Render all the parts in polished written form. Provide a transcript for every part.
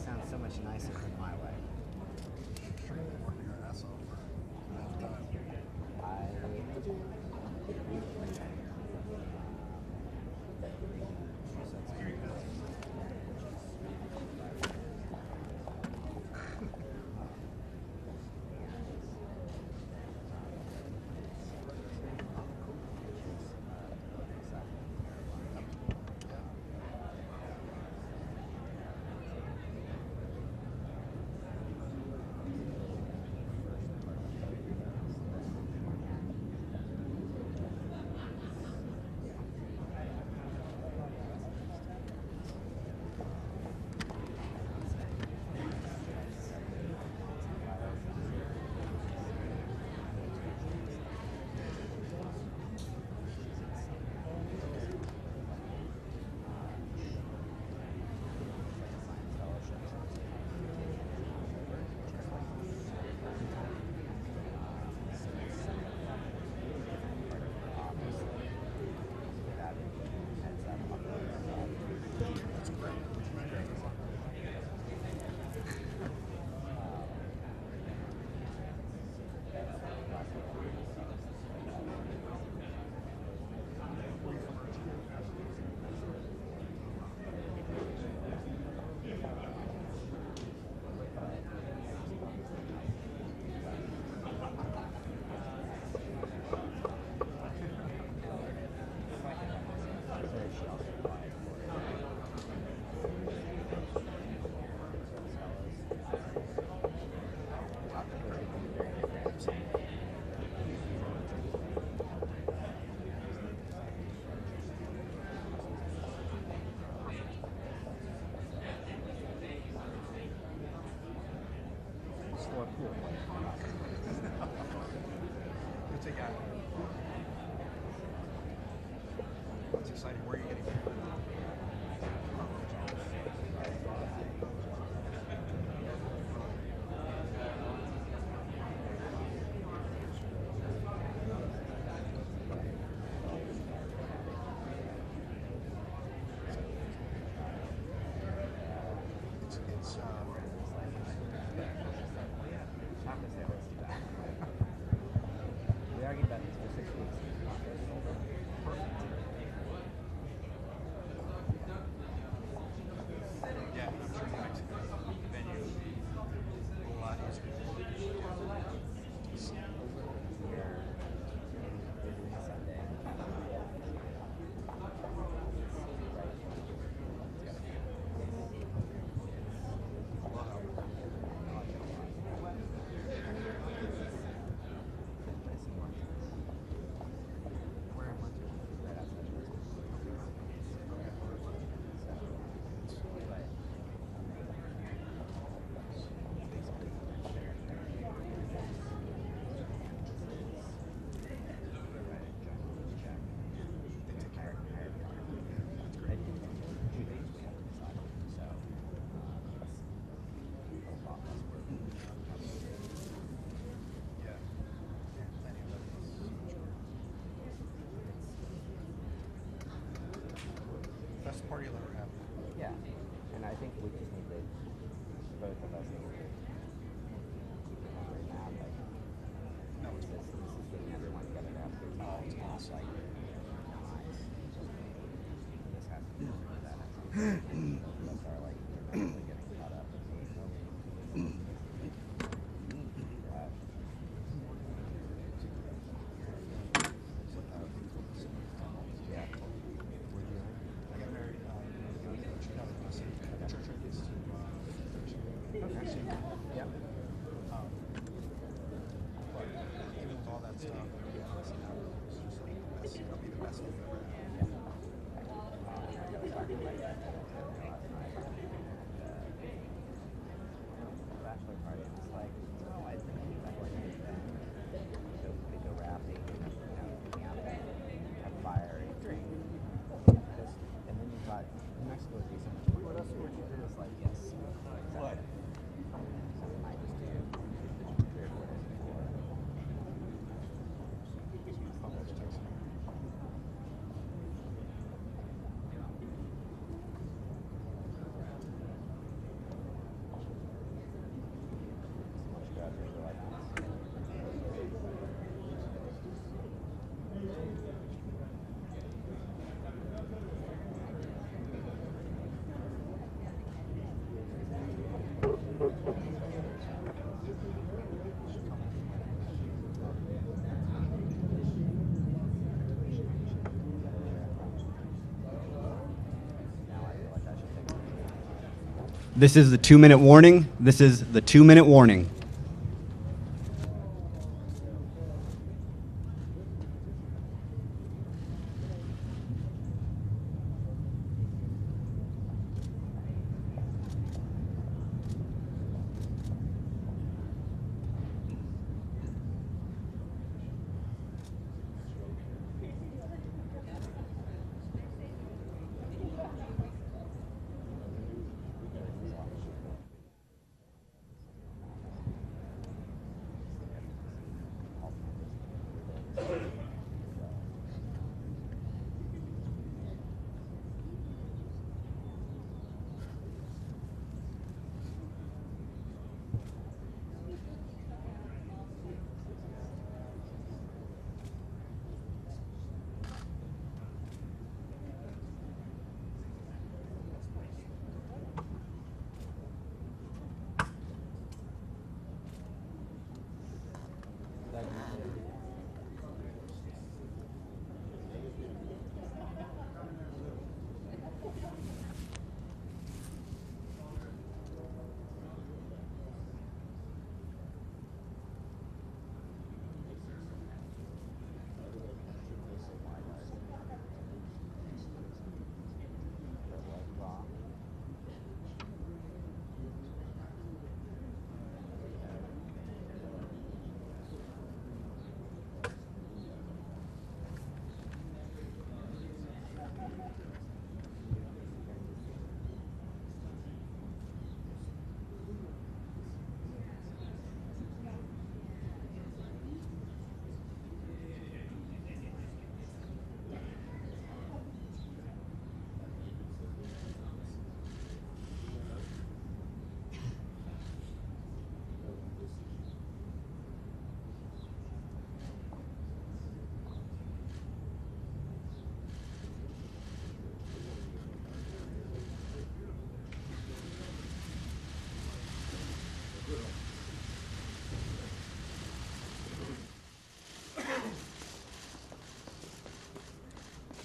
sounds so much nicer than my way. Your ass off for enough time. It's exciting. Where are you getting from? We argued about this for 6 weeks. Yeah, I'm sure the Mexican venue would be a lot easier. Best party you'll ever have. Yeah, and I think we just need to, both of us need to keep it on right now. Like, No, it's this is getting everyone together to have a good time. It's awesome. Like, nice. This has to be that. Both of us are like, really getting caught up. Yeah. I got married Chicago, church race. Okay. Yeah. But even with all that stuff, to be honest, it's just like the best. It'll be the best we've ever had. I got to talk to my dad last night. This is the 2-minute warning. This is the 2-minute warning.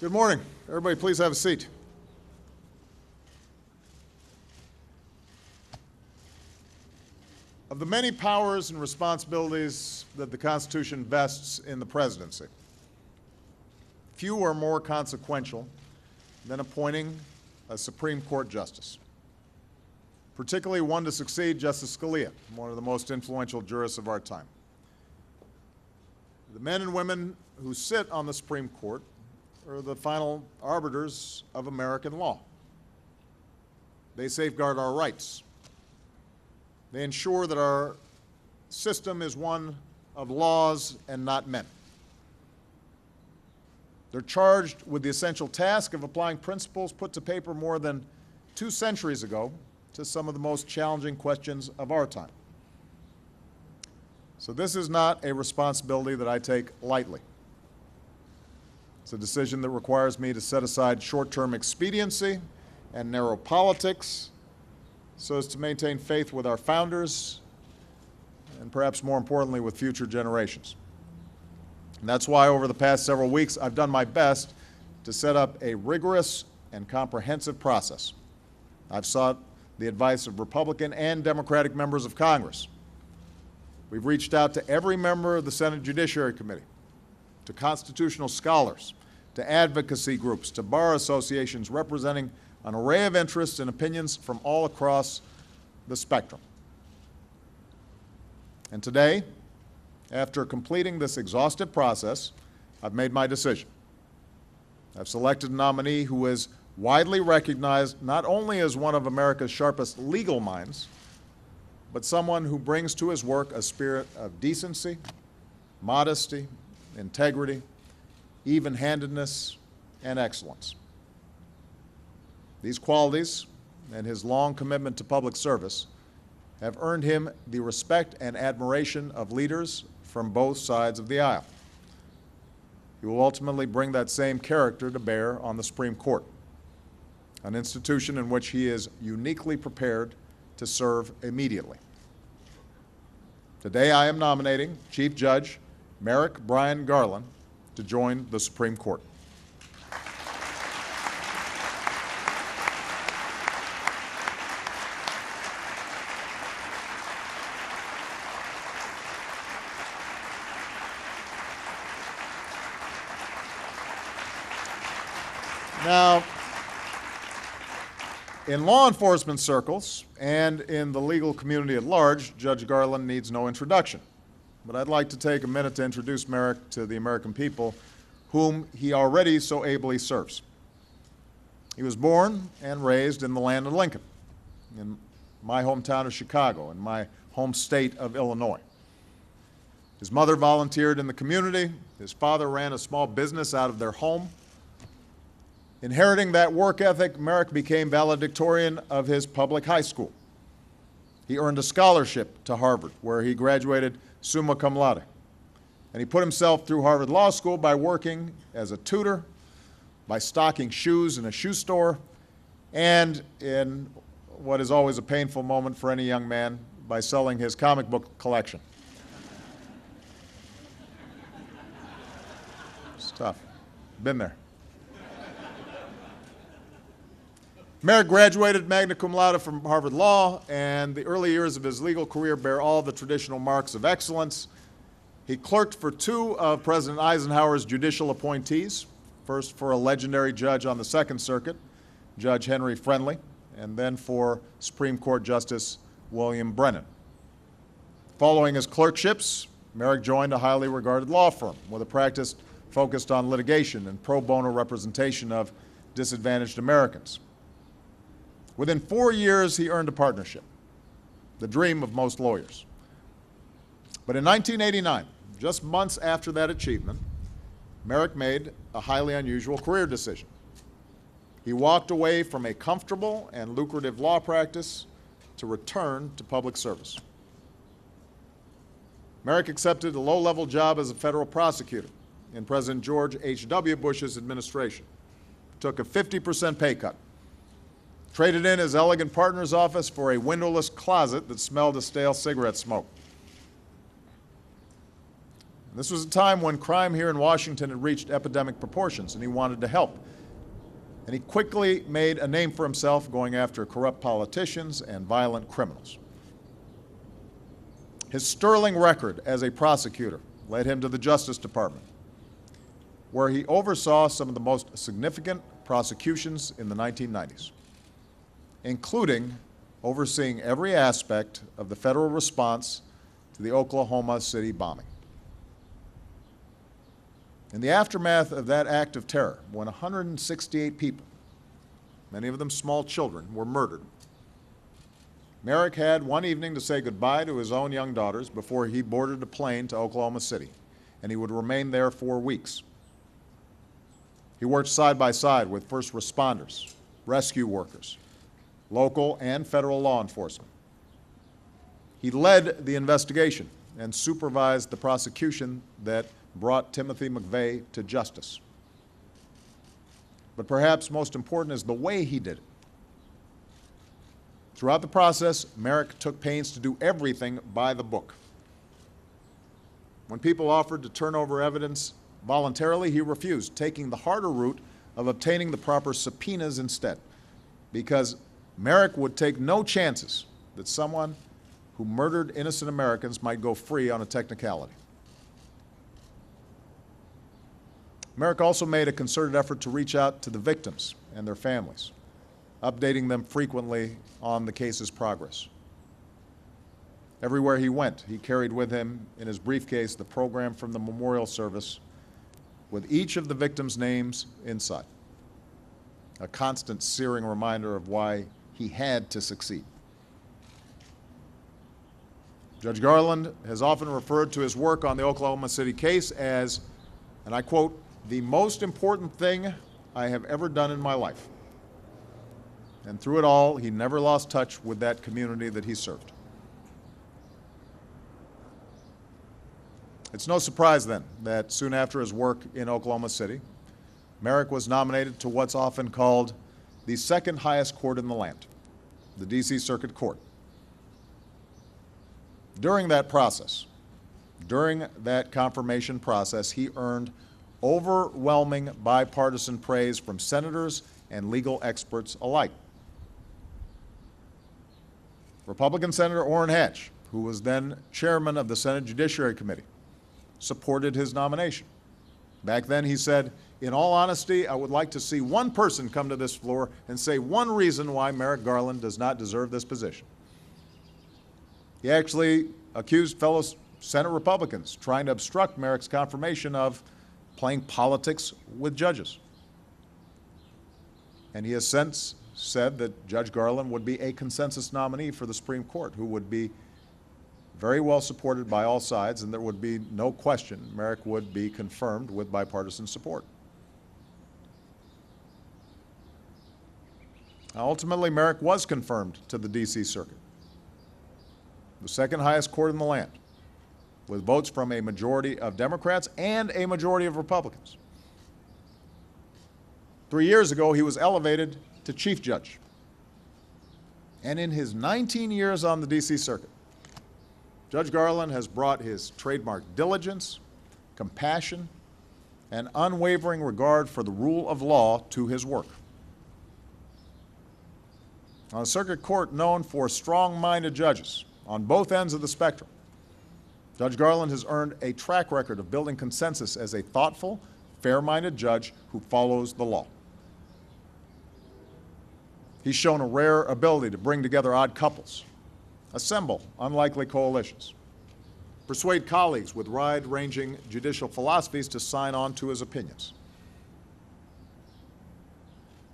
Good morning. Everybody, please have a seat. Of the many powers and responsibilities that the Constitution vests in the presidency, few are more consequential than appointing a Supreme Court justice, particularly one to succeed Justice Scalia, one of the most influential jurists of our time. The men and women who sit on the Supreme Court are the final arbiters of American law. They safeguard our rights. They ensure that our system is one of laws and not men. They're charged with the essential task of applying principles put to paper more than 2 centuries ago to some of the most challenging questions of our time. So this is not a responsibility that I take lightly. It's a decision that requires me to set aside short-term expediency and narrow politics so as to maintain faith with our founders and perhaps more importantly with future generations. And that's why over the past several weeks I've done my best to set up a rigorous and comprehensive process. I've sought the advice of Republican and Democratic members of Congress. We've reached out to every member of the Senate Judiciary Committee, to constitutional scholars, to advocacy groups, to bar associations representing an array of interests and opinions from all across the spectrum. And today, after completing this exhaustive process, I've made my decision. I've selected a nominee who is widely recognized not only as one of America's sharpest legal minds, but someone who brings to his work a spirit of decency, modesty, integrity, even-handedness, and excellence. These qualities and his long commitment to public service have earned him the respect and admiration of leaders from both sides of the aisle. He will ultimately bring that same character to bear on the Supreme Court, an institution in which he is uniquely prepared to serve immediately. Today I am nominating Chief Judge Merrick Brian Garland to join the Supreme Court. Now, in law enforcement circles and in the legal community at large, Judge Garland needs no introduction. But I'd like to take a minute to introduce Merrick to the American people whom he already so ably serves. He was born and raised in the land of Lincoln, in my hometown of Chicago, in my home state of Illinois. His mother volunteered in the community. His father ran a small business out of their home. Inheriting that work ethic, Merrick became valedictorian of his public high school. He earned a scholarship to Harvard, where he graduated summa cum laude. And he put himself through Harvard Law School by working as a tutor, by stocking shoes in a shoe store, and in what is always a painful moment for any young man, by selling his comic book collection. It's tough. Been there. Merrick graduated magna cum laude from Harvard Law, and the early years of his legal career bear all the traditional marks of excellence. He clerked for two of President Eisenhower's judicial appointees, first for a legendary judge on the Second Circuit, Judge Henry Friendly, and then for Supreme Court Justice William Brennan. Following his clerkships, Merrick joined a highly regarded law firm with a practice focused on litigation and pro bono representation of disadvantaged Americans. Within 4 years, he earned a partnership, the dream of most lawyers. But in 1989, just months after that achievement, Merrick made a highly unusual career decision. He walked away from a comfortable and lucrative law practice to return to public service. Merrick accepted a low-level job as a federal prosecutor in President George H.W. Bush's administration, took a 50% pay cut, traded in his elegant partner's office for a windowless closet that smelled of stale cigarette smoke. This was a time when crime here in Washington had reached epidemic proportions, and he wanted to help. And he quickly made a name for himself going after corrupt politicians and violent criminals. His sterling record as a prosecutor led him to the Justice Department, where he oversaw some of the most significant prosecutions in the 1990s. Including overseeing every aspect of the federal response to the Oklahoma City bombing. In the aftermath of that act of terror, when 168 people, many of them small children, were murdered, Merrick had one evening to say goodbye to his own young daughters before he boarded a plane to Oklahoma City, and he would remain there for weeks. He worked side by side with first responders, rescue workers, local and federal law enforcement. He led the investigation and supervised the prosecution that brought Timothy McVeigh to justice. But perhaps most important is the way he did it. Throughout the process, Merrick took pains to do everything by the book. When people offered to turn over evidence voluntarily, he refused, taking the harder route of obtaining the proper subpoenas instead, because Merrick would take no chances that someone who murdered innocent Americans might go free on a technicality. Merrick also made a concerted effort to reach out to the victims and their families, updating them frequently on the case's progress. Everywhere he went, he carried with him in his briefcase the program from the memorial service with each of the victims' names inside, a constant searing reminder of why he had to succeed. Judge Garland has often referred to his work on the Oklahoma City case as, and I quote, "the most important thing I have ever done in my life." And through it all, he never lost touch with that community that he served. It's no surprise then that soon after his work in Oklahoma City, Merrick was nominated to what's often called the second highest court in the land, the D.C. Circuit Court, During that process, during that confirmation process, he earned overwhelming bipartisan praise from senators and legal experts alike. Republican Senator Orrin Hatch, who was then chairman of the Senate Judiciary Committee, supported his nomination. Back then he said, "In all honesty, I would like to see one person come to this floor and say one reason why Merrick Garland does not deserve this position." He actually accused fellow Senate Republicans trying to obstruct Merrick's confirmation of playing politics with judges. And he has since said that Judge Garland would be a consensus nominee for the Supreme Court, who would be very well supported by all sides, and there would be no question Merrick would be confirmed with bipartisan support. Now, ultimately, Merrick was confirmed to the D.C. Circuit, the second highest court in the land, with votes from a majority of Democrats and a majority of Republicans. 3 years ago, he was elevated to Chief Judge. And in his 19 years on the D.C. Circuit, Judge Garland has brought his trademark diligence, compassion, and unwavering regard for the rule of law to his work. On a circuit court known for strong-minded judges on both ends of the spectrum, Judge Garland has earned a track record of building consensus as a thoughtful, fair-minded judge who follows the law. He's shown a rare ability to bring together odd couples, assemble unlikely coalitions, persuade colleagues with wide-ranging judicial philosophies to sign on to his opinions.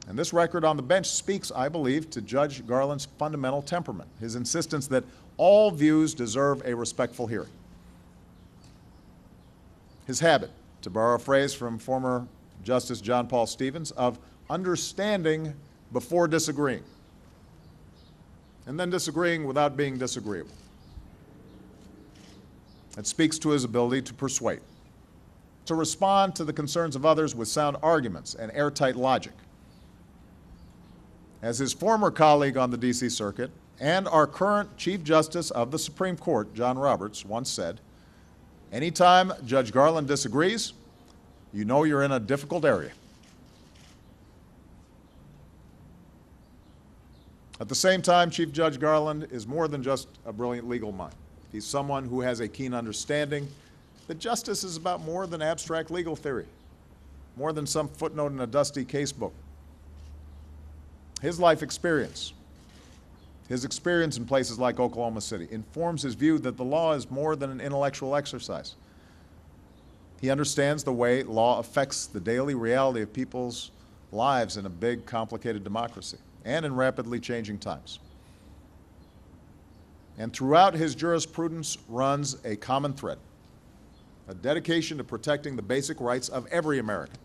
And this record on the bench speaks, I believe, to Judge Garland's fundamental temperament, his insistence that all views deserve a respectful hearing. His habit, to borrow a phrase from former Justice John Paul Stevens, of understanding before disagreeing, and then disagreeing without being disagreeable. It speaks to his ability to persuade, to respond to the concerns of others with sound arguments and airtight logic. As his former colleague on the D.C. Circuit and our current Chief Justice of the Supreme Court, John Roberts, once said, "Anytime Judge Garland disagrees, you know you're in a difficult area." At the same time, Chief Judge Garland is more than just a brilliant legal mind. He's someone who has a keen understanding that justice is about more than abstract legal theory, more than some footnote in a dusty casebook. His life experience, his experience in places like Oklahoma City, informs his view that the law is more than an intellectual exercise. He understands the way law affects the daily reality of people's lives in a big, complicated democracy and in rapidly changing times. And throughout his jurisprudence runs a common thread, a dedication to protecting the basic rights of every American,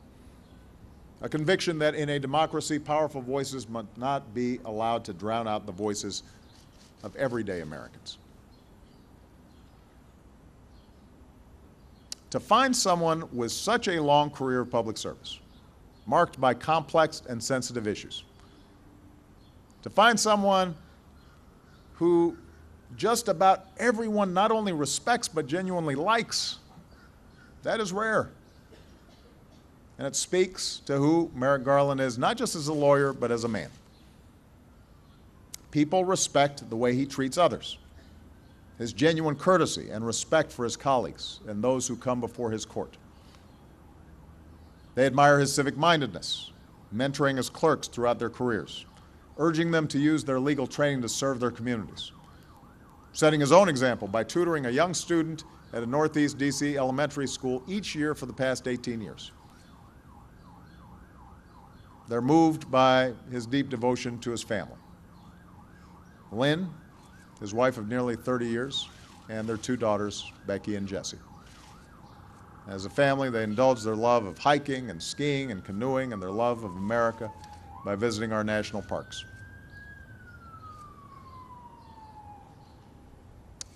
a conviction that in a democracy, powerful voices must not be allowed to drown out the voices of everyday Americans. To find someone with such a long career of public service, marked by complex and sensitive issues, to find someone who just about everyone not only respects but genuinely likes, that is rare. And it speaks to who Merrick Garland is, not just as a lawyer, but as a man. People respect the way he treats others, his genuine courtesy and respect for his colleagues and those who come before his court. They admire his civic-mindedness, mentoring his clerks throughout their careers, urging them to use their legal training to serve their communities, setting his own example by tutoring a young student at a Northeast D.C. elementary school each year for the past 18 years. They're moved by his deep devotion to his family. Lynn, his wife of nearly 30 years, and their two daughters, Becky and Jessie. As a family, they indulge their love of hiking and skiing and canoeing and their love of America by visiting our national parks.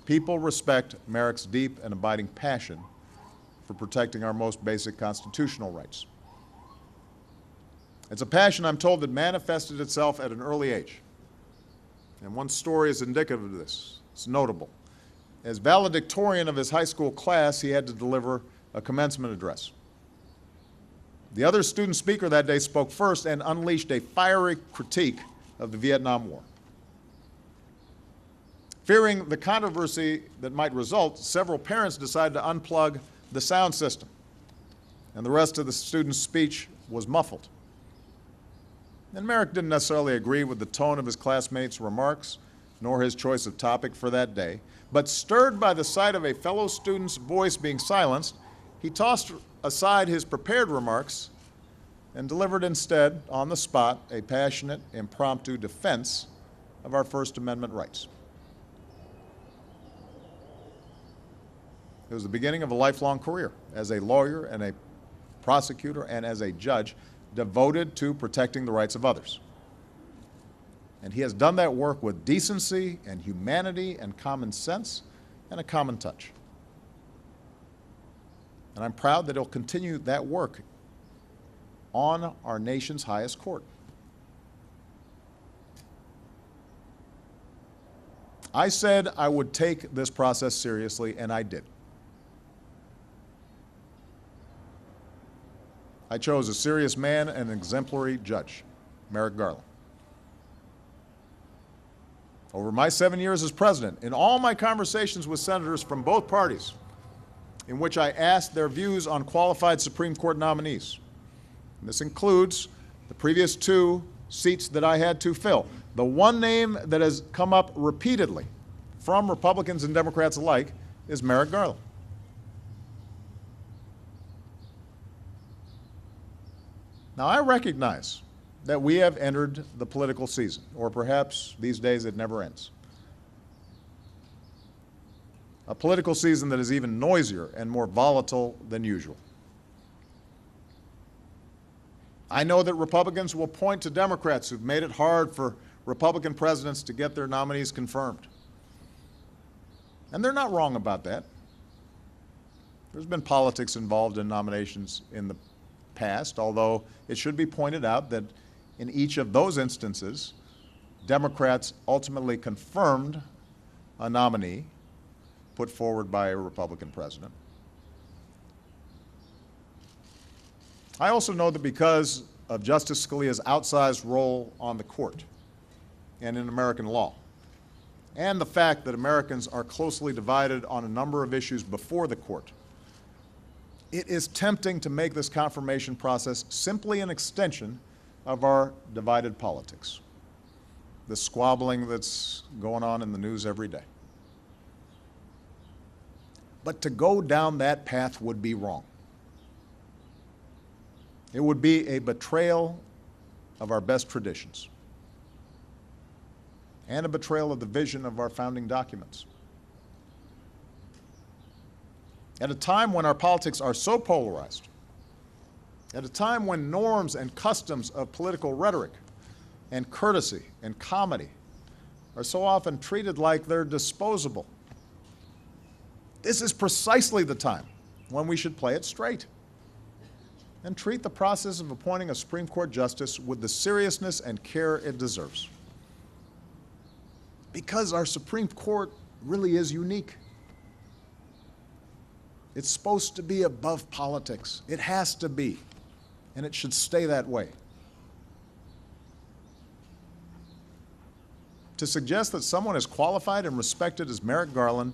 People respect Merrick's deep and abiding passion for protecting our most basic constitutional rights. It's a passion, I'm told, that manifested itself at an early age. And one story is indicative of this. It's notable. As valedictorian of his high school class, he had to deliver a commencement address. The other student speaker that day spoke first and unleashed a fiery critique of the Vietnam War. Fearing the controversy that might result, several parents decided to unplug the sound system, and the rest of the student's speech was muffled. And Merrick didn't necessarily agree with the tone of his classmates' remarks, nor his choice of topic for that day, but stirred by the sight of a fellow student's voice being silenced, he tossed aside his prepared remarks and delivered instead, on the spot, a passionate, impromptu defense of our First Amendment rights. It was the beginning of a lifelong career as a lawyer and a prosecutor and as a judge devoted to protecting the rights of others. And he has done that work with decency and humanity and common sense and a common touch. And I'm proud that he'll continue that work on our nation's highest court. I said I would take this process seriously, and I did. I chose a serious man and an exemplary judge, Merrick Garland. Over my 7 years as president, in all my conversations with senators from both parties, in which I asked their views on qualified Supreme Court nominees, and this includes the previous 2 seats that I had to fill, the one name that has come up repeatedly from Republicans and Democrats alike is Merrick Garland. Now, I recognize that we have entered the political season, or perhaps these days it never ends. A political season that is even noisier and more volatile than usual. I know that Republicans will point to Democrats who've made it hard for Republican presidents to get their nominees confirmed. And they're not wrong about that. There's been politics involved in nominations in the past, although it should be pointed out that in each of those instances, Democrats ultimately confirmed a nominee put forward by a Republican president. I also know that because of Justice Scalia's outsized role on the court and in American law, and the fact that Americans are closely divided on a number of issues before the court, it is tempting to make this confirmation process simply an extension of our divided politics, the squabbling that's going on in the news every day. But to go down that path would be wrong. It would be a betrayal of our best traditions and a betrayal of the vision of our founding documents. At a time when our politics are so polarized, at a time when norms and customs of political rhetoric and courtesy and comedy are so often treated like they're disposable, this is precisely the time when we should play it straight and treat the process of appointing a Supreme Court justice with the seriousness and care it deserves. Because our Supreme Court really is unique. It's supposed to be above politics. It has to be, and it should stay that way. To suggest that someone as qualified and respected as Merrick Garland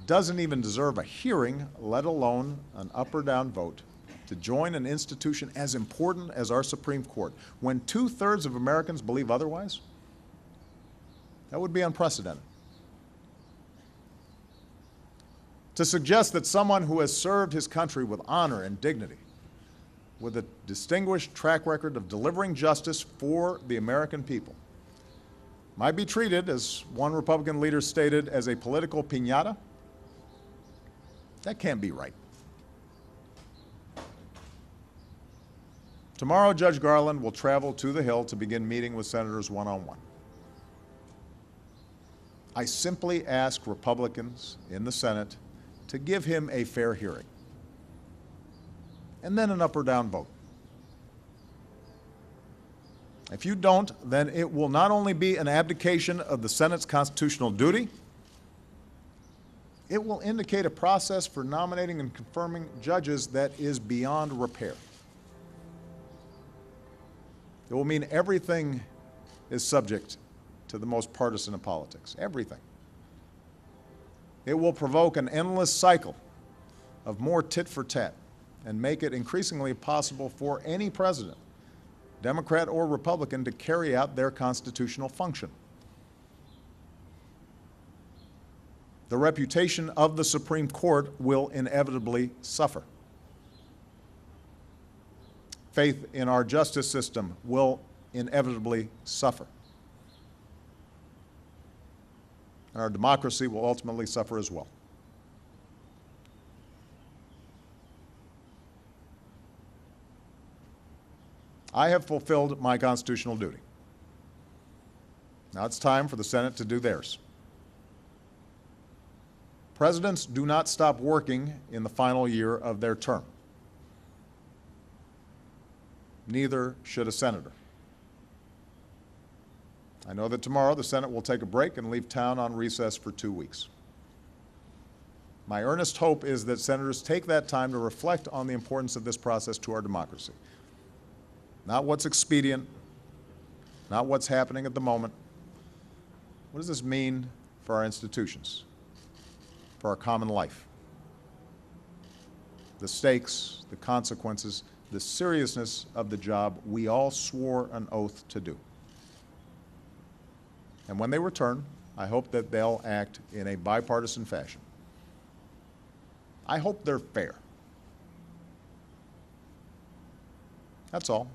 doesn't even deserve a hearing, let alone an up or down vote, to join an institution as important as our Supreme Court, when 2/3 of Americans believe otherwise, that would be unprecedented. To suggest that someone who has served his country with honor and dignity, with a distinguished track record of delivering justice for the American people, might be treated, as one Republican leader stated, as a political piñata, that can't be right. Tomorrow, Judge Garland will travel to the Hill to begin meeting with senators one-on-one. I simply ask Republicans in the Senate to give him a fair hearing, and then an up or down vote. If you don't, then it will not only be an abdication of the Senate's constitutional duty, It will indicate a process for nominating and confirming judges that is beyond repair. It will mean everything is subject to the most partisan of politics. Everything. It will provoke an endless cycle of more tit for tat and make it increasingly possible for any president, Democrat or Republican, to carry out their constitutional function. The reputation of the Supreme Court will inevitably suffer. Faith in our justice system will inevitably suffer. And our democracy will ultimately suffer as well. I have fulfilled my constitutional duty. Now it's time for the Senate to do theirs. Presidents do not stop working in the final year of their term. Neither should a senator. I know that tomorrow the Senate will take a break and leave town on recess for 2 weeks. My earnest hope is that senators take that time to reflect on the importance of this process to our democracy. Not what's expedient, not what's happening at the moment. What does this mean for our institutions, for our common life? The stakes, the consequences, the seriousness of the job we all swore an oath to do. And when they return, I hope that they'll act in a bipartisan fashion. I hope they're fair. That's all.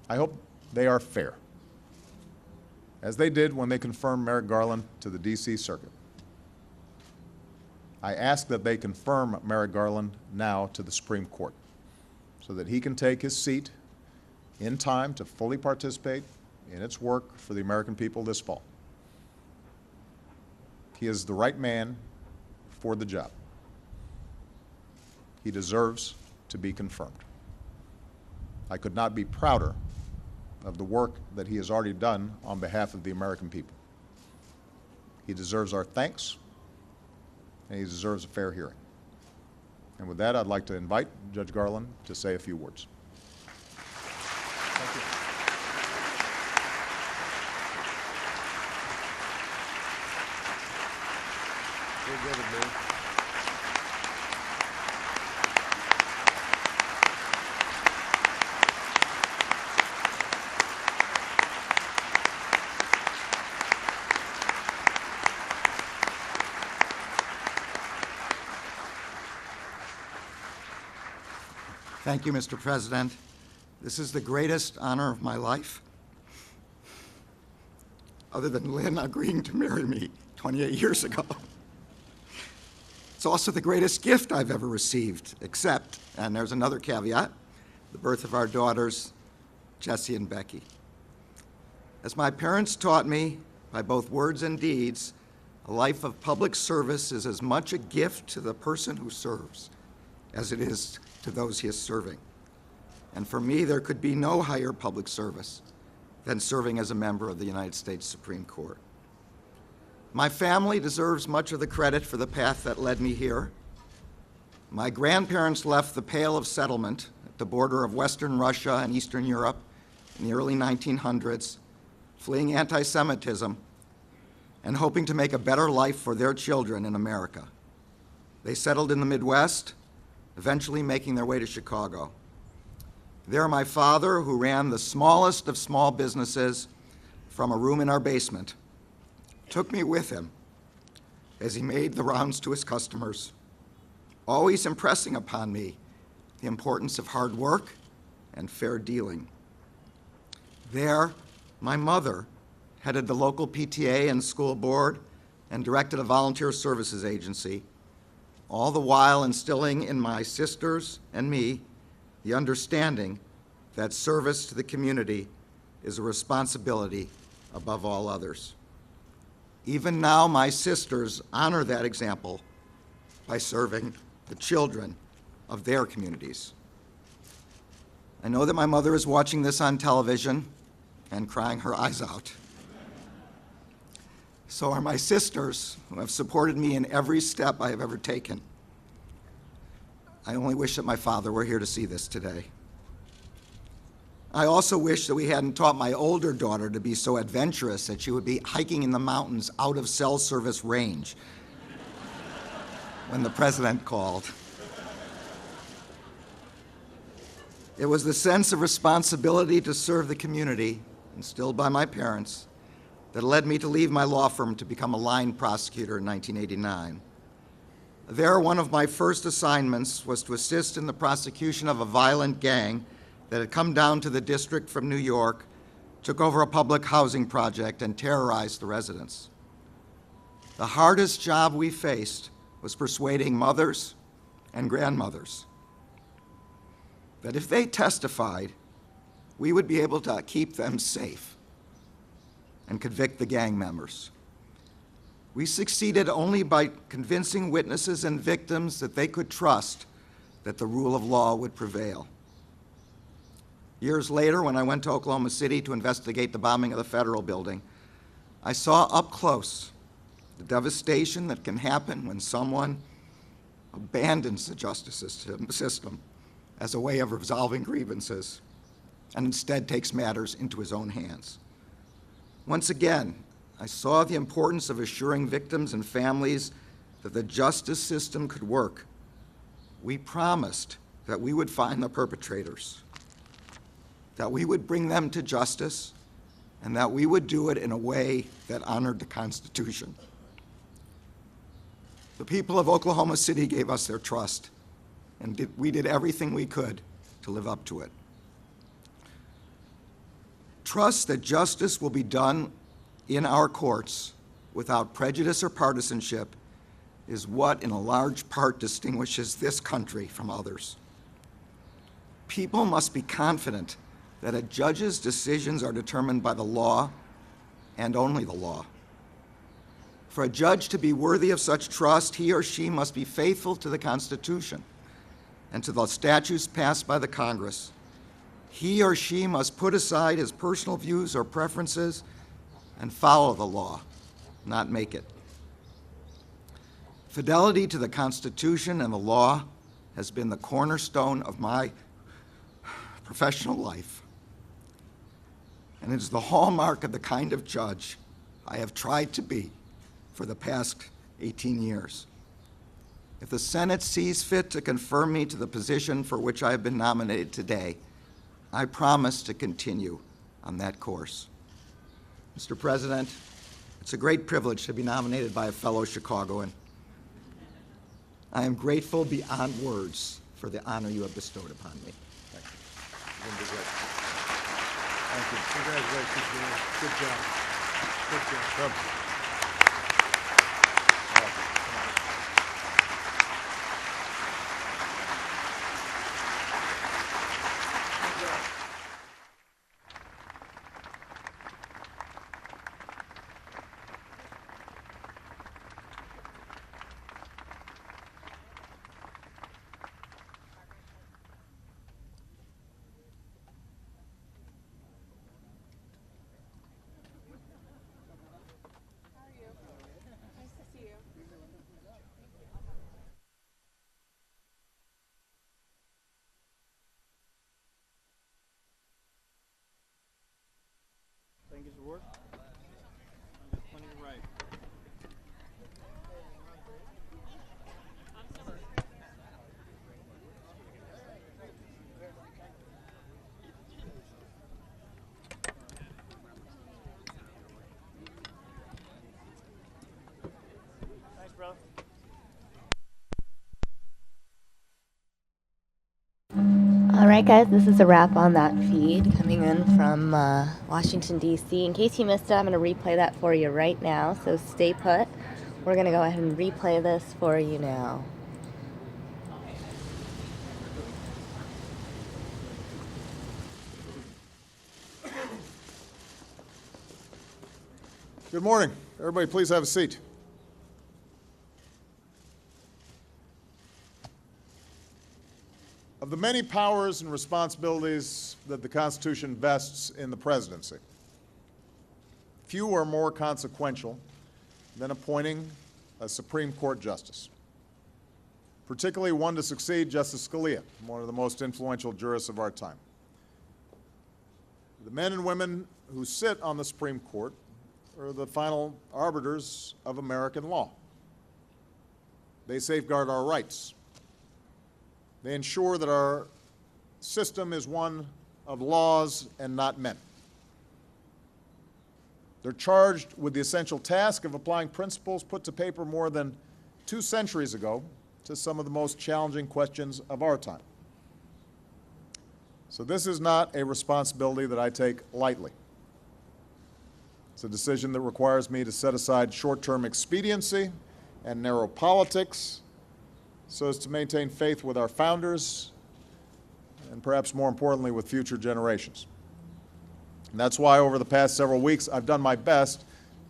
I hope they are fair, as they did when they confirmed Merrick Garland to the D.C. Circuit. I ask that they confirm Merrick Garland now to the Supreme Court so that he can take his seat in time to fully participate in its work for the American people this fall. He is the right man for the job. He deserves to be confirmed. I could not be prouder of the work that he has already done on behalf of the American people. He deserves our thanks, and he deserves a fair hearing. And with that, I'd like to invite Judge Garland to say a few words. Thank you. Very good, man. Thank you, Mr. President. This is the greatest honor of my life, other than Lynn agreeing to marry me 28 years ago. It's also the greatest gift I've ever received, except, and there's another caveat, the birth of our daughters, Jessie and Becky. As my parents taught me, by both words and deeds, a life of public service is as much a gift to the person who serves as it is to those he is serving. And for me, there could be no higher public service than serving as a member of the United States Supreme Court. My family deserves much of the credit for the path that led me here. My grandparents left the Pale of Settlement at the border of Western Russia and Eastern Europe in the early 1900s, fleeing anti-Semitism and hoping to make a better life for their children in America. They settled in the Midwest, eventually making their way to Chicago. There, my father, who ran the smallest of small businesses from a room in our basement, took me with him as he made the rounds to his customers, always impressing upon me the importance of hard work and fair dealing. There, my mother headed the local PTA and school board and directed a volunteer services agency, all the while instilling in my sisters and me the understanding that service to the community is a responsibility above all others. Even now, my sisters honor that example by serving the children of their communities. I know that my mother is watching this on television and crying her eyes out. So are my sisters, who have supported me in every step I have ever taken. I only wish that my father were here to see this today. I also wish that we hadn't taught my older daughter to be so adventurous that she would be hiking in the mountains out of cell service range when the president called. It was the sense of responsibility to serve the community, instilled by my parents, that led me to leave my law firm to become a line prosecutor in 1989. There, one of my first assignments was to assist in the prosecution of a violent gang that had come down to the district from New York, took over a public housing project, and terrorized the residents. The hardest job we faced was persuading mothers and grandmothers that if they testified, we would be able to keep them safe and convict the gang members. We succeeded only by convincing witnesses and victims that they could trust that the rule of law would prevail. Years later, when I went to Oklahoma City to investigate the bombing of the Federal Building, I saw up close the devastation that can happen when someone abandons the justice system as a way of resolving grievances and instead takes matters into his own hands. Once again, I saw the importance of assuring victims and families that the justice system could work. We promised that we would find the perpetrators, that we would bring them to justice, and that we would do it in a way that honored the Constitution. The people of Oklahoma City gave us their trust, and we did everything we could to live up to it. Trust that justice will be done in our courts without prejudice or partisanship is what, in a large part, distinguishes this country from others. People must be confident that a judge's decisions are determined by the law and only the law. For a judge to be worthy of such trust, he or she must be faithful to the Constitution and to the statutes passed by the Congress. He or she must put aside his personal views or preferences and follow the law, not make it. Fidelity to the Constitution and the law has been the cornerstone of my professional life, and it is the hallmark of the kind of judge I have tried to be for the past 18 years. If the Senate sees fit to confirm me to the position for which I have been nominated today, I promise to continue on that course. Mr. President, it's a great privilege to be nominated by a fellow Chicagoan. I am grateful beyond words for the honor you have bestowed upon me. Thank you. You're gonna do great. Thank you. Congratulations, man. Good job. Good job. Good. Think it's work? Plenty of right. Thanks, brother. All right, guys, this is a wrap on that feed coming in from Washington, D.C. In case you missed it, I'm going to replay that for you right now, so stay put. We're going to go ahead and replay this for you now. Good morning. Everybody, please have a seat. Of the many powers and responsibilities that the Constitution vests in the presidency, few are more consequential than appointing a Supreme Court justice, particularly one to succeed Justice Scalia, one of the most influential jurists of our time. The men and women who sit on the Supreme Court are the final arbiters of American law. They safeguard our rights. They ensure that our system is one of laws and not men. They're charged with the essential task of applying principles put to paper more than 2 centuries ago to some of the most challenging questions of our time. So this is not a responsibility that I take lightly. It's a decision that requires me to set aside short-term expediency and narrow politics so as to maintain faith with our founders and perhaps more importantly with future generations. And that's why over the past several weeks I've done my best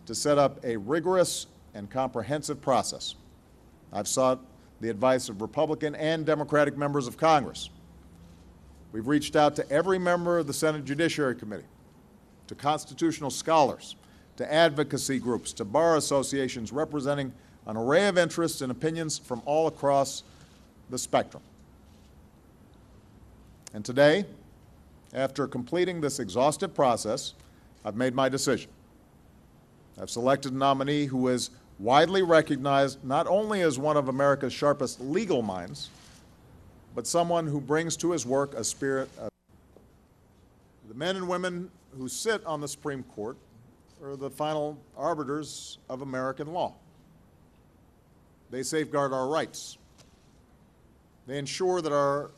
to set up a rigorous and comprehensive process. I've sought the advice of Republican and Democratic members of Congress. We've reached out to every member of the Senate Judiciary Committee, to constitutional scholars, to advocacy groups, to bar associations representing an array of interests and opinions from all across the spectrum. And today, after completing this exhaustive process, I've made my decision. I've selected a nominee who is widely recognized not only as one of America's sharpest legal minds, but someone who brings to his work a spirit of the men and women who sit on the Supreme Court are the final arbiters of American law. They safeguard our rights. They ensure that our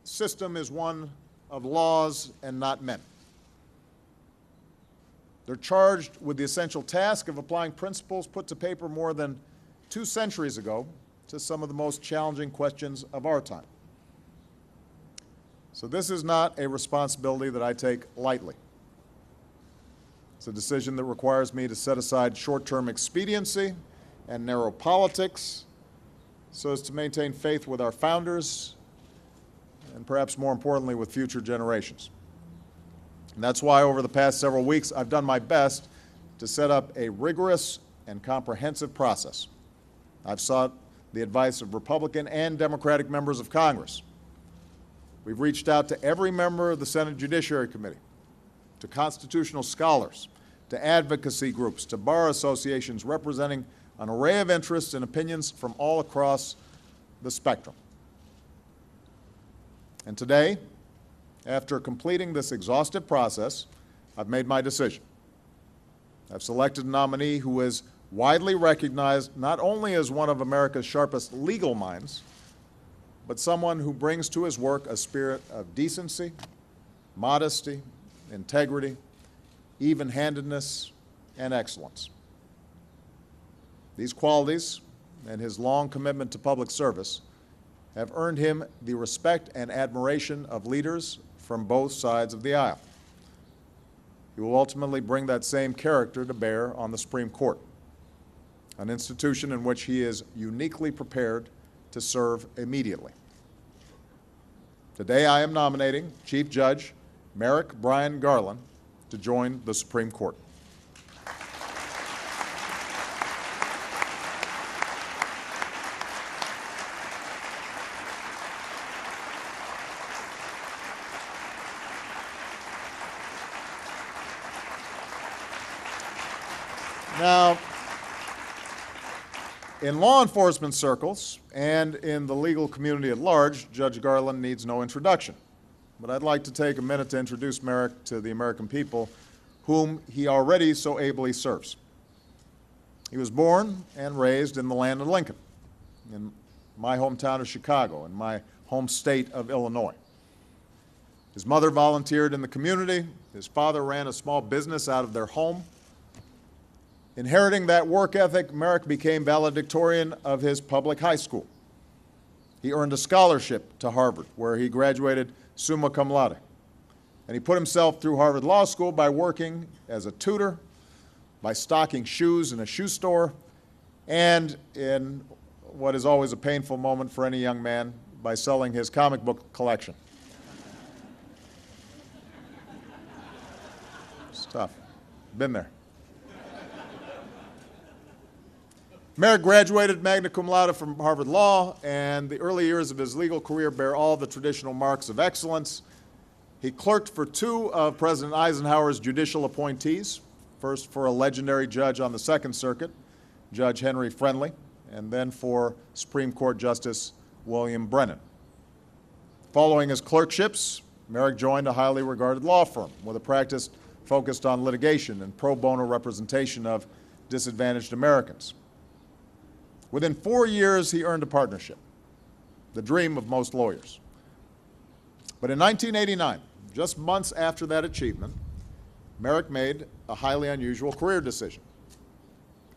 system is one of laws and not men. They're charged with the essential task of applying principles put to paper more than 2 centuries ago to some of the most challenging questions of our time. So this is not a responsibility that I take lightly. It's a decision that requires me to set aside short-term expediency and narrow politics so as to maintain faith with our founders and perhaps more importantly with future generations. And that's why over the past several weeks I've done my best to set up a rigorous and comprehensive process. I've sought the advice of Republican and Democratic members of Congress. We've reached out to every member of the Senate Judiciary Committee, to constitutional scholars, to advocacy groups, to bar associations representing an array of interests and opinions from all across the spectrum. And today, after completing this exhaustive process, I've made my decision. I've selected a nominee who is widely recognized not only as one of America's sharpest legal minds, but someone who brings to his work a spirit of decency, modesty, integrity, even-handedness, and excellence. These qualities and his long commitment to public service have earned him the respect and admiration of leaders from both sides of the aisle. He will ultimately bring that same character to bear on the Supreme Court, an institution in which he is uniquely prepared to serve immediately. Today I am nominating Chief Judge Merrick Brian Garland to join the Supreme Court. Now, in law enforcement circles and in the legal community at large, Judge Garland needs no introduction. But I'd like to take a minute to introduce Merrick to the American people whom he already so ably serves. He was born and raised in the land of Lincoln, in my hometown of Chicago, in my home state of Illinois. His mother volunteered in the community. His father ran a small business out of their home. Inheriting that work ethic, Merrick became valedictorian of his public high school. He earned a scholarship to Harvard, where he graduated summa cum laude. And he put himself through Harvard Law School by working as a tutor, by stocking shoes in a shoe store, and in what is always a painful moment for any young man, by selling his comic book collection. It's tough. Been there. Merrick graduated magna cum laude from Harvard Law, and the early years of his legal career bear all the traditional marks of excellence. He clerked for two of President Eisenhower's judicial appointees, first for a legendary judge on the Second Circuit, Judge Henry Friendly, and then for Supreme Court Justice William Brennan. Following his clerkships, Merrick joined a highly regarded law firm with a practice focused on litigation and pro bono representation of disadvantaged Americans. Within 4 years, he earned a partnership, the dream of most lawyers. But in 1989, just months after that achievement, Merrick made a highly unusual career decision.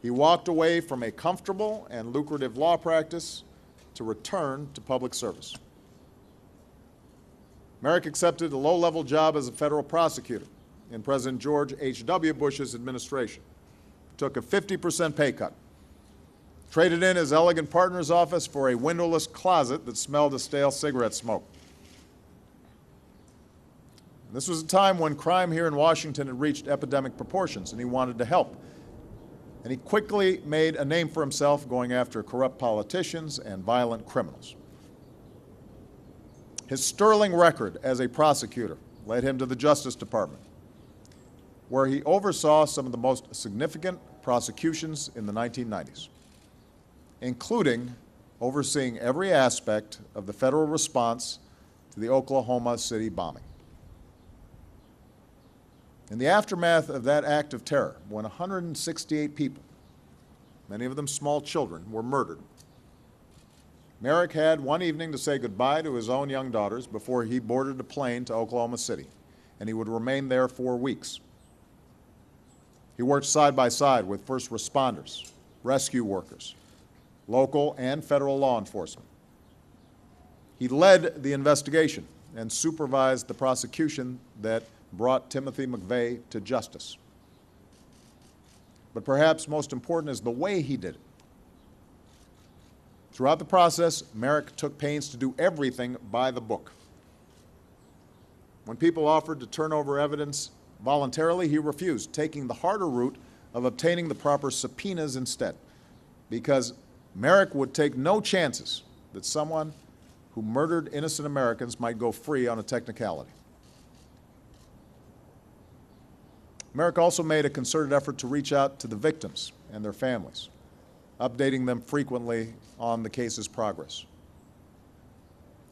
He walked away from a comfortable and lucrative law practice to return to public service. Merrick accepted a low-level job as a federal prosecutor in President George H.W. Bush's administration, took a 50% pay cut, traded in his elegant partner's office for a windowless closet that smelled of stale cigarette smoke. This was a time when crime here in Washington had reached epidemic proportions, and he wanted to help. And he quickly made a name for himself going after corrupt politicians and violent criminals. His sterling record as a prosecutor led him to the Justice Department, where he oversaw some of the most significant prosecutions in the 1990s, including overseeing every aspect of the federal response to the Oklahoma City bombing. In the aftermath of that act of terror, when 168 people, many of them small children, were murdered, Merrick had one evening to say goodbye to his own young daughters before he boarded a plane to Oklahoma City, and he would remain there for weeks. He worked side by side with first responders, rescue workers, local and federal law enforcement. He led the investigation and supervised the prosecution that brought Timothy McVeigh to justice. But perhaps most important is the way he did it. Throughout the process, Merrick took pains to do everything by the book. When people offered to turn over evidence voluntarily, he refused, taking the harder route of obtaining the proper subpoenas instead, because Merrick would take no chances that someone who murdered innocent Americans might go free on a technicality. Merrick also made a concerted effort to reach out to the victims and their families, updating them frequently on the case's progress.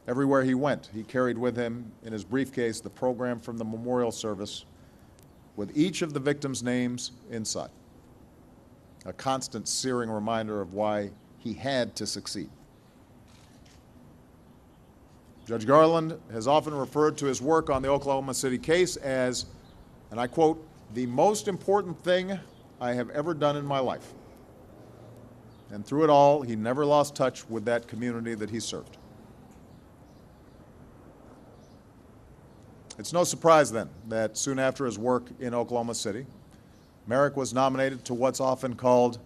Everywhere he went, he carried with him in his briefcase the program from the memorial service with each of the victims' names inside, a constant searing reminder of why he had to succeed. Judge Garland has often referred to his work on the Oklahoma City case as, and I quote, "the most important thing I have ever done in my life." And through it all, he never lost touch with that community that he served. It's no surprise then that soon after his work in Oklahoma City, Merrick was nominated to what's often called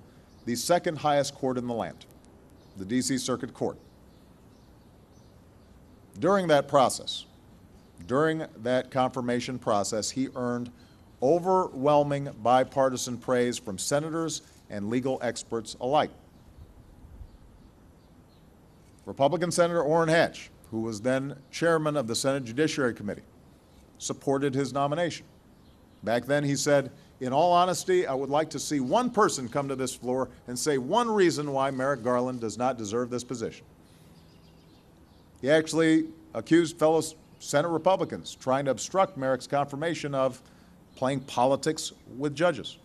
the second highest court in the land, the D.C. Circuit Court. During that process, during that confirmation process, he earned overwhelming bipartisan praise from senators and legal experts alike. Republican Senator Orrin Hatch, who was then chairman of the Senate Judiciary Committee, supported his nomination. Back then he said, "In all honesty, I would like to see one person come to this floor and say one reason why Merrick Garland does not deserve this position." He actually accused fellow Senate Republicans trying to obstruct Merrick's confirmation of playing politics with judges.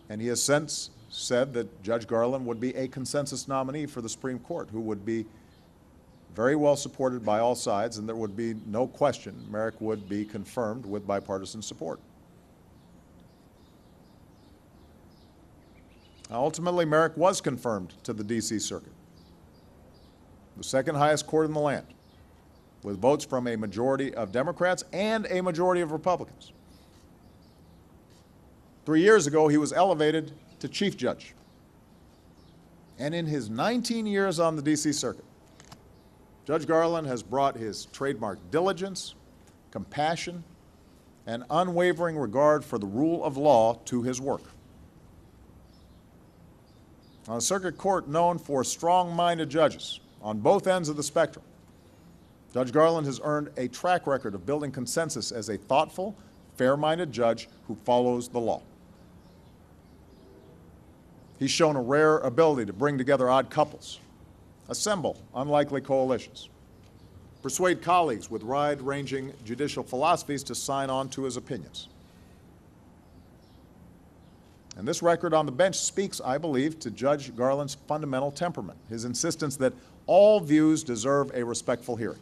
And he has since said that Judge Garland would be a consensus nominee for the Supreme Court, who would be very well supported by all sides, and there would be no question Merrick would be confirmed with bipartisan support. Now, ultimately, Merrick was confirmed to the D.C. Circuit, the second highest court in the land, with votes from a majority of Democrats and a majority of Republicans. 3 years ago, he was elevated to Chief Judge. And in his 19 years on the D.C. Circuit, Judge Garland has brought his trademark diligence, compassion, and unwavering regard for the rule of law to his work. On a circuit court known for strong-minded judges on both ends of the spectrum, Judge Garland has earned a track record of building consensus as a thoughtful, fair-minded judge who follows the law. He's shown a rare ability to bring together odd couples, assemble unlikely coalitions, persuade colleagues with wide-ranging judicial philosophies to sign on to his opinions. And this record on the bench speaks, I believe, to Judge Garland's fundamental temperament, his insistence that all views deserve a respectful hearing.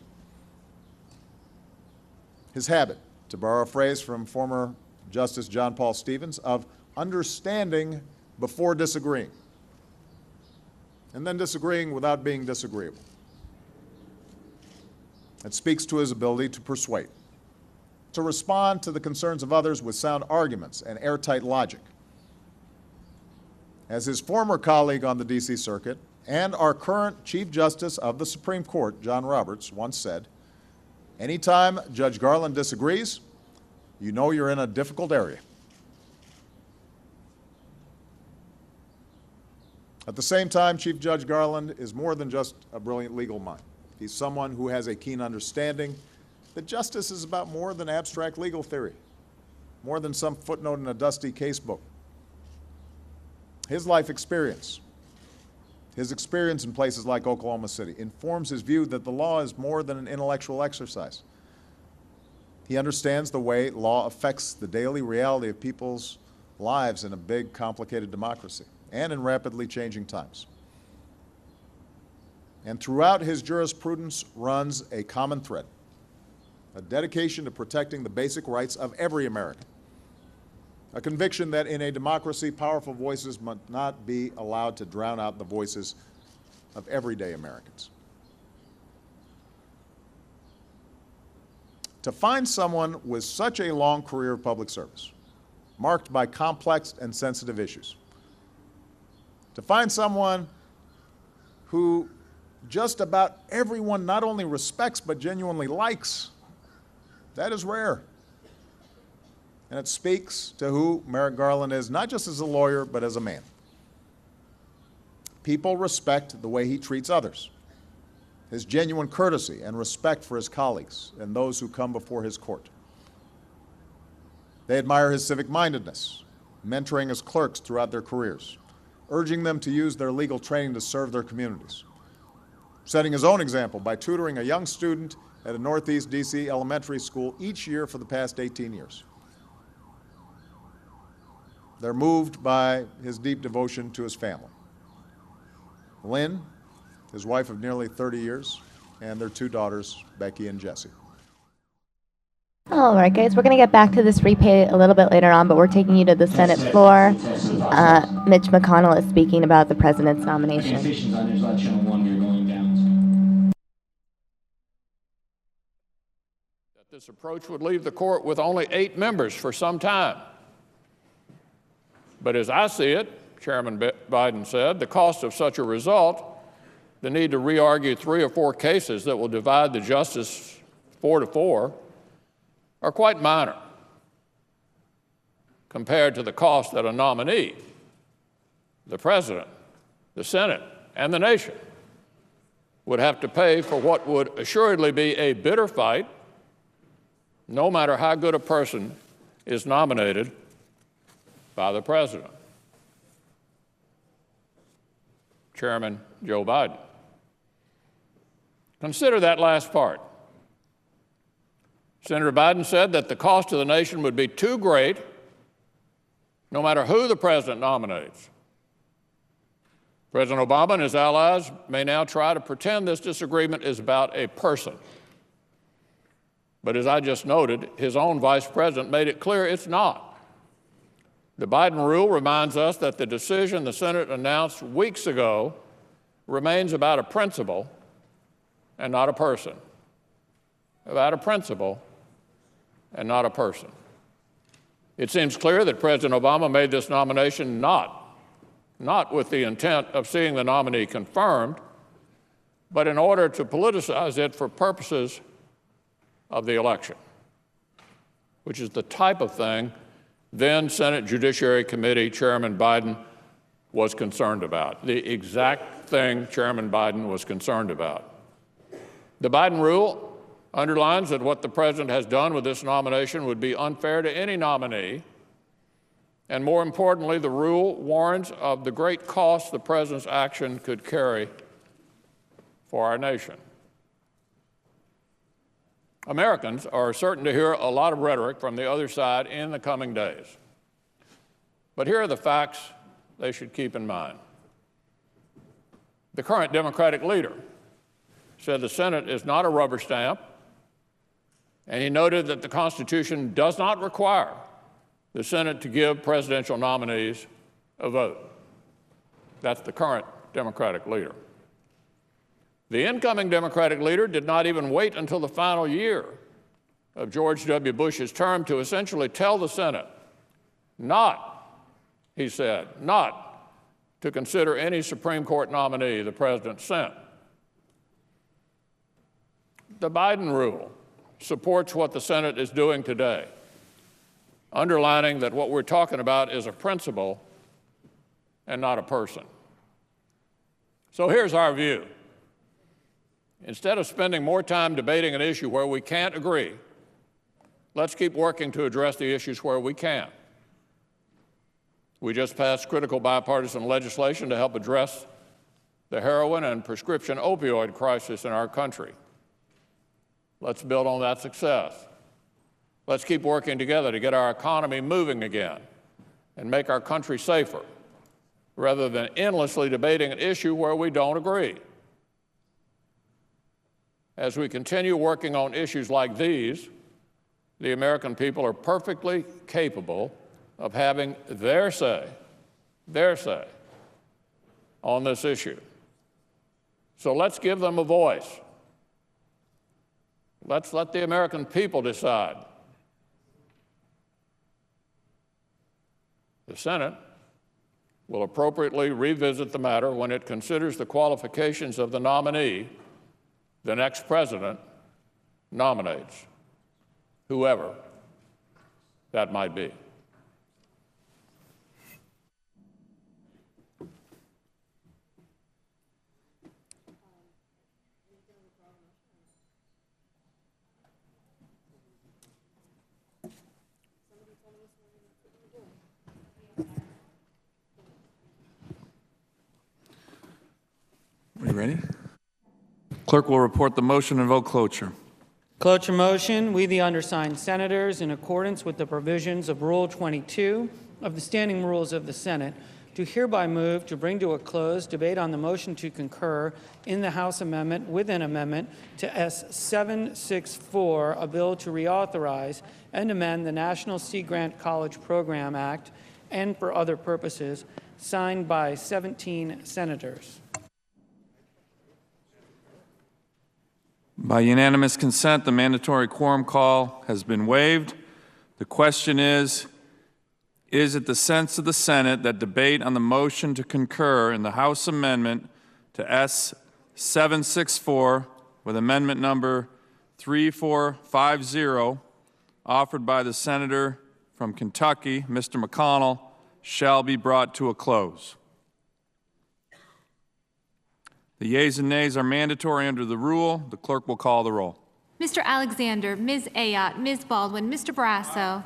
His habit, to borrow a phrase from former Justice John Paul Stevens, of understanding before disagreeing, and then disagreeing without being disagreeable. It speaks to his ability to persuade, to respond to the concerns of others with sound arguments and airtight logic. As his former colleague on the D.C. Circuit and our current Chief Justice of the Supreme Court, John Roberts, once said, "Anytime Judge Garland disagrees, you know you're in a difficult area." At the same time, Chief Judge Garland is more than just a brilliant legal mind. He's someone who has a keen understanding that justice is about more than abstract legal theory, more than some footnote in a dusty casebook. His life experience, his experience in places like Oklahoma City, informs his view that the law is more than an intellectual exercise. He understands the way law affects the daily reality of people's lives in a big, complicated democracy and in rapidly changing times. And throughout his jurisprudence runs a common thread, a dedication to protecting the basic rights of every American, a conviction that in a democracy, powerful voices must not be allowed to drown out the voices of everyday Americans. To find someone with such a long career of public service, marked by complex and sensitive issues, to find someone who just about everyone not only respects but genuinely likes, that is rare. And it speaks to who Merrick Garland is, not just as a lawyer, but as a man. People respect the way he treats others, his genuine courtesy and respect for his colleagues and those who come before his court. They admire his civic-mindedness, mentoring his clerks throughout their careers, urging them to use their legal training to serve their communities, setting his own example by tutoring a young student at a Northeast D.C. elementary school each year for the past 18 years. They're moved by his deep devotion to his family. Lynn, his wife of nearly 30 years, and their two daughters, Becky and Jessie. All right, guys, we're going to get back to this replay a little bit later on, but we're taking you to the Senate floor. Mitch McConnell is speaking about the president's nomination. This approach would leave the court with only 8 members for some time. But as I see it, Chairman Biden said, the cost of such a result, the need to re-argue 3 or 4 cases that will divide the justice 4-4, are quite minor compared to the cost that a nominee, the president, the Senate, and the nation would have to pay for what would assuredly be a bitter fight, no matter how good a person is nominated by the president. Chairman Joe Biden. Consider that last part. Senator Biden said that the cost to the nation would be too great, no matter who the president nominates. President Obama and his allies may now try to pretend this disagreement is about a person. But as I just noted, his own vice president made it clear it's not. The Biden rule reminds us that the decision the Senate announced weeks ago remains about a principle and not a person. About a principle and not a person. It seems clear that President Obama made this nomination not with the intent of seeing the nominee confirmed, but in order to politicize it for purposes of the election, which is the type of thing then Senate Judiciary Committee Chairman Biden was concerned about, the exact thing Chairman Biden was concerned about. The Biden rule underlines that what the President has done with this nomination would be unfair to any nominee, and more importantly, the rule warns of the great cost the President's action could carry for our nation. Americans are certain to hear a lot of rhetoric from the other side in the coming days. But here are the facts they should keep in mind. The current Democratic leader said the Senate is not a rubber stamp, and he noted that the Constitution does not require the Senate to give presidential nominees a vote. That's the current Democratic leader. The incoming Democratic leader did not even wait until the final year of George W. Bush's term to essentially tell the Senate not, he said, not to consider any Supreme Court nominee the President sent. The Biden rule supports what the Senate is doing today, underlining that what we're talking about is a principle and not a person. So here's our view. Instead of spending more time debating an issue where we can't agree, let's keep working to address the issues where we can. We just passed critical bipartisan legislation to help address the heroin and prescription opioid crisis in our country. Let's build on that success. Let's keep working together to get our economy moving again and make our country safer, rather than endlessly debating an issue where we don't agree. As we continue working on issues like these, the American people are perfectly capable of having their say on this issue. So let's give them a voice. Let's let the American people decide. The Senate will appropriately revisit the matter when it considers the qualifications of the nominee the next president nominates, whoever that might be. Are you ready? Clerk will report the motion and vote cloture. Cloture motion, we the undersigned senators, in accordance with the provisions of Rule 22 of the Standing Rules of the Senate, do hereby move to bring to a close debate on the motion to concur in the House amendment with an amendment to S-764, a bill to reauthorize and amend the National Sea Grant College Program Act and for other purposes, signed by 17 senators. By unanimous consent, the mandatory quorum call has been waived. The question is it the sense of the Senate that debate on the motion to concur in the House amendment to S-764 with amendment number 3450, offered by the Senator from Kentucky, Mr. McConnell, shall be brought to a close? The yeas and nays are mandatory under the rule. The clerk will call the roll. Mr. Alexander, Ms. Ayotte, Ms. Baldwin, Mr. Barrasso.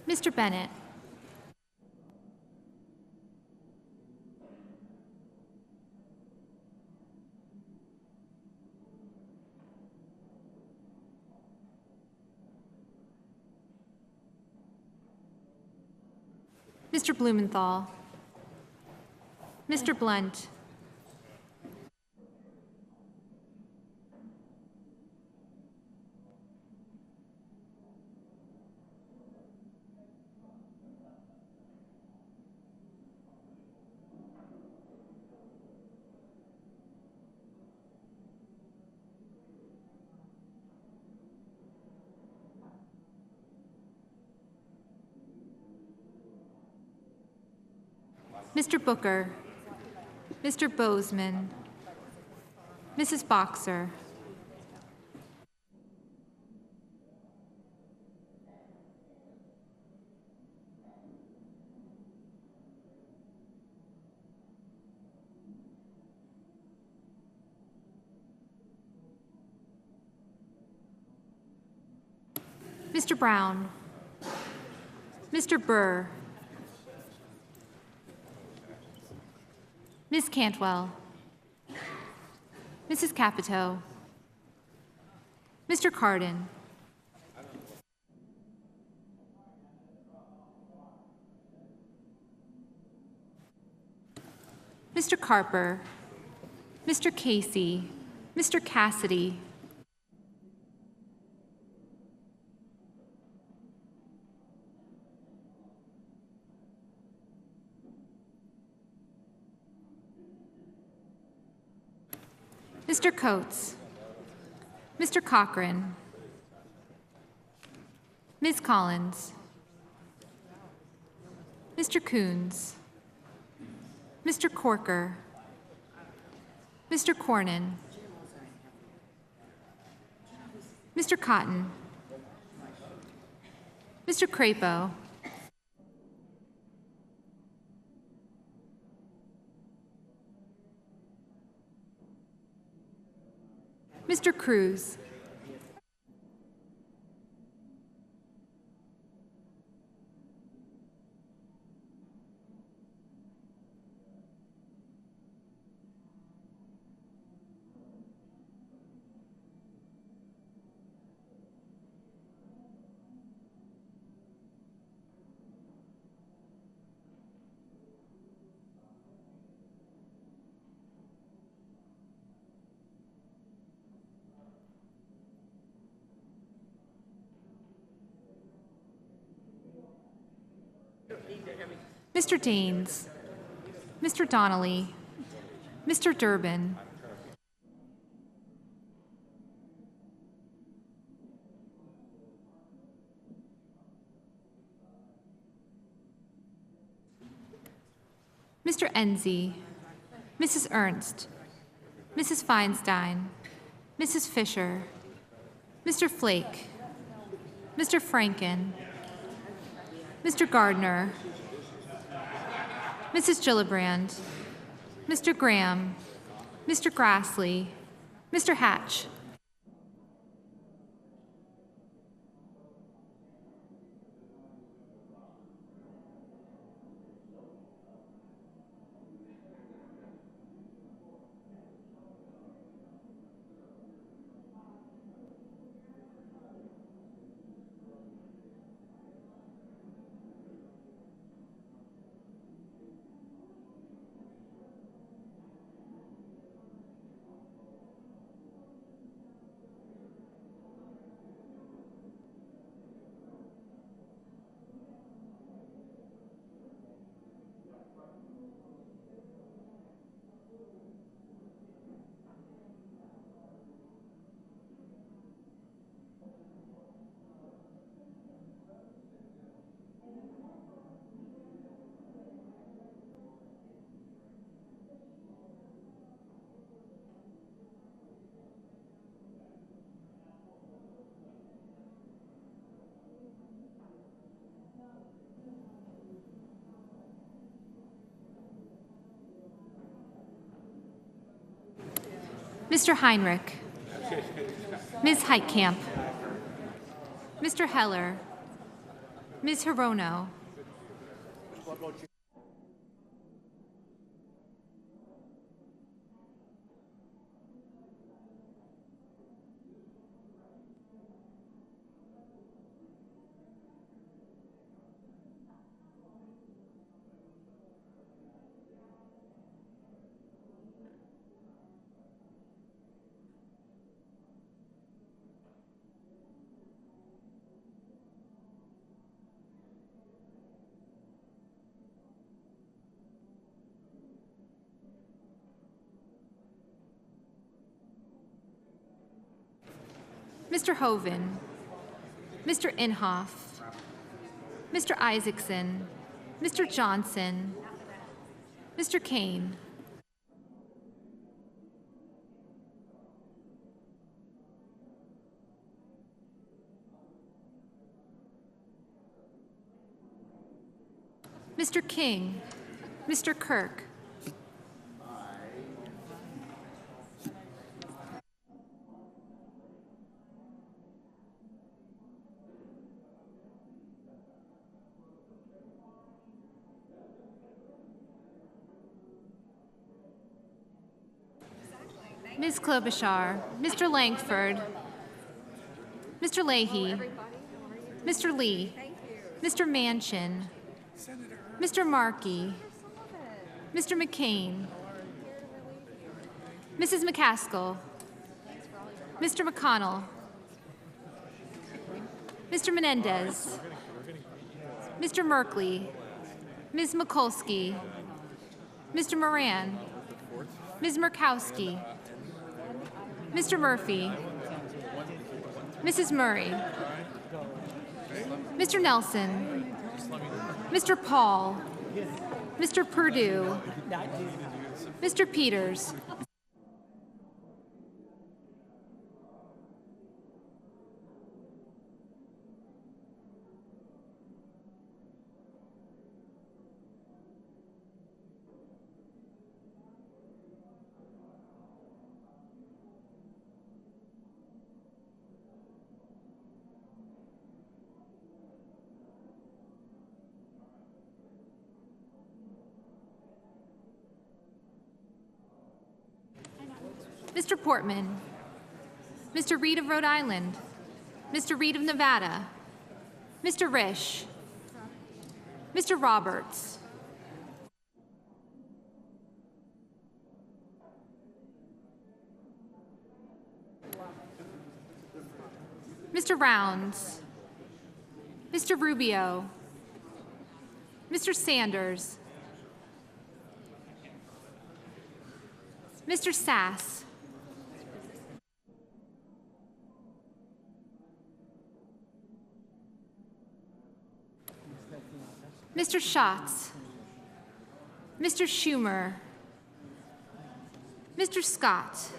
Mr. Bennett. Mr. Blumenthal. Mr. Blunt. Mr. Booker, Mr. Bozeman, Mrs. Boxer, Mr. Brown, Mr. Burr, Ms. Cantwell, Mrs. Capito, Mr. Cardin, Mr. Carper, Mr. Casey, Mr. Cassidy, Mr. Coates, Mr. Cochran, Ms. Collins, Mr. Coons, Mr. Corker, Mr. Cornyn, Mr. Cotton, Mr. Crapo, Mr. Cruz, Mr. Daines, Mr. Donnelly, Mr. Durbin, Mr. Enzi, Mrs. Ernst, Mrs. Feinstein, Mrs. Fisher, Mr. Flake, Mr. Franken, Mr. Gardner, Mrs. Gillibrand, Mr. Graham, Mr. Grassley, Mr. Hatch, Mr. Heinrich, Ms. Heitkamp, Mr. Heller, Ms. Hirono, Mr. Hoven, Mr. Inhofe, Mr. Isaacson, Mr. Johnson, Mr. Kane. Mr. King. Mr. Kirk. Ms. Klobuchar, Mr. Langford, Mr. Leahy, Mr. Lee, Mr. Manchin, Mr. Markey, Mr. McCain, Mrs. McCaskill, Mr. McConnell, Mr. Menendez, Mr. Merkley, Ms. Mikulski, Mr. Moran, Ms. Murkowski, Mr. Murphy, Mrs. Murray, Mr. Nelson, Mr. Paul, Mr. Perdue, Mr. Peters, Mr. Portman, Mr. Reed of Rhode Island, Mr. Reed of Nevada, Mr. Risch, Mr. Roberts, Mr. Rounds, Mr. Rubio, Mr. Sanders, Mr. Sass, Mr. Schatz, Mr. Schumer, Mr. Scott,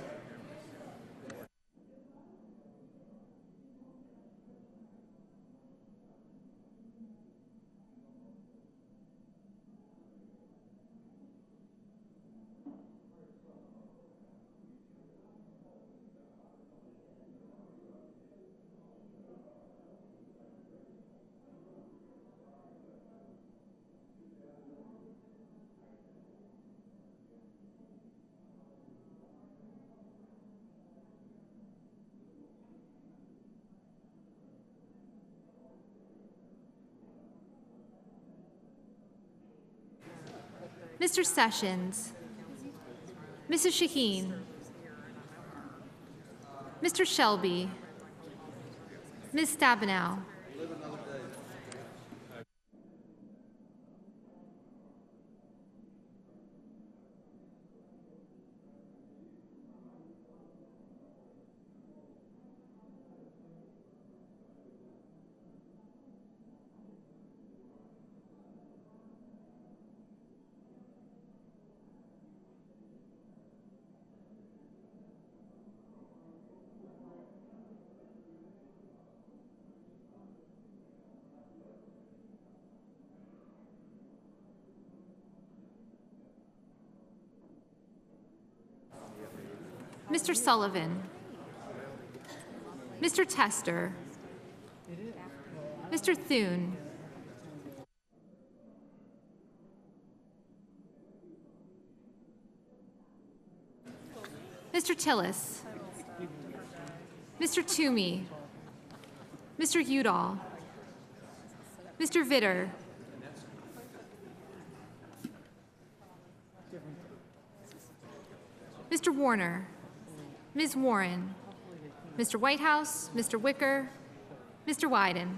Mr. Sessions, Mrs. Shaheen, Mr. Shelby, Ms. Stabenow, Mr. Sullivan, Mr. Tester, Mr. Thune, Mr. Tillis, Mr. Toomey, Mr. Udall, Mr. Vitter, Mr. Warner, Ms. Warren, Mr. Whitehouse, Mr. Wicker, Mr. Wyden.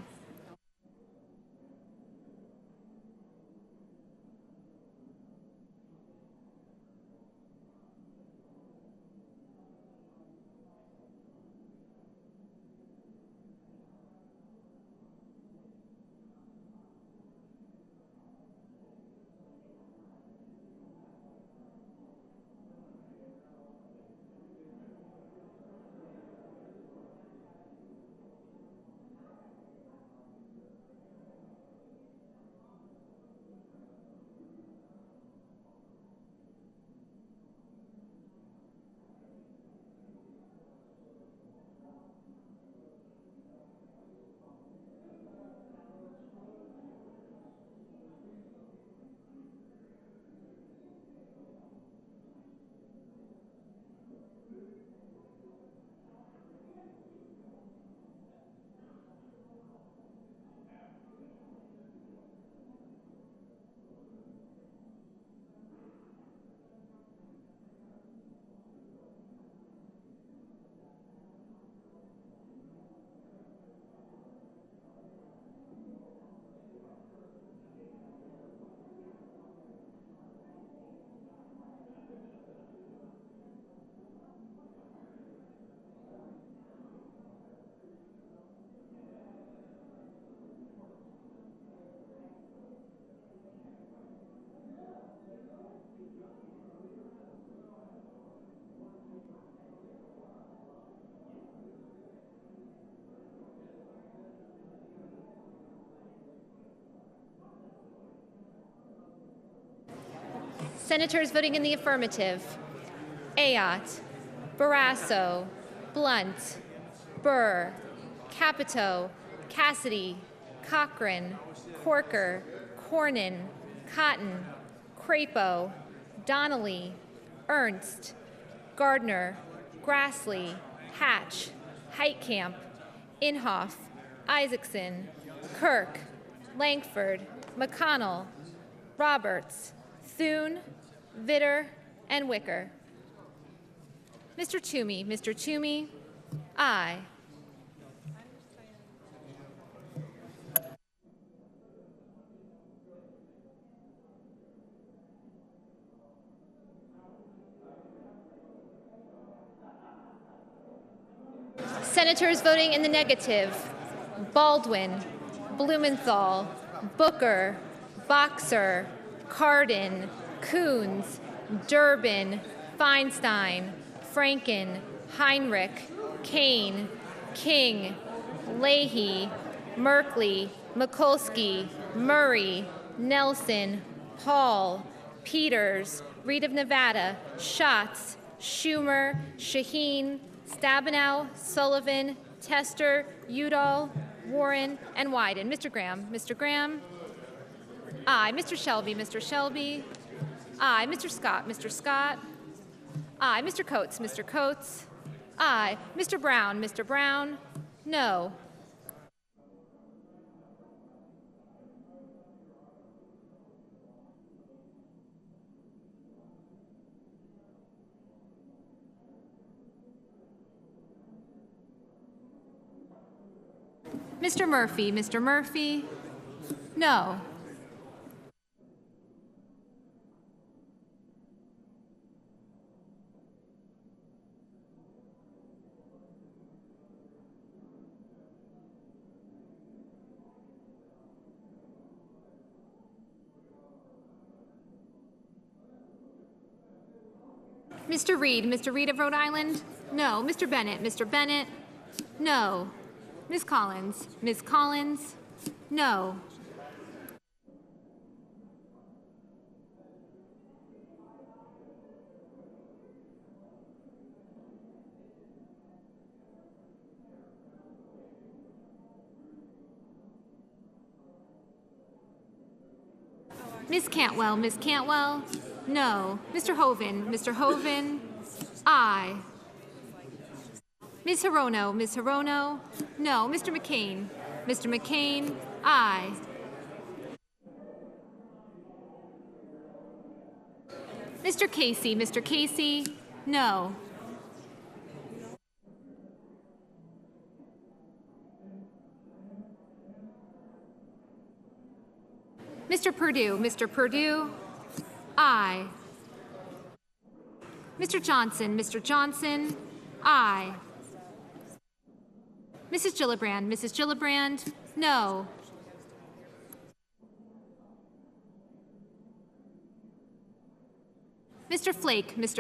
Senators voting in the affirmative: Ayotte, Barrasso, Blunt, Burr, Capito, Cassidy, Cochran, Corker, Cornyn, Cotton, Crapo, Donnelly, Ernst, Gardner, Grassley, Hatch, Heitkamp, Inhofe, Isaacson, Kirk, Langford, McConnell, Roberts, Thune, Vitter, and Wicker. Mr. Toomey, aye. Senators voting in the negative: Baldwin, Blumenthal, Booker, Boxer, Cardin, Coons, Durbin, Feinstein, Franken, Heinrich, Kane, King, Leahy, Merkley, Mikulski, Murray, Nelson, Hall, Peters, Reed of Nevada, Schatz, Schumer, Shaheen, Stabenow, Sullivan, Tester, Udall, Warren, and Wyden. Mr. Graham, aye. Mr. Shelby, aye. Mr. Scott, aye. Mr. Coates, aye. Mr. Brown, no. Mr. Murphy, no. Mr. Reed of Rhode Island, no. Mr. Bennett, no. Ms. Collins, no. Ms. Cantwell, no. Mr. Hoven, aye. Ms. Hirono, no. Mr. McCain, aye. Mr. Casey, no. Mr. Purdue, aye. Mr. Johnson, aye. Mrs. Gillibrand, no. Mr.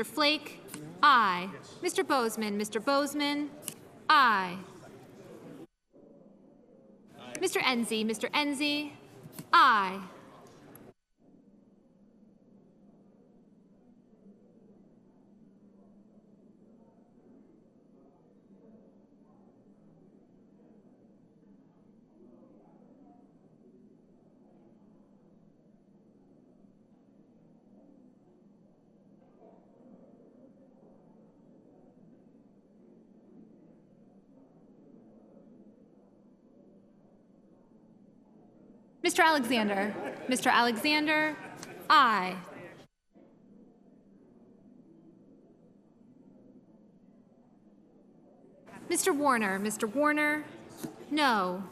Flake, aye. Mr. Bozeman, aye. Mr. Enzi, aye. Mr. Alexander, aye. Mr. Warner, no.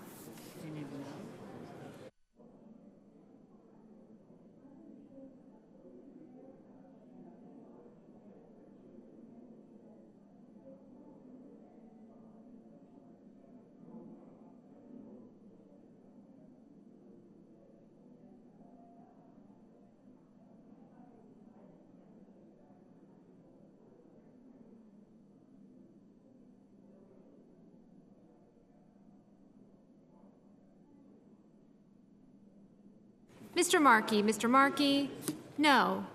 Mr. Markey, no.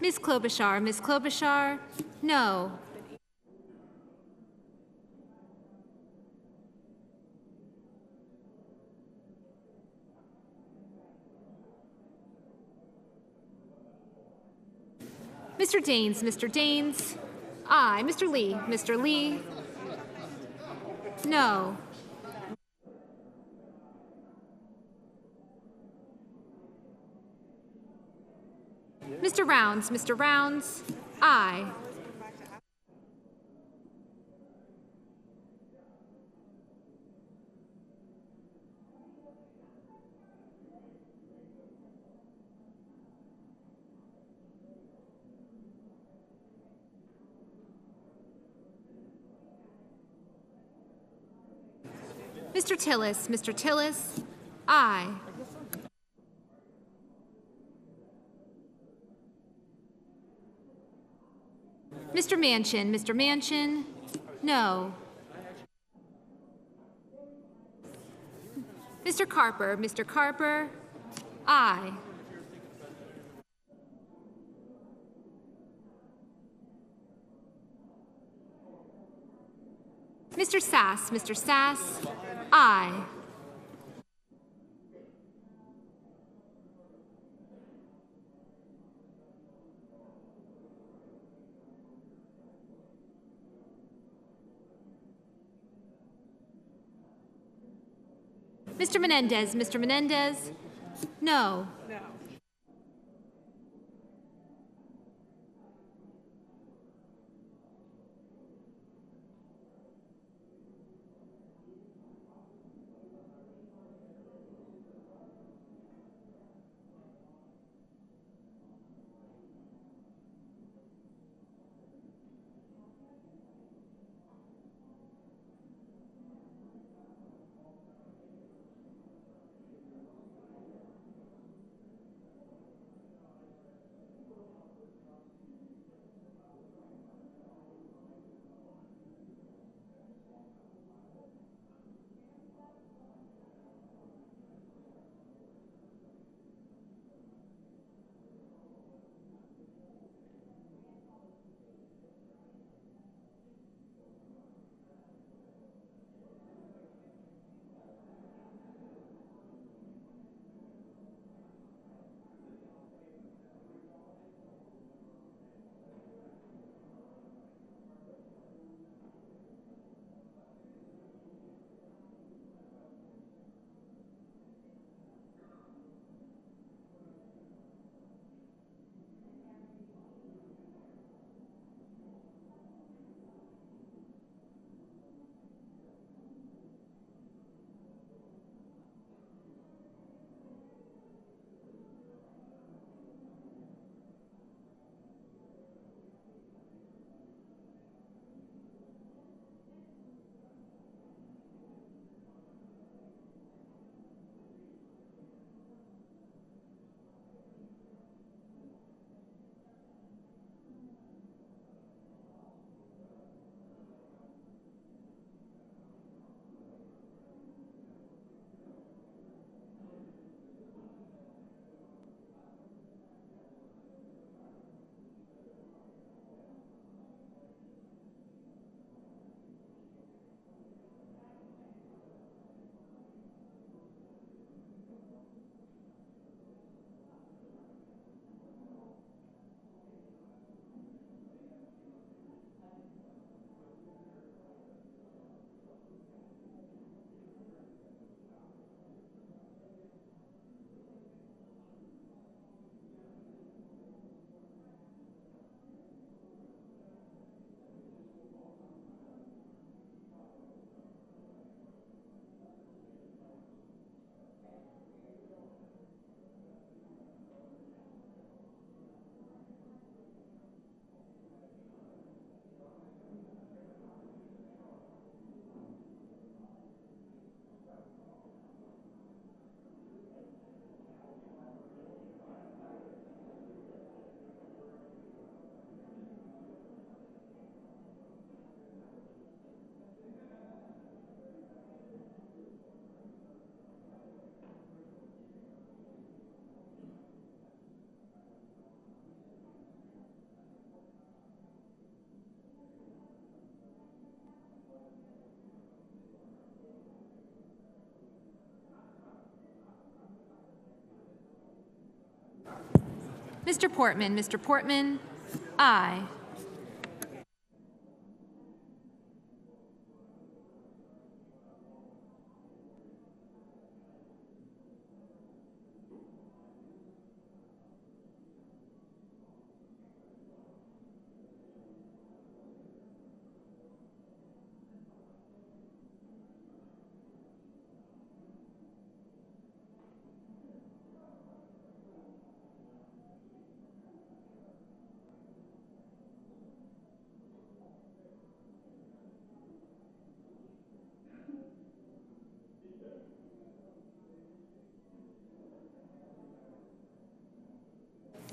Ms. Klobuchar, Ms. Klobuchar, no. Mr. Daines, aye. Mr. Lee, no. Mr. Rounds, aye. Mr. Tillis, aye. Mr. Manchin, no. Mr. Carper, aye. Mr. Sass, aye. Mr. Menendez, no. Mr. Portman, aye.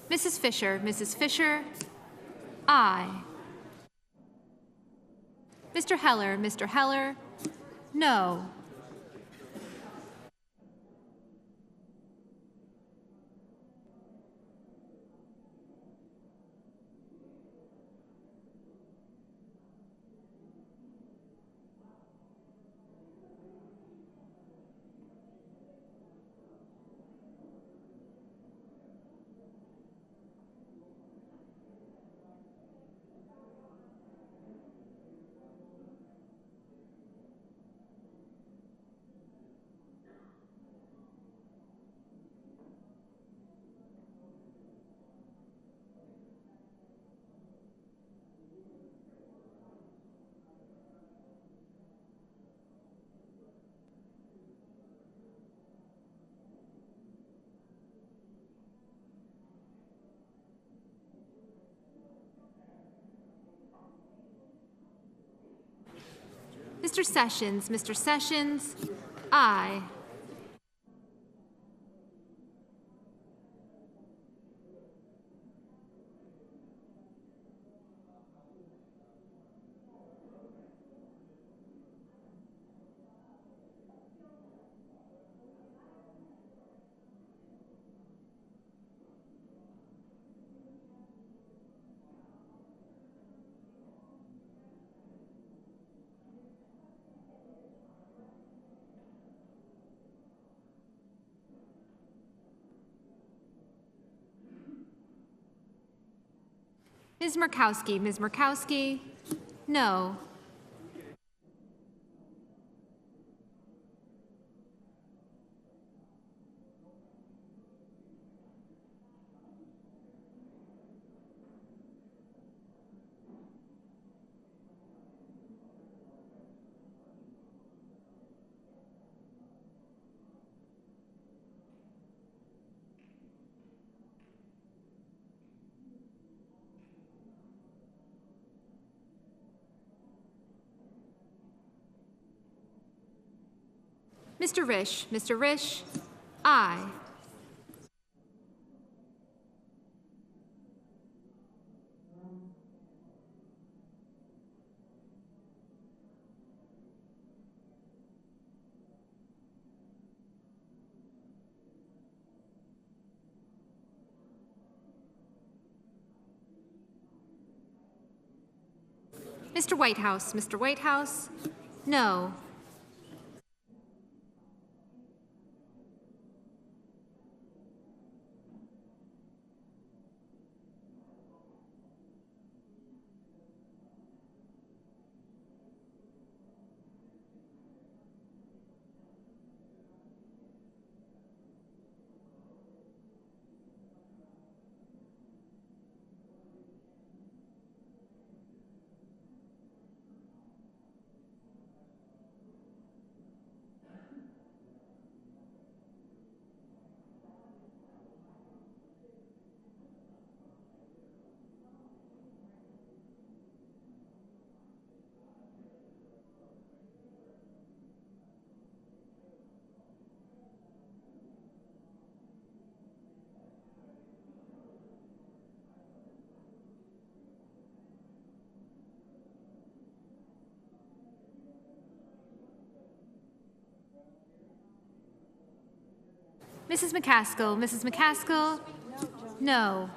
Mrs. Fisher, aye. Mr. Heller, no. Mr. Sessions, aye. Ms. Murkowski, no. Mr. Risch, aye. Mr. Whitehouse, no. Mrs. McCaskill, no.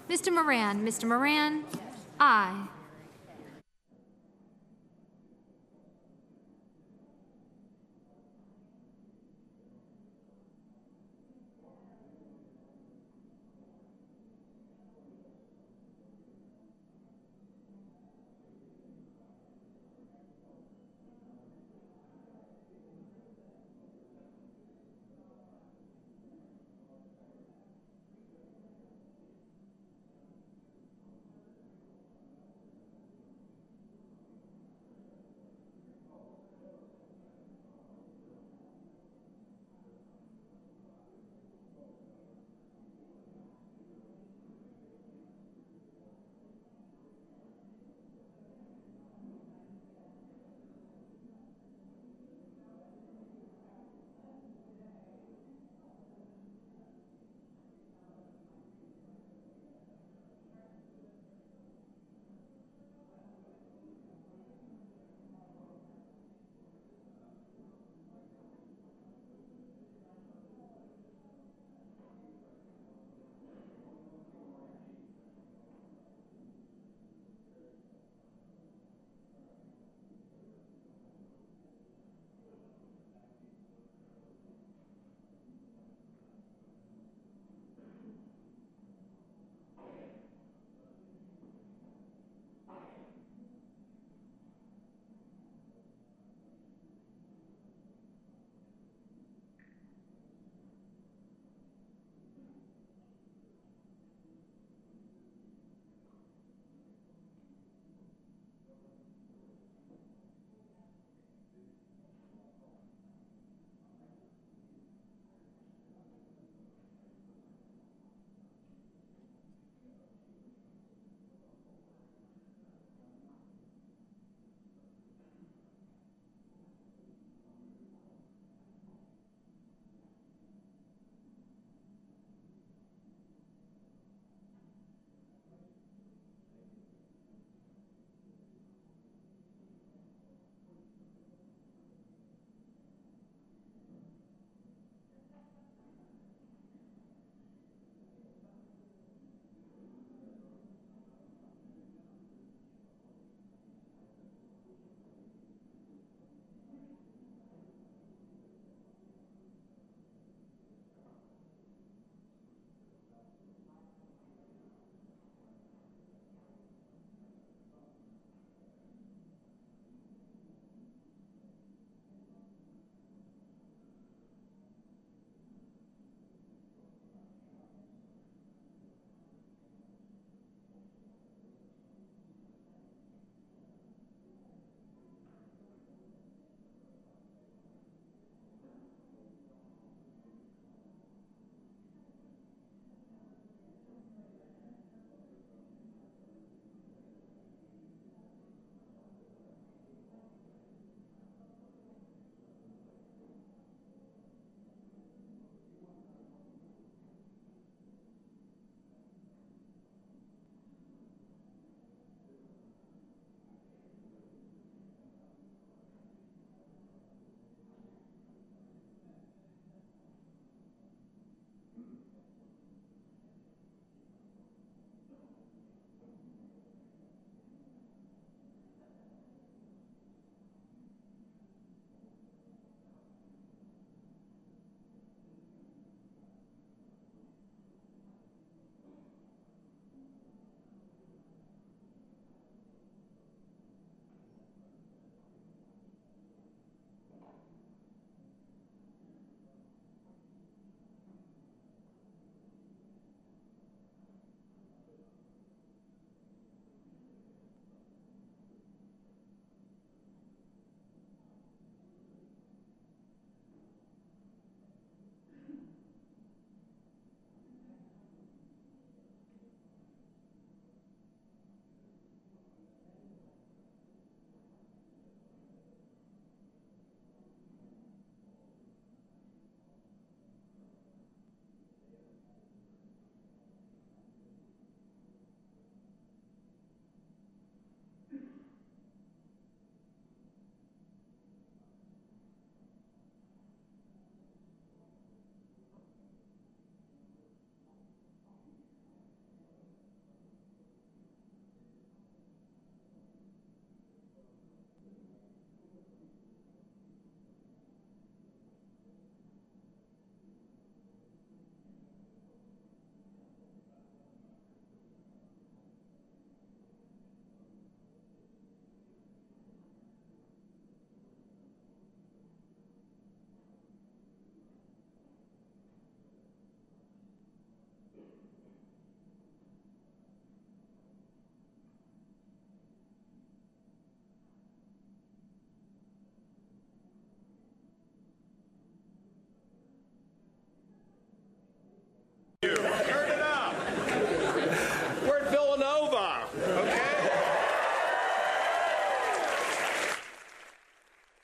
Mr. Moran. Mr. Moran, aye.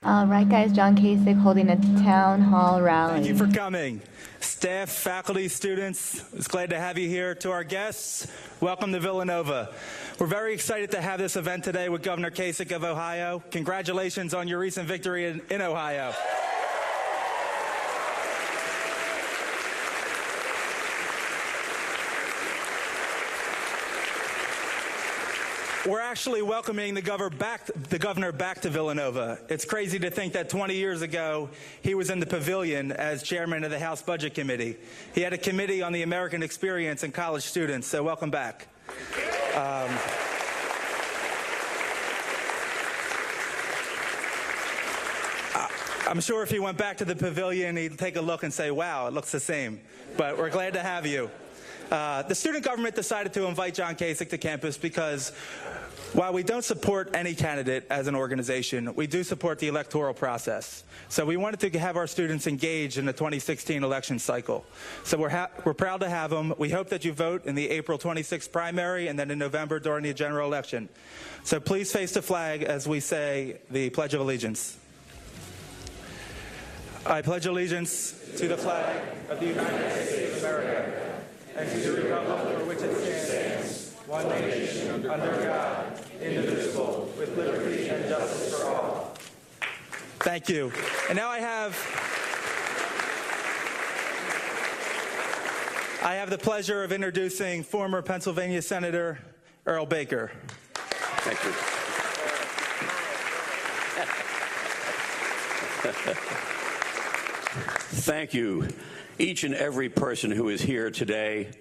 All right, guys, John Kasich holding a town hall rally. Thank you for coming. Staff, faculty, students, it's glad to have you here. To our guests, welcome to Villanova. We're very excited to have this event today with Governor Kasich of Ohio. Congratulations on your recent victory in Ohio. We're actually welcoming the governor back to Villanova. It's crazy to think that 20 years ago, he was in the pavilion as chairman of the House Budget Committee. He had a committee on the American experience and college students, so welcome back. I'm sure if he went back to the pavilion, he'd take a look and say, wow, it looks the same. But we're glad to have you. The student government decided to invite John Kasich to campus because while we don't support any candidate as an organization, we do support the electoral process. So we wanted to have our students engaged in the 2016 election cycle. So we're proud to have them. We hope that you vote in the April 26th primary and then in November during the general election. So please face the flag as we say the Pledge of Allegiance. I pledge allegiance to the flag of the United States of America and to the republic for which it stands, one nation, under God, indivisible, with liberty and justice for all. Thank you. And now I have the pleasure of introducing former Pennsylvania Senator Earl Baker. Thank you. Thank you, each and every person who is here today.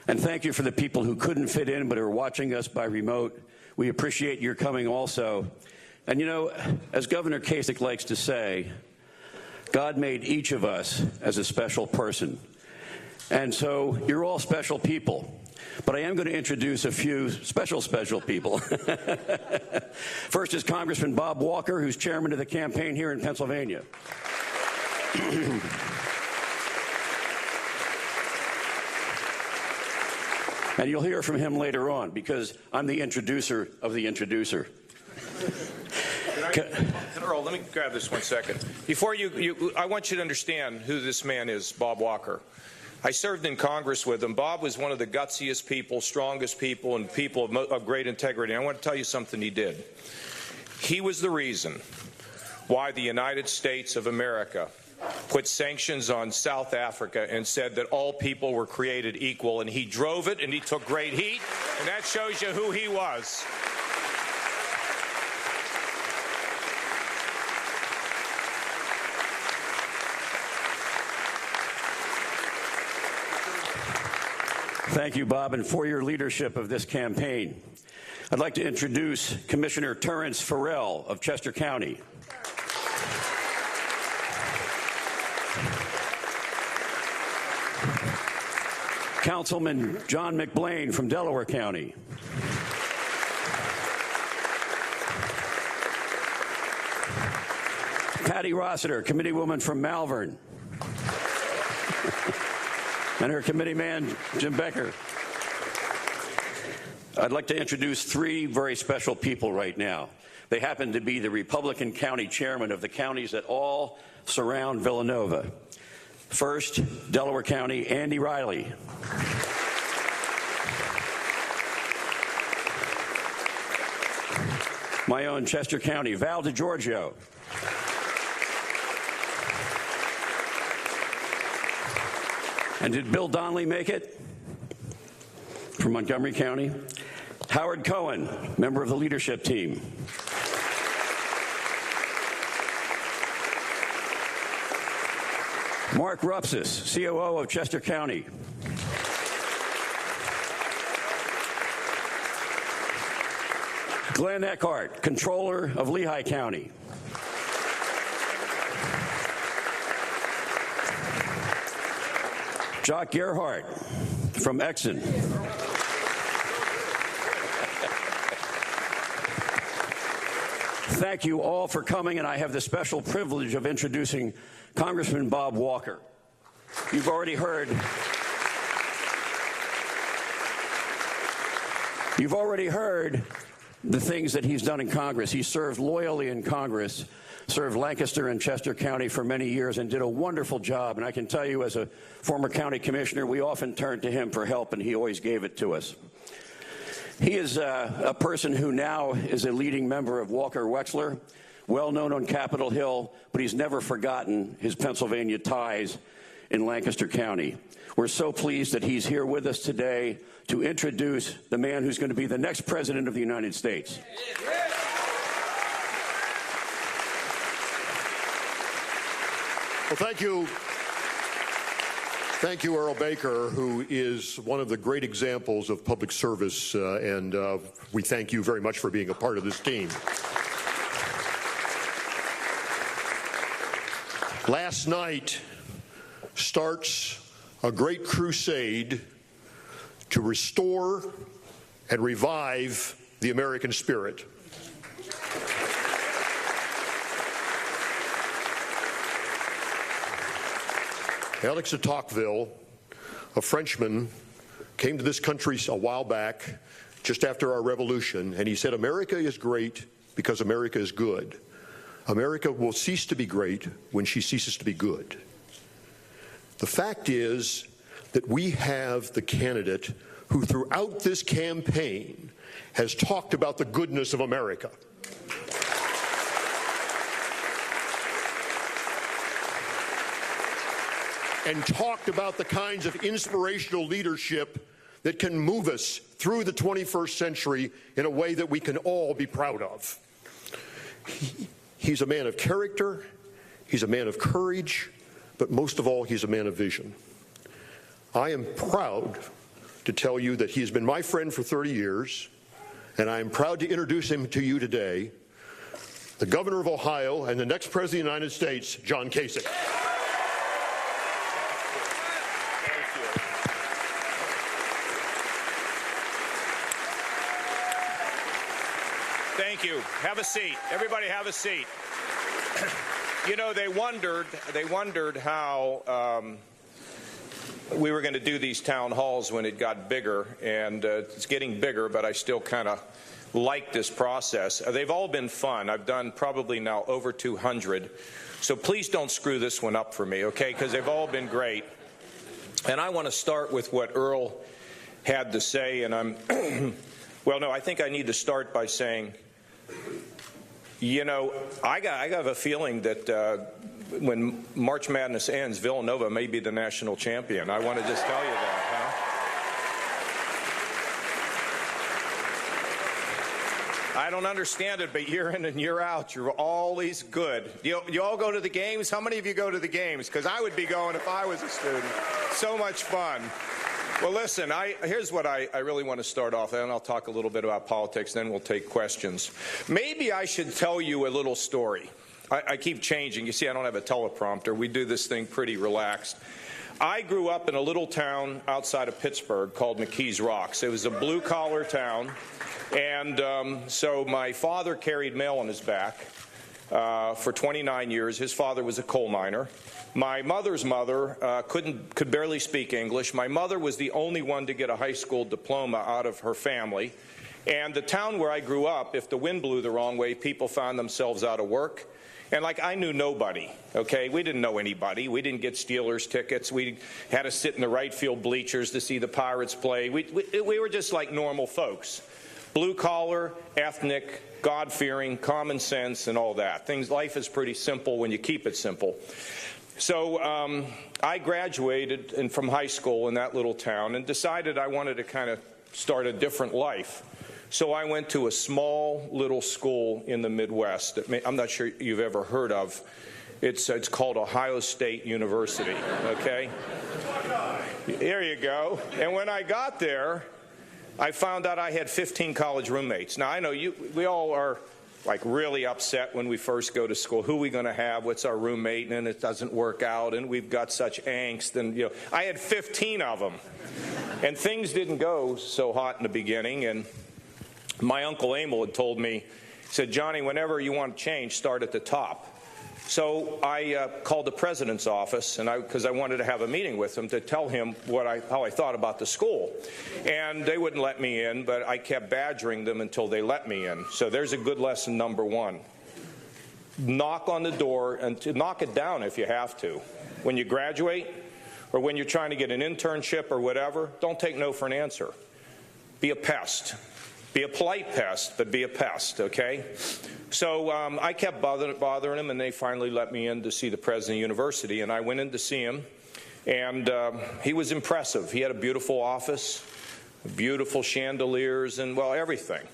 And thank you for the people who couldn't fit in but are watching us by remote. We appreciate your coming also. And you know, as Governor Kasich likes to say, God made each of us as a special person. And so you're all special people. But I am going to introduce a few special people. First is Congressman Bob Walker, who's chairman of the campaign here in Pennsylvania. And you'll hear from him later on because I'm the introducer of the introducer. Earl, let me grab this 1 second. Before I want you to understand who this man is, Bob Walker. I served in Congress with him. Bob was one of the gutsiest people, strongest people, and people of great integrity. And I want to tell you something he did. He was the reason why the United States of America put sanctions on South Africa and said that all people were created equal, and he drove it and he took great heat, and that shows you who he was. Thank you, Bob, and for your leadership of this campaign. I'd like to introduce Commissioner Terrence Farrell of Chester County. Councilman John McBlain from Delaware County. Patty Rossiter, committeewoman from Malvern. And her committee man, Jim Becker. I'd like to introduce three very special people right now. They happen to be the Republican county chairman of the counties that all surround Villanova. First, Delaware County, Andy Riley. My own Chester County, Val DeGiorgio. And did Bill Donnelly make it? From Montgomery County. Howard Cohen, member of the leadership team. Mark Rupsis, COO of Chester County. Glenn Eckhart, Controller of Lehigh County. Jock Gerhardt from Exton. Thank you all for coming, and I have the special privilege of introducing Congressman Bob Walker. You've already heard the things that he's done in Congress. He served loyally in Congress, served Lancaster and Chester County for many years, and did a wonderful job. And I can tell you, as a former county commissioner, we often turned to him for help, and he always gave it to us. He is a person who now is a leading member of Walker Wexler, well known on Capitol Hill, but he's never forgotten his Pennsylvania ties in Lancaster County. We're so pleased that he's here with us today to introduce the man who's going to be the next president of the United States. Well, thank you. Thank you, Earl Baker, who is one of the great examples of public service, and we thank you very much for being a part of this team. Last night starts a great crusade to restore and revive the American spirit. Alex de Tocqueville, a Frenchman, came to this country a while back, just after our revolution, and he said, America is great because America is good. America will cease to be great when she ceases to be good. The fact is that we have the candidate who throughout this campaign has talked about the goodness of America. And talked about the kinds of inspirational leadership that can move us through the 21st century in a way that we can all be proud of. He's a man of character, he's a man of courage, but most of all, he's a man of vision. I am proud to tell you that he has been my friend for 30 years, and I am proud to introduce him to you today, the Governor of Ohio and the next President of the United States, John Kasich. Thank you. Have a seat. Everybody have a seat. You know, they wondered how we were going to do these town halls when it got bigger, and it's getting bigger, but I still kind of like this process. They've all been fun. I've done probably now over 200, so please don't screw this one up for me, okay, because they've all been great. And I want to start with what Earl had to say, and well, no, I think I need to start by saying, you know, I have a feeling that when March Madness ends, Villanova may be the national champion. I want to just tell you that, huh? I don't understand it, but year in and year out, you're always good. You all go to the games? How many of you go to the games? Because I would be going if I was a student. So much fun. Well, listen, here's what I really want to start off, and I'll talk a little bit about politics, then we'll take questions. Maybe I should tell you a little story. I keep changing. You see, I don't have a teleprompter. We do this thing pretty relaxed. I grew up in a little town outside of Pittsburgh called McKees Rocks. It was a blue-collar town, and so my father carried mail on his back for 29 years. His father was a coal miner. My mother's mother could barely speak English. My mother was the only one to get a high school diploma out of her family. And the town where I grew up, if the wind blew the wrong way, people found themselves out of work. And like, I knew nobody, okay? We didn't know anybody. We didn't get Steelers tickets. We had to sit in the right field bleachers to see the Pirates play. We were just like normal folks. Blue collar, ethnic, God-fearing, common sense, and all that. Life is pretty simple when you keep it simple. So I graduated from high school in that little town and decided I wanted to kind of start a different life. So I went to a small little school in the Midwest that I'm not sure you've ever heard of. It's called Ohio State University, okay? There you go. And when I got there, I found out I had 15 college roommates. Now, I know we all are like really upset when we first go to school. Who are we going to have? What's our roommate? And it doesn't work out, and we've got such angst. And you know, I had 15 of them, and things didn't go so hot in the beginning. And my Uncle Emil had told me, he said, Johnny, whenever you want to change, start at the top. So I called the president's office, and because I wanted to have a meeting with him to tell him how I thought about the school. And they wouldn't let me in, but I kept badgering them until they let me in. So there's a good lesson number one. Knock on the door, and to knock it down if you have to. When you graduate, or when you're trying to get an internship or whatever, don't take no for an answer. Be a pest. Be a polite pest, but be a pest, okay? So I kept bothering him, and they finally let me in to see the president of the university, and I went in to see him, and he was impressive. He had a beautiful office, beautiful chandeliers, and, well, everything.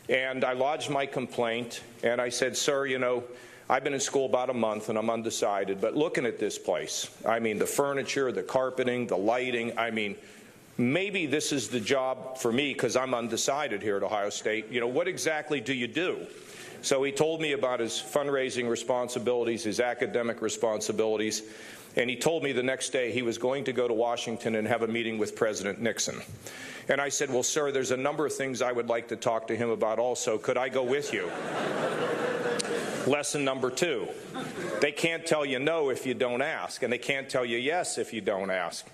And I lodged my complaint, and I said, sir, you know, I've been in school about a month, and I'm undecided, but looking at this place, I mean, the furniture, the carpeting, the lighting, I mean, maybe this is the job for me because I'm undecided here at Ohio State. You know, what exactly do you do? So he told me about his fundraising responsibilities, his academic responsibilities, and he told me the next day he was going to go to Washington and have a meeting with President Nixon. And I said, well, sir, there's a number of things I would like to talk to him about also. Could I go with you? Lesson number two, they can't tell you no if you don't ask, and they can't tell you yes if you don't ask.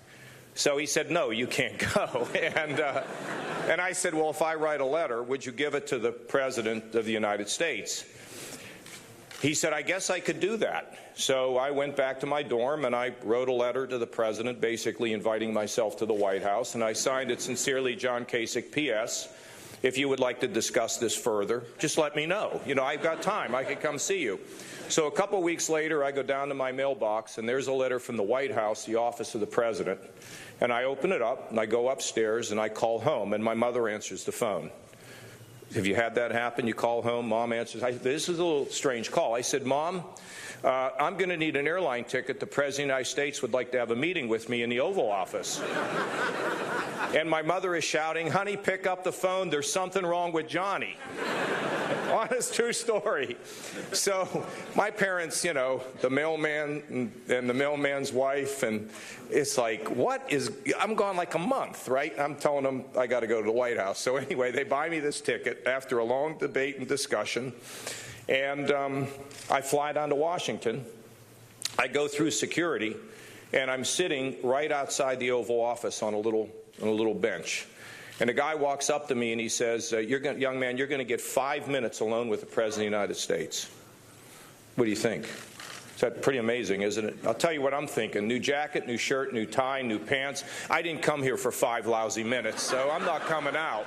So he said, no, you can't go. And I said, well, if I write a letter, would you give it to the President of the United States? He said, I guess I could do that. So I went back to my dorm, and I wrote a letter to the President, basically inviting myself to the White House, and I signed it, sincerely, John Kasich, P.S., if you would like to discuss this further, just let me know. You know, I've got time. I could come see you. So a couple weeks later, I go down to my mailbox, and there's a letter from the White House, the office of the President. And I open it up, and I go upstairs, and I call home, and my mother answers the phone. Have you had that happen? You call home, Mom answers. This is a little strange call. I said, Mom, I'm going to need an airline ticket. The President of the United States would like to have a meeting with me in the Oval Office. And my mother is shouting, honey, pick up the phone. There's something wrong with Johnny. Honest, true story. So my parents, you know, the mailman and the mailman's wife, and it's like, I'm gone like a month, right? I'm telling them I got to go to the White House. So anyway, they buy me this ticket after a long debate and discussion, and I fly down to Washington. I go through security, and I'm sitting right outside the Oval Office on a little bench. And a guy walks up to me and he says, young man, you're going to get 5 minutes alone with the President of the United States. What do you think? Is that pretty amazing, isn't it? I'll tell you what I'm thinking. New jacket, new shirt, new tie, new pants. I didn't come here for 5 lousy minutes, so I'm not coming out.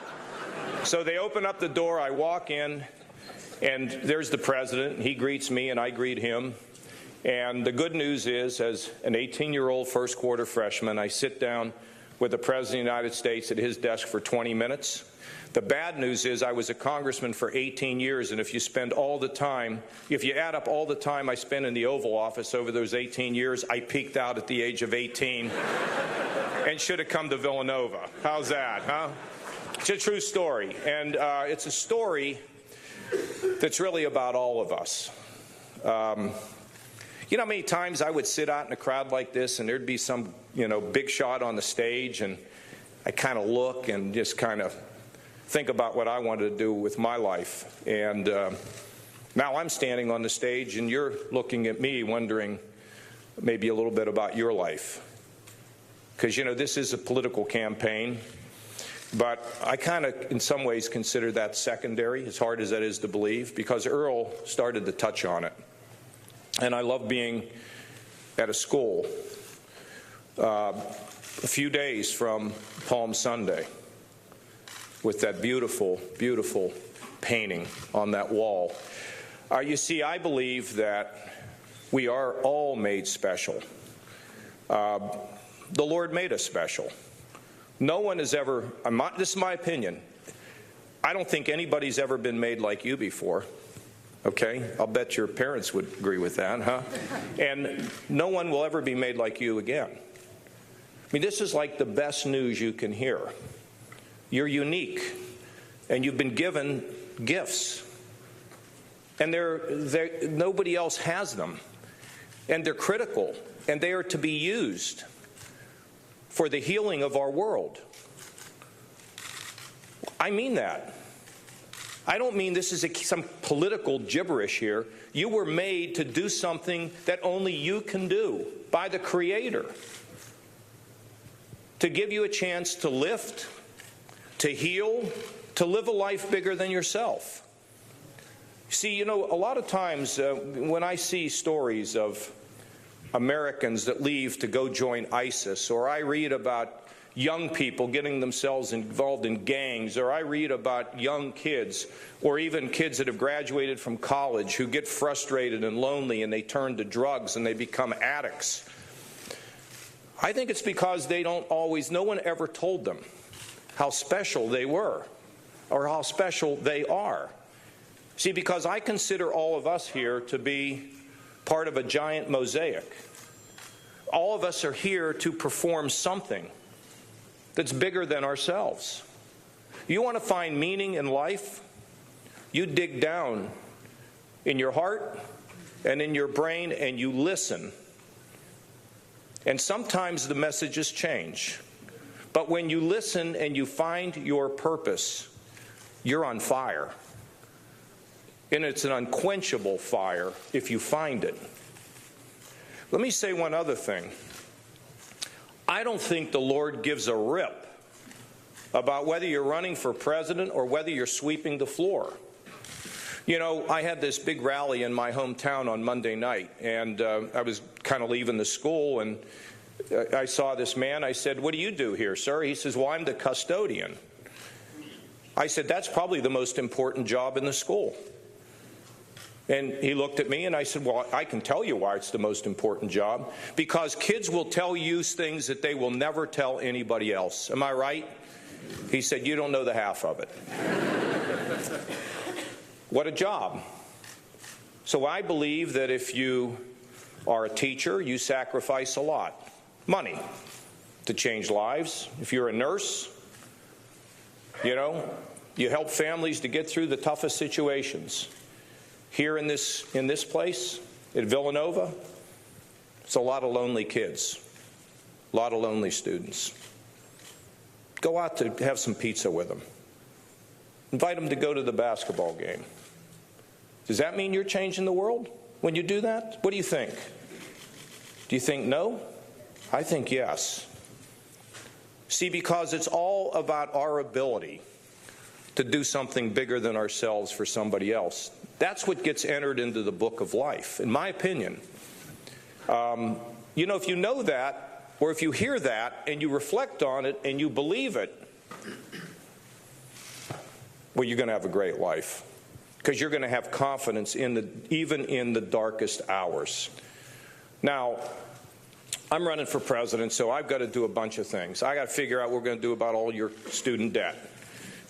So they open up the door, I walk in, and there's the President. He greets me and I greet him. And the good news is, as an 18-year-old first quarter freshman, I sit down with the President of the United States at his desk for 20 minutes. The bad news is I was a congressman for 18 years, and if you add up all the time I spent in the Oval Office over those 18 years, I peaked out at the age of 18 and should have come to Villanova. How's that, huh? It's a true story, and it's a story that's really about all of us. You know how many times I would sit out in a crowd like this and there'd be some, big shot on the stage, and I kind of look and just kind of think about what I wanted to do with my life. And now I'm standing on the stage and you're looking at me wondering maybe a little bit about your life. Because, this is a political campaign. But I kind of, in some ways, consider that secondary, as hard as that is to believe, because Earl started to touch on it. And I love being at a school a few days from Palm Sunday with that beautiful, beautiful painting on that wall. You see, I believe that we are all made special. The Lord made us special. No one has ever, this is my opinion, I don't think anybody's ever been made like you before. Okay? I'll bet your parents would agree with that, huh? And no one will ever be made like you again. I mean, this is like the best news you can hear. You're unique, and you've been given gifts. And nobody else has them. And they're critical, and they are to be used for the healing of our world. I mean that. I don't mean this is some political gibberish here. You were made to do something that only you can do by the Creator. To give you a chance to lift, to heal, to live a life bigger than yourself. See, you know, a lot of times when I see stories of Americans that leave to go join ISIS, or I read about young people getting themselves involved in gangs, or I read about young kids, or even kids that have graduated from college who get frustrated and lonely and they turn to drugs and they become addicts. I think it's because they don't always, no one ever told them how special they were or how special they are. See, because I consider all of us here to be part of a giant mosaic. All of us are here to perform something that's bigger than ourselves. You want to find meaning in life? You dig down in your heart and in your brain and you listen. And sometimes the messages change. But when you listen and you find your purpose, you're on fire. And it's an unquenchable fire if you find it. Let me say one other thing. I don't think the Lord gives a rip about whether you're running for president or whether you're sweeping the floor. You know, I had this big rally in my hometown on Monday night, and I was kind of leaving the school, and I saw this man. I said, "What do you do here, sir?" He says, "Well, I'm the custodian." I said, "That's probably the most important job in the school." And he looked at me and I said, "Well, I can tell you why it's the most important job. Because kids will tell you things that they will never tell anybody else. Am I right?" He said, "You don't know the half of it." What a job. So I believe that if you are a teacher, you sacrifice a lot. Money to change lives. If you're a nurse, you know, you help families to get through the toughest situations. Here in this place, at Villanova, it's a lot of lonely kids, a lot of lonely students. Go out to have some pizza with them. Invite them to go to the basketball game. Does that mean you're changing the world when you do that? What do you think? Do you think no? I think yes. See, because it's all about our ability to do something bigger than ourselves for somebody else. That's what gets entered into the book of life, in my opinion. You know, if you know that, or if you hear that, and you reflect on it, and you believe it, well, you're going to have a great life. Because you're going to have confidence even in the darkest hours. Now, I'm running for president, so I've got to do a bunch of things. I got to figure out what we're going to do about all your student debt.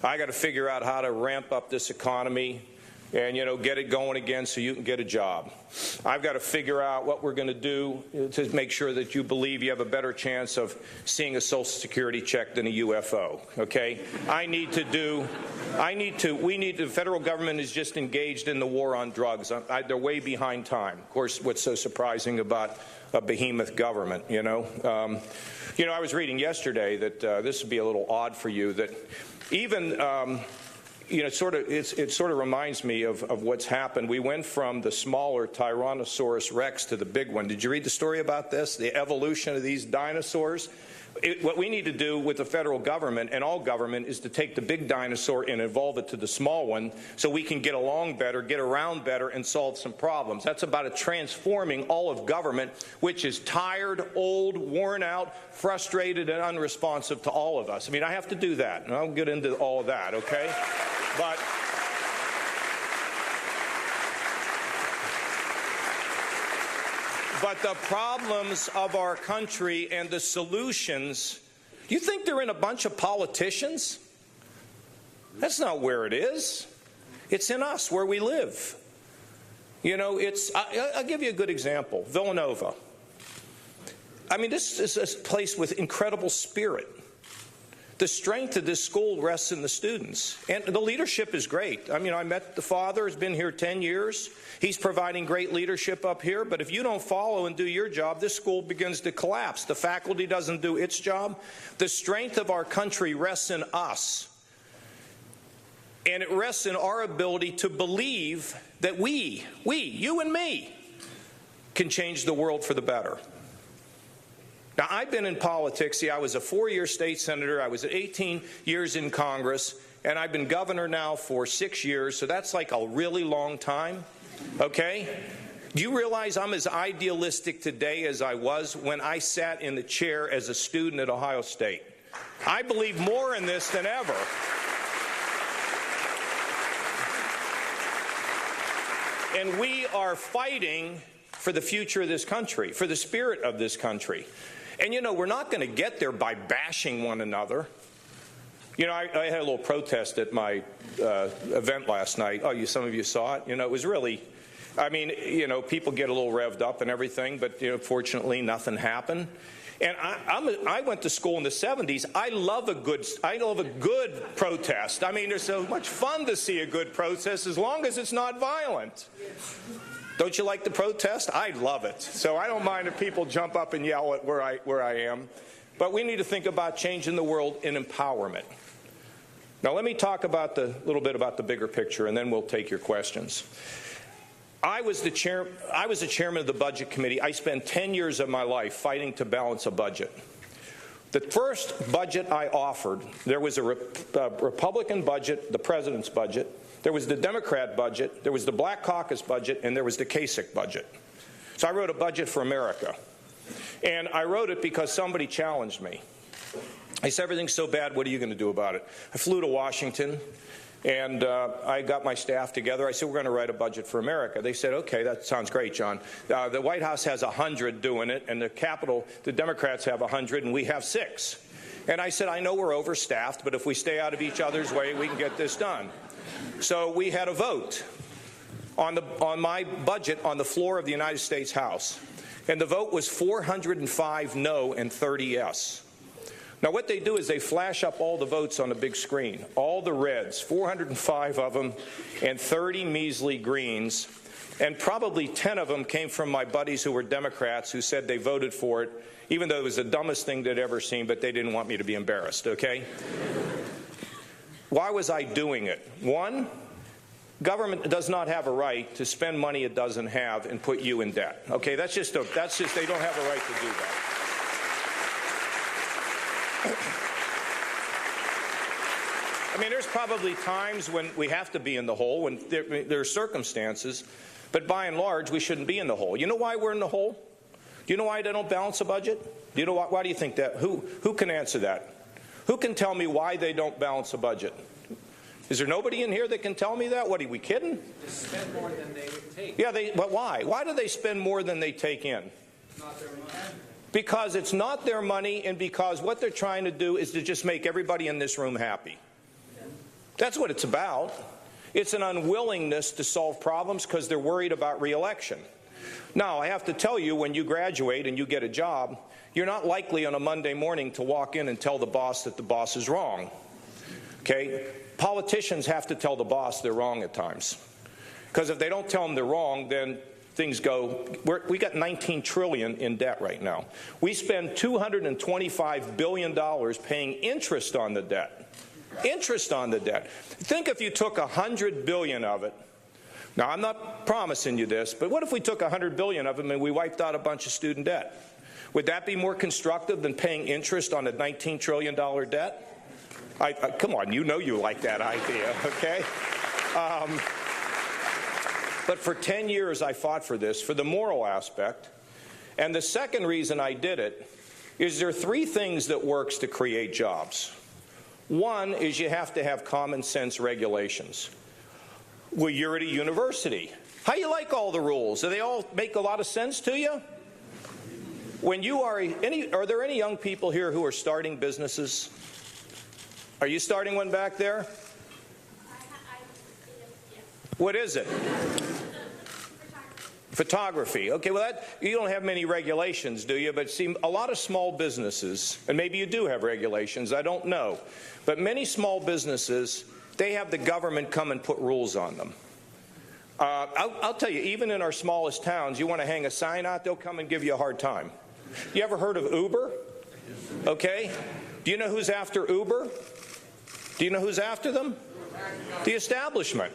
I got to figure out how to ramp up this economy and, you know, get it going again so you can get a job. I've got to figure out what we're going to do to make sure that you believe you have a better chance of seeing a Social Security check than a UFO, okay? The federal government is just engaged in the war on drugs. They're way behind time. Of course, what's so surprising about a behemoth government, you know? I was reading yesterday that this would be a little odd for you, that even it sort of reminds me of what's happened. We went from the smaller Tyrannosaurus Rex to the big one. Did you read the story about this? The evolution of these dinosaurs? What we need to do with the federal government and all government is to take the big dinosaur and evolve it to the small one so we can get along better, get around better, and solve some problems. That's about it, transforming all of government, which is tired, old, worn out, frustrated, and unresponsive to all of us. I mean, I have to do that, and I'll get into all of that, okay? But the problems of our country and the solutions, do you think they're in a bunch of politicians? That's not where it is. It's in us, where we live. You know, I'll give you a good example. Villanova. I mean, this is a place with incredible spirit. The strength of this school rests in the students. And the leadership is great. I mean, I met the father, has been here 10 years. He's providing great leadership up here. But if you don't follow and do your job, this school begins to collapse. The faculty doesn't do its job. The strength of our country rests in us. And it rests in our ability to believe that we, you and me, can change the world for the better. Now, I've been in politics. See, I was a 4-year state senator. I was 18 years in Congress, and I've been governor now for 6 years, so that's like a really long time, okay? Do you realize I'm as idealistic today as I was when I sat in the chair as a student at Ohio State? I believe more in this than ever. And we are fighting for the future of this country, for the spirit of this country. And, you know, we're not going to get there by bashing one another. You know, I had a little protest at my event last night. Oh, some of you saw it. You know, it was really, I mean, you know, people get a little revved up and everything, but, you know, fortunately nothing happened. And I went to school in the 70s. I love a good protest. I mean, there's so much fun to see a good protest as long as it's not violent. Don't you like the protest? I love it. So I don't mind if people jump up and yell at where I am. But we need to think about changing the world in empowerment. Now let me talk about a little bit about the bigger picture, and then we'll take your questions. I was the chairman of the Budget Committee. I spent 10 years of my life fighting to balance a budget. The first budget I offered, there was a Republican budget, the president's budget. There was the Democrat budget, there was the Black Caucus budget, and there was the Kasich budget. So I wrote a budget for America. And I wrote it because somebody challenged me. I said, everything's so bad, what are you going to do about it? I flew to Washington, and I got my staff together. I said, we're going to write a budget for America. They said, okay, that sounds great, John. The White House has 100 doing it, and the Capitol, the Democrats have 100, and we have 6. And I said, I know we're overstaffed, but if we stay out of each other's way, we can get this done. So we had a vote on my budget on the floor of the United States House. And the vote was 405 no and 30 yes. Now what they do is they flash up all the votes on a big screen, all the reds, 405 of them, and 30 measly greens. And probably 10 of them came from my buddies who were Democrats who said they voted for it, even though it was the dumbest thing they'd ever seen, but they didn't want me to be embarrassed, okay? Why was I doing it? One, government does not have a right to spend money it doesn't have and put you in debt. Okay, that's just they don't have a right to do that. I mean, there's probably times when we have to be in the hole, when there are circumstances, but by and large, we shouldn't be in the hole. You know why we're in the hole? Do you know why they don't balance a budget? Do you know why do you think that? Who can answer that? Who can tell me why they don't balance a budget? Is there nobody in here that can tell me that? What, are we kidding? They spend more than they take. Yeah, but why? Why do they spend more than they take in? Not their money. Because it's not their money, and because what they're trying to do is to just make everybody in this room happy. That's what it's about. It's an unwillingness to solve problems because they're worried about re-election. Now, I have to tell you, when you graduate and you get a job, you're not likely on a Monday morning to walk in and tell the boss that the boss is wrong. Okay? Politicians have to tell the boss they're wrong at times. Because if they don't tell them they're wrong, then things go. We got $19 trillion in debt right now. We spend $225 billion paying interest on the debt. Interest on the debt. Think if you took $100 billion of it. Now, I'm not promising you this, but what if we took $100 billion of them and we wiped out a bunch of student debt? Would that be more constructive than paying interest on a $19 trillion debt? Come on, you know you like that idea, okay? But for 10 years I fought for this, for the moral aspect. And the second reason I did it is there are 3 things that works to create jobs. One is you have to have common sense regulations. Well, you're at a university. How do you like all the rules? Do they all make a lot of sense to you? When you are there any young people here who are starting businesses? Are you starting one back there? What is it? Photography. Okay, well, you don't have many regulations, do you? But see, a lot of small businesses, and maybe you do have regulations, I don't know, but many small businesses, they have the government come and put rules on them. I'll tell you, even in our smallest towns, you want to hang a sign out, they'll come and give you a hard time. You ever heard of Uber? Okay. Do you know who's after Uber? Do you know who's after them? The establishment.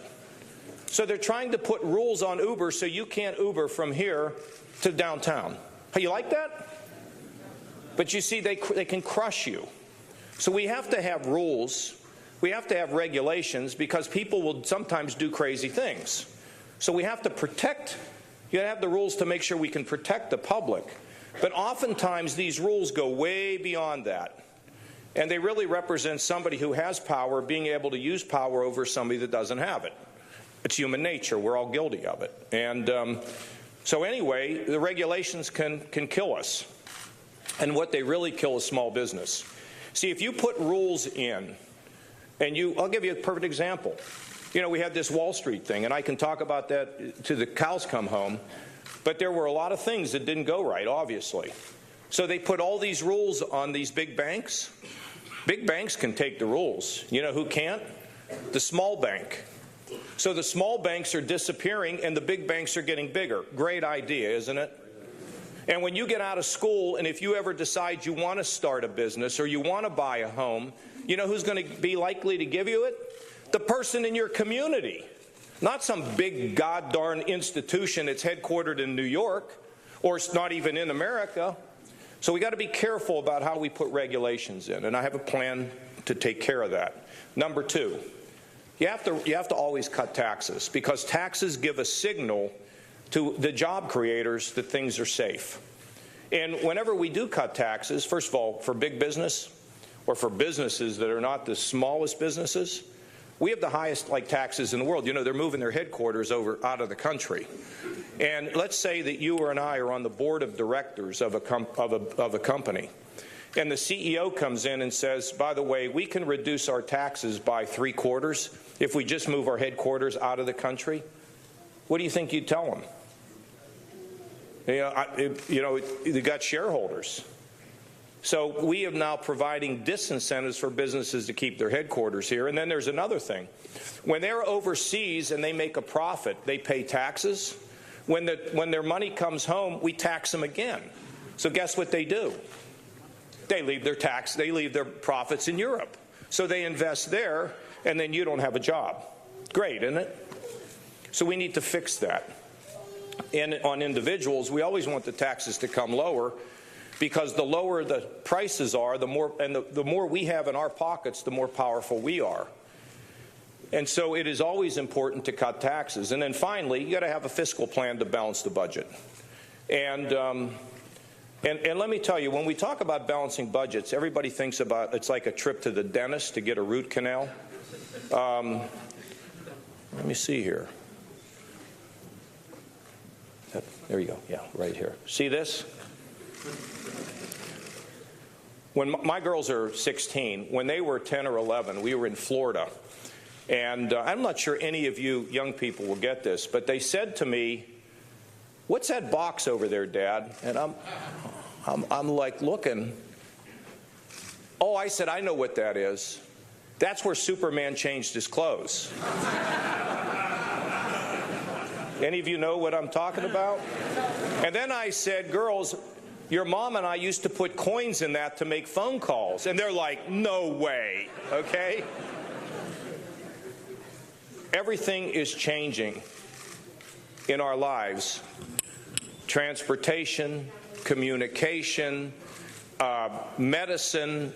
So they're trying to put rules on Uber so you can't Uber from here to downtown. How you like that? But you see, they can crush you. So we have to have rules. We have to have regulations because people will sometimes do crazy things. So we have to protect. You have the rules to make sure we can protect the public. But oftentimes these rules go way beyond that. And they really represent somebody who has power being able to use power over somebody that doesn't have it. It's human nature. We're all guilty of it. And so anyway, the regulations can kill us. And what they really kill is small business. See, if you put rules in, and I'll give you a perfect example. You know, we had this Wall Street thing, and I can talk about that till the cows come home. But there were a lot of things that didn't go right, obviously. So they put all these rules on these big banks. Big banks can take the rules. You know who can't? The small bank. So the small banks are disappearing and the big banks are getting bigger. Great idea, isn't it? And when you get out of school, and if you ever decide you want to start a business or you want to buy a home, you know who's going to be likely to give you it? The person in your community. Not some big god-darn institution that's headquartered in New York, or it's not even in America. So we got to be careful about how we put regulations in, and I have a plan to take care of that. Number two, you have to always cut taxes, because taxes give a signal to the job creators that things are safe. And whenever we do cut taxes, first of all, for big business or for businesses that are not the smallest businesses, we have the highest taxes in the world. You know, they're moving their headquarters out of the country. And let's say that you or I are on the board of directors of a company. And the CEO comes in and says, by the way, we can reduce our taxes by 3/4 if we just move our headquarters out of the country. What do you think you'd tell them? You got shareholders. So we are now providing disincentives for businesses to keep their headquarters here. And then there's another thing. When they're overseas and they make a profit, they pay taxes. When their money comes home, we tax them again. So guess what they do? They leave their profits in Europe. So they invest there, and then you don't have a job. Great, isn't it? So we need to fix that. And on individuals, we always want the taxes to come lower, because the lower the prices are, the more we have in our pockets, the more powerful we are. And so it is always important to cut taxes. And then finally, you got to have a fiscal plan to balance the budget. And let me tell you, when we talk about balancing budgets, everybody thinks about it's like a trip to the dentist to get a root canal. Let me see here. There you go. Yeah, right here. See this? When my girls are 16, when they were 10 or 11, we were in Florida. And I'm not sure any of you young people will get this, but they said to me, "What's that box over there, Dad?" And I'm like looking. Oh, I said, "I know what that is. That's where Superman changed his clothes." Any of you know what I'm talking about? And then I said, "Girls, your mom and I used to put coins in that to make phone calls." And they're like, "No way," okay? Everything is changing in our lives. Transportation, communication, medicine,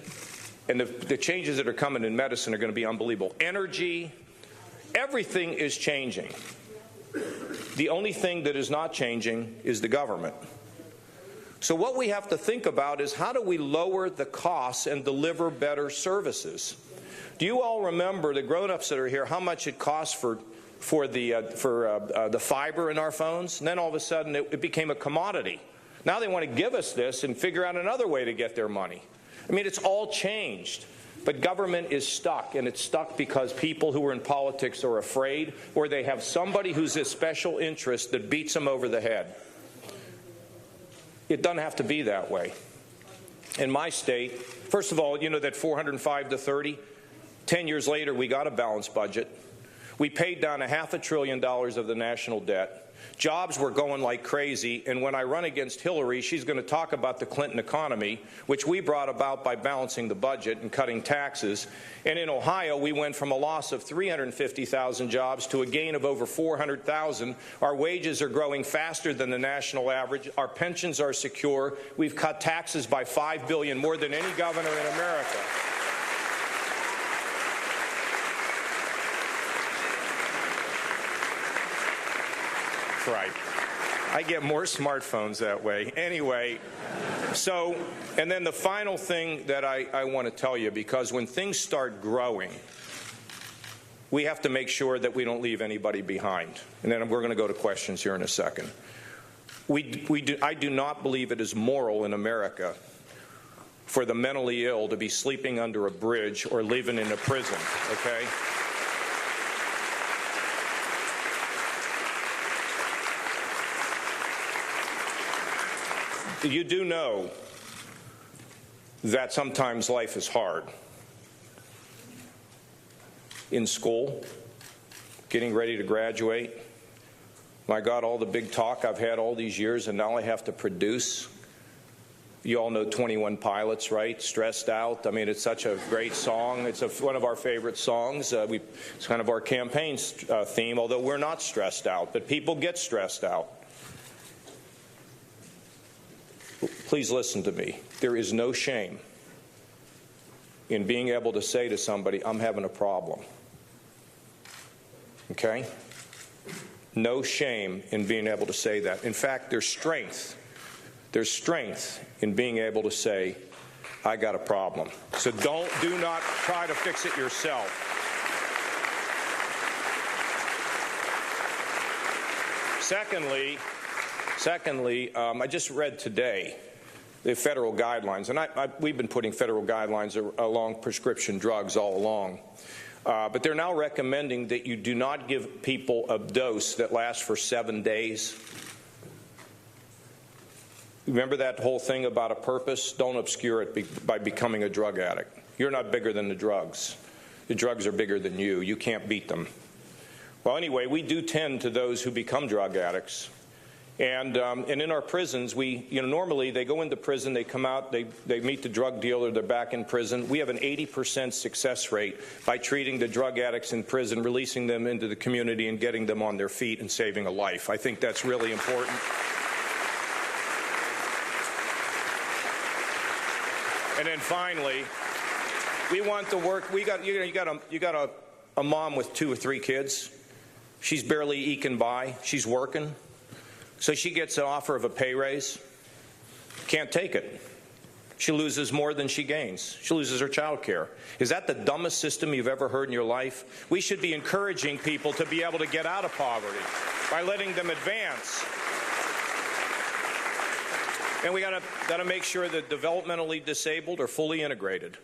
and the changes that are coming in medicine are going to be unbelievable. Energy, everything is changing. The only thing that is not changing is the government. So what we have to think about is, how do we lower the costs and deliver better services? Do you all remember, the grown-ups that are here, how much it costs for the fiber in our phones? And then all of a sudden it became a commodity. Now they want to give us this and figure out another way to get their money. I mean, it's all changed. But government is stuck, and it's stuck because people who are in politics are afraid, or they have somebody who's a special interest that beats them over the head. It doesn't have to be that way. In my state, first of all, you know that 405 to 30, 10 years later we got a balanced budget. We paid down $500 billion of the national debt. Jobs were going like crazy, and when I run against Hillary, she's going to talk about the Clinton economy, which we brought about by balancing the budget and cutting taxes. And in Ohio, we went from a loss of 350,000 jobs to a gain of over 400,000. Our wages are growing faster than the national average. Our pensions are secure. We've cut taxes by $5 billion, more than any governor in America. Right. I get more smartphones that way. Anyway, so, and then the final thing that I want to tell you, because when things start growing, we have to make sure that we don't leave anybody behind. And then we're going to go to questions here in a second. I do not believe it is moral in America for the mentally ill to be sleeping under a bridge or living in a prison, okay? You do know that sometimes life is hard. In school, getting ready to graduate. My God, all the big talk I've had all these years, and now I have to produce. You all know 21 Pilots, right? Stressed Out. I mean, it's such a great song. It's one of our favorite songs. It's kind of our campaign theme, although we're not stressed out, but people get stressed out. Please listen to me. There is no shame in being able to say to somebody, I'm having a problem. Okay? No shame in being able to say that. In fact, there's strength. There's strength in being able to say, I got a problem. So do not try to fix it yourself. Secondly, I just read today the federal guidelines, and we've been putting federal guidelines along prescription drugs all along. But they're now recommending that you do not give people a dose that lasts for 7 days. Remember that whole thing about a purpose? Don't obscure it by becoming a drug addict. You're not bigger than the drugs. The drugs are bigger than you. You can't beat them. Well, anyway, we do tend to those who become drug addicts. And in our prisons, normally they go into prison, they come out, they meet the drug dealer, they're back in prison. We have an 80% success rate by treating the drug addicts in prison, releasing them into the community and getting them on their feet and saving a life. I think that's really important. And then finally, we want the work. You got a mom with 2 or 3 kids. She's barely eking by. She's working. So she gets an offer of a pay raise. Can't take it. She loses more than she gains. She loses her child care. Is that the dumbest system you've ever heard in your life? We should be encouraging people to be able to get out of poverty by letting them advance. And we got to make sure that developmentally disabled are fully integrated.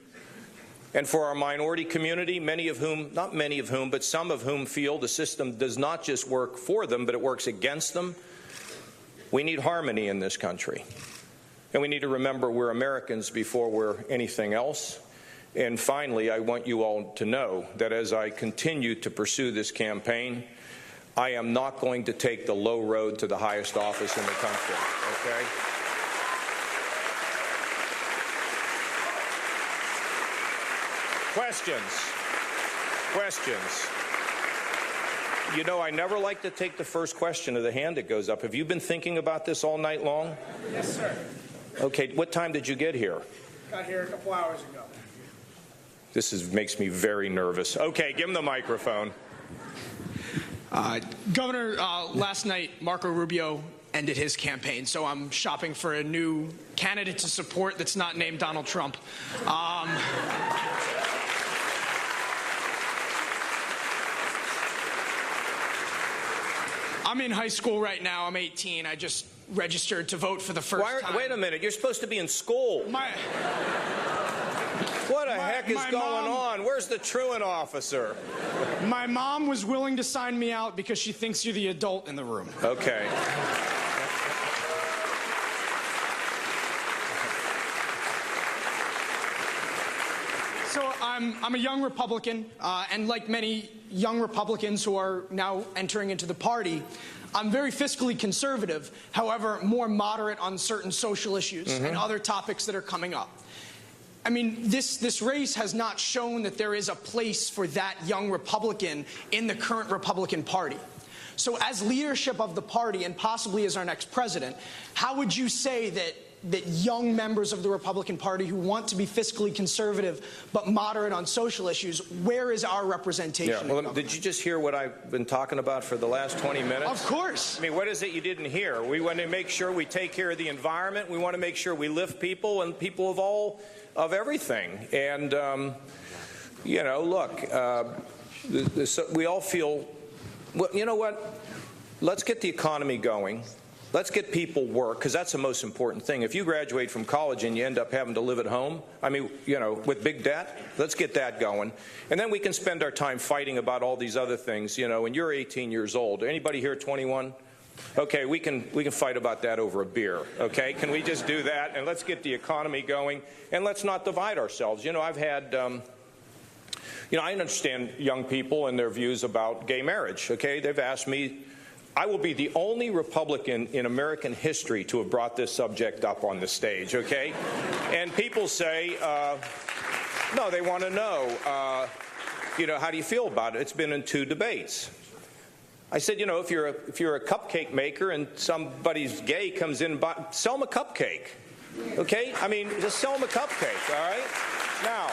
And for our minority community, not many of whom, but some of whom feel the system does not just work for them, but it works against them, we need harmony in this country. And we need to remember we're Americans before we're anything else. And finally, I want you all to know that as I continue to pursue this campaign, I am not going to take the low road to the highest office in the country, okay? Questions. You know, I never like to take the first question of the hand that goes up. Have you been thinking about this all night long? Yes, sir. Okay, what time did you get here? Got here a couple hours ago. This makes me very nervous. Okay, give him the microphone. Governor, last night Marco Rubio ended his campaign, so I'm shopping for a new candidate to support that's not named Donald Trump. I'm in high school right now. I'm 18. I just registered to vote for the first time. Wait a minute. You're supposed to be in school. What the heck is going on? Where's the truant officer? My mom was willing to sign me out because she thinks you're the adult in the room. Okay. So I'm a young Republican, and like many young Republicans who are now entering into the party, I'm very fiscally conservative, however, more moderate on certain social issues and other topics that are coming up. I mean, this race has not shown that there is a place for that young Republican in the current Republican Party. So as leadership of the party and possibly as our next president, how would you say that young members of the Republican Party who want to be fiscally conservative but moderate on social issues, where is our representation? Yeah, well, did you just hear what I've been talking about for the last 20 minutes? Of course. I mean, what is it you didn't hear? We want to make sure we take care of the environment. We want to make sure we lift people and people of everything. And, you know, look, we all feel, well, you know what? Let's get the economy going. Let's get people work, because that's the most important thing. If you graduate from college and you end up having to live at home, I mean, you know, with big debt, let's get that going. And then we can spend our time fighting about all these other things, you know, and you're 18 years old. Anybody here 21? Okay, we can fight about that over a beer, okay? Can we just do that? And let's get the economy going, and let's not divide ourselves. You know, I've had, you know, I understand young people and their views about gay marriage, okay? They've asked me. I will be the only Republican in American history to have brought this subject up on the stage, okay? And people say, no, they want to know, you know, how do you feel about it? It's been in 2 debates. I said, you know, if you're a cupcake maker and somebody's gay comes in, sell them a cupcake, okay? I mean, just sell them a cupcake, all right? Now,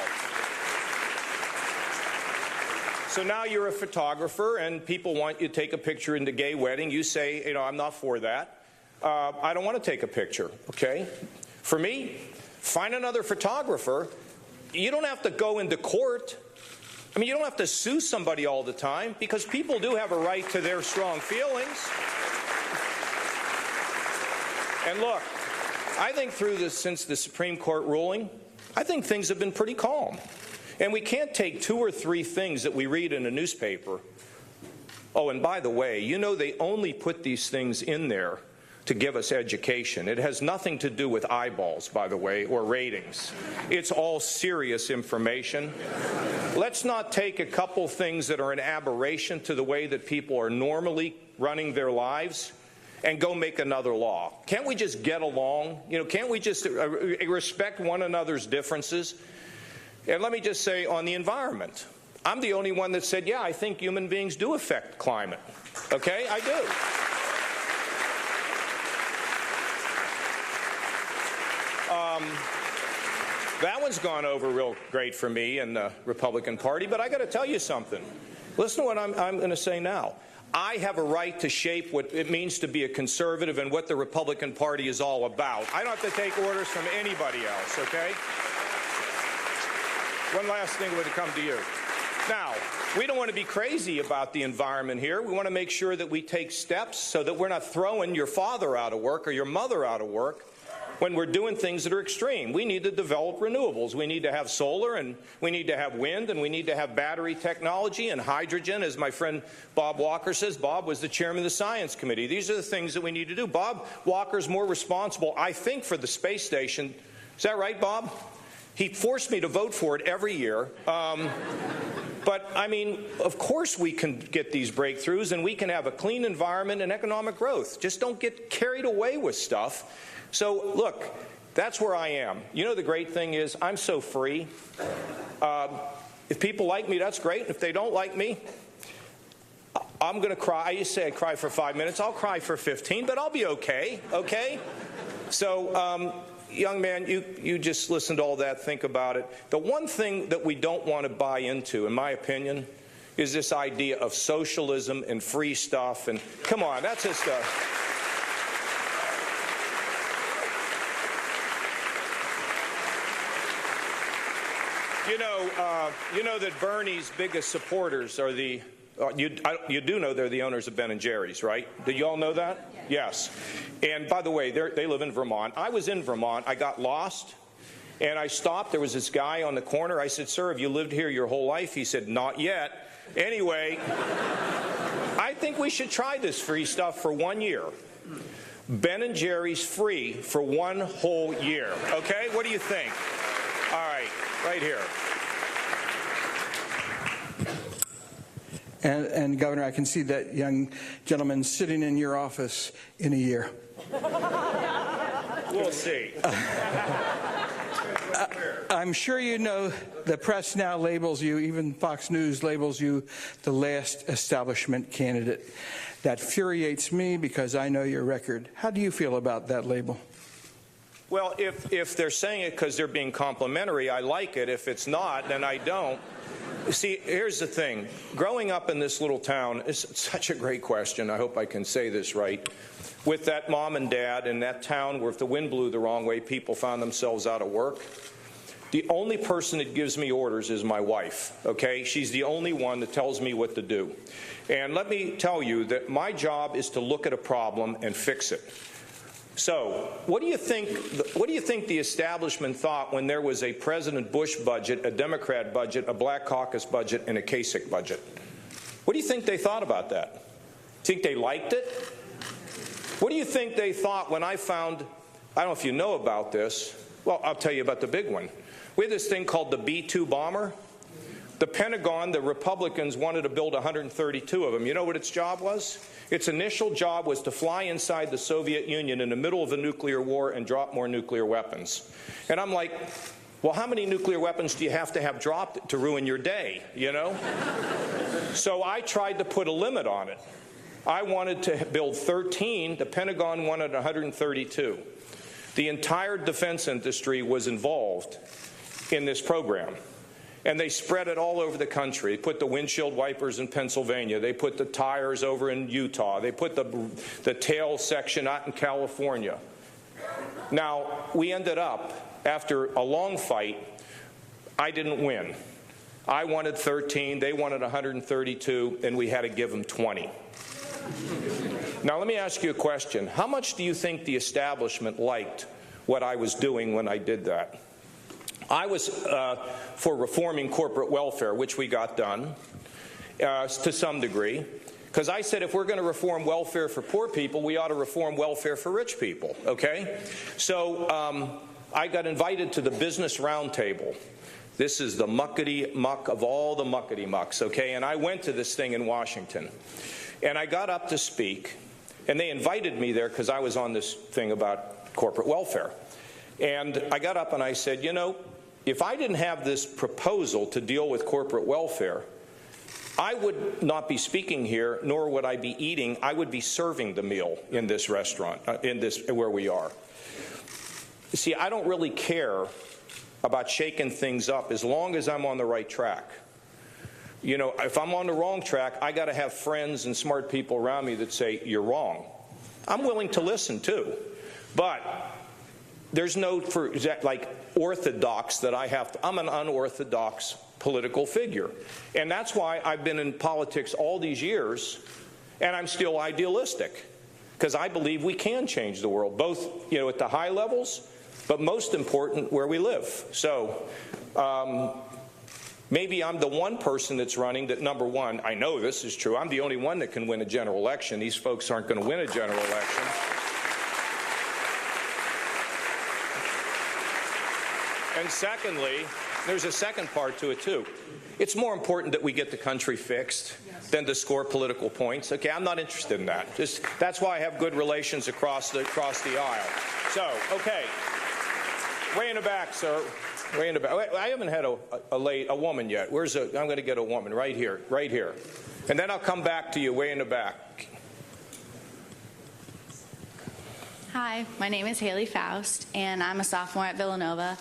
so now you're a photographer and people want you to take a picture in the gay wedding. You say, you know, I'm not for that. I don't want to take a picture, okay? For me, find another photographer. You don't have to go into court. I mean, you don't have to sue somebody all the time, because people do have a right to their strong feelings. And look, I think since the Supreme Court ruling, I think things have been pretty calm. And we can't take 2 or 3 things that we read in a newspaper. Oh, and by the way, you know they only put these things in there to give us education. It has nothing to do with eyeballs, by the way, or ratings. It's all serious information. Let's not take a couple things that are an aberration to the way that people are normally running their lives and go make another law. Can't we just get along? You know, can't we just respect one another's differences? And let me just say, on the environment, I'm the only one that said, yeah, I think human beings do affect climate. Okay? I do. That one's gone over real great for me and the Republican Party, but I got to tell you something. Listen to what I'm going to say now. I have a right to shape what it means to be a conservative and what the Republican Party is all about. I don't have to take orders from anybody else, okay? One last thing would come to you. Now, we don't want to be crazy about the environment here. We want to make sure that we take steps so that we're not throwing your father out of work or your mother out of work when we're doing things that are extreme. We need to develop renewables. We need to have solar, and we need to have wind, and we need to have battery technology and hydrogen. As my friend Bob Walker says, Bob was the chairman of the Science Committee. These are the things that we need to do. Bob Walker's more responsible, I think, for the space station. Is that right, Bob? He forced me to vote for it every year. But, I mean, of course we can get these breakthroughs, and we can have a clean environment and economic growth. Just don't get carried away with stuff. So, look, that's where I am. You know, the great thing is I'm so free. If people like me, that's great. If they don't like me, I'm going to cry. I used to say I'd cry for 5 minutes. I'll cry for 15, but I'll be okay, okay? So, young man, you just listen to all that, think about it. The one thing that we don't want to buy into, in my opinion, is this idea of socialism and free stuff. And come on, that's just you know that Bernie's biggest supporters are the you do know they're the owners of Ben & Jerry's, right? Do you all know that? Yes. And by the way, they live in Vermont. I was in Vermont. I got lost, and I stopped. There was this guy on the corner. I said, sir, have you lived here your whole life? He said, not yet. Anyway, I think we should try this free stuff for 1 year. Ben & Jerry's free for 1 whole year. Okay? What do you think? All right, right here. And Governor, I can see that young gentleman sitting in your office in a year. We'll see. I'm sure you know the press now labels you, even Fox News labels you, the last establishment candidate. That infuriates me because I know your record. How do you feel about that label? Well, if they're saying it because they're being complimentary, I like it. If it's not, then I don't. See, here's the thing. Growing up in this little town is such a great question. I hope I can say this right. With that mom and dad in that town where if the wind blew the wrong way, people found themselves out of work. The only person that gives me orders is my wife, okay? She's the only one that tells me what to do. And let me tell you that my job is to look at a problem and fix it. So, what do you think the establishment thought when there was a President Bush budget, a Democrat budget, a Black Caucus budget, and a Kasich budget? What do you think they thought about that? Think they liked it? What do you think they thought when I found, I don't know if you know about this, well, I'll tell you about the big one. We had this thing called the B-2 bomber. The Pentagon, the Republicans wanted to build 132 of them. You know what its job was? Its initial job was to fly inside the Soviet Union in the middle of a nuclear war and drop more nuclear weapons. And I'm like, well, how many nuclear weapons do you have to have dropped to ruin your day, you know? So I tried to put a limit on it. I wanted to build 13. The Pentagon wanted 132. The entire defense industry was involved in this program. And they spread it all over the country. They put the windshield wipers in Pennsylvania. They put the tires over in Utah. They put the tail section out in California. Now, we ended up, after a long fight, I didn't win. I wanted 13, they wanted 132, and we had to give them 20. Now, let me ask you a question. How much do you think the establishment liked what I was doing when I did that? I was for reforming corporate welfare, which we got done to some degree, because I said if we're going to reform welfare for poor people, we ought to reform welfare for rich people, okay? So I got invited to the Business Roundtable. This is the muckety-muck of all the muckety-mucks, okay? And I went to this thing in Washington. And I got up to speak, and they invited me there because I was on this thing about corporate welfare. And I got up and I said, you know, if I didn't have this proposal to deal with corporate welfare, I would not be speaking here, nor would I be eating. I would be serving the meal in this restaurant, where we are. You see, I don't really care about shaking things up as long as I'm on the right track. You know, if I'm on the wrong track, I got to have friends and smart people around me that say, you're wrong. I'm willing to listen too. But there's no, like, orthodox that I have to, I'm an unorthodox political figure. And that's why I've been in politics all these years, and I'm still idealistic. Because I believe we can change the world, both, you know, at the high levels, but most important, where we live. So, maybe I'm the one person that's running that, number one, I know this is true, I'm the only one that can win a general election. These folks aren't going to win a general election. And secondly, there's a second part to it too. It's more important that we get the country fixed than to score political points. Okay, I'm not interested in that. That's why I have good relations across the aisle. So, okay, way in the back, sir. Way in the back. I haven't had a woman yet. I'm going to get a woman right here, and then I'll come back to you way in the back. Hi, my name is Haley Faust, and I'm a sophomore at Villanova.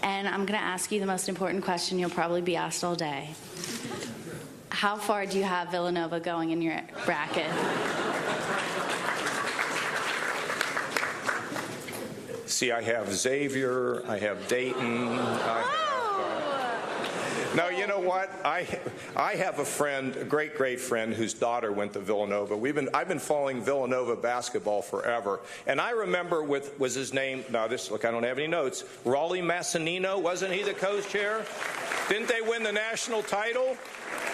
And I'm going to ask you the most important question you'll probably be asked all day. How far do you have Villanova going in your bracket? See, I have Xavier, I have Dayton, No, you know what? I have a friend, a great friend, whose daughter went to Villanova. I've been following Villanova basketball forever, and I remember was his name? Now look, I don't have any notes. Raleigh Massanino, wasn't he the co-chair? Didn't they win the national title?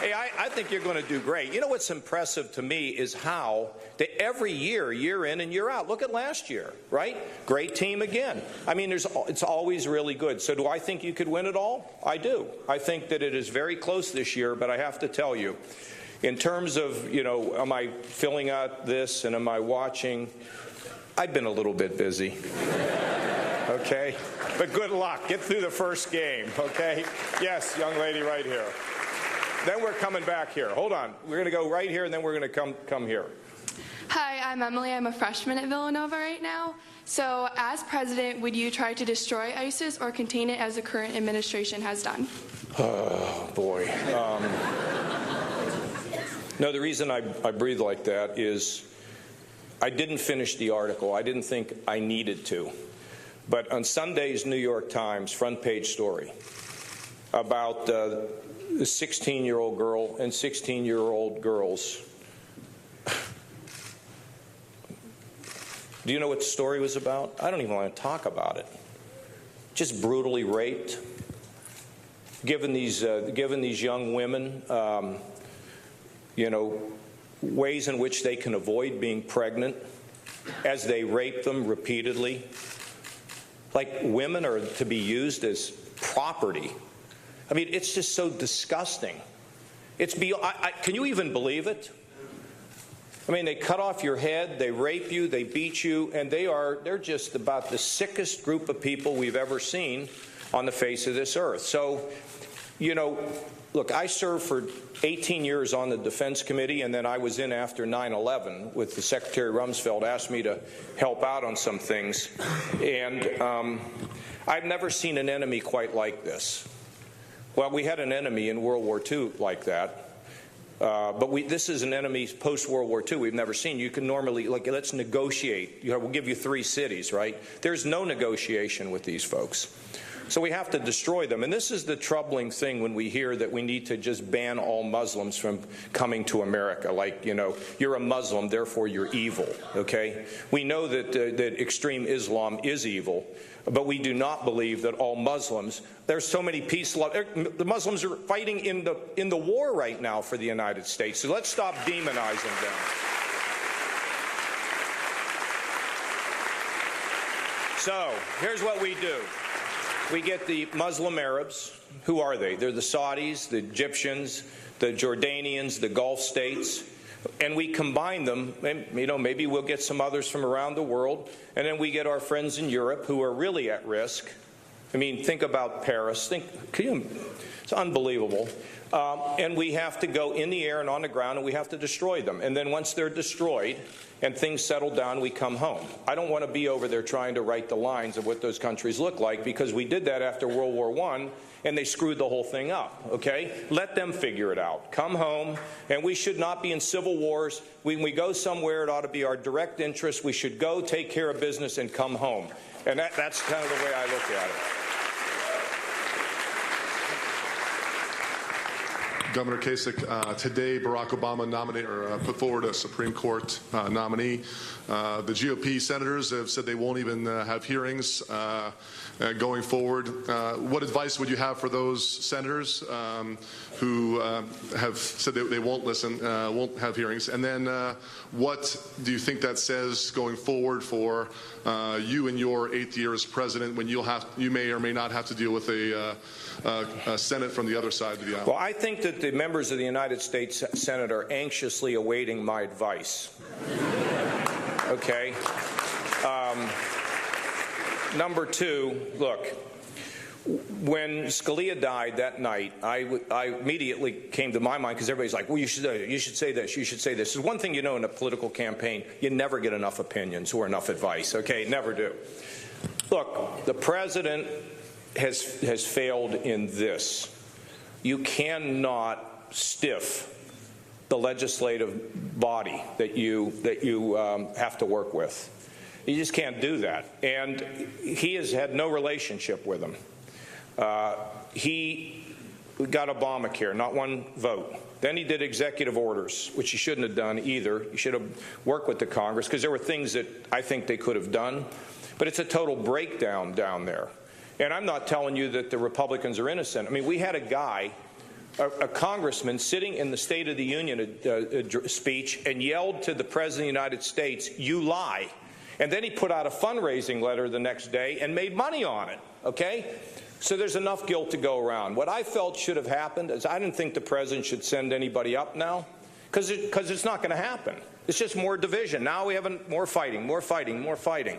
Hey, I think you're going to do great. You know what's impressive to me is how they every year in and year out. Look at last year, right? Great team again. I mean, it's always really good. So do I think you could win it all? I do. I think that it is very close this year, but I have to tell you, In terms of, am I filling out this and am I watching? I've been a little bit busy. Okay? But good luck. Get through the first game, okay? Yes, young lady right here. Then we're coming back here. Hold on. We're going to go right here, and then we're going to come here. Hi, I'm Emily. I'm a freshman at Villanova right now. So, as president, would you try to destroy ISIS or contain it as the current administration has done? Oh, boy. No, the reason I breathe like that is I didn't finish the article. I didn't think I needed to. But on Sunday's New York Times front page story about a 16-year-old girl and 16-year-old girls. Do you know what the story was about? I don't even want to talk about it. Just brutally raped, given these young women, ways in which they can avoid being pregnant as they rape them repeatedly. Like women are to be used as property. I mean, it's just so disgusting. It's beyond. Can you even believe it? I mean, they cut off your head, they rape you, they beat you, and they're just about the sickest group of people we've ever seen on the face of this earth. So, look, I served for 18 years on the Defense Committee, and then I was in after 9/11 with the Secretary Rumsfeld asked me to help out on some things. And I've never seen an enemy quite like this. Well, we had an enemy in World War II like that. But this is an enemy post-World War II we've never seen. You can normally, let's negotiate. We'll give you 3 cities, right? There's no negotiation with these folks. So we have to destroy them. And this is the troubling thing when we hear that we need to just ban all Muslims from coming to America. Like, you're a Muslim, therefore you're evil, okay? We know that extreme Islam is evil, but we do not believe that all Muslims, there's so many the Muslims are fighting in the war right now for the United States. So let's stop demonizing them. So here's what we do. We get the Muslim Arabs. Who are they? They're the Saudis, the Egyptians, the Jordanians, the Gulf states. And we combine them, and, maybe we'll get some others from around the world, and then we get our friends in Europe who are really at risk. I mean, think about Paris. It's unbelievable. And we have to go in the air and on the ground, and we have to destroy them. And then once they're destroyed and things settle down, we come home. I don't want to be over there trying to write the lines of what those countries look like, because we did that after World War I, and they screwed the whole thing up, okay? Let them figure it out. Come home, and we should not be in civil wars. When we go somewhere, it ought to be our direct interest. We should go, take care of business, and come home. And that's kind of the way I look at it. Governor Kasich, today Barack Obama put forward a Supreme Court nominee. The GOP senators have said they won't even have hearings going forward. What advice would you have for those senators who have said they won't listen, won't have hearings? And then what do you think that says going forward for you in your 8th year as president, when you may or may not have to deal with a Senate from the other side of the aisle? Well, I think that the members of the United States Senate are anxiously awaiting my advice. Okay? Number 2, look, when Scalia died that night, I immediately came to my mind, because everybody's like, well, you should say this, you should say this. There's one thing you know in a political campaign, you never get enough opinions or enough advice, okay? Never do. Look, the president has failed in this. You cannot stiff the legislative body that you have to work with. You just can't do that. And he has had no relationship with them. He got Obamacare, not one vote. Then he did executive orders, which he shouldn't have done either. He should have worked with the Congress, because there were things that I think they could have done. But it's a total breakdown down there. And I'm not telling you that the Republicans are innocent. I mean, we had a guy, a congressman, sitting in the State of the Union speech and yelled to the President of the United States, "You lie." And then he put out a fundraising letter the next day and made money on it, okay? So there's enough guilt to go around. What I felt should have happened is I didn't think the President should send anybody up now. because it's not going to happen. It's just more division. Now we have more fighting, more fighting, more fighting.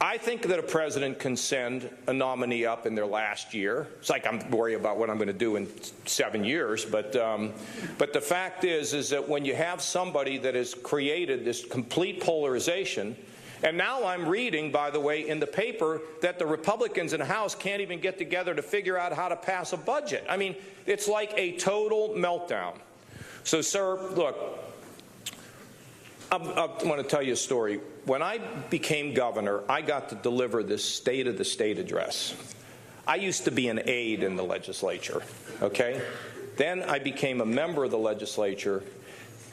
I think that a president can send a nominee up in their last year. It's like I'm worried about what I'm going to do in 7 years. But the fact is that when you have somebody that has created this complete polarization, and now I'm reading, by the way, in the paper that the Republicans in the House can't even get together to figure out how to pass a budget. I mean, it's like a total meltdown. So, sir, look, I want to tell you a story. When I became governor, I got to deliver this State of the State address. I used to be an aide in the legislature, okay? Then I became a member of the legislature,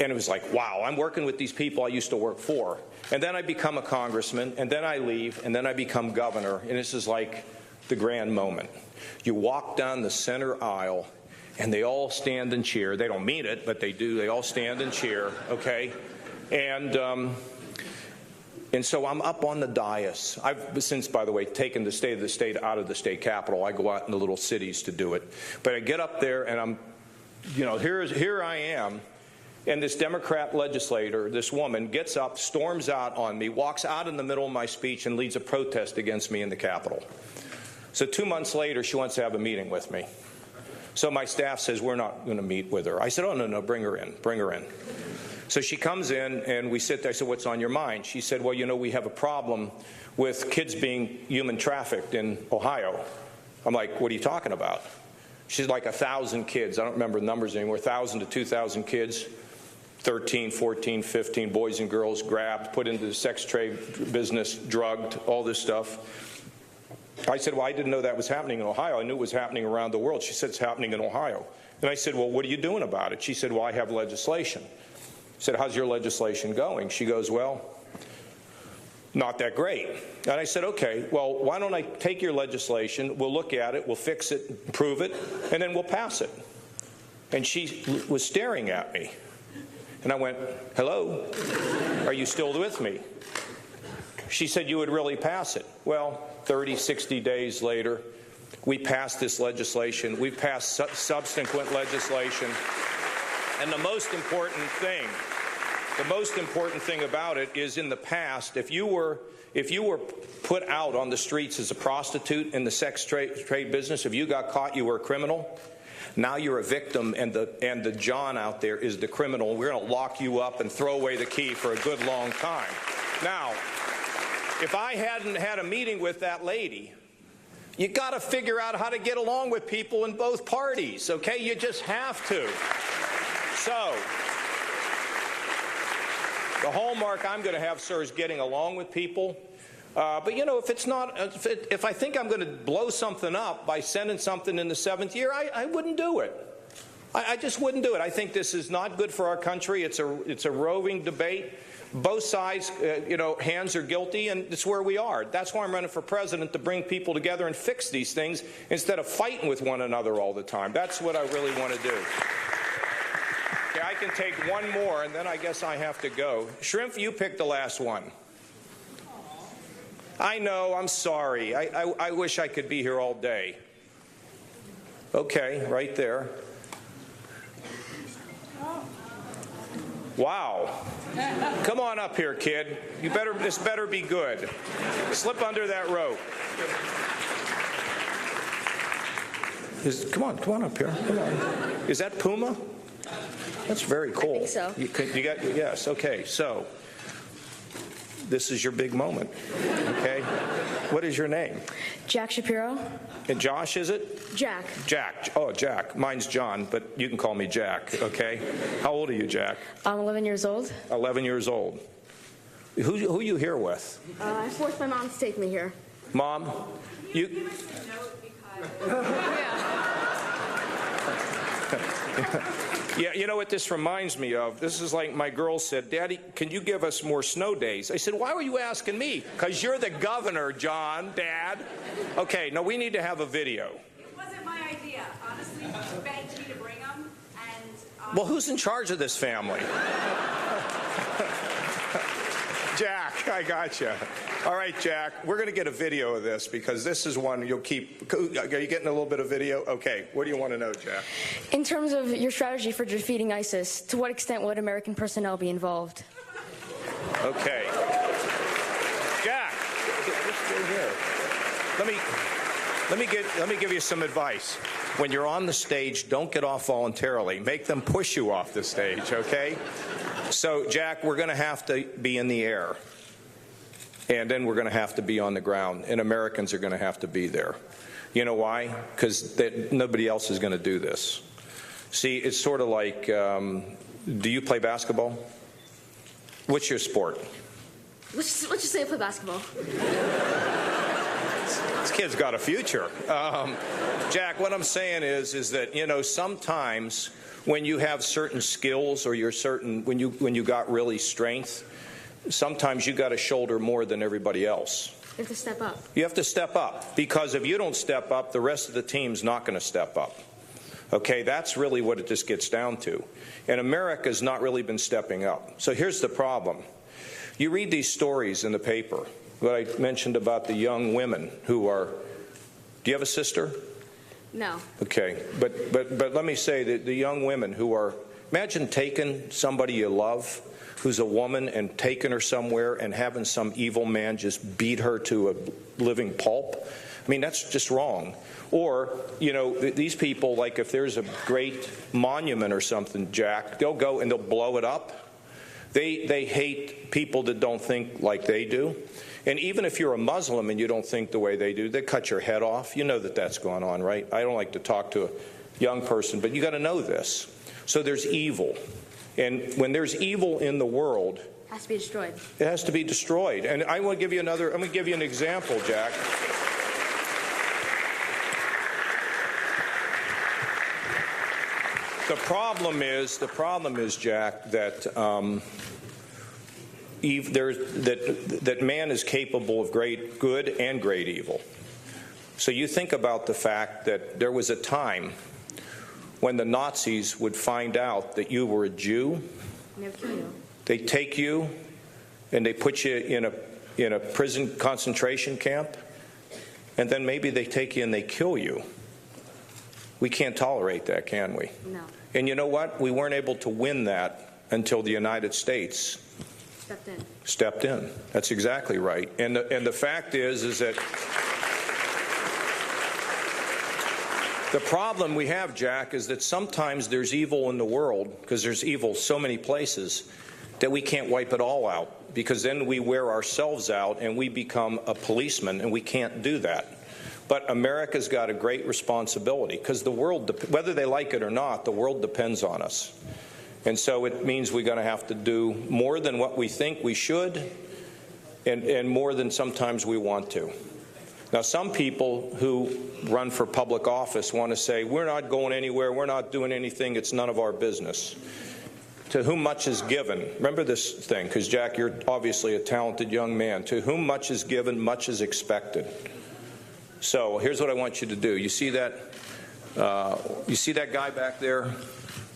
and it was like, wow, I'm working with these people I used to work for. And then I become a congressman, and then I leave, and then I become governor, and this is like the grand moment. You walk down the center aisle, and they all stand and cheer. They don't mean it, but they do. They all stand and cheer, okay? And so I'm up on the dais. I've since, by the way, taken the State of the State out of the state capitol. I go out in the little cities to do it. But I get up there, and I'm, here I am, and this Democrat legislator, this woman, gets up, storms out on me, walks out in the middle of my speech, and leads a protest against me in the Capitol. So 2 months later, she wants to have a meeting with me. So my staff says, we're not going to meet with her. I said, oh, no, bring her in, bring her in. So she comes in, and we sit there. I said, what's on your mind? She said, well, we have a problem with kids being human trafficked in Ohio. I'm like, what are you talking about? She's like 1,000 kids. I don't remember the numbers anymore, 1,000 to 2,000 kids, 13, 14, 15 boys and girls grabbed, put into the sex trade business, drugged, all this stuff. I said, well, I didn't know that was happening in Ohio. I knew it was happening around the world. She said, it's happening in Ohio. And I said, well, what are you doing about it? She said, well, I have legislation. I said, how's your legislation going? She goes, well, not that great. And I said, okay, well, why don't I take your legislation, we'll look at it, we'll fix it, improve it, and then we'll pass it. And she was staring at me. And I went, hello, are you still with me? She said, you would really pass it. Well, 30, 60 days later, we passed this legislation. We passed subsequent legislation. And the most important thing about it is, in the past, if you were put out on the streets as a prostitute in the sex trade business, if you got caught, you were a criminal. Now you're a victim, and the John out there is the criminal. We're going to lock you up and throw away the key for a good long time. Now, if I hadn't had a meeting with that lady, you got to figure out how to get along with people in both parties, okay? You just have to. So, the hallmark I'm going to have, sir, is getting along with people. But if I think I'm going to blow something up by sending something in the 7th year, I wouldn't do it. I just wouldn't do it. I think this is not good for our country. It's a roving debate. Both sides, hands are guilty, and it's where we are. That's why I'm running for president, to bring people together and fix these things instead of fighting with one another all the time. That's what I really want to do. Okay, I can take one more, and then I guess I have to go. Shrimp, you picked the last one. I know, I'm sorry. I wish I could be here all day. Okay, right there. Wow. Come on up here, kid. This better be good. Slip under that rope. Come on up here. Come on. Is that Puma? That's very cool. I think so. Yes, okay. So, this is your big moment, okay? What is your name? Jack Shapiro. And Josh, is it? Jack. Jack. Oh, Jack. Mine's John, but you can call me Jack, okay? How old are you, Jack? I'm 11 years old. 11 years old. Who you here with? I forced my mom to take me here. Mom, you... Yeah, you know what this reminds me of? This is like my girl said, Daddy, can you give us more snow days? I said, why were you asking me? Because you're the governor, John, Dad. Okay, no, we need to have a video. It wasn't my idea. Honestly, you begged me to bring them, and... Well, who's in charge of this family? Jack, I got you. All right, Jack, we're going to get a video of this because this is one you'll keep. Are you getting a little bit of video? Okay, what do you want to know, Jack? In terms of your strategy for defeating ISIS, to what extent would American personnel be involved? Okay. Jack, just stay here. Let me give you some advice. When you're on the stage, don't get off voluntarily. Make them push you off the stage, okay? So, Jack, we're going to have to be in the air. And then we're going to have to be on the ground. And Americans are going to have to be there. You know why? Because nobody else is going to do this. See, it's sort of like, do you play basketball? What's your sport? Let's just say I play basketball. This kid's got a future. Jack, what I'm saying is that, you know, sometimes when you have certain skills or when you got really strength, sometimes you got to shoulder more than everybody else. You have to step up. You have to step up, because if you don't step up, the rest of the team's not going to step up. Okay, that's really what it just gets down to. And America's not really been stepping up. So here's the problem. You read these stories in the paper, what I mentioned about the young women who are, do you have a sister? No. Okay, but let me say that the young women who are, imagine taking somebody you love, who's a woman, and taking her somewhere and having some evil man just beat her to a living pulp. I mean, that's just wrong. Or, you know, these people, like if there's a great monument or something, Jack, they'll go and they'll blow it up. They hate people that don't think like they do. And even if you're a Muslim and you don't think the way they do, they cut your head off. You know that that's going on, right? I don't like to talk to a young person, but you got to know this. So there's evil. And when there's evil in the world, It has to be destroyed. it has to be destroyed. And I want to give you I'm going to give you an example, Jack. The problem is, Jack, that that man is capable of great good and great evil. So you think about the fact that there was a time when the Nazis would find out that you were a Jew. Never kill you. They take you and they put you in a prison concentration camp, and then maybe they take you and they kill you. We can't tolerate that, can we? No. And you know what? We weren't able to win that until the United States stepped in. That's exactly right. And the fact is that the problem we have, Jack, is that sometimes there's evil in the world, because there's evil so many places, that we can't wipe it all out, because then we wear ourselves out and we become a policeman, and we can't do that. But America's got a great responsibility, because the world, whether they like it or not, the world depends on us. And so it means we're going to have to do more than what we think we should, and more than sometimes we want to. Now, some people who run for public office want to say, we're not going anywhere, we're not doing anything, it's none of our business. To whom much is given, remember this thing, because Jack, you're obviously a talented young man. To whom much is given, much is expected. So here's what I want you to do. You see that guy back there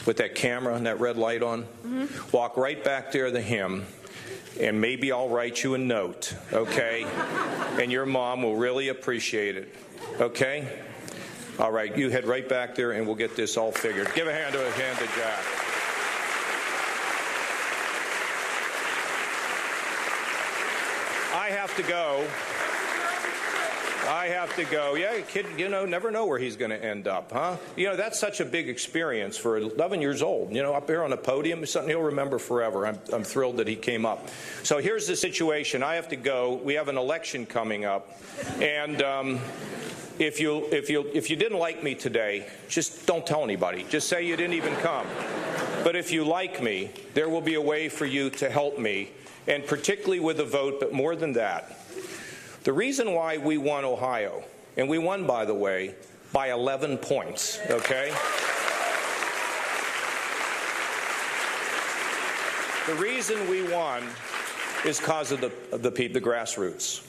with that camera and that red light on? Mm-hmm. Walk right back there to him, and maybe I'll write you a note, okay? And your mom will really appreciate it, okay? All right, you head right back there, and we'll get this all figured. Give a hand to Jack. I have to go. Yeah, kid, never know where he's going to end up, huh? That's such a big experience for 11 years old. Up there on the podium is something he'll remember forever. I'm thrilled that he came up. So here's the situation. I have to go. We have an election coming up, and if you didn't like me today, just don't tell anybody. Just say you didn't even come. But if you like me, there will be a way for you to help me, and particularly with a vote, but more than that. The reason why we won Ohio, and we won, by the way, by 11 points, okay? The reason we won is because of the grassroots.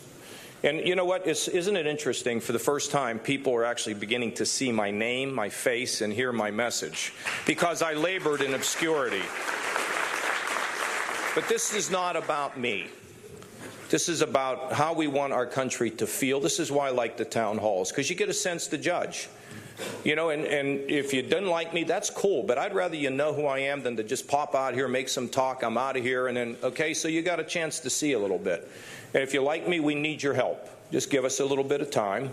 And you know what? Isn't it interesting? For the first time, people are actually beginning to see my name, my face, and hear my message, because I labored in obscurity. But this is not about me. This is about how we want our country to feel. This is why I like the town halls, because you get a sense to judge. You know, and if you didn't like me, that's cool, but I'd rather you know who I am than to just pop out here, make some talk, I'm out of here, and then, okay, so you got a chance to see a little bit. And if you like me, we need your help. Just give us a little bit of time.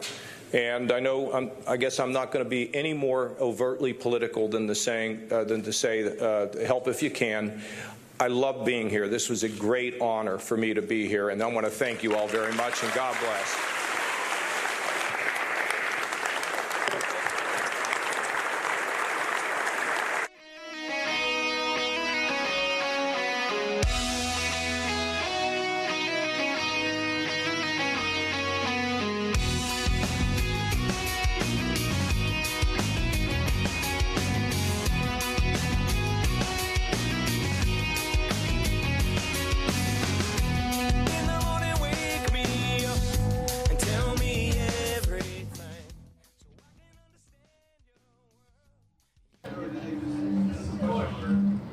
And I know, I guess I'm not going to be any more overtly political than to say, help if you can. I love being here. This was a great honor for me to be here, and I want to thank you all very much, and God bless.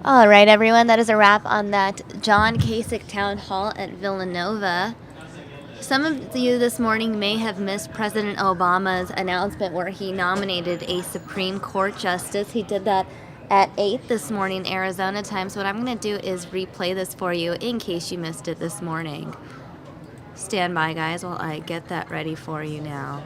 All right, everyone, that is a wrap on that John Kasich Town Hall at Villanova. Some of you this morning may have missed President Obama's announcement where he nominated a Supreme Court justice. He did that at 8 this morning, Arizona time. So what I'm going to do is replay this for you in case you missed it this morning. Stand by, guys, while I get that ready for you now.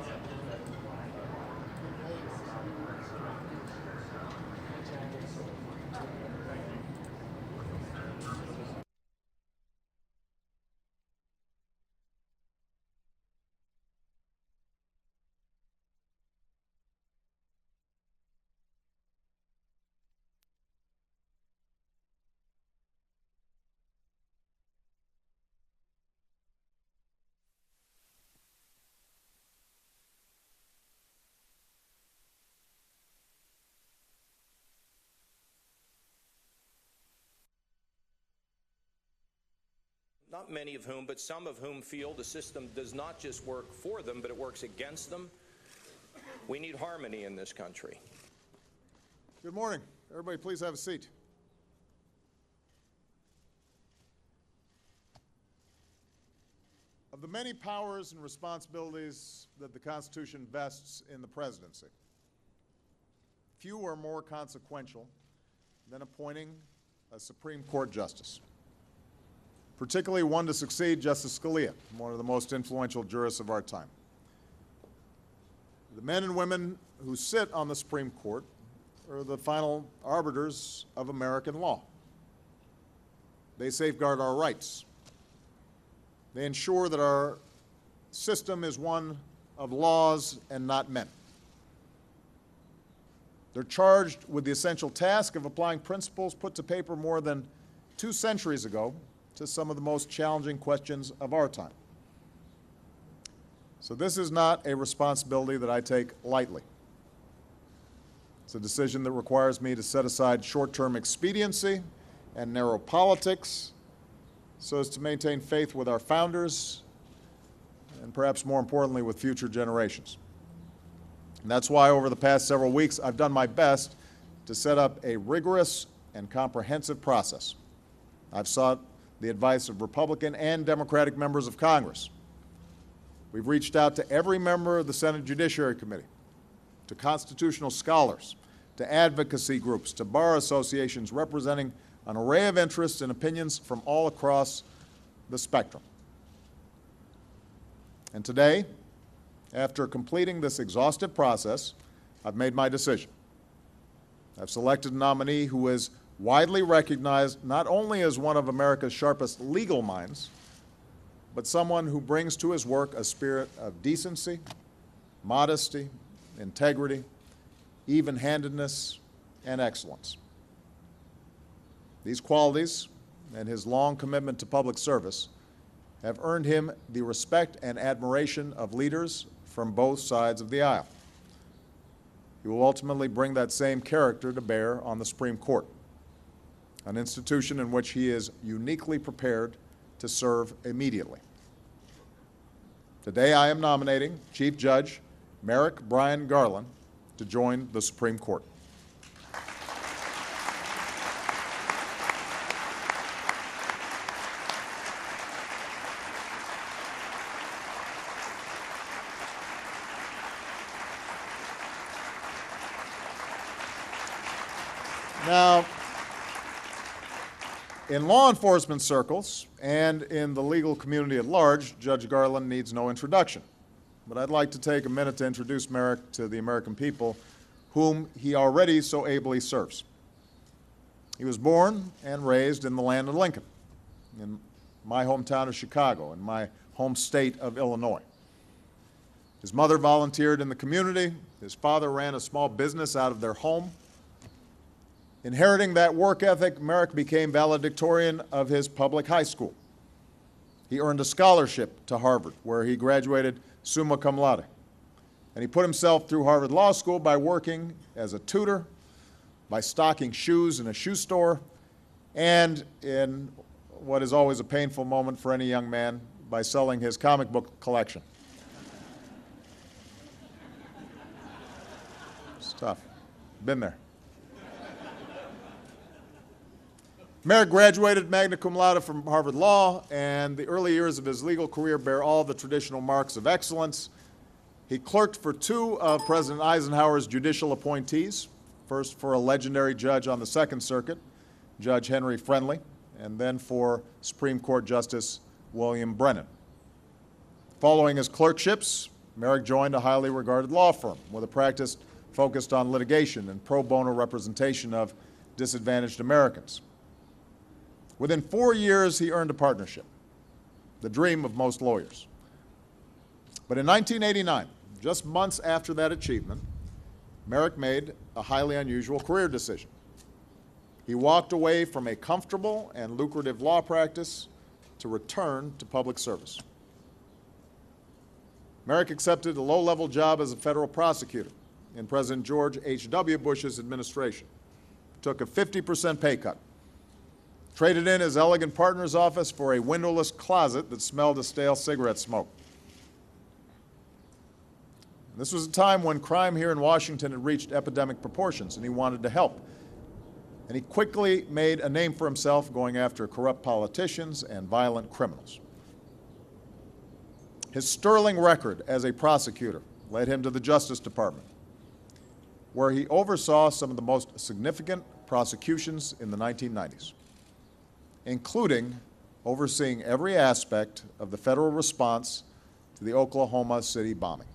Not many of whom, but some of whom feel the system does not just work for them, but it works against them. We need harmony in this country. Good morning. Everybody, please have a seat. Of the many powers and responsibilities that the Constitution vests in the presidency, few are more consequential than appointing a Supreme Court justice, particularly one to succeed Justice Scalia, one of the most influential jurists of our time. The men and women who sit on the Supreme Court are the final arbiters of American law. They safeguard our rights. They ensure that our system is one of laws and not men. They're charged with the essential task of applying principles put to paper more than 2 centuries ago to some of the most challenging questions of our time. So this is not a responsibility that I take lightly. It's a decision that requires me to set aside short-term expediency and narrow politics so as to maintain faith with our founders and perhaps more importantly with future generations. And that's why over the past several weeks I've done my best to set up a rigorous and comprehensive process. I've sought the advice of Republican and Democratic members of Congress. We've reached out to every member of the Senate Judiciary Committee, to constitutional scholars, to advocacy groups, to bar associations representing an array of interests and opinions from all across the spectrum. And today, after completing this exhaustive process, I've made my decision. I've selected a nominee who is widely recognized not only as one of America's sharpest legal minds, but someone who brings to his work a spirit of decency, modesty, integrity, even-handedness, and excellence. These qualities and his long commitment to public service have earned him the respect and admiration of leaders from both sides of the aisle. He will ultimately bring that same character to bear on the Supreme Court, an institution in which he is uniquely prepared to serve immediately. Today I am nominating Chief Judge Merrick Brian Garland to join the Supreme Court. Now, in law enforcement circles and in the legal community at large, Judge Garland needs no introduction. But I'd like to take a minute to introduce Merrick to the American people whom he already so ably serves. He was born and raised in the land of Lincoln, in my hometown of Chicago, in my home state of Illinois. His mother volunteered in the community. His father ran a small business out of their home. Inheriting that work ethic, Merrick became valedictorian of his public high school. He earned a scholarship to Harvard, where he graduated summa cum laude. And he put himself through Harvard Law School by working as a tutor, by stocking shoes in a shoe store, and in what is always a painful moment for any young man, by selling his comic book collection. It's tough. Been there. Merrick graduated magna cum laude from Harvard Law, and the early years of his legal career bear all the traditional marks of excellence. He clerked for two of President Eisenhower's judicial appointees, first for a legendary judge on the Second Circuit, Judge Henry Friendly, and then for Supreme Court Justice William Brennan. Following his clerkships, Merrick joined a highly regarded law firm with a practice focused on litigation and pro bono representation of disadvantaged Americans. Within 4 years, he earned a partnership, the dream of most lawyers. But in 1989, just months after that achievement, Merrick made a highly unusual career decision. He walked away from a comfortable and lucrative law practice to return to public service. Merrick accepted a low-level job as a federal prosecutor in President George H.W. Bush's administration, took a 50% pay cut, traded in his elegant partner's office for a windowless closet that smelled of stale cigarette smoke. This was a time when crime here in Washington had reached epidemic proportions, and he wanted to help. And he quickly made a name for himself going after corrupt politicians and violent criminals. His sterling record as a prosecutor led him to the Justice Department, where he oversaw some of the most significant prosecutions in the 1990s, including overseeing every aspect of the federal response to the Oklahoma City bombing.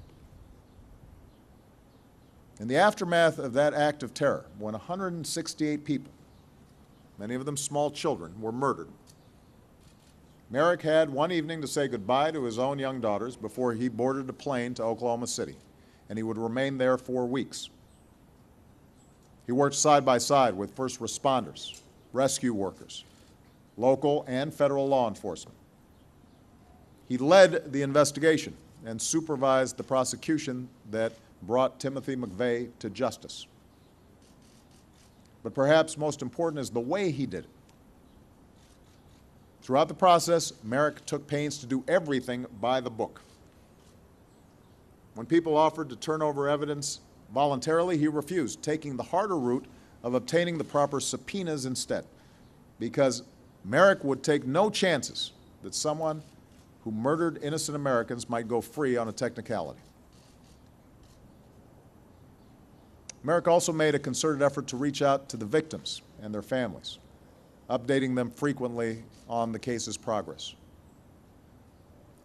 In the aftermath of that act of terror, when 168 people, many of them small children, were murdered, Merrick had one evening to say goodbye to his own young daughters before he boarded a plane to Oklahoma City, and he would remain there for weeks. He worked side by side with first responders, rescue workers, local and federal law enforcement. He led the investigation and supervised the prosecution that brought Timothy McVeigh to justice. But perhaps most important is the way he did it. Throughout the process, Merrick took pains to do everything by the book. When people offered to turn over evidence voluntarily, he refused, taking the harder route of obtaining the proper subpoenas instead, because Merrick would take no chances that someone who murdered innocent Americans might go free on a technicality. Merrick also made a concerted effort to reach out to the victims and their families, updating them frequently on the case's progress.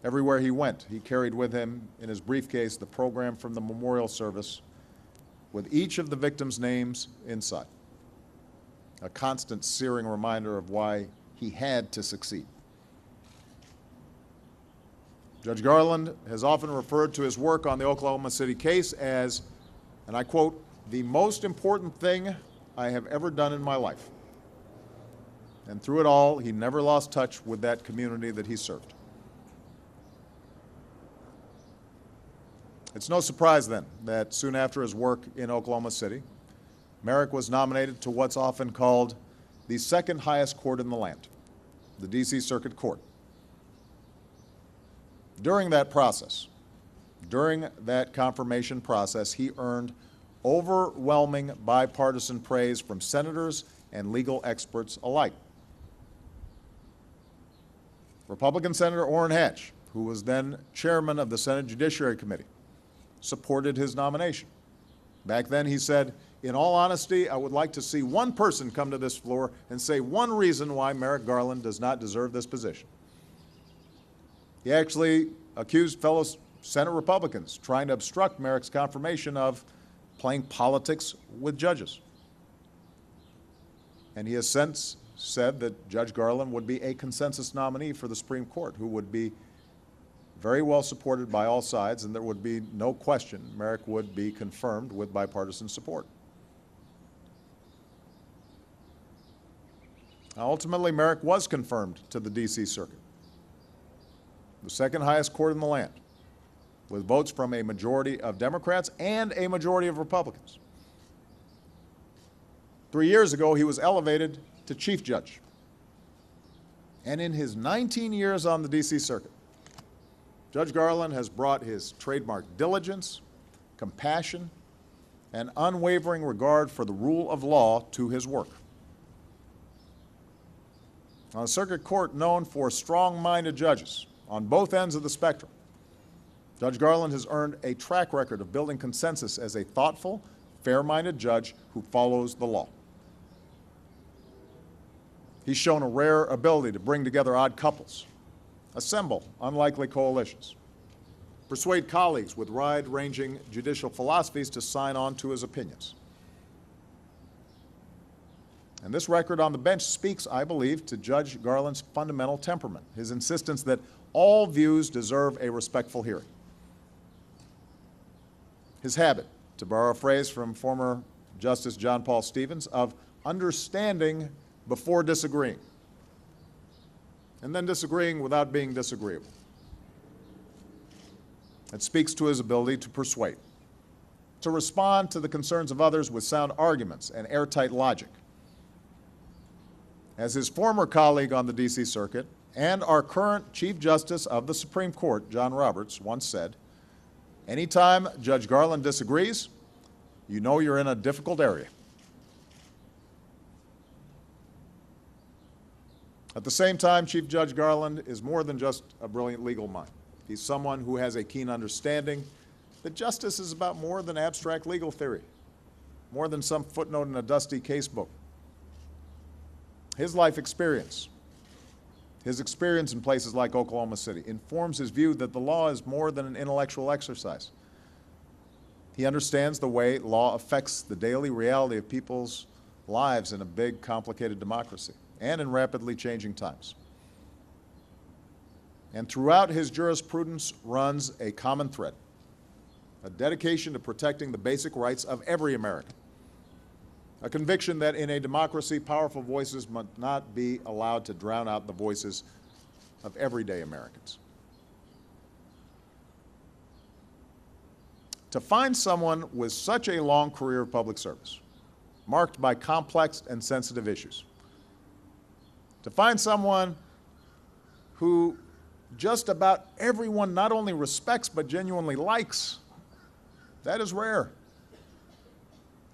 Everywhere he went, he carried with him in his briefcase the program from the memorial service with each of the victims' names inside, a constant searing reminder of why he had to succeed. Judge Garland has often referred to his work on the Oklahoma City case as, and I quote, "the most important thing I have ever done in my life." And through it all, he never lost touch with that community that he served. It's no surprise then that soon after his work in Oklahoma City, Merrick was nominated to what's often called the second highest court in the land, the D.C. Circuit Court. During that process, during that confirmation process, he earned overwhelming bipartisan praise from senators and legal experts alike. Republican Senator Orrin Hatch, who was then chairman of the Senate Judiciary Committee, supported his nomination. Back then, he said, in all honesty, I would like to see one person come to this floor and say one reason why Merrick Garland does not deserve this position. He actually accused fellow Senate Republicans trying to obstruct Merrick's confirmation of playing politics with judges. And he has since said that Judge Garland would be a consensus nominee for the Supreme Court, who would be very well supported by all sides, and there would be no question Merrick would be confirmed with bipartisan support. Now, ultimately, Merrick was confirmed to the D.C. Circuit, the second highest court in the land, with votes from a majority of Democrats and a majority of Republicans. 3 years ago, he was elevated to Chief Judge. And in his 19 years on the D.C. Circuit, Judge Garland has brought his trademark diligence, compassion, and unwavering regard for the rule of law to his work. On a circuit court known for strong-minded judges on both ends of the spectrum, Judge Garland has earned a track record of building consensus as a thoughtful, fair-minded judge who follows the law. He's shown a rare ability to bring together odd couples, assemble unlikely coalitions, persuade colleagues with wide-ranging judicial philosophies to sign on to his opinions. And this record on the bench speaks, I believe, to Judge Garland's fundamental temperament, his insistence that all views deserve a respectful hearing. His habit, to borrow a phrase from former Justice John Paul Stevens, of understanding before disagreeing, and then disagreeing without being disagreeable. It speaks to his ability to persuade, to respond to the concerns of others with sound arguments and airtight logic. As his former colleague on the D.C. Circuit and our current Chief Justice of the Supreme Court, John Roberts, once said, "Anytime Judge Garland disagrees, you know you're in a difficult area." At the same time, Chief Judge Garland is more than just a brilliant legal mind. He's someone who has a keen understanding that justice is about more than abstract legal theory, more than some footnote in a dusty casebook. His life experience, his experience in places like Oklahoma City, informs his view that the law is more than an intellectual exercise. He understands the way law affects the daily reality of people's lives in a big, complicated democracy and in rapidly changing times. And throughout his jurisprudence runs a common thread, a dedication to protecting the basic rights of every American, a conviction that in a democracy, powerful voices must not be allowed to drown out the voices of everyday Americans. To find someone with such a long career of public service, marked by complex and sensitive issues, to find someone who just about everyone not only respects but genuinely likes, that is rare.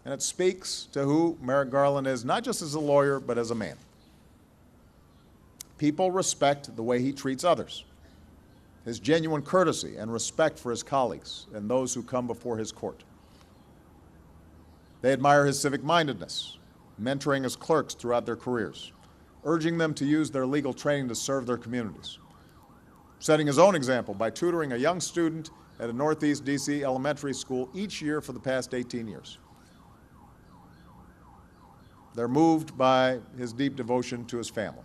And it speaks to who Merrick Garland is, not just as a lawyer, but as a man. People respect the way he treats others, his genuine courtesy and respect for his colleagues and those who come before his court. They admire his civic-mindedness, mentoring his clerks throughout their careers, urging them to use their legal training to serve their communities, setting his own example by tutoring a young student at a Northeast D.C. elementary school each year for the past 18 years. They're moved by his deep devotion to his family.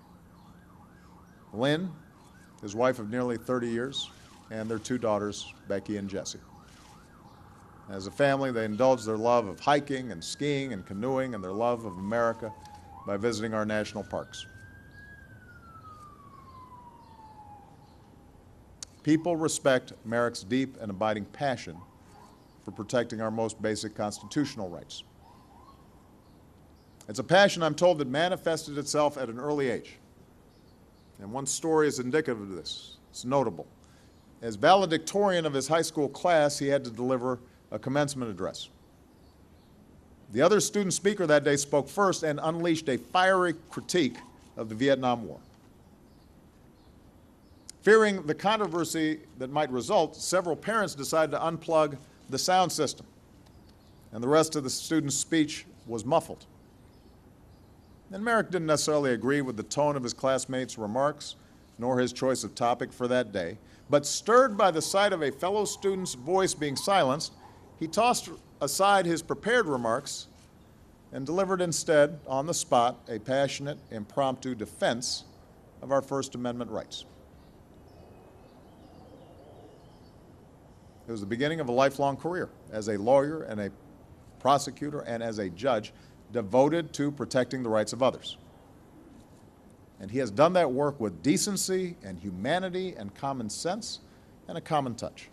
Lynn, his wife of nearly 30 years, and their two daughters, Becky and Jessie. As a family, they indulge their love of hiking and skiing and canoeing and their love of America by visiting our national parks. People respect Merrick's deep and abiding passion for protecting our most basic constitutional rights. It's a passion, I'm told, that manifested itself at an early age. And one story is indicative of this. It's notable. As valedictorian of his high school class, he had to deliver a commencement address. The other student speaker that day spoke first and unleashed a fiery critique of the Vietnam War. Fearing the controversy that might result, several parents decided to unplug the sound system and the rest of the student's speech was muffled. And Merrick didn't necessarily agree with the tone of his classmates' remarks, nor his choice of topic for that day, but stirred by the sight of a fellow student's voice being silenced, he tossed aside his prepared remarks and delivered instead, on the spot, a passionate, impromptu defense of our First Amendment rights. It was the beginning of a lifelong career as a lawyer and a prosecutor and as a judge devoted to protecting the rights of others. And he has done that work with decency and humanity and common sense and a common touch.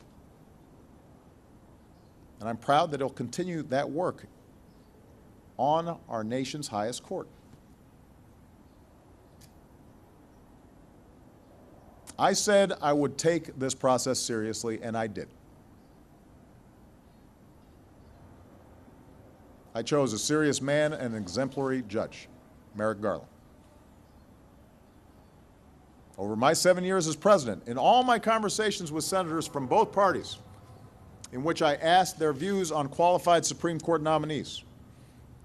And I'm proud that he'll continue that work on our nation's highest court. I said I would take this process seriously, and I did. I chose a serious man and an exemplary judge, Merrick Garland. Over my 7 years as president, in all my conversations with senators from both parties, in which I asked their views on qualified Supreme Court nominees,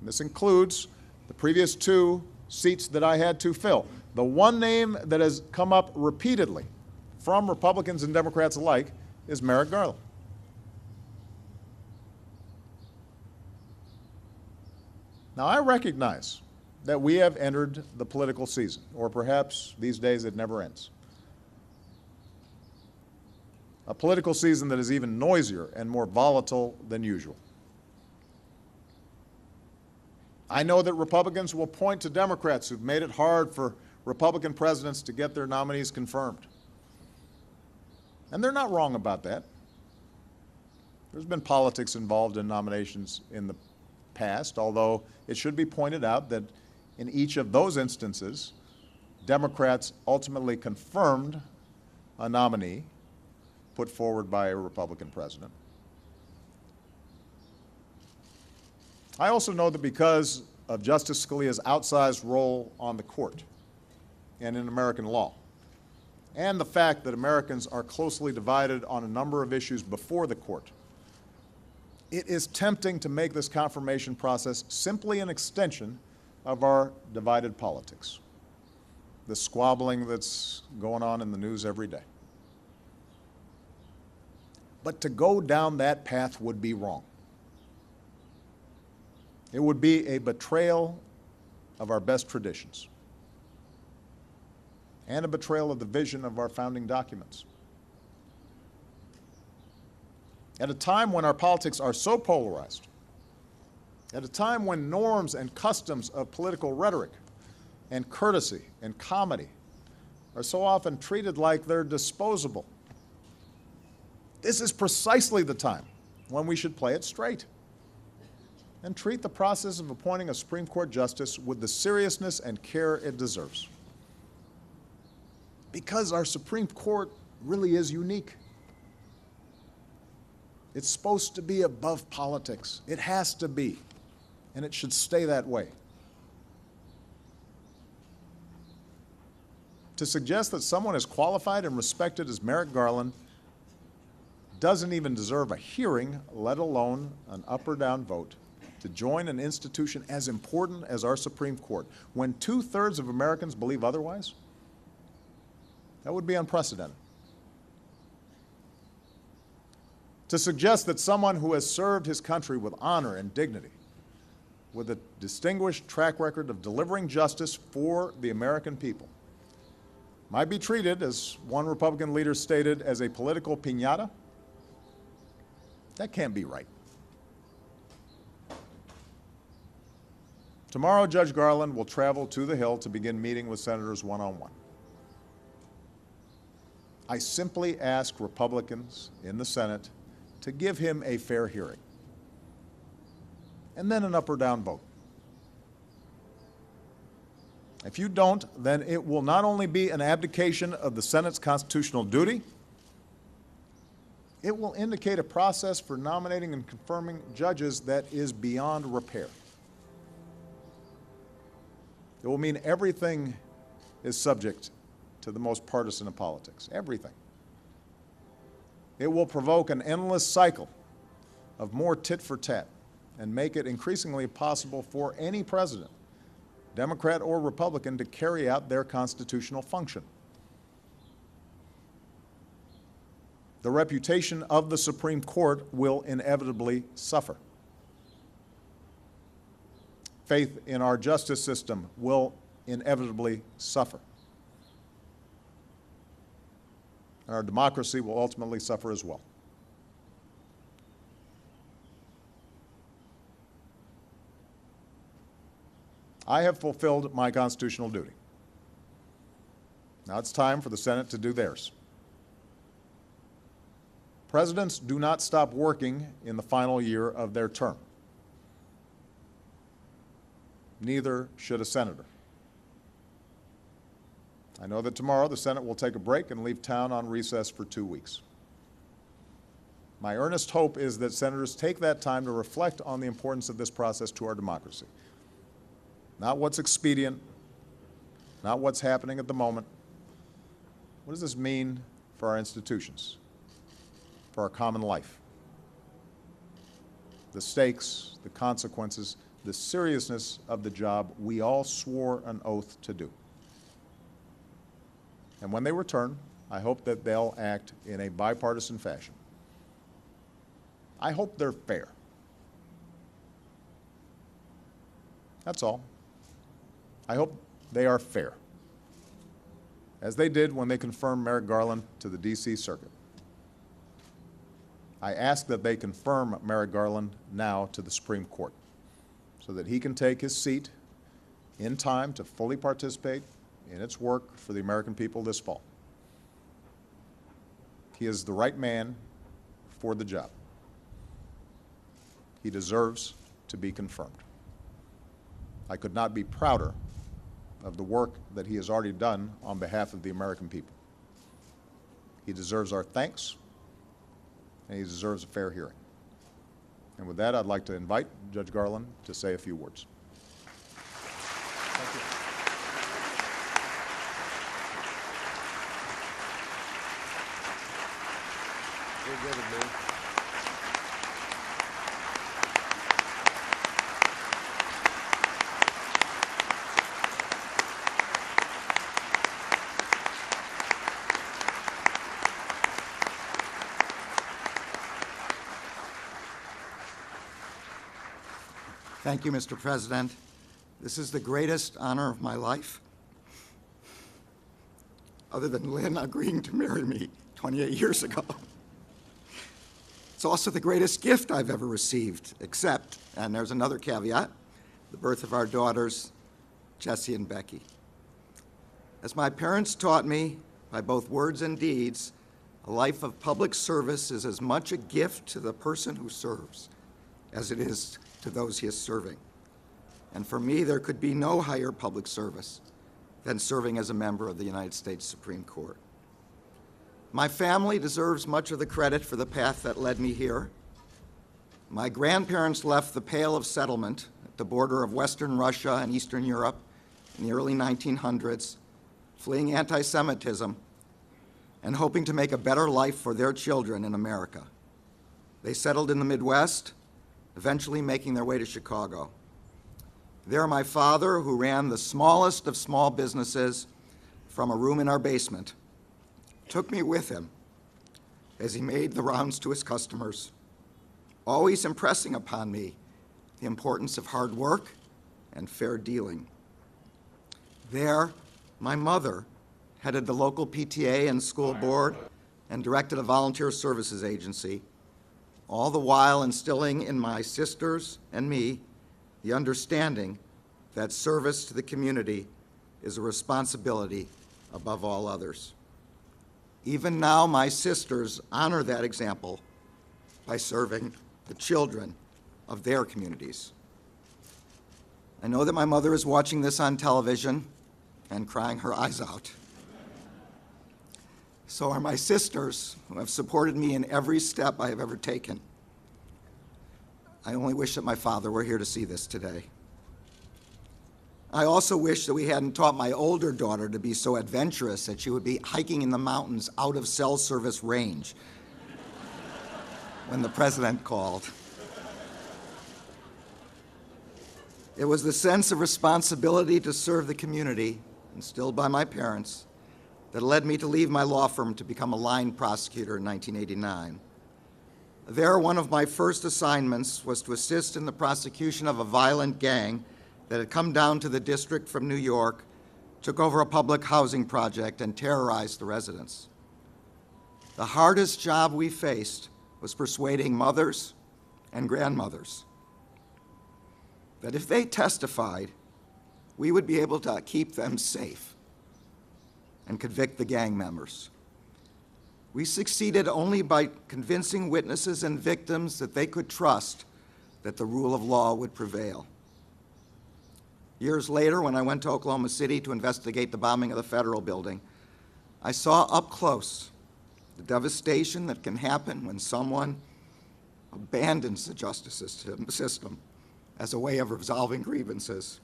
and this includes the previous 2 seats that I had to fill. The one name that has come up repeatedly from Republicans and Democrats alike is Merrick Garland. Now, I recognize that we have entered the political season, or perhaps these days it never ends. A political season that is even noisier and more volatile than usual. I know that Republicans will point to Democrats who've made it hard for Republican presidents to get their nominees confirmed. And they're not wrong about that. There's been politics involved in nominations in the past, although it should be pointed out that in each of those instances, Democrats ultimately confirmed a nominee put forward by a Republican president. I also know that because of Justice Scalia's outsized role on the court and in American law, and the fact that Americans are closely divided on a number of issues before the court, it is tempting to make this confirmation process simply an extension of our divided politics, the squabbling that's going on in the news every day. But to go down that path would be wrong. It would be a betrayal of our best traditions and a betrayal of the vision of our founding documents. At a time when our politics are so polarized, at a time when norms and customs of political rhetoric and courtesy and comedy are so often treated like they're disposable, this is precisely the time when we should play it straight and treat the process of appointing a Supreme Court justice with the seriousness and care it deserves. Because our Supreme Court really is unique. It's supposed to be above politics. It has to be, and it should stay that way. To suggest that someone as qualified and respected as Merrick Garland doesn't even deserve a hearing, let alone an up or down vote, to join an institution as important as our Supreme Court, when 2/3 of Americans believe otherwise, that would be unprecedented. To suggest that someone who has served his country with honor and dignity, with a distinguished track record of delivering justice for the American people, might be treated, as one Republican leader stated, as a political piñata, that can't be right. Tomorrow, Judge Garland will travel to the Hill to begin meeting with senators one-on-one. I simply ask Republicans in the Senate to give him a fair hearing, and then an up or down vote. If you don't, then it will not only be an abdication of the Senate's constitutional duty, it will indicate a process for nominating and confirming judges that is beyond repair. It will mean everything is subject to the most partisan of politics, everything. It will provoke an endless cycle of more tit for tat and make it increasingly possible for any president, Democrat or Republican, to carry out their constitutional function. The reputation of the Supreme Court will inevitably suffer. Faith in our justice system will inevitably suffer. And our democracy will ultimately suffer as well. I have fulfilled my constitutional duty. Now it's time for the Senate to do theirs. Presidents do not stop working in the final year of their term. Neither should a senator. I know that tomorrow the Senate will take a break and leave town on recess for 2 weeks. My earnest hope is that senators take that time to reflect on the importance of this process to our democracy. Not what's expedient, not what's happening at the moment. What does this mean for our institutions, for our common life? The stakes, the consequences, the seriousness of the job we all swore an oath to do. And when they return, I hope that they'll act in a bipartisan fashion. I hope they're fair. That's all. I hope they are fair, as they did when they confirmed Merrick Garland to the D.C. Circuit. I ask that they confirm Merrick Garland now to the Supreme Court so that he can take his seat in time to fully participate in its work for the American people this fall. He is the right man for the job. He deserves to be confirmed. I could not be prouder of the work that he has already done on behalf of the American people. He deserves our thanks, and he deserves a fair hearing. And with that, I'd like to invite Judge Garland to say a few words. Thank you. You're good at me. Thank you, Mr. President. This is the greatest honor of my life, other than Lynn agreeing to marry me 28 years ago. It's also the greatest gift I've ever received, except, and there's another caveat, the birth of our daughters, Jessie and Becky. As my parents taught me, by both words and deeds, a life of public service is as much a gift to the person who serves as it is to those he is serving. And for me, there could be no higher public service than serving as a member of the United States Supreme Court. My family deserves much of the credit for the path that led me here. My grandparents left the Pale of Settlement at the border of Western Russia and Eastern Europe in the early 1900s, fleeing anti-Semitism and hoping to make a better life for their children in America. They settled in the Midwest, eventually making their way to Chicago. There, my father, who ran the smallest of small businesses from a room in our basement, took me with him as he made the rounds to his customers, always impressing upon me the importance of hard work and fair dealing. There, my mother headed the local PTA and school board and directed a volunteer services agency, all the while instilling in my sisters and me the understanding that service to the community is a responsibility above all others. Even now, my sisters honor that example by serving the children of their communities. I know that my mother is watching this on television and crying her eyes out. So are my sisters, who have supported me in every step I have ever taken. I only wish that my father were here to see this today. I also wish that we hadn't taught my older daughter to be so adventurous that she would be hiking in the mountains out of cell service range when the president called. It was the sense of responsibility to serve the community, instilled by my parents, that led me to leave my law firm to become a line prosecutor in 1989. There, one of my first assignments was to assist in the prosecution of a violent gang that had come down to the district from New York, took over a public housing project, and terrorized the residents. The hardest job we faced was persuading mothers and grandmothers that if they testified, we would be able to keep them safe and convict the gang members. We succeeded only by convincing witnesses and victims that they could trust that the rule of law would prevail. Years later, when I went to Oklahoma City to investigate the bombing of the Federal Building, I saw up close the devastation that can happen when someone abandons the justice system as a way of resolving grievances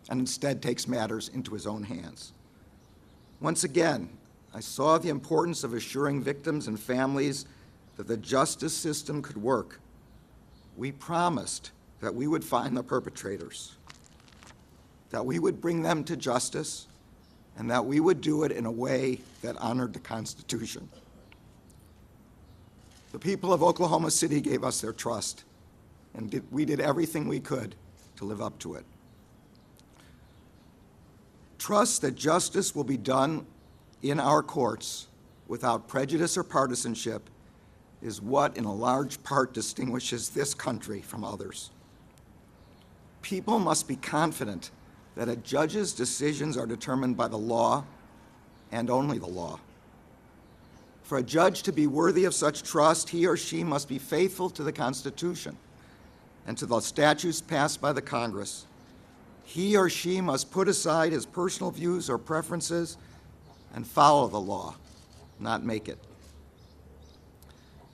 and instead takes matters into his own hands. Once again, I saw the importance of assuring victims and families that the justice system could work. We promised that we would find the perpetrators, that we would bring them to justice, and that we would do it in a way that honored the Constitution. The people of Oklahoma City gave us their trust, and we did everything we could to live up to it. Trust that justice will be done in our courts without prejudice or partisanship is what, in a large part, distinguishes this country from others. People must be confident that a judge's decisions are determined by the law and only the law. For a judge to be worthy of such trust, he or she must be faithful to the Constitution and to the statutes passed by the Congress. He or she must put aside his personal views or preferences and follow the law, not make it.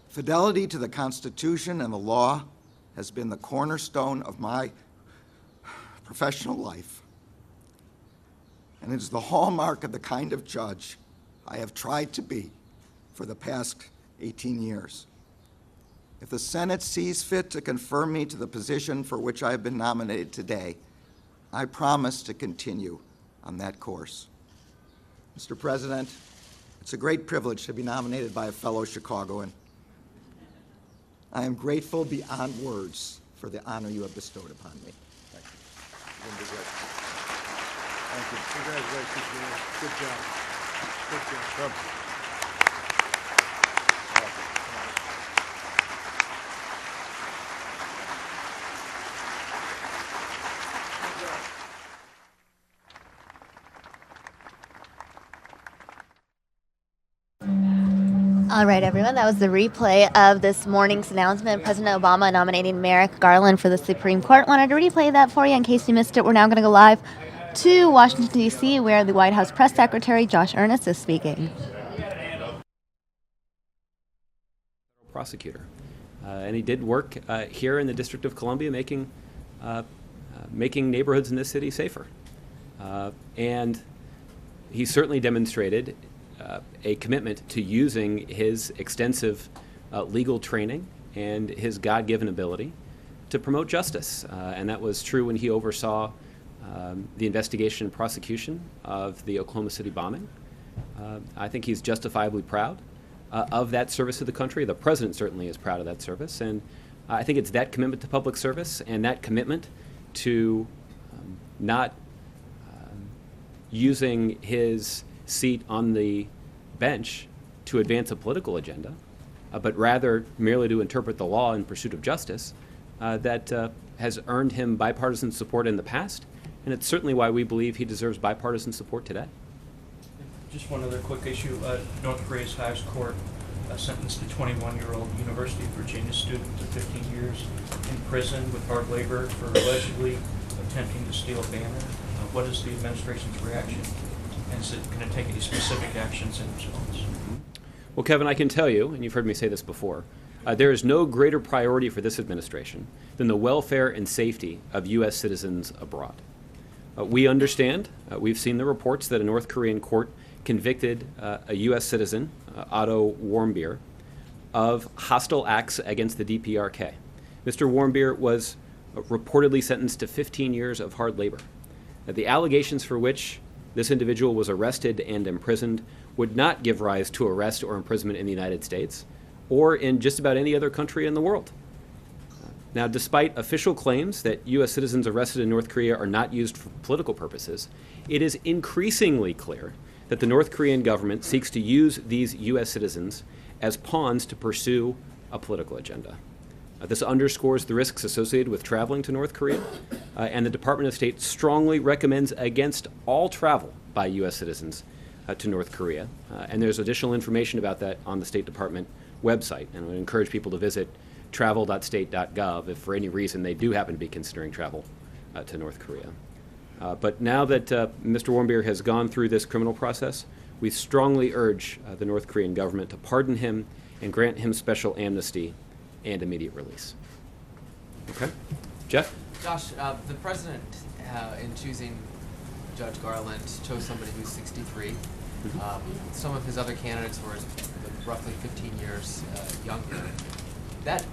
Fidelity to the Constitution and the law has been the cornerstone of my professional life, and it is the hallmark of the kind of judge I have tried to be for the past 18 years. If the Senate sees fit to confirm me to the position for which I have been nominated today, I promise to continue on that course. Mr. President, it's a great privilege to be nominated by a fellow Chicagoan. I am grateful beyond words for the honor you have bestowed upon me. Thank you. Thank you. Congratulations, Mayor. Good job. Good job. Good. All right, everyone, that was the replay of this morning's announcement. President Obama nominating Merrick Garland for the Supreme Court. Wanted to replay that for you in case you missed it. We're now going to go live to Washington, D.C., where the White House Press Secretary Josh Earnest is speaking. Prosecutor. And he did work here in the District of Columbia making neighborhoods in this city safer. And he certainly demonstrated a commitment to using his extensive legal training and his God-given ability to promote justice. And that was true when he oversaw the investigation and prosecution of the Oklahoma City bombing. I think he's justifiably proud of that service to the country. The president certainly is proud of that service. And I think it's that commitment to public service and that commitment to not using his seat on the bench to advance a political agenda, but rather merely to interpret the law in pursuit of justice, that has earned him bipartisan support in the past, and it's certainly why we believe he deserves bipartisan support today. Just one other quick issue. North Korea's highest court sentenced a 21-year-old University of Virginia student to 15 years in prison with hard labor for allegedly attempting to steal a banner. What is the administration's reaction? And is it going to take any specific actions in response? Well, Kevin, I can tell you, and you've heard me say this before, there is no greater priority for this administration than the welfare and safety of U.S. citizens abroad. We understand, we've seen the reports that a North Korean court convicted a U.S. citizen, Otto Warmbier, of hostile acts against the DPRK. Mr. Warmbier was reportedly sentenced to 15 years of hard labor. The allegations for which this individual was arrested and imprisoned would not give rise to arrest or imprisonment in the United States or in just about any other country in the world. Now, despite official claims that U.S. citizens arrested in North Korea are not used for political purposes, it is increasingly clear that the North Korean government seeks to use these U.S. citizens as pawns to pursue a political agenda. This underscores the risks associated with traveling to North Korea, and the Department of State strongly recommends against all travel by U.S. citizens to North Korea. And there's additional information about that on the State Department website, and I would encourage people to visit travel.state.gov if for any reason they do happen to be considering travel to North Korea. But now that Mr. Warmbier has gone through this criminal process, we strongly urge the North Korean government to pardon him and grant him special amnesty and immediate release. Okay? Jeff? Josh, the president, in choosing Judge Garland, chose somebody who's 63. Some of his other candidates were roughly 15 years younger. That,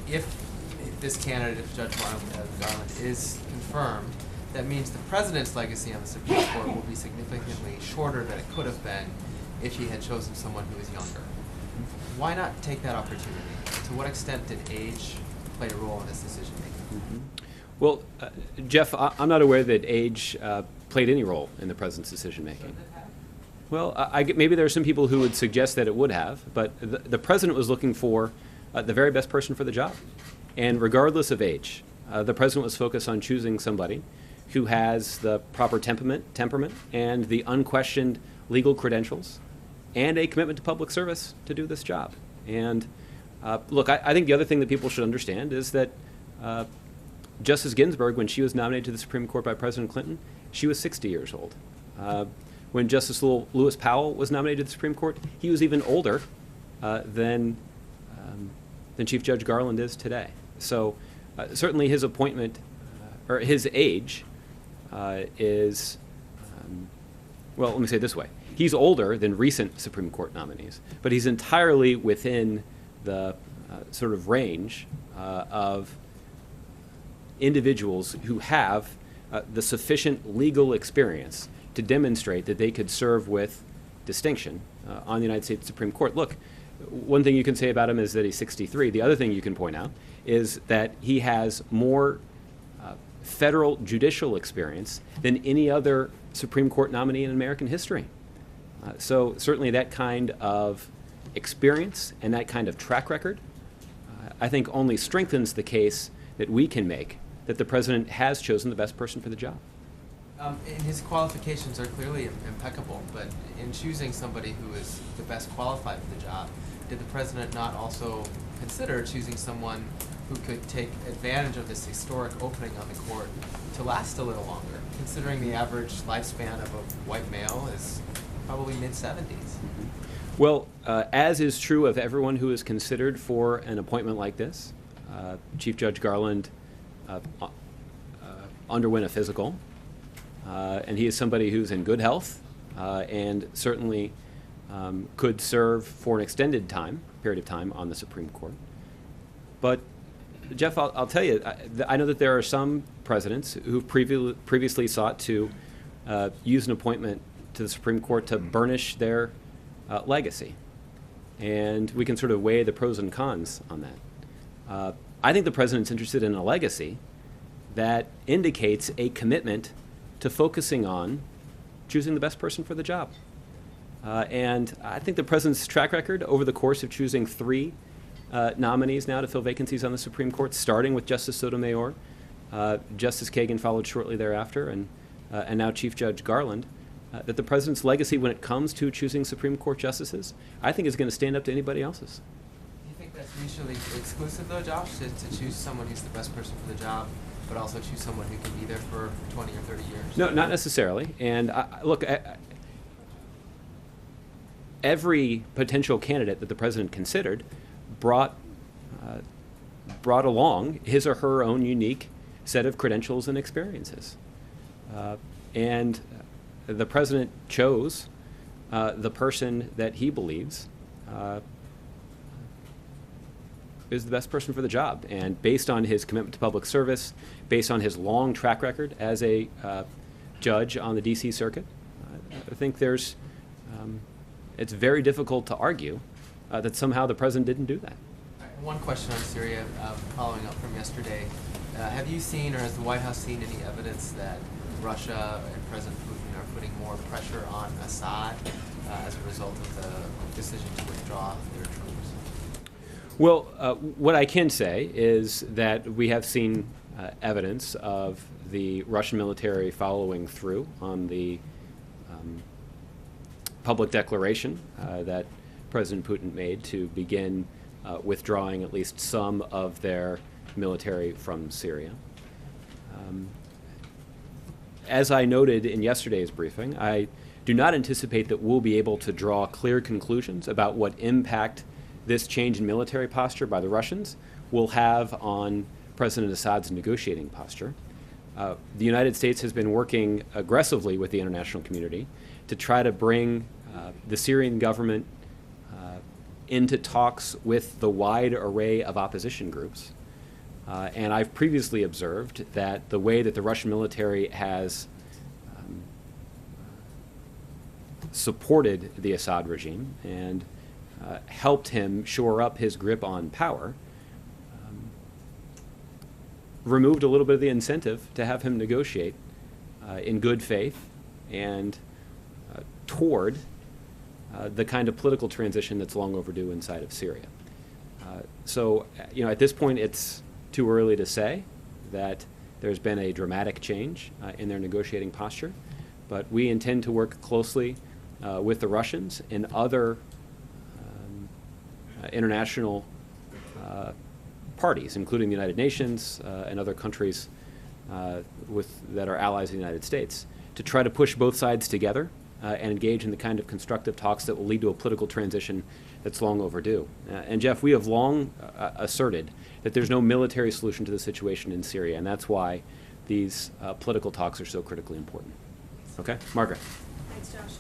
if this candidate, if Judge Garland is confirmed, that means the president's legacy on the Supreme Court will be significantly shorter than it could have been if he had chosen someone who was younger. Why not take that opportunity? To what extent did age play a role in this decision-making? Well, Jeff, I'm not aware that age played any role in the president's decision-making. Well, maybe there are some people who would suggest that it would have, but the president was looking for the very best person for the job. And regardless of age, the president was focused on choosing somebody who has the proper temperament and the unquestioned legal credentials and a commitment to public service to do this job. And look, I think the other thing that people should understand is that Justice Ginsburg, when she was nominated to the Supreme Court by President Clinton, she was 60 years old. When Justice Lewis Powell was nominated to the Supreme Court, he was even older than Chief Judge Garland is today. So certainly his appointment, or his age, is, well, let me say it this way. He's older than recent Supreme Court nominees, but he's entirely within the sort of range of individuals who have the sufficient legal experience to demonstrate that they could serve with distinction on the United States Supreme Court. Look, one thing you can say about him is that he's 63. The other thing you can point out is that he has more federal judicial experience than any other Supreme Court nominee in American history. So certainly that kind of experience and that kind of track record, I think only strengthens the case that we can make that the president has chosen the best person for the job. And his qualifications are clearly impeccable, but in choosing somebody who is the best qualified for the job, did the president not also consider choosing someone who could take advantage of this historic opening on the court to last a little longer, considering the average lifespan of a white male is probably mid-70s? Well, as is true of everyone who is considered for an appointment like this, Chief Judge Garland underwent a physical, and he is somebody who's in good health and certainly could serve for an extended period of time on the Supreme Court. But Jeff, I'll tell you, I know that there are some presidents who've previously sought to use an appointment to the Supreme Court to burnish their legacy. And we can sort of weigh the pros and cons on that. I think the president's interested in a legacy that indicates a commitment to focusing on choosing the best person for the job. And I think the president's track record over the course of choosing 3 nominees now to fill vacancies on the Supreme Court, starting with Justice Sotomayor, Justice Kagan followed shortly thereafter, and now Chief Judge Garland, that the president's legacy when it comes to choosing Supreme Court justices, I think is going to stand up to anybody else's. Do you think that's mutually exclusive, though, Josh, to choose someone who's the best person for the job, but also choose someone who can be there for 20 or 30 years? No, not necessarily. And look, every potential candidate that the president considered brought along his or her own unique set of credentials and experiences. And the president chose is the best person for the job. And based on his commitment to public service, based on his long track record as a judge on the D.C. Circuit, I think it's very difficult to argue that somehow the president didn't do that. One question on Syria, following up from yesterday. Have you seen, or has the White House seen any evidence that Russia and President Putin are putting more pressure on Assad as a result of the decision to withdraw their troops? Well, what I can say is that we have seen evidence of the Russian military following through on the public declaration that President Putin made to begin withdrawing at least some of their military from Syria. As I noted in yesterday's briefing, I do not anticipate that we'll be able to draw clear conclusions about what impact this change in military posture by the Russians will have on President Assad's negotiating posture. The United States has been working aggressively with the international community to try to bring the Syrian government into talks with the wide array of opposition groups. And I've previously observed that the way that the Russian military has supported the Assad regime and helped him shore up his grip on power removed a little bit of the incentive to have him negotiate in good faith and toward the kind of political transition that's long overdue inside of Syria. So, at this point, it's too early to say that there's been a dramatic change in their negotiating posture, but we intend to work closely with the Russians and other international parties, including the United Nations and other countries that are allies of the United States, to try to push both sides together and engage in the kind of constructive talks that will lead to a political transition that's long overdue. And Jeff, we have long asserted that there's no military solution to the situation in Syria, and that's why these political talks are so critically important. Okay, Margaret. Thanks, Josh.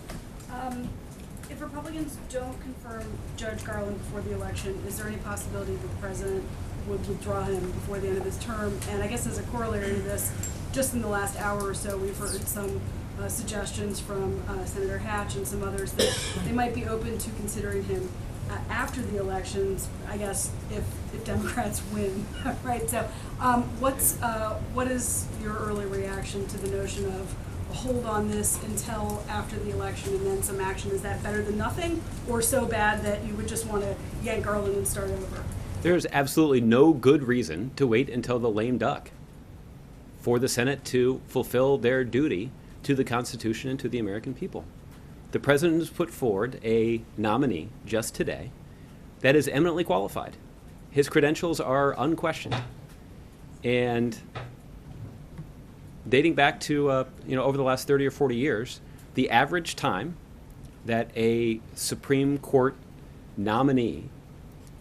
If Republicans don't confirm Judge Garland before the election, is there any possibility that the president would withdraw him before the end of his term? And I guess as a corollary to this, just in the last hour or so, we've heard some suggestions from Senator Hatch and some others that they might be open to considering him after the elections, I guess, if Democrats win, right? So what is your early reaction to the notion of a hold on this until after the election and then some action? Is that better than nothing, or so bad that you would just want to yank Garland and start over? There's absolutely no good reason to wait until the lame duck for the Senate to fulfill their duty to the Constitution and to the American people. The president has put forward a nominee just today that is eminently qualified. His credentials are unquestioned. And dating back to over the last 30 or 40 years, the average time that a Supreme Court nominee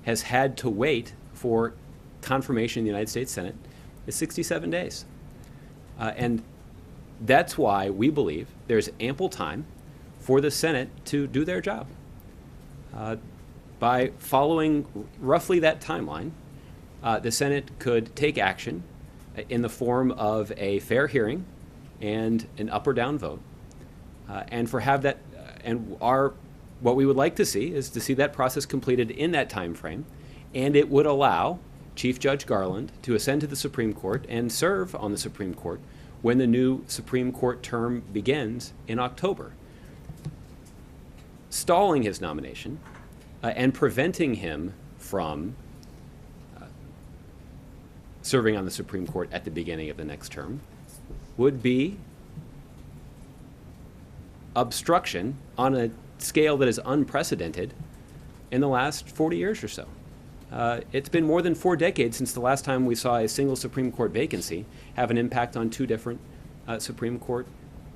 has had to wait for confirmation in the United States Senate is 67 days. And that's why we believe there's ample time for the Senate to do their job. By following roughly that timeline, the Senate could take action in the form of a fair hearing and an up or down vote, and what we would like to see is to see that process completed in that time frame, and it would allow Chief Judge Garland to ascend to the Supreme Court and serve on the Supreme Court when the new Supreme Court term begins in October. Stalling his nomination and preventing him from serving on the Supreme Court at the beginning of the next term would be obstruction on a scale that is unprecedented in the last 40 years or so. It's been more than 4 decades since the last time we saw a single Supreme Court vacancy have an impact on 2 different Supreme Court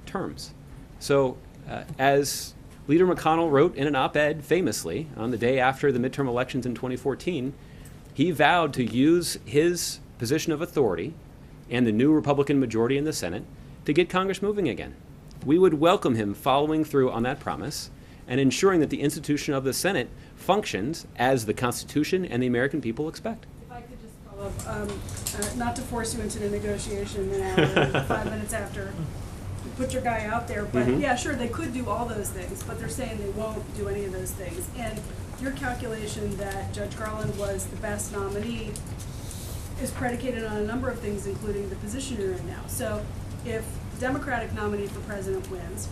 terms. So as Leader McConnell wrote in an op-ed famously on the day after the midterm elections in 2014, he vowed to use his position of authority and the new Republican majority in the Senate to get Congress moving again. We would welcome him following through on that promise and ensuring that the institution of the Senate functions as the Constitution and the American people expect. If I could just follow up, not to force you into the negotiation an hour, 5 minutes after you put your guy out there, but yeah, sure, they could do all those things, but they're saying they won't do any of those things. And your calculation that Judge Garland was the best nominee is predicated on a number of things, including the position you're in now. So if the Democratic nominee for president wins,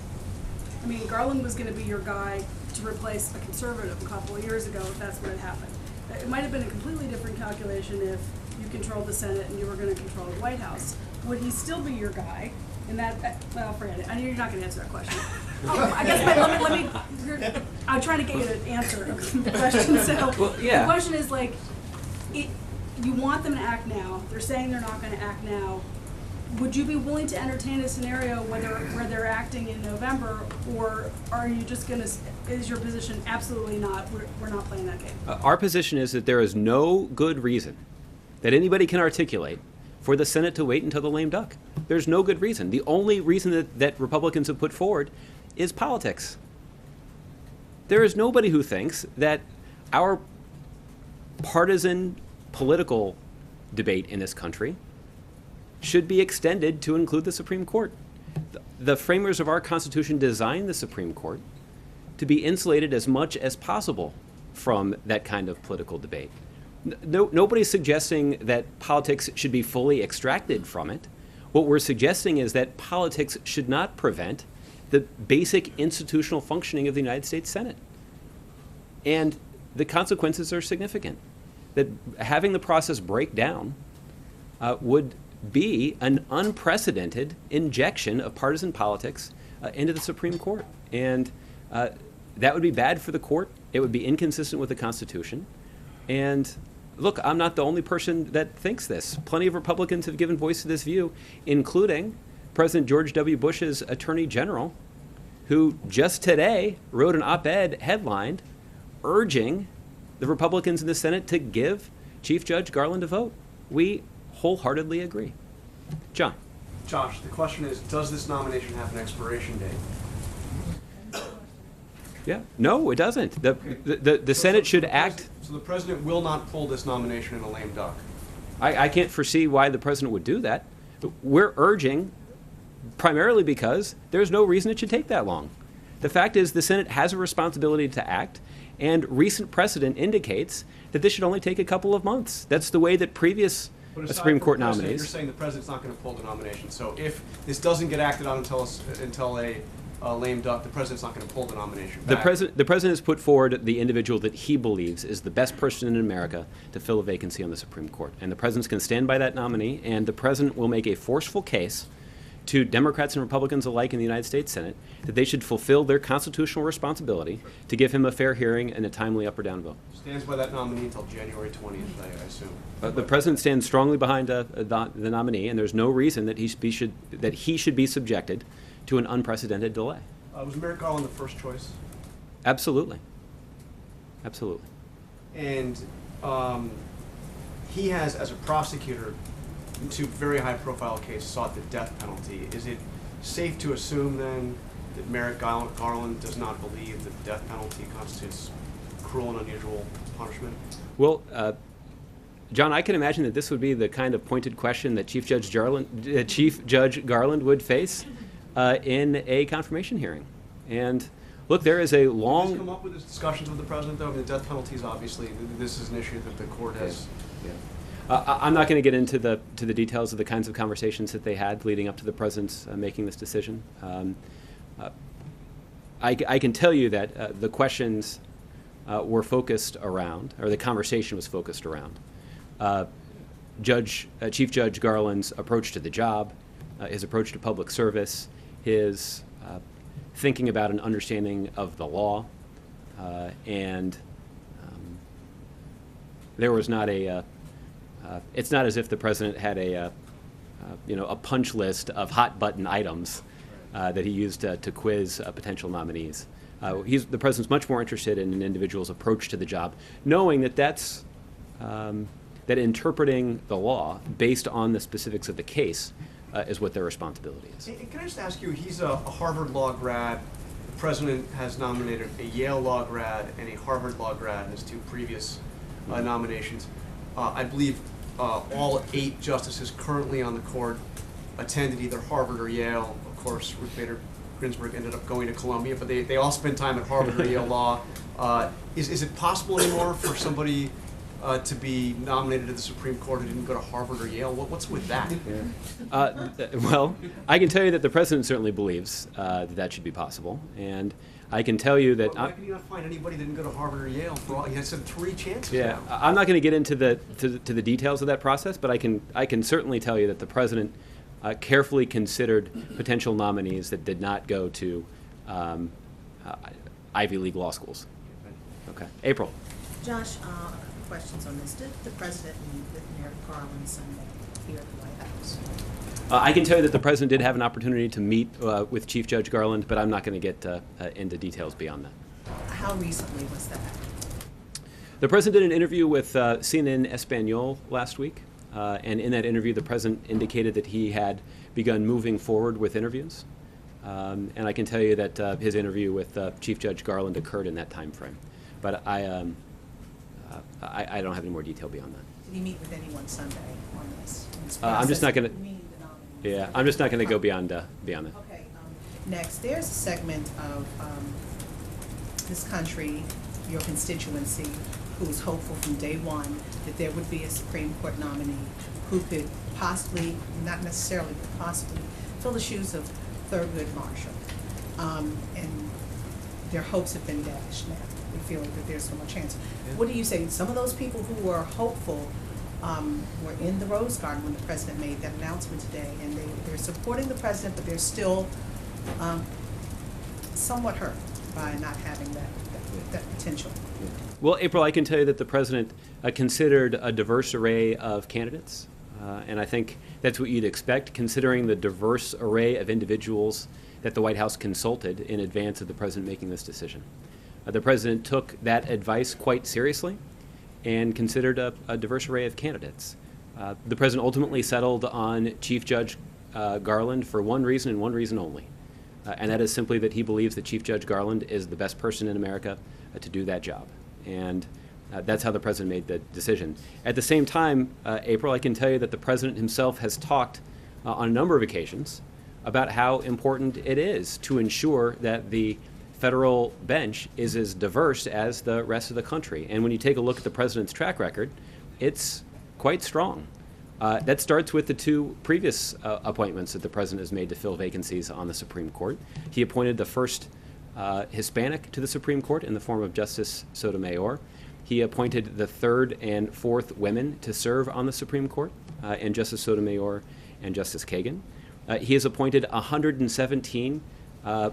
I mean, Garland was going to be your guy to replace a conservative a couple of years ago if that's what had happened. It might have been a completely different calculation if you controlled the Senate and you were going to control the White House. Would he still be your guy? And that, well, Fran, I know you're not going to answer that question. I guess let me I'm trying to get you to answer the question. So well, yeah. The question is like, you want them to act now. They're saying they're not going to act now. Would you be willing to entertain a scenario where they're acting in November, or are you just going to, is your position absolutely not, we're not playing that game? Our position is that there is no good reason that anybody can articulate for the Senate to wait until the lame duck. There's no good reason. The only reason that Republicans have put forward is politics. There is nobody who thinks that our partisan political debate in this country should be extended to include the Supreme Court. The framers of our Constitution designed the Supreme Court to be insulated as much as possible from that kind of political debate. Nobody's suggesting that politics should be fully extracted from it. What we're suggesting is that politics should not prevent the basic institutional functioning of the United States Senate. And the consequences are significant. That having the process break down would be an unprecedented injection of partisan politics into the Supreme Court. And that would be bad for the court. It would be inconsistent with the Constitution. And look, I'm not the only person that thinks this. Plenty of Republicans have given voice to this view, including President George W. Bush's Attorney General, who just today wrote an op-ed headlined urging the Republicans in the Senate to give Chief Judge Garland a vote. We wholeheartely agree. John. Josh, the question is, does this nomination have an expiration date? Yeah. No, it doesn't. The Senate should act. So the president will not pull this nomination in a lame duck? I can't foresee why the president would do that. We're urging primarily because there's no reason it should take that long. The fact is the Senate has a responsibility to act, and recent precedent indicates that this should only take a couple of months. That's the way that previous Supreme Court nominees. You're saying the president's not going to pull the nomination. So if this doesn't get acted on until a lame duck, the president's not going to pull the nomination back. The president has put forward the individual that he believes is the best person in America to fill a vacancy on the Supreme Court. And the president's going to stand by that nominee, and the president will make a forceful case to Democrats and Republicans alike in the United States Senate that they should fulfill their constitutional responsibility to give him a fair hearing and a timely up or down vote. Stands by that nominee until January 20th, I assume. The president stands strongly behind the nominee, and there's no reason that he should be subjected to an unprecedented delay. Was Merrick Garland the first choice? Absolutely. Absolutely. And he has, as a prosecutor, in two very high-profile cases, sought the death penalty. Is it safe to assume, then, that Merrick Garland does not believe that the death penalty constitutes cruel and unusual punishment? Well, John, I can imagine that this would be the kind of pointed question that Chief Judge Garland would face in a confirmation hearing. And look, there is a long. Did this come up with discussions with the president, though? I mean, the death penalty is obviously, this is an issue that the court has. Yeah. I'm not going to get into the details of the kinds of conversations that they had leading up to the president's making this decision. I can tell you that the questions were focused around, or the conversation was focused around, Chief Judge Garland's approach to the job, his approach to public service, his thinking about an understanding of the law, and there was not a. It's not as if the president had a punch list of hot button items that he used to quiz potential nominees. The president's much more interested in an individual's approach to the job, knowing that that interpreting the law based on the specifics of the case is what their responsibility is. Can I just ask you, he's a Harvard Law grad, president has nominated a Yale law grad and a Harvard law grad in his two previous nominations. I believe all 8 justices currently on the court attended either Harvard or Yale. Of course, Ruth Bader Ginsburg ended up going to Columbia, but they all spent time at Harvard or Yale law. Is it possible anymore for somebody to be nominated to the Supreme Court who didn't go to Harvard or Yale? What's with that? Well, I can tell you that the president certainly believes that should be possible, and I can tell you that. Why can you not find anybody that didn't go to Harvard or Yale? For all, he has had 3 chances. Yeah, now. I'm not going to get into the details of that process, but I can certainly tell you that the president carefully considered potential nominees that did not go to Ivy League law schools. Okay, April. Josh, a couple questions on this. Did the president meet with Merrick Garland Sunday here at the White House? I can tell you that the president did have an opportunity to meet with Chief Judge Garland, but I'm not going to get into details beyond that. How recently was that? The president did an interview with CNN Espanol last week, and in that interview, the president indicated that he had begun moving forward with interviews. And I can tell you that his interview with Chief Judge Garland occurred in that time frame. But I don't have any more detail beyond that. Did he meet with anyone Sunday on this? I'm just not going to. Yeah, I'm just not going to go beyond that. Okay. Next, there's a segment of this country, your constituency, who was hopeful from day one that there would be a Supreme Court nominee who could possibly, not necessarily, but possibly, fill the shoes of Thurgood Marshall. And their hopes have been dashed now. We feel that there's no more chance. What do you say? Some of those people who were hopeful were in the Rose Garden when the president made that announcement today, and they're supporting the president, but they're still somewhat hurt by not having that potential. Well, April, I can tell you that the president considered a diverse array of candidates, and I think that's what you'd expect, considering the diverse array of individuals that the White House consulted in advance of the president making this decision. The president took that advice quite seriously and considered a diverse array of candidates. The president ultimately settled on Chief Judge Garland for one reason and one reason only, and that is simply that he believes that Chief Judge Garland is the best person in America to do that job. And that's how the president made the decision. At the same time, April, I can tell you that the president himself has talked on a number of occasions about how important it is to ensure that the federal bench is as diverse as the rest of the country. And when you take a look at the president's track record, it's quite strong. That starts with the 2 previous appointments that the president has made to fill vacancies on the Supreme Court. He appointed the first Hispanic to the Supreme Court in the form of Justice Sotomayor. He appointed the 3rd and 4th women to serve on the Supreme Court, and Justice Sotomayor and Justice Kagan. He has appointed 117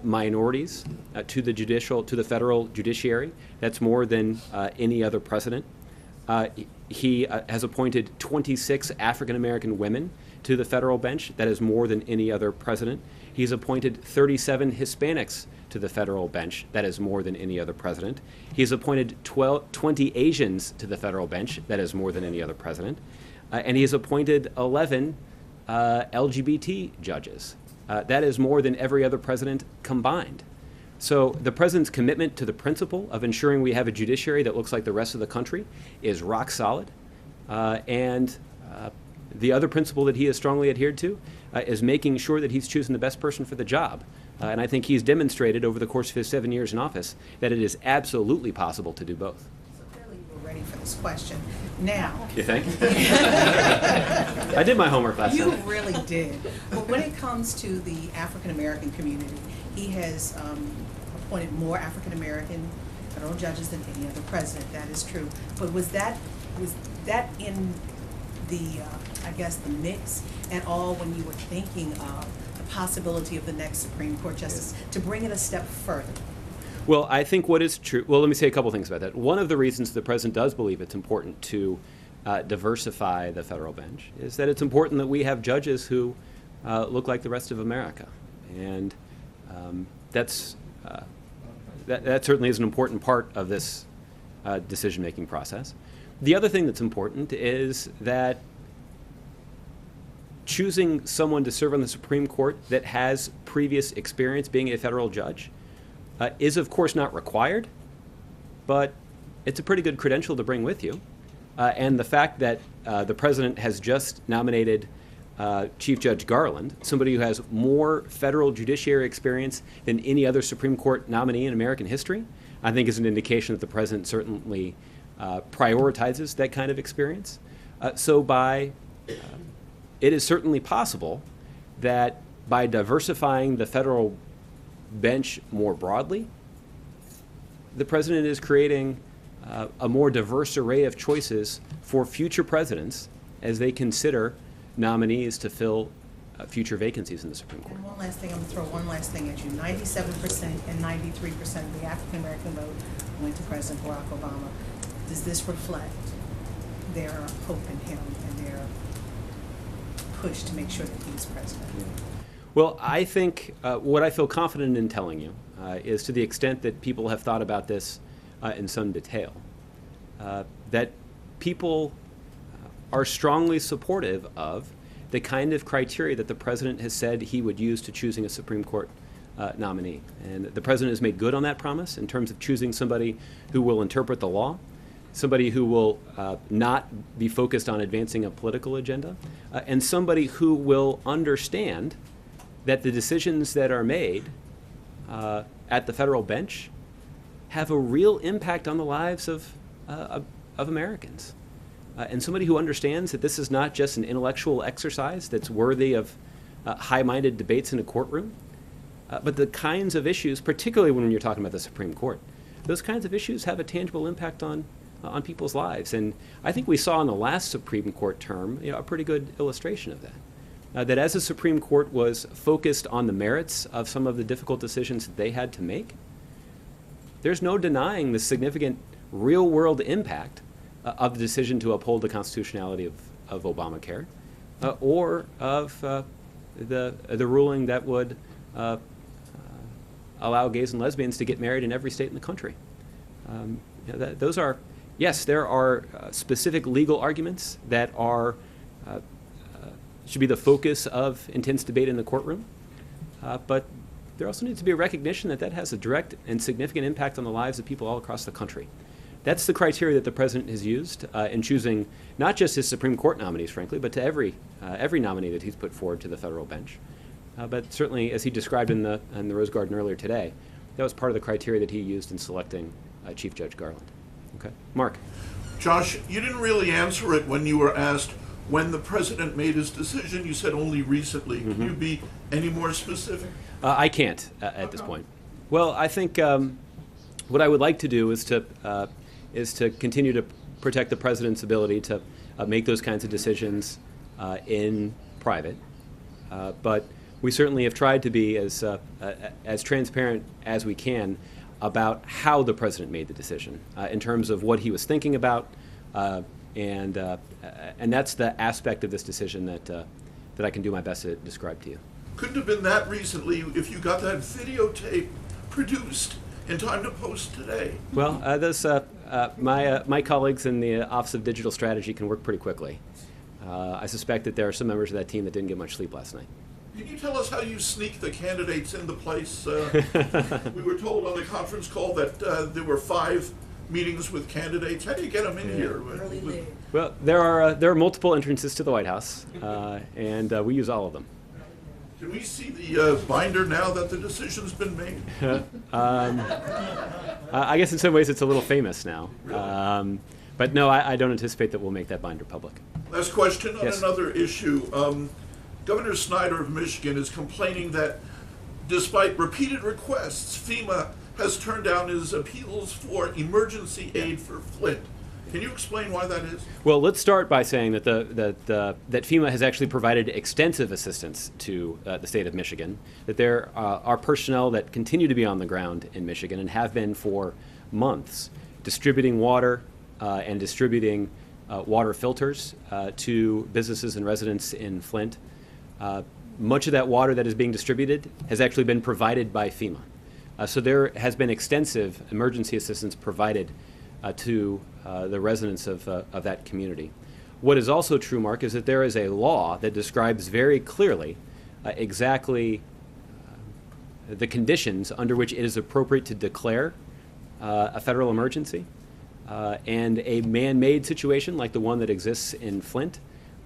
minorities to the federal judiciary. That's more than any other president. He has appointed 26 African American women to the federal bench. That is more than any other president. He's appointed 37 Hispanics to the federal bench. That is more than any other president. He's appointed 20 Asians to the federal bench. That is more than any other president. And he has appointed 11 LGBT judges. That is more than every other president combined. So the president's commitment to the principle of ensuring we have a judiciary that looks like the rest of the country is rock solid. And the other principle that he has strongly adhered to is making sure that he's choosing the best person for the job. And I think he's demonstrated over the course of his 7 years in office that it is absolutely possible to do both. So clearly you were ready for this question. Now. You think? I did my homework last You night. really did. But when it comes to the African American community, he has appointed more African American federal judges than any other president. That is true. But was that in the I guess the mix at all when you were thinking of the possibility of the next Supreme Court justice, to bring it a step further? Well, I think what is true, well, let me say a couple things about that. One of the reasons the president does believe it's important to diversify the federal bench is that it's important that we have judges who look like the rest of America. And that certainly is an important part of this decision-making process. The other thing that's important is that choosing someone to serve on the Supreme Court that has previous experience being a federal judge is, of course, not required, but it's a pretty good credential to bring with you. And the fact that the president has just nominated Chief Judge Garland, somebody who has more federal judiciary experience than any other Supreme Court nominee in American history, I think is an indication that the president certainly prioritizes that kind of experience. It is certainly possible that by diversifying the federal bench more broadly, the president is creating a more diverse array of choices for future presidents as they consider nominees to fill future vacancies in the Supreme Court. And one last thing, I'm going to throw one last thing at you. 97% and 93% of the African American vote went to President Barack Obama. Does this reflect their hope in him and their push to make sure that he's president? Well, I think what I feel confident in telling you is, to the extent that people have thought about this in some detail, that people are strongly supportive of the kind of criteria that the president has said he would use to choosing a Supreme Court nominee. And the president has made good on that promise in terms of choosing somebody who will interpret the law, somebody who will not be focused on advancing a political agenda, and somebody who will understand that the decisions that are made at the federal bench have a real impact on the lives of Americans. And somebody who understands that this is not just an intellectual exercise that's worthy of high-minded debates in a courtroom, but the kinds of issues, particularly when you're talking about the Supreme Court, those kinds of issues have a tangible impact on people's lives. And I think we saw in the last Supreme Court term, a pretty good illustration of that. That as the Supreme Court was focused on the merits of some of the difficult decisions that they had to make, there's no denying the significant real-world impact of the decision to uphold the constitutionality of Obamacare, or of the ruling that would allow gays and lesbians to get married in every state in the country. Those are, yes, there are specific legal arguments that are should be the focus of intense debate in the courtroom, but there also needs to be a recognition that that has a direct and significant impact on the lives of people all across the country. That's the criteria that the president has used in choosing not just his Supreme Court nominees, frankly, but to every nominee that he's put forward to the federal bench. But certainly, as he described in the Rose Garden earlier today, that was part of the criteria that he used in selecting Chief Judge Garland. Okay, Mark. Josh, you didn't really answer it when you were asked when the president made his decision. You said only recently. Can you be any more specific? I can't at this point. Well, I think what I would like to do is to continue to protect the president's ability to make those kinds of decisions in private. But we certainly have tried to be as transparent as we can about how the president made the decision in terms of what he was thinking about, and that's the aspect of this decision that I can do my best to describe to you. Couldn't have been that recently if you got that videotape produced in time to post today. Well, my colleagues in the Office of Digital Strategy can work pretty quickly. I suspect that there are some members of that team that didn't get much sleep last night. Can you tell us how you sneak the candidates into place? We were told on the conference call that there were 5 meetings with candidates. How do you get them in here? Well, there are multiple entrances to the White House, and we use all of them. Can we see the binder now that the decision's been made? I guess in some ways it's a little famous now. But no, I don't anticipate that we'll make that binder public. Last question on Yes. another issue. Governor Snyder of Michigan is complaining that despite repeated requests, FEMA has turned down his appeals for emergency aid for Flint. Can you explain why that is? Well, let's start by saying that that FEMA has actually provided extensive assistance to the state of Michigan, that there are personnel that continue to be on the ground in Michigan and have been for months, distributing water and distributing water filters to businesses and residents in Flint. Much of that water that is being distributed has actually been provided by FEMA. So there has been extensive emergency assistance provided to the residents of that community. What is also true, Mark, is that there is a law that describes very clearly exactly the conditions under which it is appropriate to declare a federal emergency, and a man-made situation like the one that exists in Flint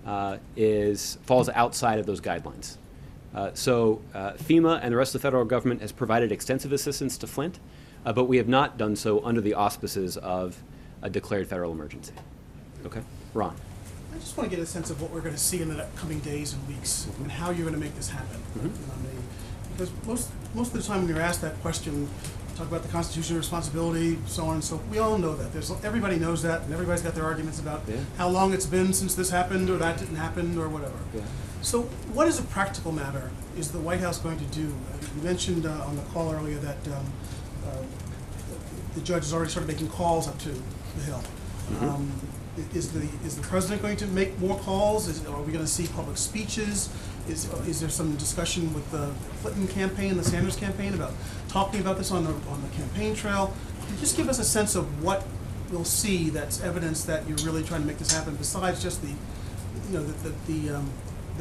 falls outside of those guidelines. So FEMA and the rest of the federal government has provided extensive assistance to Flint, but we have not done so under the auspices of a declared federal emergency. Okay, Ron. I just want to get a sense of what we're going to see in the coming days and weeks, and how you're going to make this happen. Because most of the time when you're asked that question, talk about the constitutional responsibility, so on and so. We all know that. Everybody knows that, and everybody's got their arguments about how long it's been since this happened, or that didn't happen, or whatever. So, what is a practical matter is the White House going to do? You mentioned on the call earlier that the judge is already started making calls up to the Hill. Is the president going to make more calls? Are we going to see public speeches? Is there some discussion with the Clinton campaign, the Sanders campaign, about talking about this on the campaign trail? Can you just give us a sense of what we'll see that's evidence that you're really trying to make this happen, besides just the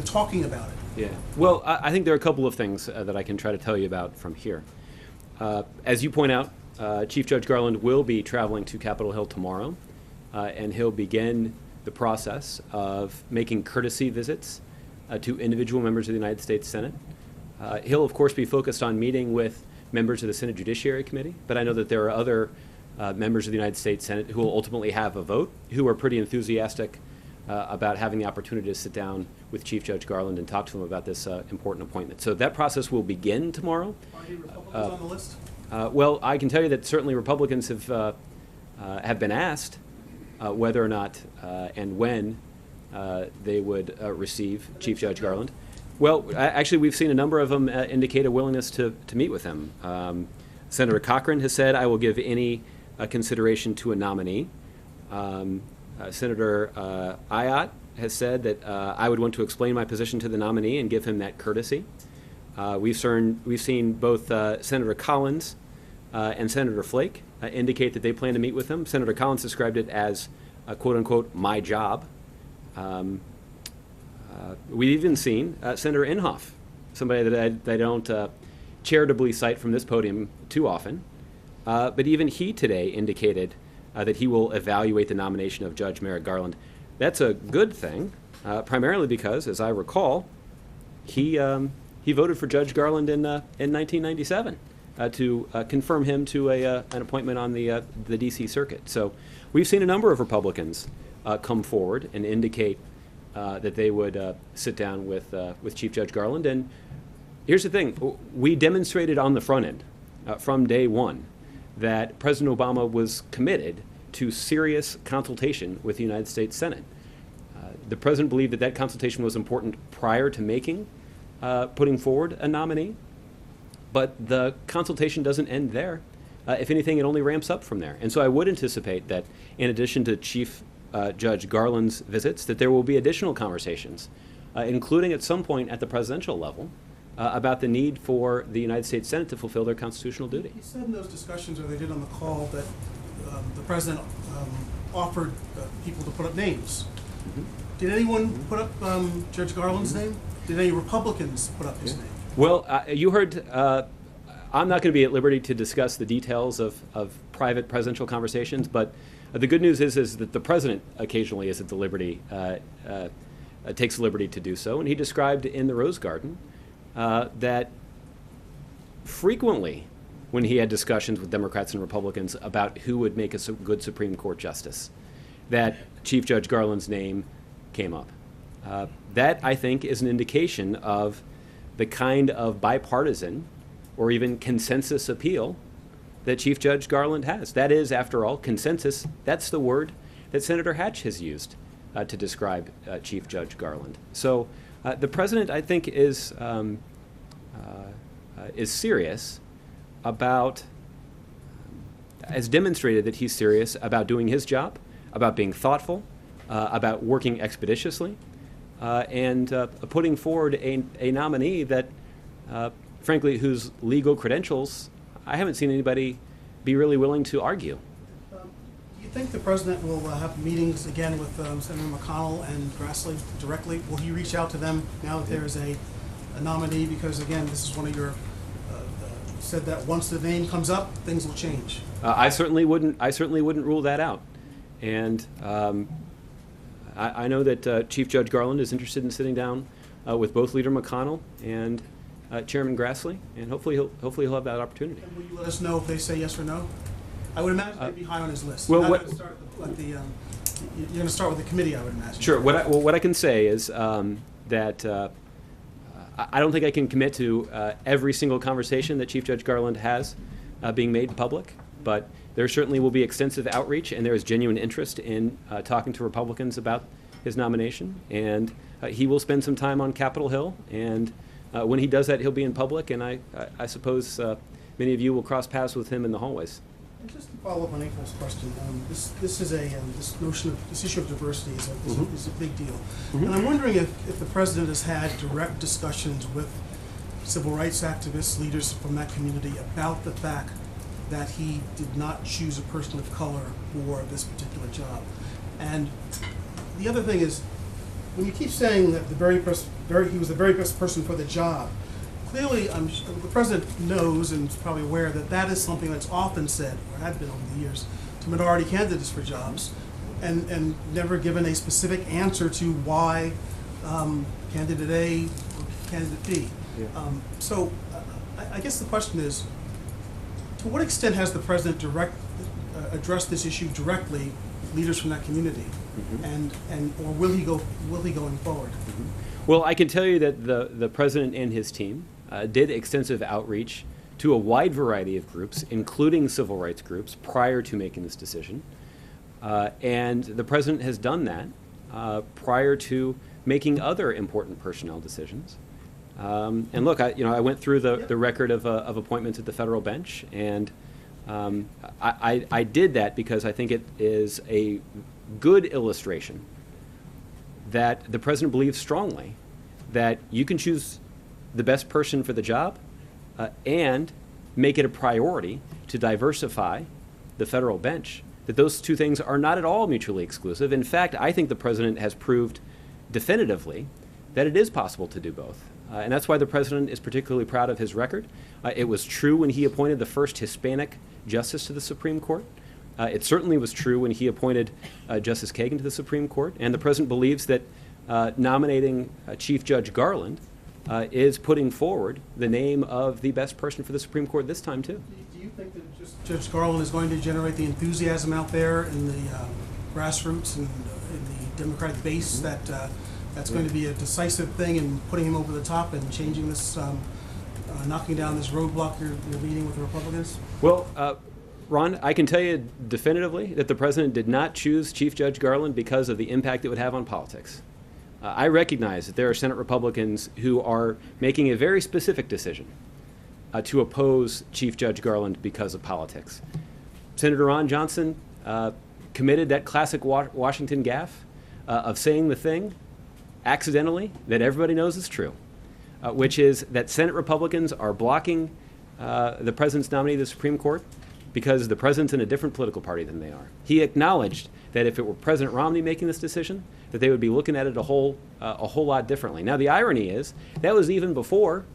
talking about it? Yeah. Well, I think there are a couple of things that I can try to tell you about from here. As you point out, Chief Judge Garland will be traveling to Capitol Hill tomorrow, and he'll begin the process of making courtesy visits to individual members of the United States Senate. He'll, of course, be focused on meeting with members of the Senate Judiciary Committee, but I know that there are other members of the United States Senate who will ultimately have a vote, who are pretty enthusiastic about having the opportunity to sit down with Chief Judge Garland and talk to him about this important appointment. So that process will begin tomorrow. Are any Republicans on the list? Well, I can tell you that certainly Republicans have been asked whether or not and when they would receive Chief Judge Garland. Well, actually, we've seen a number of them indicate a willingness to meet with him. Senator Cochran has said, "I will give any consideration to a nominee." Senator Ayotte has said that I would want to explain my position to the nominee and give him that courtesy. We've seen both Senator Collins and Senator Flake indicate that they plan to meet with him. Senator Collins described it as, quote unquote, my job. We've even seen Senator Inhofe, somebody that I don't charitably cite from this podium too often, but even he today indicated that he will evaluate the nomination of Judge Merrick Garland. That's a good thing, primarily because, as I recall, he voted for Judge Garland in 1997 to confirm him to an appointment on the D.C. Circuit. So we've seen a number of Republicans come forward and indicate that they would sit down with Chief Judge Garland. And here's the thing. We demonstrated on the front end from day one that President Obama was committed to serious consultation with the United States Senate. The president believed that consultation was important prior to putting forward a nominee, but the consultation doesn't end there. If anything, it only ramps up from there. And so I would anticipate that in addition to Chief Judge Garland's visits, that there will be additional conversations, including at some point at the presidential level, about the need for the United States Senate to fulfill their constitutional duty. You said in those discussions, or they did on the call, that the president offered people to put up names. Did anyone put up Judge Garland's name? Did any Republicans put up his name? Well, you heard, I'm not going to be at liberty to discuss the details of private presidential conversations, but the good news is that the president occasionally is at the liberty, takes the liberty to do so, and he described in the Rose Garden that frequently when he had discussions with Democrats and Republicans about who would make a good Supreme Court justice, that Chief Judge Garland's name came up. That, I think, is an indication of the kind of bipartisan or even consensus appeal that Chief Judge Garland has. That is, after all, consensus. That's the word that Senator Hatch has used to describe Chief Judge Garland. So the president, I think, is serious about, has demonstrated that he's serious about doing his job, about being thoughtful, about working expeditiously, and putting forward a nominee that, frankly, whose legal credentials I haven't seen anybody be really willing to argue. Do you think the president will have meetings again with Senator McConnell and Grassley directly? Will he reach out to them now that there is a nominee? Because, again, this is one of your said that once the name comes up, things will change. I certainly wouldn't rule that out. And I know that Chief Judge Garland is interested in sitting down with both Leader McConnell and Chairman Grassley, and hopefully he'll have that opportunity. And will you let us know if they say yes or no? I would imagine they'd be high on his list. Well, You're what- not gonna start at the, you're going to start with the committee, I would imagine. Sure. What I can say is that I don't think I can commit to every single conversation that Chief Judge Garland has being made public, but there certainly will be extensive outreach, and there is genuine interest in talking to Republicans about his nomination. And he will spend some time on Capitol Hill, and when he does that, he'll be in public, and I suppose many of you will cross paths with him in the hallways. And just to follow up on April's question, this is this issue of diversity is a big deal. And I'm wondering if the president has had direct discussions with civil rights activists, leaders from that community about the fact that he did not choose a person of color for this particular job. And the other thing is, when you keep saying that he was the very best person for the job, clearly, the president knows and is probably aware that that is something that's often said, or had been over the years, to minority candidates for jobs, and never given a specific answer to why candidate A or candidate B. Yeah. So I guess the question is, to what extent has the president addressed this issue directly with leaders from that community, or will he going forward? Well, I can tell you that the president and his team did extensive outreach to a wide variety of groups, including civil rights groups, prior to making this decision. And the president has done that prior to making other important personnel decisions. And look, I went through the record of appointments at the federal bench, and I did that because I think it is a good illustration that the president believes strongly that you can choose the best person for the job and make it a priority to diversify the federal bench, that those two things are not at all mutually exclusive. In fact, I think the president has proved definitively that it is possible to do both. And that's why the president is particularly proud of his record. It was true when he appointed the first Hispanic justice to the Supreme Court. It certainly was true when he appointed Justice Kagan to the Supreme Court. And the president believes that nominating Chief Judge Garland is putting forward the name of the best person for the Supreme Court this time, too. Do you think that Judge Garland is going to generate the enthusiasm out there in the grassroots and in the Democratic base that's going to be a decisive thing in putting him over the top and changing this, knocking down this roadblock you're meeting with the Republicans? Well, Ron, I can tell you definitively that the president did not choose Chief Judge Garland because of the impact it would have on politics. I recognize that there are Senate Republicans who are making a very specific decision to oppose Chief Judge Garland because of politics. Senator Ron Johnson committed that classic Washington gaffe of saying the thing accidentally that everybody knows is true, which is that Senate Republicans are blocking the president's nominee to the Supreme Court because the president's in a different political party than they are. He acknowledged that if it were President Romney making this decision, that they would be looking at it a whole lot differently. Now, the irony is that was even before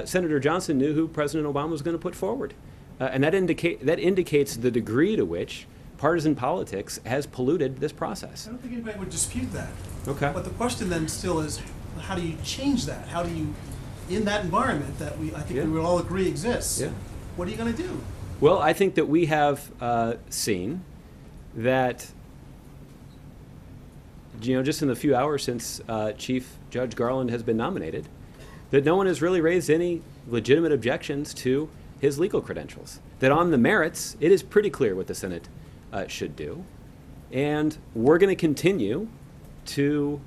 Senator Johnson knew who President Obama was going to put forward, and that indicates the degree to which partisan politics has polluted this process. I don't think anybody would dispute that. Okay. But the question then still is, how do you change that? How do you, in that environment that I think we would all agree exists, what are you going to do? Well, I think that we have seen that, just in the few hours since Chief Judge Garland has been nominated, that no one has really raised any legitimate objections to his legal credentials. That on the merits, it is pretty clear what the Senate should do. And we're going to continue to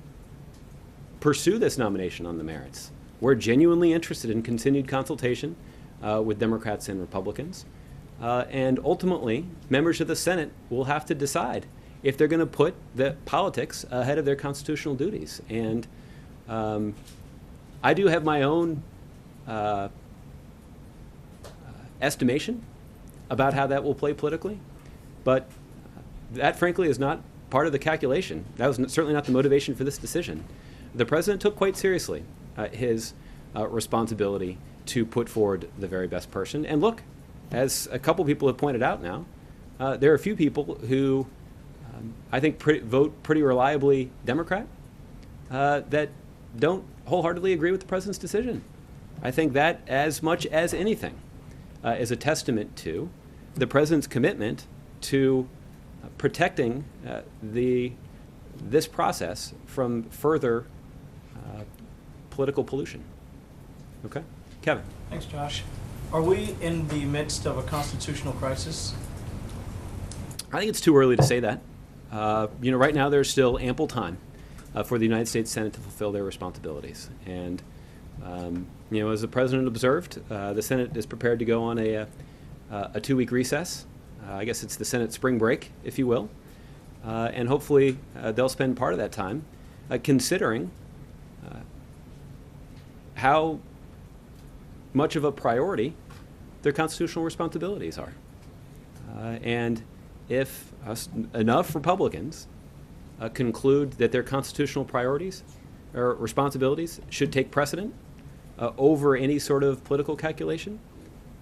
pursue this nomination on the merits. We're genuinely interested in continued consultation with Democrats and Republicans. And ultimately, members of the Senate will have to decide if they're going to put the politics ahead of their constitutional duties. And I do have my own estimation about how that will play politically, but that, frankly, is not part of the calculation. That was certainly not the motivation for this decision. The president took quite seriously his responsibility to put forward the very best person. And look, as a couple people have pointed out now, there are a few people who I think vote pretty reliably Democrat that don't wholeheartedly agree with the president's decision. I think that, as much as anything, is a testament to the president's commitment to protecting this process from further political pollution. Okay? Kevin. Thanks, Josh. Are we in the midst of a constitutional crisis? I think it's too early to say that. Right now there's still ample time for the United States Senate to fulfill their responsibilities. And, as the president observed, the Senate is prepared to go on a 2-week recess. I guess it's the Senate spring break, if you will. And hopefully they'll spend part of that time considering how much of a priority their constitutional responsibilities are. And if enough Republicans conclude that their constitutional priorities or responsibilities should take precedent over any sort of political calculation,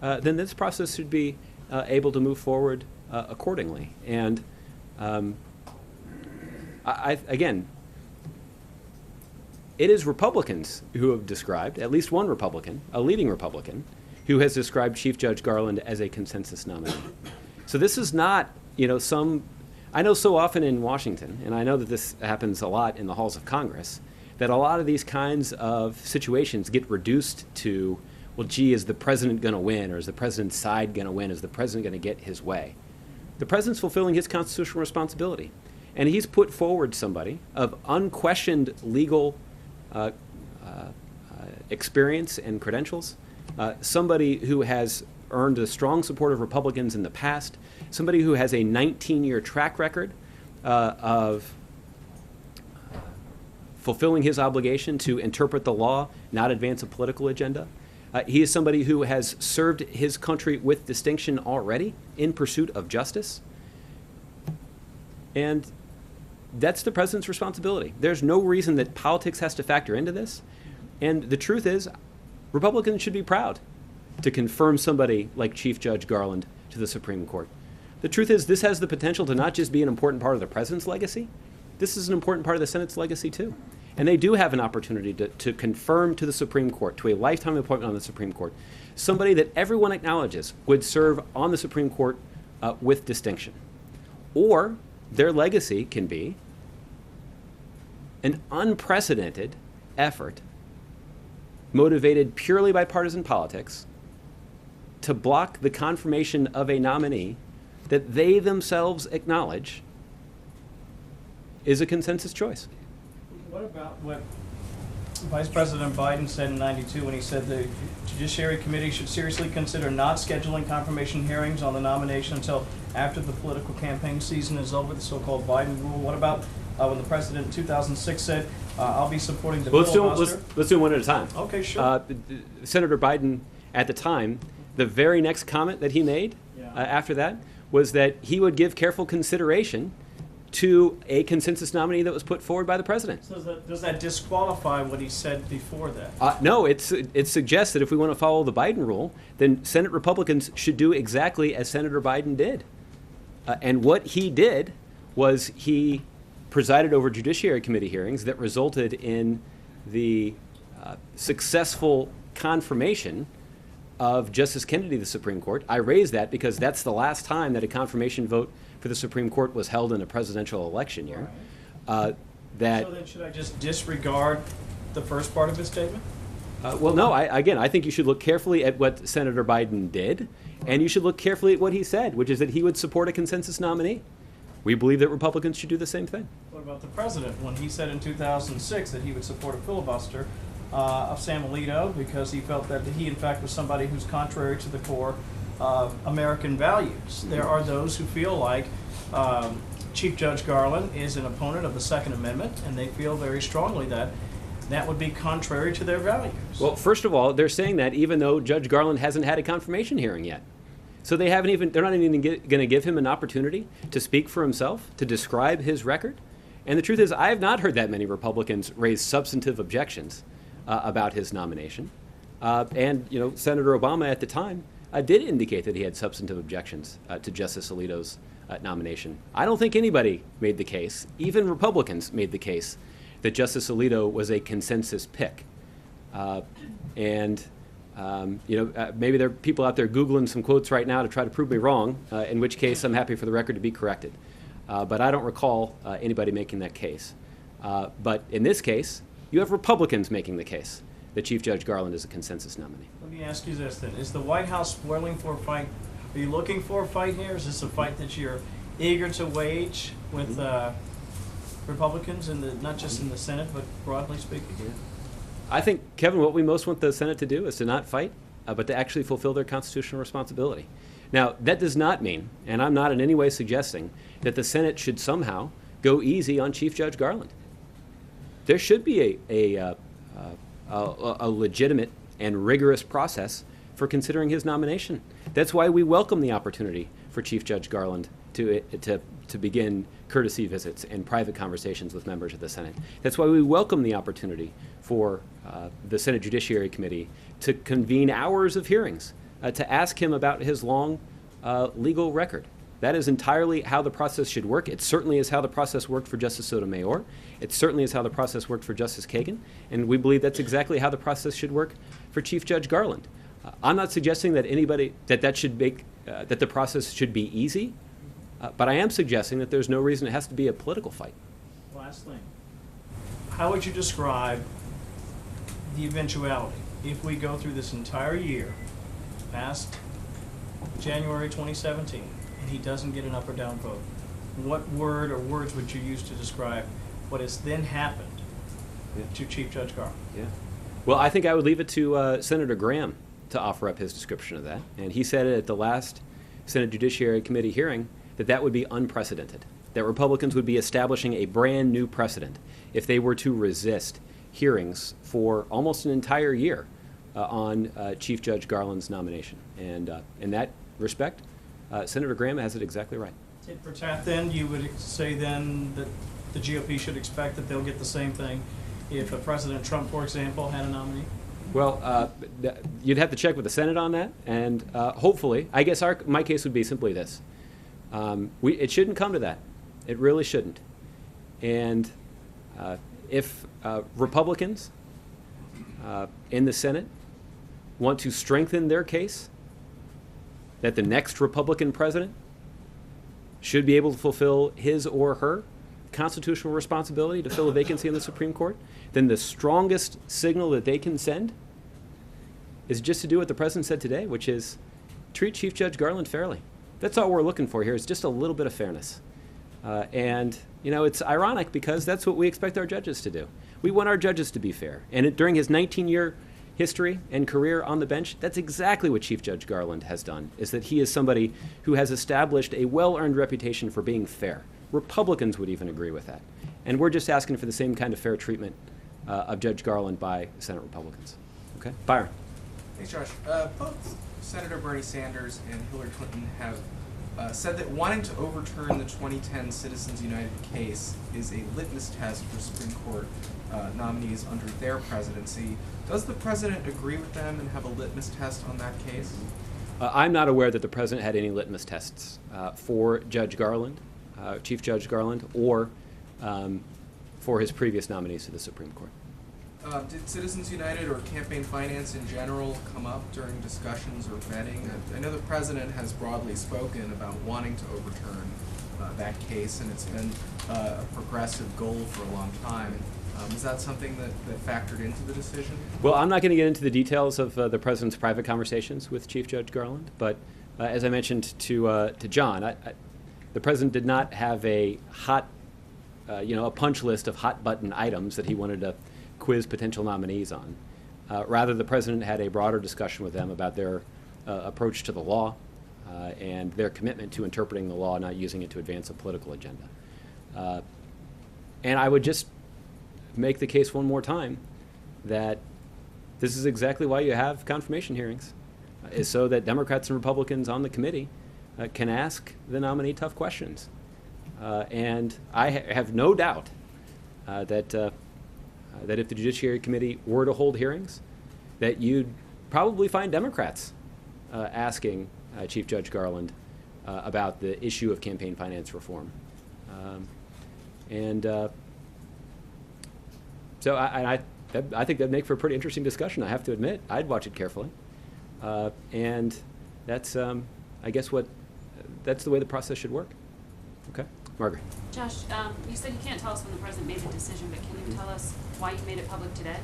then this process should be able to move forward accordingly. And again, it is Republicans who have described, at least one Republican, a leading Republican, who has described Chief Judge Garland as a consensus nominee. So this is not, I know so often in Washington, and I know that this happens a lot in the halls of Congress, that a lot of these kinds of situations get reduced to, well, gee, is the president going to win, or is the president's side going to win? Is the president going to get his way? The president's fulfilling his constitutional responsibility, and he's put forward somebody of unquestioned legal experience and credentials, somebody who has earned the strong support of Republicans in the past, somebody who has a 19-year track record of fulfilling his obligation to interpret the law, not advance a political agenda. He is somebody who has served his country with distinction already in pursuit of justice. And that's the president's responsibility. There's no reason that politics has to factor into this. And the truth is, Republicans should be proud to confirm somebody like Chief Judge Garland to the Supreme Court. The truth is, this has the potential to not just be an important part of the president's legacy, this is an important part of the Senate's legacy too. And they do have an opportunity to confirm to the Supreme Court, to a lifetime appointment on the Supreme Court, somebody that everyone acknowledges would serve on the Supreme Court with distinction. Or their legacy can be an unprecedented effort motivated purely by partisan politics to block the confirmation of a nominee that they themselves acknowledge is a consensus choice. What about what Vice President Biden said in '92 when he said the Judiciary Committee should seriously consider not scheduling confirmation hearings on the nomination until after the political campaign season is over, the so-called Biden rule? What about when the president in 2006 said, I'll be supporting the filibuster? Let's do it one at a time. Okay, sure. Senator Biden, at the time, the very next comment that he made after that was that he would give careful consideration to a consensus nominee that was put forward by the president. So does that disqualify what he said before that? No, it suggests that if we want to follow the Biden rule, then Senate Republicans should do exactly as Senator Biden did. And what he did was he presided over Judiciary Committee hearings that resulted in the successful confirmation of Justice Kennedy to the Supreme Court. I raise that because that's the last time that a confirmation vote for the Supreme Court was held in a presidential election year. So then should I just disregard the first part of his statement? Well, no, I think you should look carefully at what Senator Biden did, and you should look carefully at what he said, which is that he would support a consensus nominee. We believe that Republicans should do the same thing. What about the president when he said in 2006 that he would support a filibuster of Sam Alito because he felt that he, in fact, was somebody who's contrary to the core American values? There are those who feel like Chief Judge Garland is an opponent of the Second Amendment, and they feel very strongly that that would be contrary to their values. Well, first of all, they're saying that even though Judge Garland hasn't had a confirmation hearing yet. So they're not even going to give him an opportunity to speak for himself, to describe his record. And the truth is, I have not heard that many Republicans raise substantive objections about his nomination. And Senator Obama at the time did indicate that he had substantive objections to Justice Alito's nomination. I don't think anybody made the case, even Republicans made the case, that Justice Alito was a consensus pick. Maybe there are people out there Googling some quotes right now to try to prove me wrong, in which case I'm happy for the record to be corrected. But I don't recall anybody making that case. But in this case, you have Republicans making the case that Chief Judge Garland is a consensus nominee. Let me ask you this then. Is the White House spoiling for a fight? Are you looking for a fight here? Is this a fight that you're eager to wage with Republicans, not just in the Senate, but broadly speaking? Yeah. I think, Kevin, what we most want the Senate to do is to not fight, but to actually fulfill their constitutional responsibility. Now, that does not mean, and I'm not in any way suggesting, that the Senate should somehow go easy on Chief Judge Garland. There should be a legitimate and rigorous process for considering his nomination. That's why we welcome the opportunity for Chief Judge Garland to begin courtesy visits and private conversations with members of the Senate. That's why we welcome the opportunity for the Senate Judiciary Committee to convene hours of hearings to ask him about his long legal record. That is entirely how the process should work. It certainly is how the process worked for Justice Sotomayor. It certainly is how the process worked for Justice Kagan. And we believe that's exactly how the process should work for Chief Judge Garland. I'm not suggesting that that the process should be easy, but I am suggesting that there's no reason it has to be a political fight. Last thing. How would you describe the eventuality if we go through this entire year past January 2017 and he doesn't get an up or down vote? What word or words would you use to describe what has then happened to Chief Judge Garland? Yeah. Well, I think I would leave it to Senator Graham to offer up his description of that. And he said it at the last Senate Judiciary Committee hearing that would be unprecedented, that Republicans would be establishing a brand new precedent if they were to resist hearings for almost an entire year on Chief Judge Garland's nomination. And in that respect, Senator Graham has it exactly right. Tit for tat, then, you would say then that the GOP should expect that they'll get the same thing if President Trump, for example, had a nominee? Well, you'd have to check with the Senate on that, and hopefully, I guess my case would be simply this. It shouldn't come to that. It really shouldn't. And if Republicans in the Senate want to strengthen their case that the next Republican president should be able to fulfill his or her constitutional responsibility to fill a vacancy in the Supreme Court, then the strongest signal that they can send is just to do what the president said today, which is treat Chief Judge Garland fairly. That's all we're looking for here, is just a little bit of fairness. And it's ironic because that's what we expect our judges to do. We want our judges to be fair. And during his 19-year history and career on the bench, that's exactly what Chief Judge Garland has done, is that he is somebody who has established a well-earned reputation for being fair. Republicans would even agree with that. And we're just asking for the same kind of fair treatment of Judge Garland by Senate Republicans. Okay? Byron. Thanks, Josh. Both Senator Bernie Sanders and Hillary Clinton have said that wanting to overturn the 2010 Citizens United case is a litmus test for Supreme Court nominees under their presidency. Does the president agree with them and have a litmus test on that case? I'm not aware that the president had any litmus tests for Judge Garland, Chief Judge Garland, or for his previous nominees to the Supreme Court. Did Citizens United or campaign finance in general come up during discussions or vetting? I know the president has broadly spoken about wanting to overturn that case, and it's been a progressive goal for a long time. Is that something that factored into the decision? Well, I'm not going to get into the details of the president's private conversations with Chief Judge Garland, but as I mentioned to John, the president did not have a a punch list of hot button items that he wanted to quiz potential nominees on. Rather, the president had a broader discussion with them about their approach to the law and their commitment to interpreting the law, not using it to advance a political agenda. And I would just make the case one more time that this is exactly why you have confirmation hearings, is so that Democrats and Republicans on the committee can ask the nominee tough questions. And I have no doubt that if the Judiciary Committee were to hold hearings, that you'd probably find Democrats asking Chief Judge Garland about the issue of campaign finance reform. So I think that'd make for a pretty interesting discussion, I have to admit. I'd watch it carefully. And that's, I guess, that's the way the process should work. Okay? Margaret. Josh, you said you can't tell us when the president made the decision, but can you tell us why you made it public today?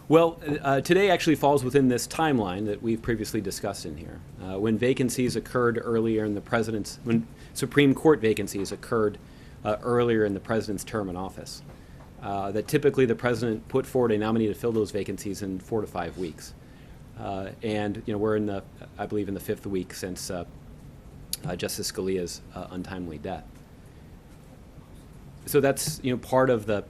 Well, today actually falls within this timeline that we've previously discussed in here. When vacancies occurred earlier in the president's, when Supreme Court vacancies occurred earlier in the president's term in office, that typically the president put forward a nominee to fill those vacancies in 4 to 5 weeks. And we're in the, I believe, in the 5th week since Justice Scalia's untimely death. So that's part of the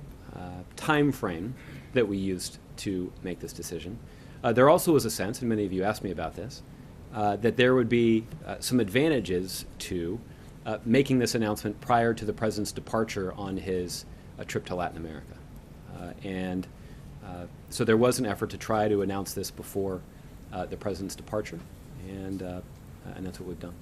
time frame that we used to make this decision. There also was a sense, and many of you asked me about this, that there would be some advantages to making this announcement prior to the president's departure on his trip to Latin America. So there was an effort to try to announce this before the president's departure, and that's what we've done.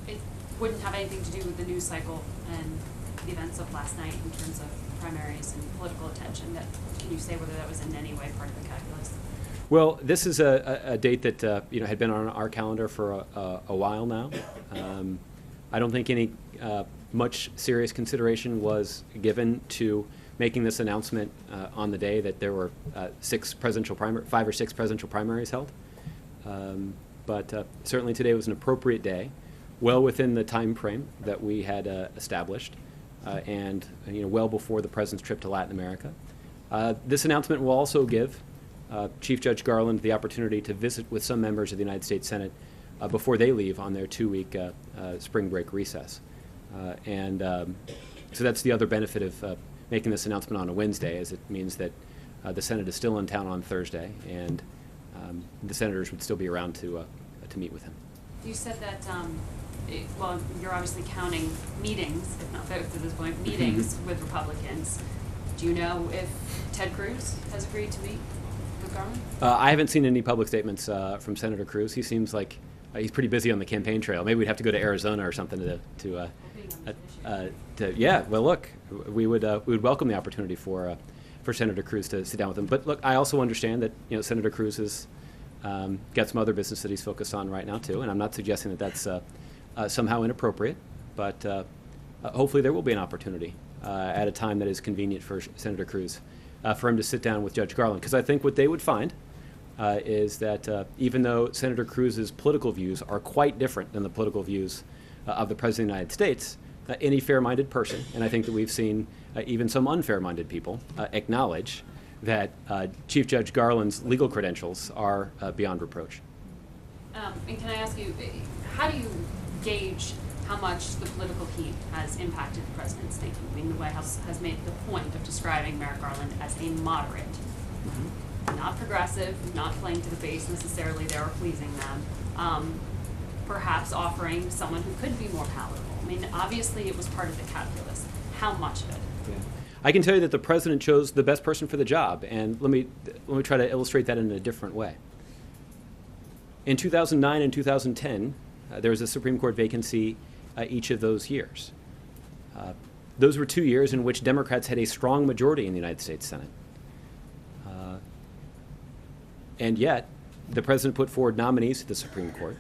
It wouldn't have anything to do with the news cycle and the events of last night in terms of primaries and political attention. Can you say whether that was in any way part of the calculus? Well, this is a date that had been on our calendar for a while now. I don't think any much serious consideration was given to making this announcement on the day that there were 5 or 6 presidential primaries held. But certainly today was an appropriate day, well within the time frame that we had established, and well before the president's trip to Latin America. This announcement will also give Chief Judge Garland the opportunity to visit with some members of the United States Senate before they leave on their 2-week spring break recess. So that's the other benefit of making this announcement on a Wednesday, as it means that the Senate is still in town on Thursday, and the senators would still be around to meet with him. You said that, well, you're obviously counting meetings, if not votes at this point, meetings with Republicans. Do you know if Ted Cruz has agreed to meet with Garland? I haven't seen any public statements from Senator Cruz. He seems like he's pretty busy on the campaign trail. Maybe we'd have to go to Arizona or something yeah. Well, look, we would welcome the opportunity for Senator Cruz to sit down with him. But look, I also understand that Senator Cruz has got some other business that he's focused on right now too, and I'm not suggesting that that's somehow inappropriate. But hopefully there will be an opportunity at a time that is convenient for Senator Cruz for him to sit down with Judge Garland, because I think what they would find is that even though Senator Cruz's political views are quite different than the political views of the President of the United States, any fair-minded person, and I think that we've seen even some unfair-minded people acknowledge that Chief Judge Garland's legal credentials are beyond reproach. And can I ask you, how do you gauge how much the political heat has impacted the president's thinking? I mean, the White House has made the point of describing Merrick Garland as a moderate, not progressive, not playing to the base necessarily there or pleasing them, perhaps offering someone who could be more palatable. I mean, obviously it was part of the calculus. How much of it? Yeah. I can tell you that the president chose the best person for the job, and let me try to illustrate that in a different way. In 2009 and 2010, there was a Supreme Court vacancy each of those years. Those were 2 years in which Democrats had a strong majority in the United States Senate. And yet, the president put forward nominees to the Supreme Court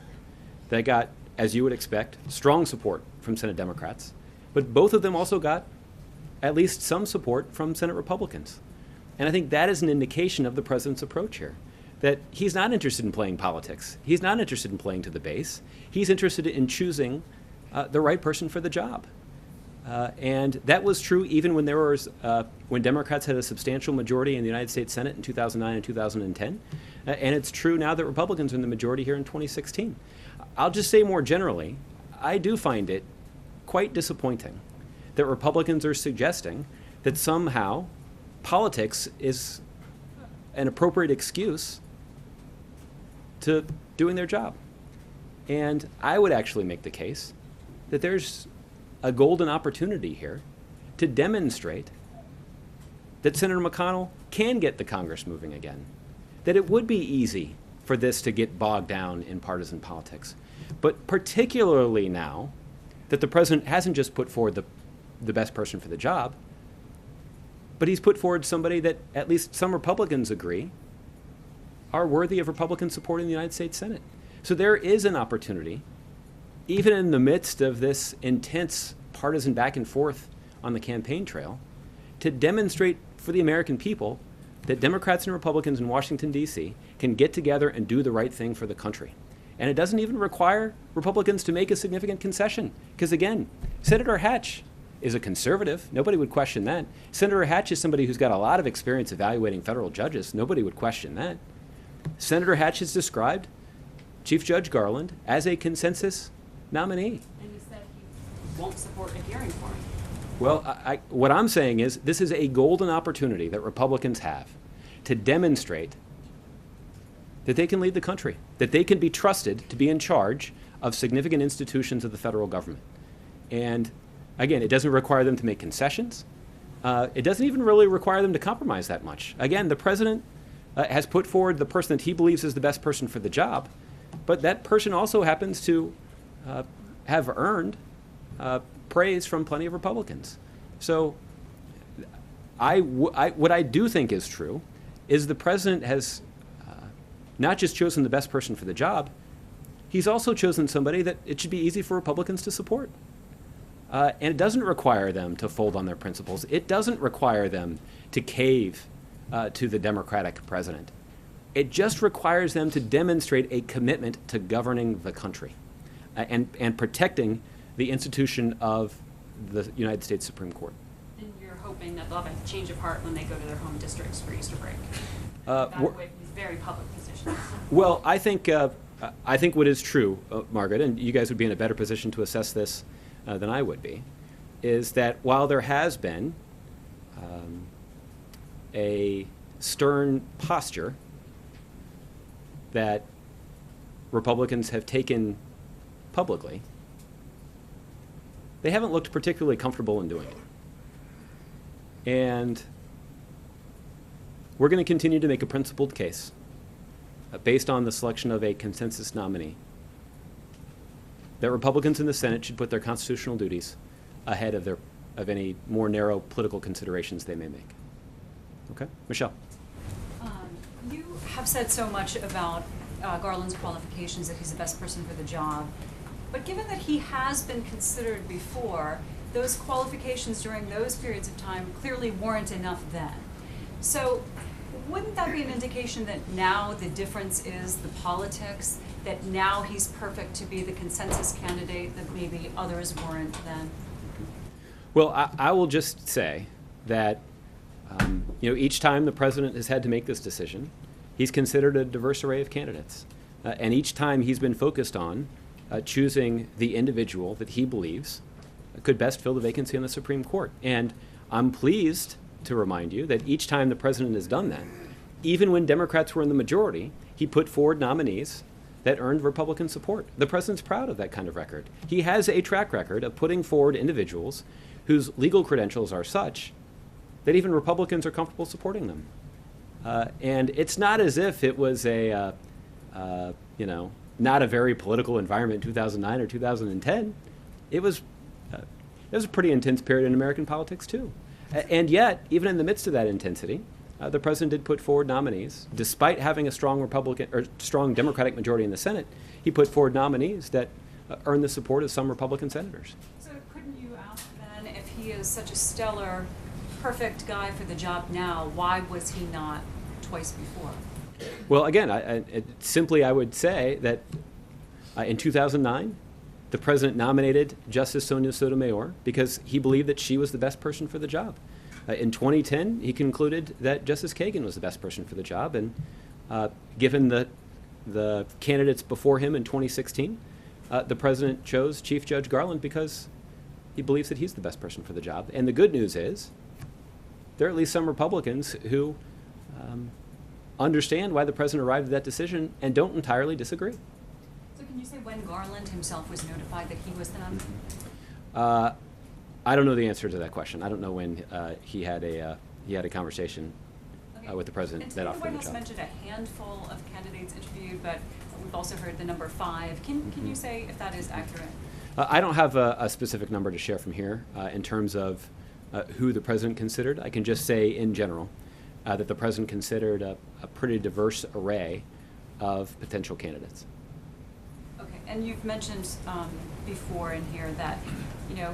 that got, as you would expect, strong support from Senate Democrats, but both of them also got at least some support from Senate Republicans. And I think that is an indication of the president's approach here, that he's not interested in playing politics. He's not interested in playing to the base. He's interested in choosing the right person for the job. And that was true even when when Democrats had a substantial majority in the United States Senate in 2009 and 2010. And it's true now that Republicans are in the majority here in 2016. I'll just say more generally, I do find it quite disappointing that Republicans are suggesting that somehow politics is an appropriate excuse to doing their job. And I would actually make the case that there's a golden opportunity here to demonstrate that Senator McConnell can get the Congress moving again, that it would be easy for this to get bogged down in partisan politics. But particularly now that the president hasn't just put forward the best person for the job, but he's put forward somebody that at least some Republicans agree are worthy of Republican support in the United States Senate. So there is an opportunity, even in the midst of this intense partisan back and forth on the campaign trail, to demonstrate for the American people that Democrats and Republicans in Washington, D.C. can get together and do the right thing for the country. And it doesn't even require Republicans to make a significant concession. Because again, Senator Hatch is a conservative. Nobody would question that. Senator Hatch is somebody who's got a lot of experience evaluating federal judges. Nobody would question that. Senator Hatch has described Chief Judge Garland as a consensus nominee. And he said he won't support a hearing for him. Well, what I'm saying is this is a golden opportunity that Republicans have to demonstrate that they can lead the country, that they can be trusted to be in charge of significant institutions of the federal government. And again, it doesn't require them to make concessions. It doesn't even really require them to compromise that much. Again, the president has put forward the person that he believes is the best person for the job, but that person also happens to have earned praise from plenty of Republicans. So what I do think is true is the president has not just chosen the best person for the job, he's also chosen somebody that it should be easy for Republicans to support. And it doesn't require them to fold on their principles. It doesn't require them to cave to the Democratic president. It just requires them to demonstrate a commitment to governing the country and protecting the institution of the United States Supreme Court. And you're hoping that they'll have a change of heart when they go to their home districts for Easter break. These very public positions. Well, I think what is true, Margaret, and you guys would be in a better position to assess this than I would be, is that while there has been a stern posture that Republicans have taken publicly, they haven't looked particularly comfortable in doing it. And we're going to continue to make a principled case based on the selection of a consensus nominee that Republicans in the Senate should put their constitutional duties ahead of any more narrow political considerations they may make. Okay? Michelle. You have said so much about Garland's qualifications, that he's the best person for the job. But given that he has been considered before, those qualifications during those periods of time clearly weren't enough then. So wouldn't that be an indication that now the difference is the politics, that now he's perfect to be the consensus candidate that maybe others weren't then? Well, I will just say that each time the president has had to make this decision, he's considered a diverse array of candidates. And each time he's been focused on choosing the individual that he believes could best fill the vacancy on the Supreme Court. And I'm pleased to remind you that each time the president has done that, even when Democrats were in the majority, he put forward nominees that earned Republican support. The president's proud of that kind of record. He has a track record of putting forward individuals whose legal credentials are such that even Republicans are comfortable supporting them. And it's not as if it was not a very political environment in 2009 or 2010. It was a pretty intense period in American politics too. And yet, even in the midst of that intensity, the president did put forward nominees. Despite having a strong Republican or strong Democratic majority in the Senate, he put forward nominees that earned the support of some Republican senators. So couldn't you ask then, if he is such a stellar, perfect guy for the job now, why was he not twice before? Well, again, I would say that in 2009, the president nominated Justice Sonia Sotomayor because he believed that she was the best person for the job. In 2010, he concluded that Justice Kagan was the best person for the job, and given the candidates before him in 2016, the president chose Chief Judge Garland because he believes that he's the best person for the job. And the good news is there are at least some Republicans who understand why the president arrived at that decision and don't entirely disagree. So can you say when Garland himself was notified that he was the nominee? I don't know the answer to that question. I don't know when he had a conversation with the president And that today the offered White him the House job. mentioned a handful of candidates interviewed, but we've also heard the number 5. Can you say if that is accurate? I don't have a specific number to share from here in terms of who the president considered. I can just say in general that the president considered a pretty diverse array of potential candidates. Okay, and you've mentioned before in here that, you know,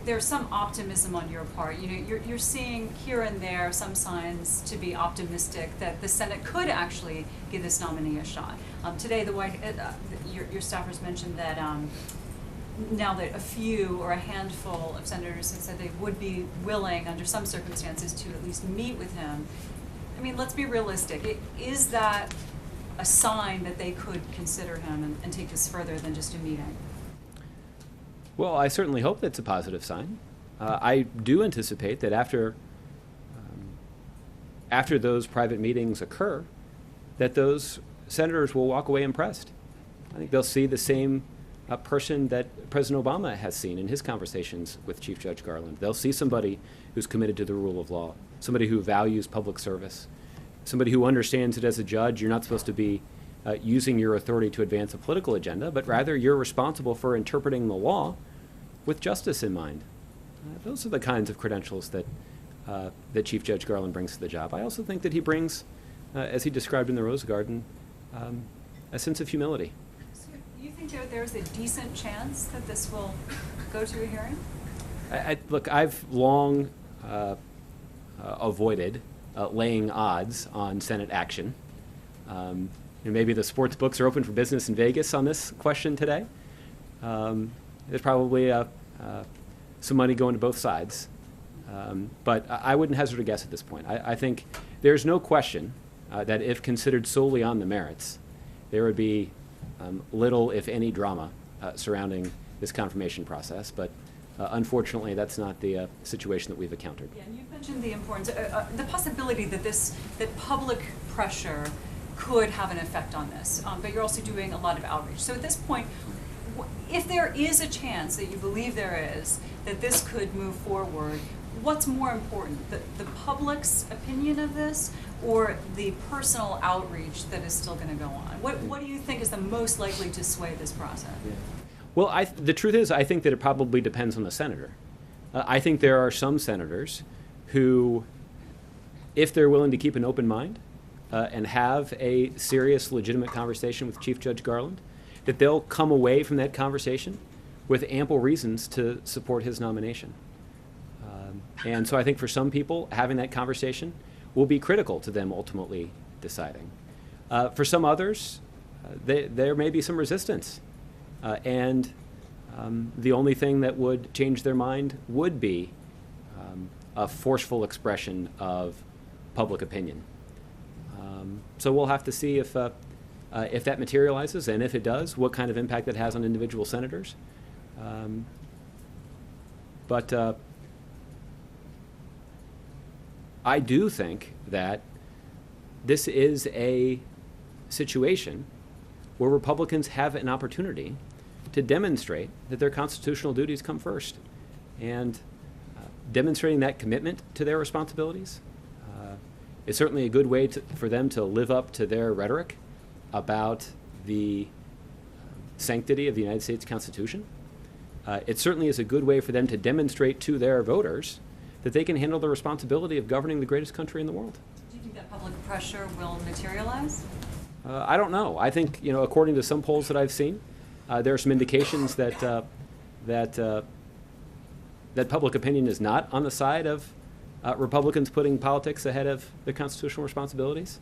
there's some optimism on your part. You know, you're seeing here and there some signs to be optimistic that the Senate could actually give this nominee a shot. Today, your staffers mentioned that now that a few or a handful of senators have said they would be willing, under some circumstances, to at least meet with him. I mean, let's be realistic. Is that a sign that they could consider him and take this further than just a meeting? Well, I certainly hope that's a positive sign. I do anticipate that after those private meetings occur, that those senators will walk away impressed. I think they'll see the same person that President Obama has seen in his conversations with Chief Judge Garland. They'll see somebody who's committed to the rule of law, somebody who values public service, somebody who understands that as a judge you're not supposed to be using your authority to advance a political agenda, but rather you're responsible for interpreting the law with justice in mind. Those are the kinds of credentials that Chief Judge Garland brings to the job. I also think that he brings, as he described in the Rose Garden, a sense of humility. So you think there's a decent chance that this will go to a hearing? Look, I've long avoided laying odds on Senate action. Maybe the sports books are open for business in Vegas on this question today. There's probably some money going to both sides. But I wouldn't hazard a guess at this point. I think there's no question that if considered solely on the merits, there would be little, if any, drama surrounding this confirmation process. But unfortunately, that's not the situation that we've encountered. Yeah, and you've mentioned the importance, the possibility that public pressure could have an effect on this, but you're also doing a lot of outreach. So at this point, if there is a chance that you believe there is, that this could move forward, what's more important, the public's opinion of this or the personal outreach that is still going to go on? What do you think is the most likely to sway this process? Yeah. Well, the truth is, I think that it probably depends on the senator. I think there are some senators who, if they're willing to keep an open mind and have a serious, legitimate conversation with Chief Judge Garland, that they'll come away from that conversation with ample reasons to support his nomination. And so I think for some people, having that conversation will be critical to them ultimately deciding. For some others, there may be some resistance. And the only thing that would change their mind would be a forceful expression of public opinion. So we'll have to see if that materializes, and if it does, what kind of impact it has on individual senators. But I do think that this is a situation where Republicans have an opportunity to demonstrate that their constitutional duties come first. And demonstrating that commitment to their responsibilities is certainly a good way for them to live up to their rhetoric about the sanctity of the United States Constitution. It certainly is a good way for them to demonstrate to their voters that they can handle the responsibility of governing the greatest country in the world. Do you think that public pressure will materialize? I don't know. I think, according to some polls that I've seen, there are some indications that public opinion is not on the side of Republicans putting politics ahead of their constitutional responsibilities.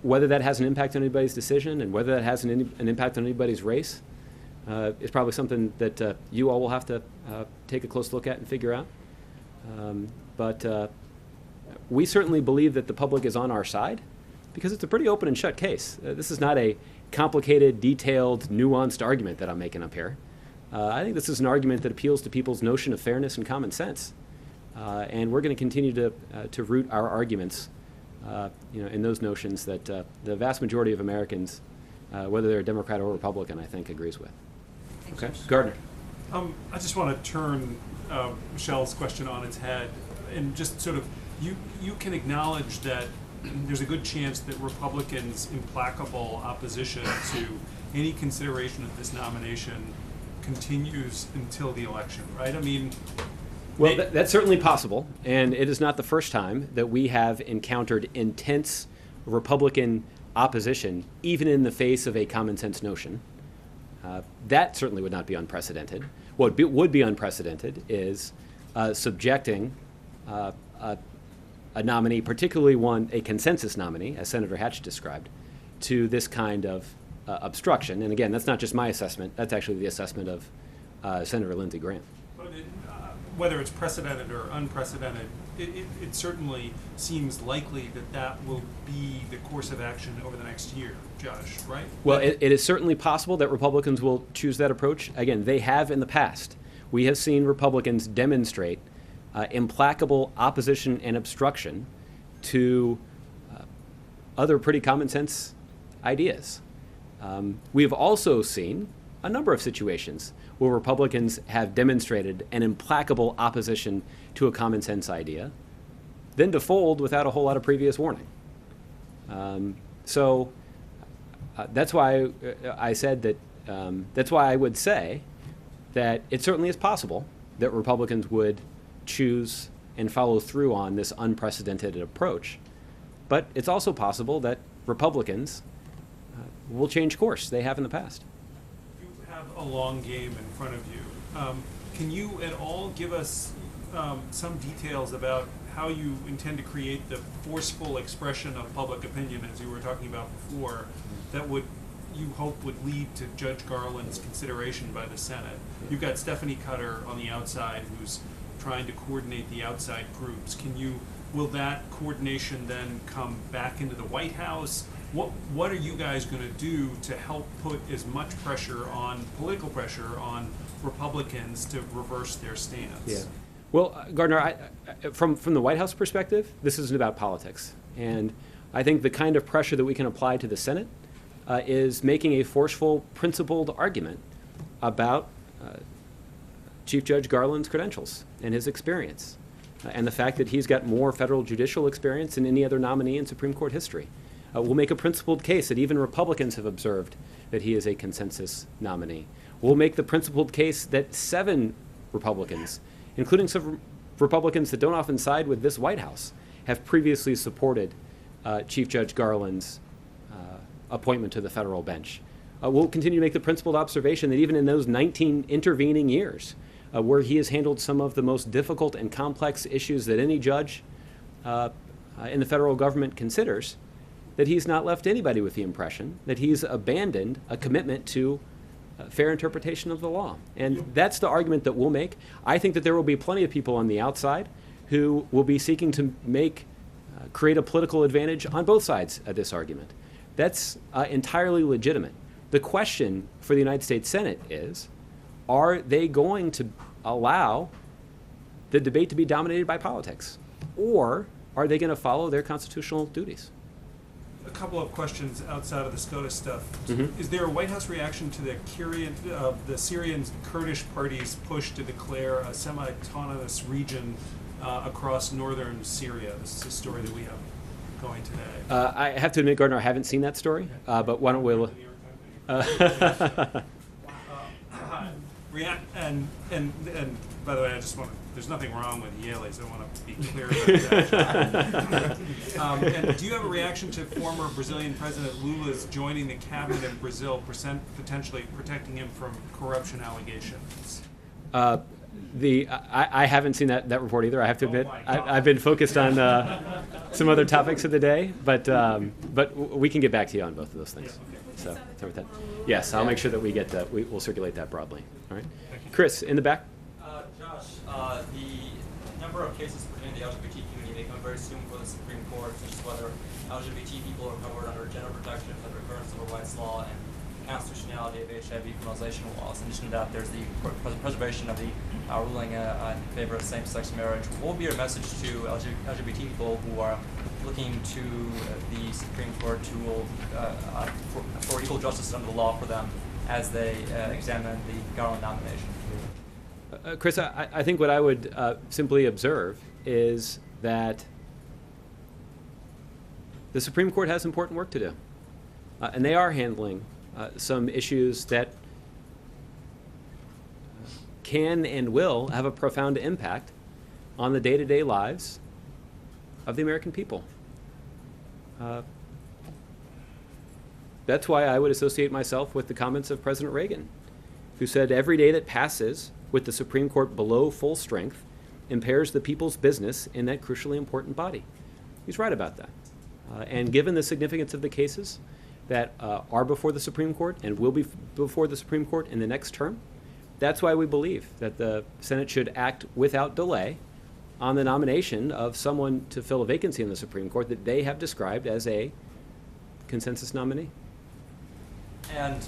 Whether that has an impact on anybody's decision and whether that has an impact on anybody's race is probably something that you all will have to take a close look at and figure out. But we certainly believe that the public is on our side because it's a pretty open and shut case. This is not a complicated, detailed, nuanced argument that I'm making up here. I think this is an argument that appeals to people's notion of fairness and common sense. And we're going to continue to root our arguments in those notions that the vast majority of Americans, whether they're Democrat or Republican, I think agrees with. Okay, Gardner. I just want to turn Michelle's question on its head and just sort of you can acknowledge that there's a good chance that Republicans' implacable opposition to any consideration of this nomination continues until the election, right? I mean, well, that's certainly possible, and it is not the first time that we have encountered intense Republican opposition, even in the face of a common sense notion. That certainly would not be unprecedented. What would be unprecedented is subjecting a nominee, particularly a consensus nominee, as Senator Hatch described, to this kind of obstruction. And again, that's not just my assessment. That's actually the assessment of Senator Lindsey Graham. But whether it's precedented or unprecedented, it certainly seems likely that will be the course of action over the next year, Josh, right? Well, it is certainly possible that Republicans will choose that approach. Again, they have in the past. We have seen Republicans demonstrate implacable opposition and obstruction to other pretty common sense ideas. We have also seen a number of situations where Republicans have demonstrated an implacable opposition to a common sense idea, then to fold without a whole lot of previous warning. So that's why I said that, that's why I would say that it certainly is possible that Republicans would choose and follow through on this unprecedented approach. But it's also possible that Republicans will change course. They have in the past. You have a long game in front of you. Can you at all give us some details about how you intend to create the forceful expression of public opinion, as you were talking about before, that you hope would lead to Judge Garland's consideration by the Senate? You've got Stephanie Cutter on the outside who's trying to coordinate the outside groups. Will that coordination then come back into the White House? What are you guys going to do to help put as much political pressure on Republicans to reverse their stance? Yeah. Well, Gardner, from the White House perspective, this isn't about politics. And I think the kind of pressure that we can apply to the Senate is making a forceful, principled argument about Chief Judge Garland's credentials and his experience, and the fact that he's got more federal judicial experience than any other nominee in Supreme Court history. We'll make a principled case that even Republicans have observed that he is a consensus nominee. We'll make the principled case that 7 Republicans, including some Republicans that don't often side with this White House, have previously supported Chief Judge Garland's appointment to the federal bench. We'll continue to make the principled observation that even in those 19 intervening years, where he has handled some of the most difficult and complex issues that any judge in the federal government considers, that he's not left anybody with the impression that he's abandoned a commitment to fair interpretation of the law. And that's the argument that we'll make. I think that there will be plenty of people on the outside who will be seeking to create a political advantage on both sides of this argument. That's entirely legitimate. The question for the United States Senate is, are they going to allow the debate to be dominated by politics? Or are they going to follow their constitutional duties? A couple of questions outside of the SCOTUS stuff. Mm-hmm. Is there a White House reaction to the Syrian Kurdish party's push to declare a semi-autonomous region across northern Syria? This is a story that we have going today. I have to admit, Gardner, I haven't seen that story, but why don't we... And by the way, I just want to, there's nothing wrong with Yale's. I want to be clear about that. And do you have a reaction to former Brazilian President Lula's joining the cabinet in Brazil, potentially protecting him from corruption allegations? I haven't seen that report either. I have to admit, I've been focused on some other topics of the day, but we can get back to you on both of those things. So, with that. Yes, I'll make sure that we'll circulate that broadly. All right, Chris, in the back. Josh, the number of cases pertaining to the LGBT community become very soon for the Supreme Court, such as whether LGBT people are covered under gender protections under current civil rights law and constitutionality of HIV criminalization laws. In addition to that, there's the preservation of the ruling in favor of same-sex marriage. What would be your message to LGBT people who are looking to the Supreme Court to rule for equal justice under the law for them as they examine the Garland nomination? Chris, I think what I would simply observe is that the Supreme Court has important work to do. And they are handling some issues that can and will have a profound impact on the day-to-day lives of the American people. That's why I would associate myself with the comments of President Reagan, who said, "Every day that passes with the Supreme Court below full strength impairs the people's business in that crucially important body." He's right about that. And given the significance of the cases that are before the Supreme Court and will be before the Supreme Court in the next term, that's why we believe that the Senate should act without delay on the nomination of someone to fill a vacancy in the Supreme Court that they have described as a consensus nominee. And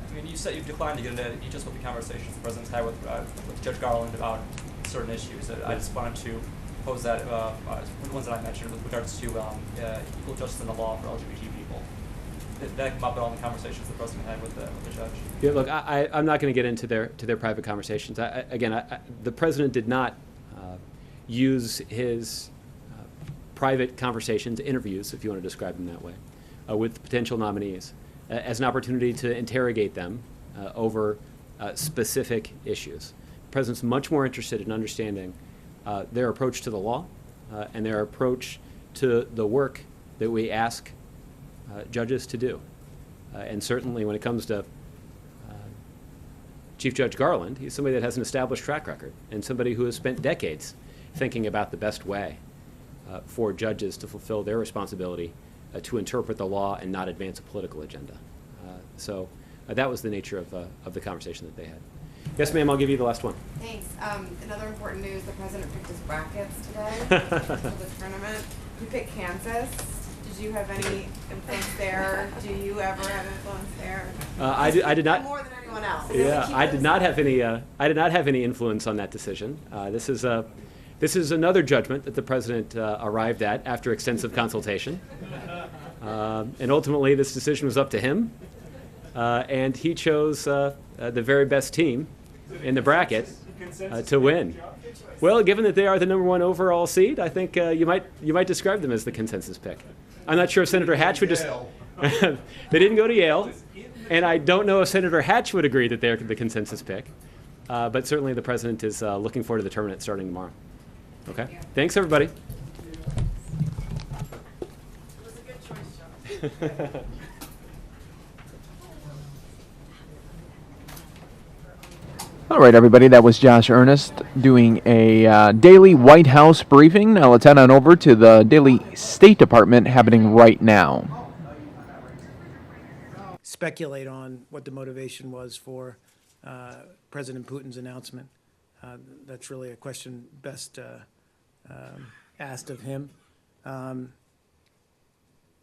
I mean, you said you've declined to get into just what the conversations the president's had with Judge Garland about certain issues. I just wanted to pose that, the ones that I mentioned with regards to equal justice in the law for LGBT people. Did that come up at all in the conversations the president had with the judge? Yeah, look, I'm not going to get into their private conversations. The president did not use his private conversations, interviews, if you want to describe them that way, with potential nominees as an opportunity to interrogate them over specific issues. The president's much more interested in understanding their approach to the law and their approach to the work that we ask judges to do. And certainly when it comes to Chief Judge Garland, he's somebody that has an established track record and somebody who has spent decades thinking about the best way for judges to fulfill their responsibility to interpret the law and not advance a political agenda. So that was the nature of the conversation that they had. Yes, ma'am, I'll give you the last one. Thanks. Another important news, the president picked his brackets today for the tournament. He picked Kansas. Did you have any influence there? Do you ever have influence there? I did not. More than anyone else. Yeah, I did not have any. I did not have any influence on that decision. This is another judgment that the president arrived at after extensive consultation, and ultimately this decision was up to him, and he chose the very best team in the bracket to win. Well, given that they are the #1 overall seed, I think you might describe them as the consensus pick. I'm not sure if Senator Hatch would just. They didn't go to Yale, and I don't know if Senator Hatch would agree that they're the consensus pick. But certainly the president is looking forward to the tournament starting tomorrow. Okay. Thanks, everybody. It was a good choice, John. All right, everybody, that was Josh Earnest doing a daily White House briefing. Now let's head on over to the daily State Department happening right now. Speculate on what the motivation was for President Putin's announcement. That's really a question best asked of him.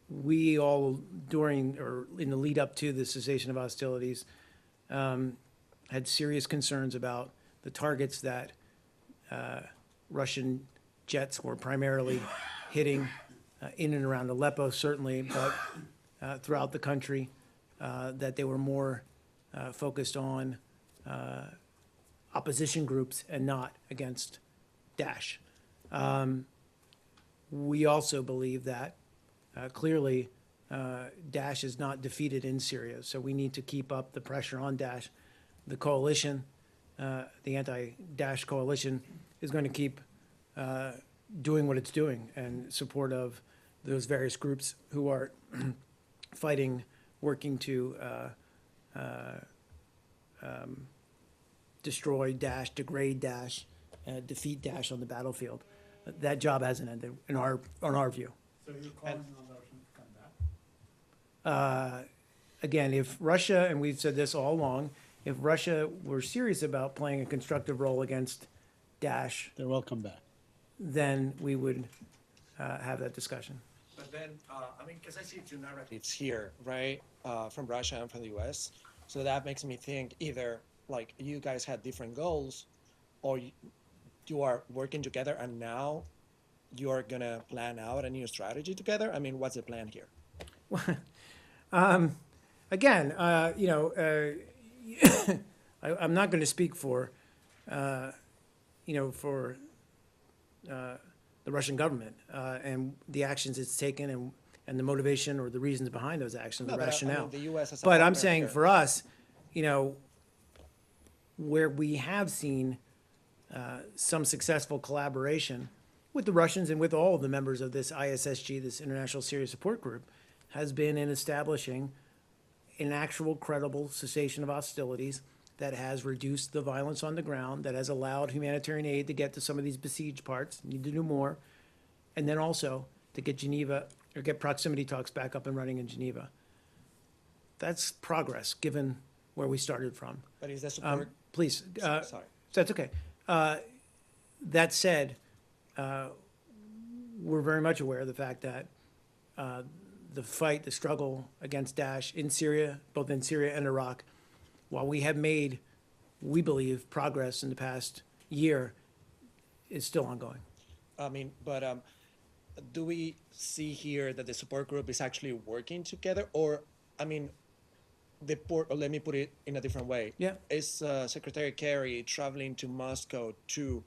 We all, during or in the lead up to the cessation of hostilities, had serious concerns about the targets that Russian jets were primarily hitting in and around Aleppo, certainly, but throughout the country, that they were more focused on opposition groups and not against Daesh. We also believe that clearly Daesh is not defeated in Syria, so we need to keep up the pressure on Daesh. The coalition, the anti-Daesh coalition, is going to keep doing what it's doing in support of those various groups who are fighting, working to destroy Daesh, degrade Daesh, defeat Daesh on the battlefield. That job hasn't ended in our view. So you're calling on Russia to come back? Again, if Russia, and we've said this all along, if Russia were serious about playing a constructive role against Daesh, they're welcome back. Then we would have that discussion. But then, I mean, because I see two narratives here, right, from Russia and from the U.S. So that makes me think either like you guys had different goals, or you are working together and now you're gonna plan out a new strategy together. I mean, what's the plan here? Again, I'm not going to speak for, for the Russian government and the actions it's taken and the motivation or the reasons behind those actions, No, the but I mean, rationale. the US as a But I'm partner saying here. for us, you know, where we have seen some successful collaboration with the Russians and with all of the members of this ISSG, this International Syria Support Group, has been in establishing an actual credible cessation of hostilities that has reduced the violence on the ground, that has allowed humanitarian aid to get to some of these besieged parts, need to do more, and then also to get Geneva, or get proximity talks back up and running in Geneva. That's progress, given where we started from. But is that support? Please, Sorry. that's okay. That said, we're very much aware of the fact that the fight, the struggle against Daesh in Syria, both in Syria and Iraq, while we have made, we believe, progress in the past year, is still ongoing. I mean, but do we see here that the support group is actually working together, or I mean, or let me put it in a different way. Yeah. Is Secretary Kerry traveling to Moscow to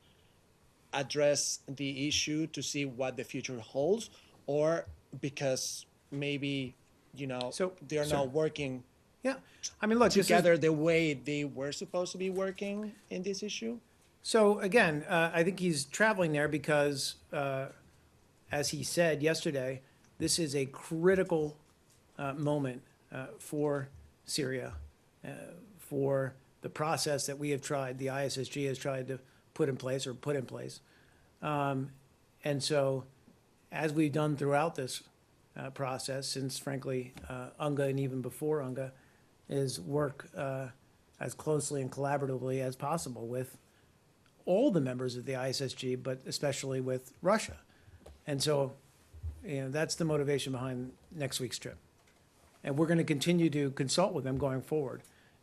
address the issue to see what the future holds, or because maybe they're so- not working Yeah, I mean, look, this is- together the way they were supposed to be working in this issue? So again, I think he's traveling there because, as he said yesterday, this is a critical moment for Syria, for the process that we have tried, the ISSG has tried to put in place. And so, as we've done throughout this process, since frankly, UNGA and even before UNGA, is work as closely and collaboratively as possible with all the members of the ISSG, but especially with Russia. And so, that's the motivation behind next week's trip. And we're going to continue to consult with them going forward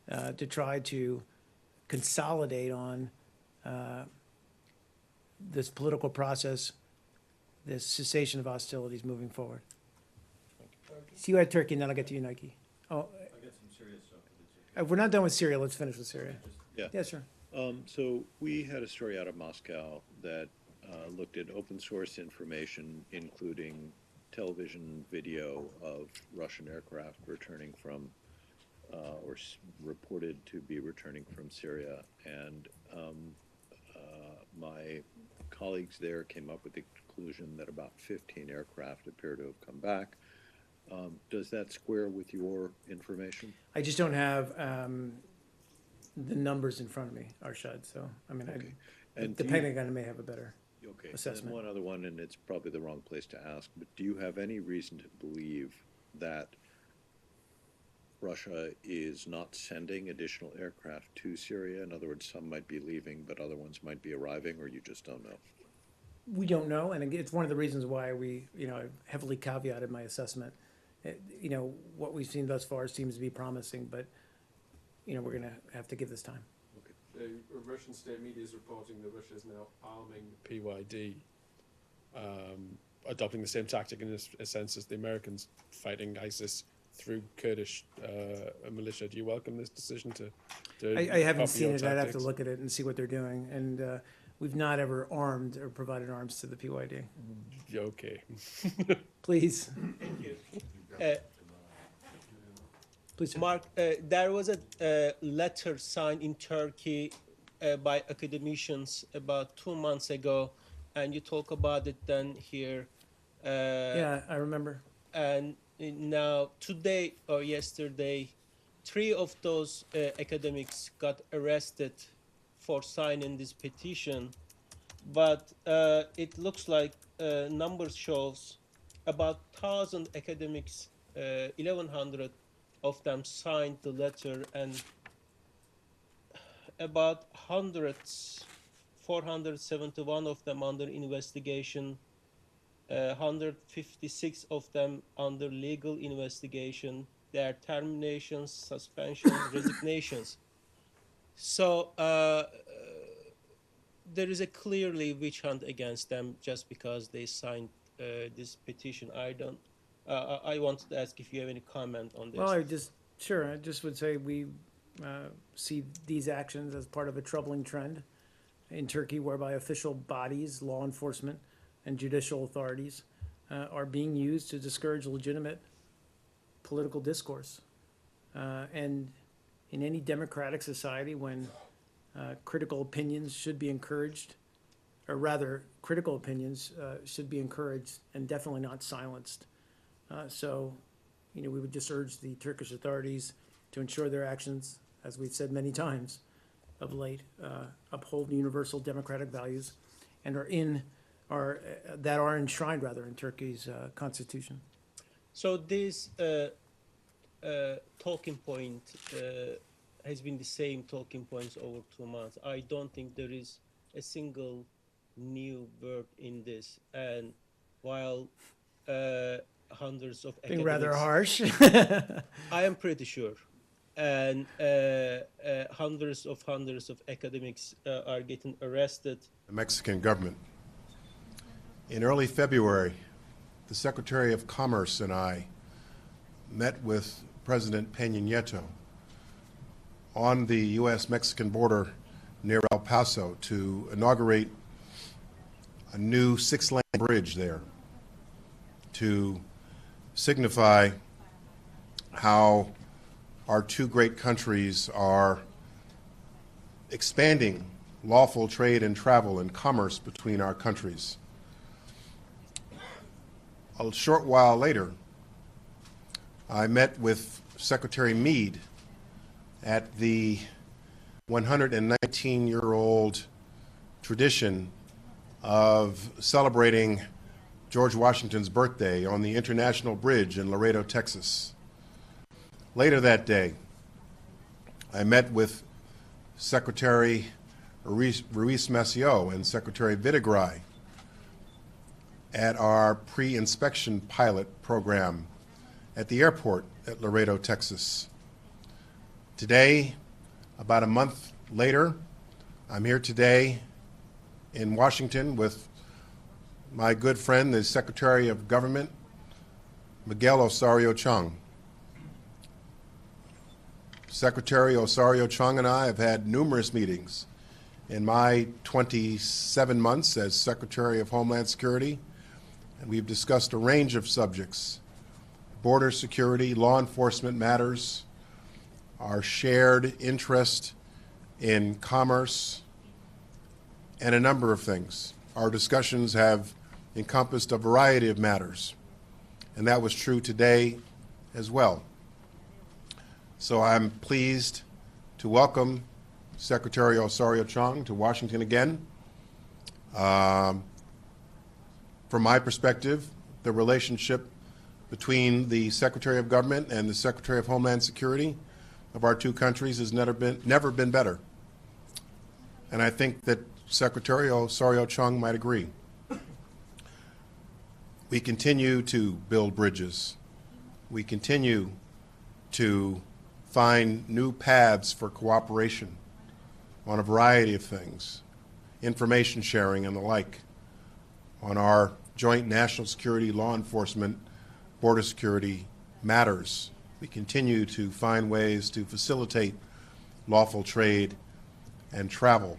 to try to consolidate on this political process, this cessation of hostilities moving forward. See you at Turkey, and then I'll get to you, Nike. Oh, I got some serious stuff. if we're not done with Syria, let's finish with Syria. Yeah. Yeah, sure. So we had a story out of Moscow that looked at open source information, including television video of Russian aircraft returning from, reported to be returning from Syria. And my colleagues there came up with the conclusion that about 15 aircraft appear to have come back. Does that square with your information? I just don't have the numbers in front of me, Arshad, so, I mean, Okay. the And do you- Pentagon may have a better Okay, assessment. and one other one, and it's probably the wrong place to ask, but do you have any reason to believe that Russia is not sending additional aircraft to Syria? In other words, some might be leaving, but other ones might be arriving, or you just don't know? We don't know, and it's one of the reasons why we, I've heavily caveated my assessment. What we've seen thus far seems to be promising, but, we're gonna have to give this time. The Russian state media is reporting that Russia is now arming PYD, adopting the same tactic in a sense as the Americans fighting ISIS through Kurdish militia. Do you welcome this decision to I haven't copy seen your it, I'd have to tactics? look at it and see what they're doing, and we've not ever armed or provided arms to the PYD. Okay. Please. Please, Mark, there was a letter signed in Turkey by academicians about 2 months ago, and you talk about it then here. Yeah, I remember. And now, today or yesterday, 3 of those academics got arrested for signing this petition. But it looks like numbers shows about 1,000 academics, 1,100 of them signed the letter, and about 471 of them under investigation, 156 of them under legal investigation. There are terminations, suspensions, resignations. So there is a clearly witch hunt against them just because they signed this petition. I wanted to ask if you have any comment on this. Well, I just would say we see these actions as part of a troubling trend in Turkey, whereby official bodies, law enforcement, and judicial authorities are being used to discourage legitimate political discourse. And in any democratic society, when critical opinions should be encouraged, or rather, critical opinions should be encouraged and definitely not silenced. So, we would just urge the Turkish authorities to ensure their actions, as we've said many times of late, uphold universal democratic values and that are enshrined rather in Turkey's constitution. So this talking point has been the same talking points over 2 months. I don't think there is a single new word in this. And while hundreds of Being rather harsh. I am pretty sure. And hundreds of academics are getting arrested. The Mexican government. In early February, the Secretary of Commerce and I met with President Peña Nieto on the U.S.-Mexican border near El Paso to inaugurate a new 6-lane bridge there to signify how our two great countries are expanding lawful trade and travel and commerce between our countries. A short while later, I met with Secretary Meade at the 119-year-old tradition of celebrating George Washington's birthday on the International Bridge in Laredo, Texas. Later that day, I met with Secretary Ruiz Massieu and Secretary Vidagraj at our pre-inspection pilot program at the airport at Laredo, Texas. Today, about a month later, I'm here today in Washington with my good friend, the Secretary of Government, Miguel Osorio Chong. Secretary Osorio Chong and I have had numerous meetings in my 27 months as Secretary of Homeland Security, and we've discussed a range of subjects: border security, law enforcement matters, our shared interest in commerce, and a number of things. Our discussions have encompassed a variety of matters, and that was true today as well. So I'm pleased to welcome Secretary Osorio Chong to Washington again. From my perspective, the relationship between the Secretary of Government and the Secretary of Homeland Security of our two countries has never been better. And I think that Secretary Osorio Chong might agree. We continue to build bridges. We continue to find new paths for cooperation on a variety of things, information sharing and the like, on our joint national security, law enforcement, border security matters. We continue to find ways to facilitate lawful trade and travel.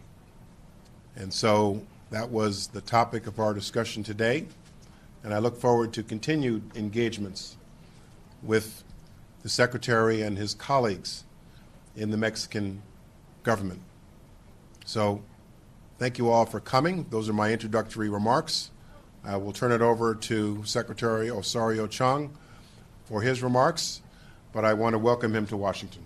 And so that was the topic of our discussion today, and I look forward to continued engagements with the Secretary and his colleagues in the Mexican government. So thank you all for coming. Those are my introductory remarks. I will turn it over to Secretary Osorio Chong for his remarks, but I want to welcome him to Washington.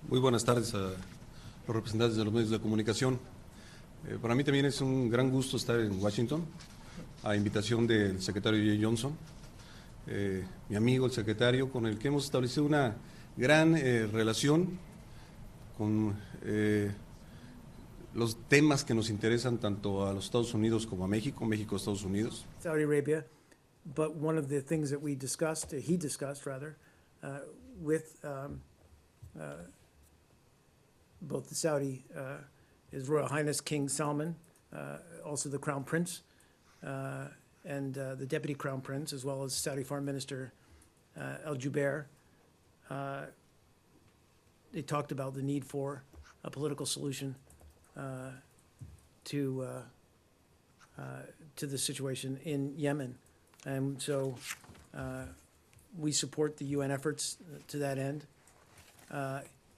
Muy buenas tardes a los representantes de los medios de comunicación. Para mí también es un gran gusto estar en Washington, a invitación del secretario Jay Johnson, mi amigo el secretario, con el que hemos establecido una gran relación con los temas que nos interesan tanto a los Estados Unidos como a México, México, Estados Unidos. Saudi Arabia, but one of the things that we discussed, he discussed rather, with both the Saudi, His Royal Highness King Salman, also the Crown Prince, and the Deputy Crown Prince, as well as Saudi Foreign Minister El Jubeir, they talked about the need for a political solution to the situation in Yemen. And so we support the UN efforts to that end.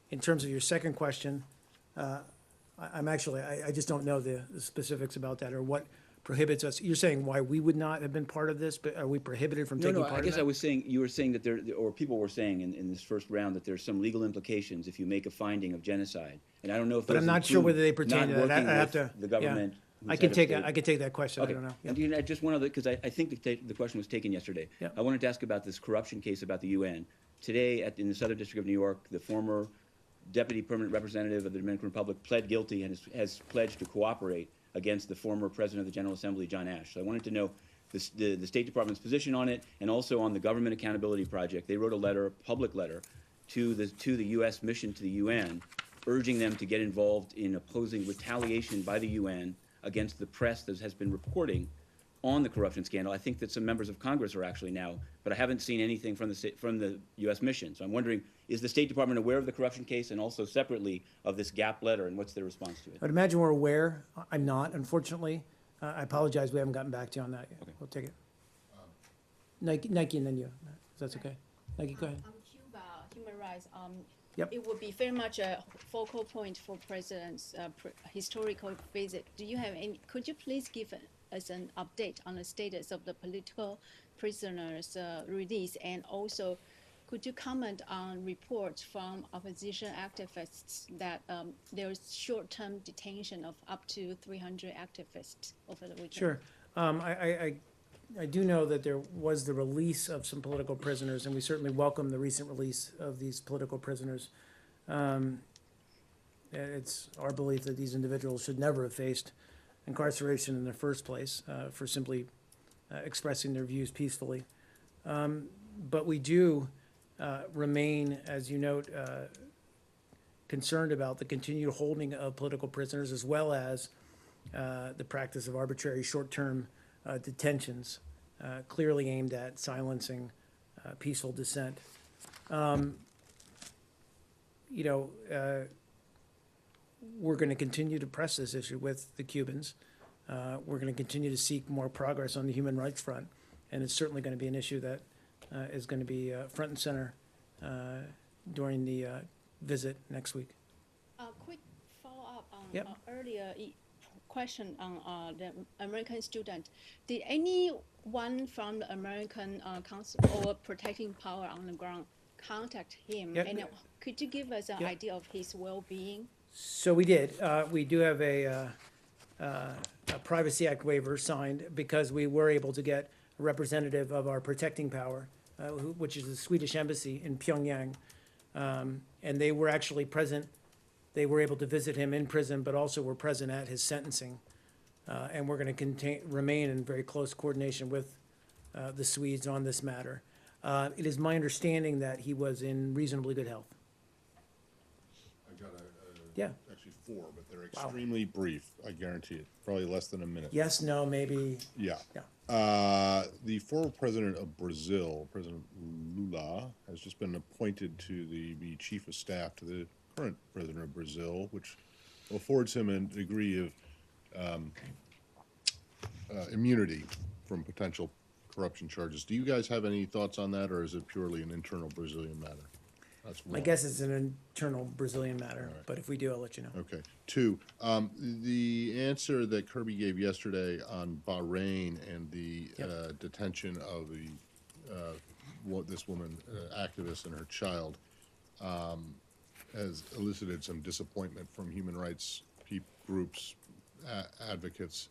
In terms of your second question, I just don't know the specifics about that or what prohibits us. You're saying why we would not have been part of this, but are we prohibited from taking part I of guess that? I was saying, you were saying that there, or people were saying in this first round that there's some legal implications if you make a finding of genocide. And I don't know if But those I'm not sure include whether they pertain to not that. I working have with to, the government. yeah. who's I can head of take state. I can take that question. Okay. I don't know. Yeah. And you know, just one other, because I think the question was taken yesterday. Yeah. I wanted to ask about this corruption case about the UN. Today, in the Southern District of New York, the former Deputy Permanent Representative of the Dominican Republic pled guilty and has pledged to cooperate against the former President of the General Assembly, John Ash. So I wanted to know the State Department's position on it, and also on the Government Accountability Project. They wrote a letter, a public letter, to the U.S. mission to the UN, urging them to get involved in opposing retaliation by the UN against the press that has been reporting on the corruption scandal. I think that some members of Congress are actually now, but I haven't seen anything from the U.S. mission. So I'm wondering, is the State Department aware of the corruption case, and also separately of this gap letter, and what's their response to it? I'd imagine we're aware. I'm not, unfortunately. I apologize. We haven't gotten back to you on that yet. Okay. We'll take it. Nike, and then you. If that's okay. Nike, go ahead. On Cuba, human rights, Yep. it would be very much a focal point for President's historical visit. Do you have any? Could you please give us an update on the status of the political prisoners' release, and also could you comment on reports from opposition activists that there is short-term detention of up to 300 activists over the weekend? Sure. I do know that there was the release of some political prisoners, and we certainly welcome the recent release of these political prisoners. It's our belief that these individuals should never have faced incarceration in the first place for simply expressing their views peacefully. But we do remain, as you note, concerned about the continued holding of political prisoners, as well as the practice of arbitrary short-term detentions, clearly aimed at silencing peaceful dissent. We're going to continue to press this issue with the Cubans. We're going to continue to seek more progress on the human rights front, and it's certainly going to be an issue that is going to be front and center during the visit next week. A quick follow-up on Yep. Earlier question on the American student. Did anyone from the American Council or Protecting Power on the ground contact him? Yep. And could you give us an Yep. idea of his well-being? So we did. We do have a Privacy Act waiver signed because we were able to get a representative of our Protecting Power, which is the Swedish embassy in Pyongyang. And they were actually present. They were able to visit him in prison, but also were present at his sentencing. And we're going to remain in very close coordination with the Swedes on this matter. It is my understanding that he was in reasonably good health. I got Yeah. actually 4, but they're Wow. extremely brief, I guarantee it. Probably less than a minute. Yes, no, maybe. Yeah. Yeah. The former president of Brazil, President Lula, has just been appointed to be chief of staff to the current president of Brazil, which affords him a degree of immunity from potential corruption charges. Do you guys have any thoughts on that, or is it purely an internal Brazilian matter? That's My one. guess it's an internal Brazilian matter, but if we do, I'll let you know. Okay. 2, the answer that Kirby gave yesterday on Bahrain and the detention of this woman, activist, and her child, has elicited some disappointment from human rights groups, advocates,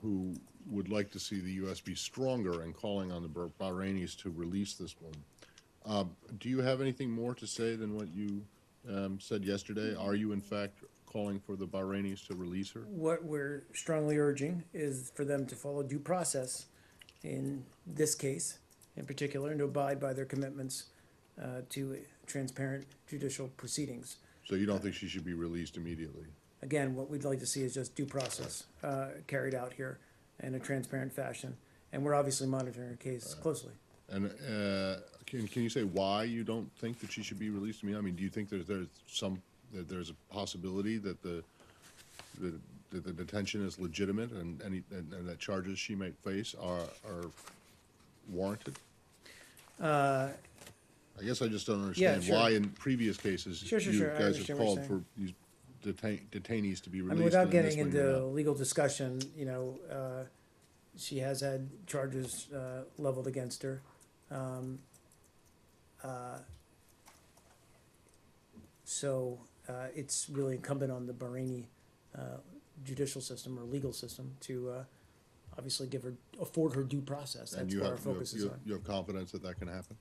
who would like to see the U.S. be stronger in calling on the Bahrainis to release this woman. Do you have anything more to say than what you said yesterday? Are you, in fact, calling for the Bahrainis to release her? What we're strongly urging is for them to follow due process in this case, in particular, and to abide by their commitments to transparent judicial proceedings. So you don't think she should be released immediately? Again, what we'd like to see is just due process carried out here in a transparent fashion, and we're obviously monitoring her case closely. And can you say why you don't think that she should be released to me? I mean, do you think there's a possibility that the detention is legitimate and that charges she might face are warranted? I guess I just don't understand why in previous cases you guys have called for these detainees to be released. I mean, without and getting this one you're into not. legal discussion, she has had charges leveled against her. So it's really incumbent on the Bahraini judicial system or legal system to obviously afford her due process. That's what our focus is on. You have confidence that that can happen?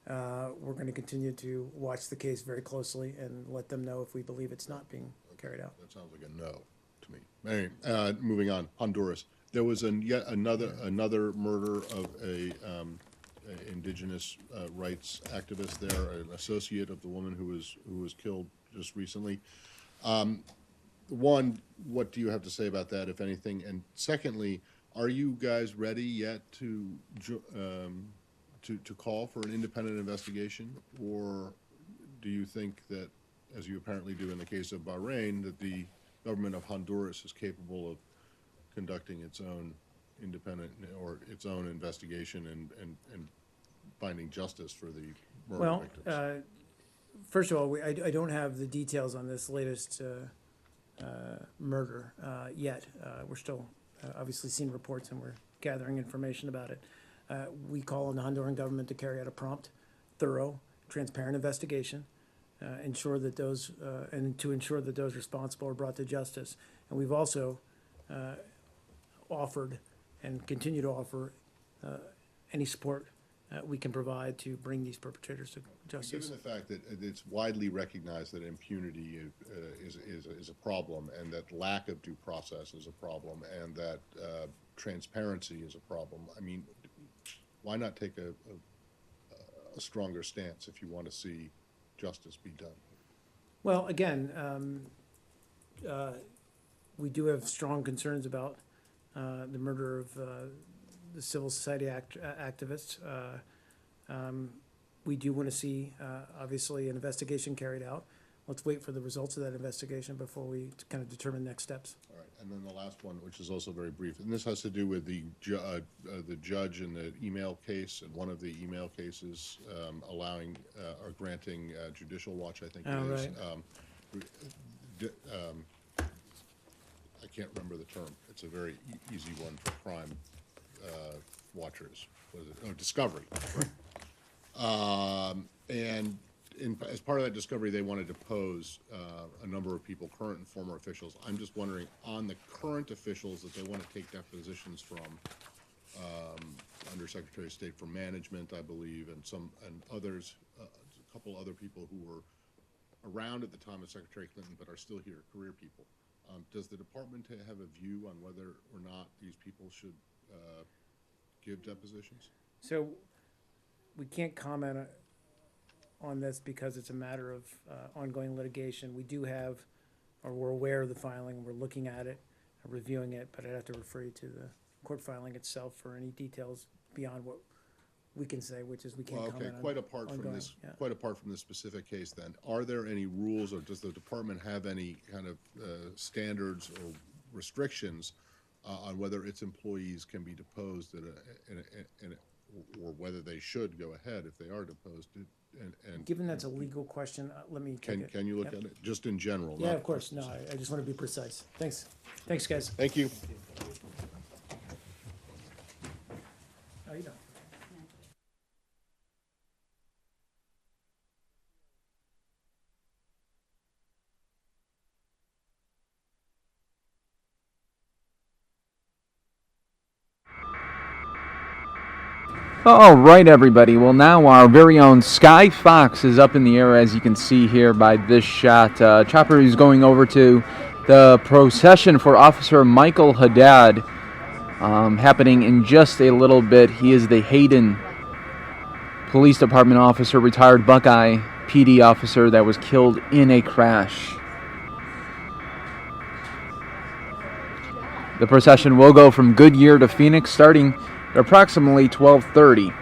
We're going to continue to watch the case very closely and let them know if we believe it's not being carried out. That sounds like a no to me. Anyway, moving on, Honduras. There was yet another murder of a indigenous rights activist there, an associate of the woman who was killed just recently. One, what do you have to say about that, if anything? And secondly, are you guys ready yet to call for an independent investigation, or do you think that, as you apparently do in the case of Bahrain, that the government of Honduras is capable of conducting its own independent or its own investigation and finding justice for the murder victims? First of all, I don't have the details on this latest murder yet. We're still obviously seeing reports and we're gathering information about it. We call on the Honduran government to carry out a prompt, thorough, transparent investigation, ensure that those responsible are brought to justice. And we've also offered and continue to offer any support we can provide to bring these perpetrators to justice. Given the fact that it's widely recognized that impunity is a problem, and that lack of due process is a problem, and that transparency is a problem, I mean, why not take a stronger stance if you want to see justice be done? Well, again, we do have strong concerns about the murder of the civil society activists. We do want to see, obviously, an investigation carried out. Let's wait for the results of that investigation before we kind of determine next steps. All right, and then the last one, which is also very brief, and this has to do with the judge in the email case, and one of the email cases allowing or granting judicial watch, I think it is. I can't remember the term. It's a very easy one for crime watchers. Was it? Oh, discovery. Right. And as part of that discovery, they wanted to depose a number of people, current and former officials. I'm just wondering, on the current officials that they want to take depositions from, Under Secretary of State for Management, I believe, and others, a couple other people who were around at the time of Secretary Clinton but are still here, career people. Does the department have a view on whether or not these people should give depositions? So we can't comment on this because it's a matter of ongoing litigation. We do have, or we're aware of the filing, we're looking at it, reviewing it, but I'd have to refer you to the court filing itself for any details beyond what we can say, which is we can't comment on. Quite apart from this, quite apart from this specific case, then, are there any rules, or does the department have any kind of standards or restrictions on whether its employees can be deposed or whether they should go ahead if they are deposed? And given that's a legal question, let me take it. Can you look at it just in general? Yeah, of course. No, I just want to be precise. Thanks, guys. Thank you. How you doing? All right, everybody. Well, now our very own Sky Fox is up in the air, as you can see here by this shot. Chopper is going over to the procession for Officer Michael Haddad, happening in just a little bit. He is the Hayden Police Department officer, retired Buckeye PD officer that was killed in a crash. The procession will go from Goodyear to Phoenix, starting at approximately 12:30.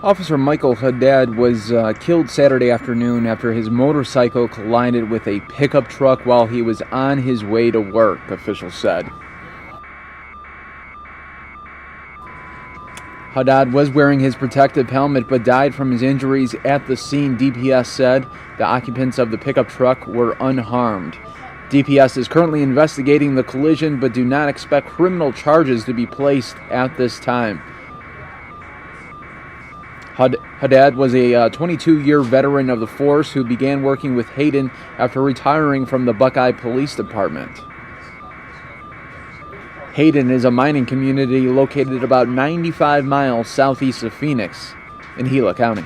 Officer Michael Haddad was killed Saturday afternoon after his motorcycle collided with a pickup truck while he was on his way to work, officials said. Haddad was wearing his protective helmet but died from his injuries at the scene, DPS said. The occupants of the pickup truck were unharmed. DPS is currently investigating the collision but do not expect criminal charges to be placed at this time. Haddad was a 22-year veteran of the force who began working with Hayden after retiring from the Buckeye Police Department. Hayden is a mining community located about 95 miles southeast of Phoenix in Gila County.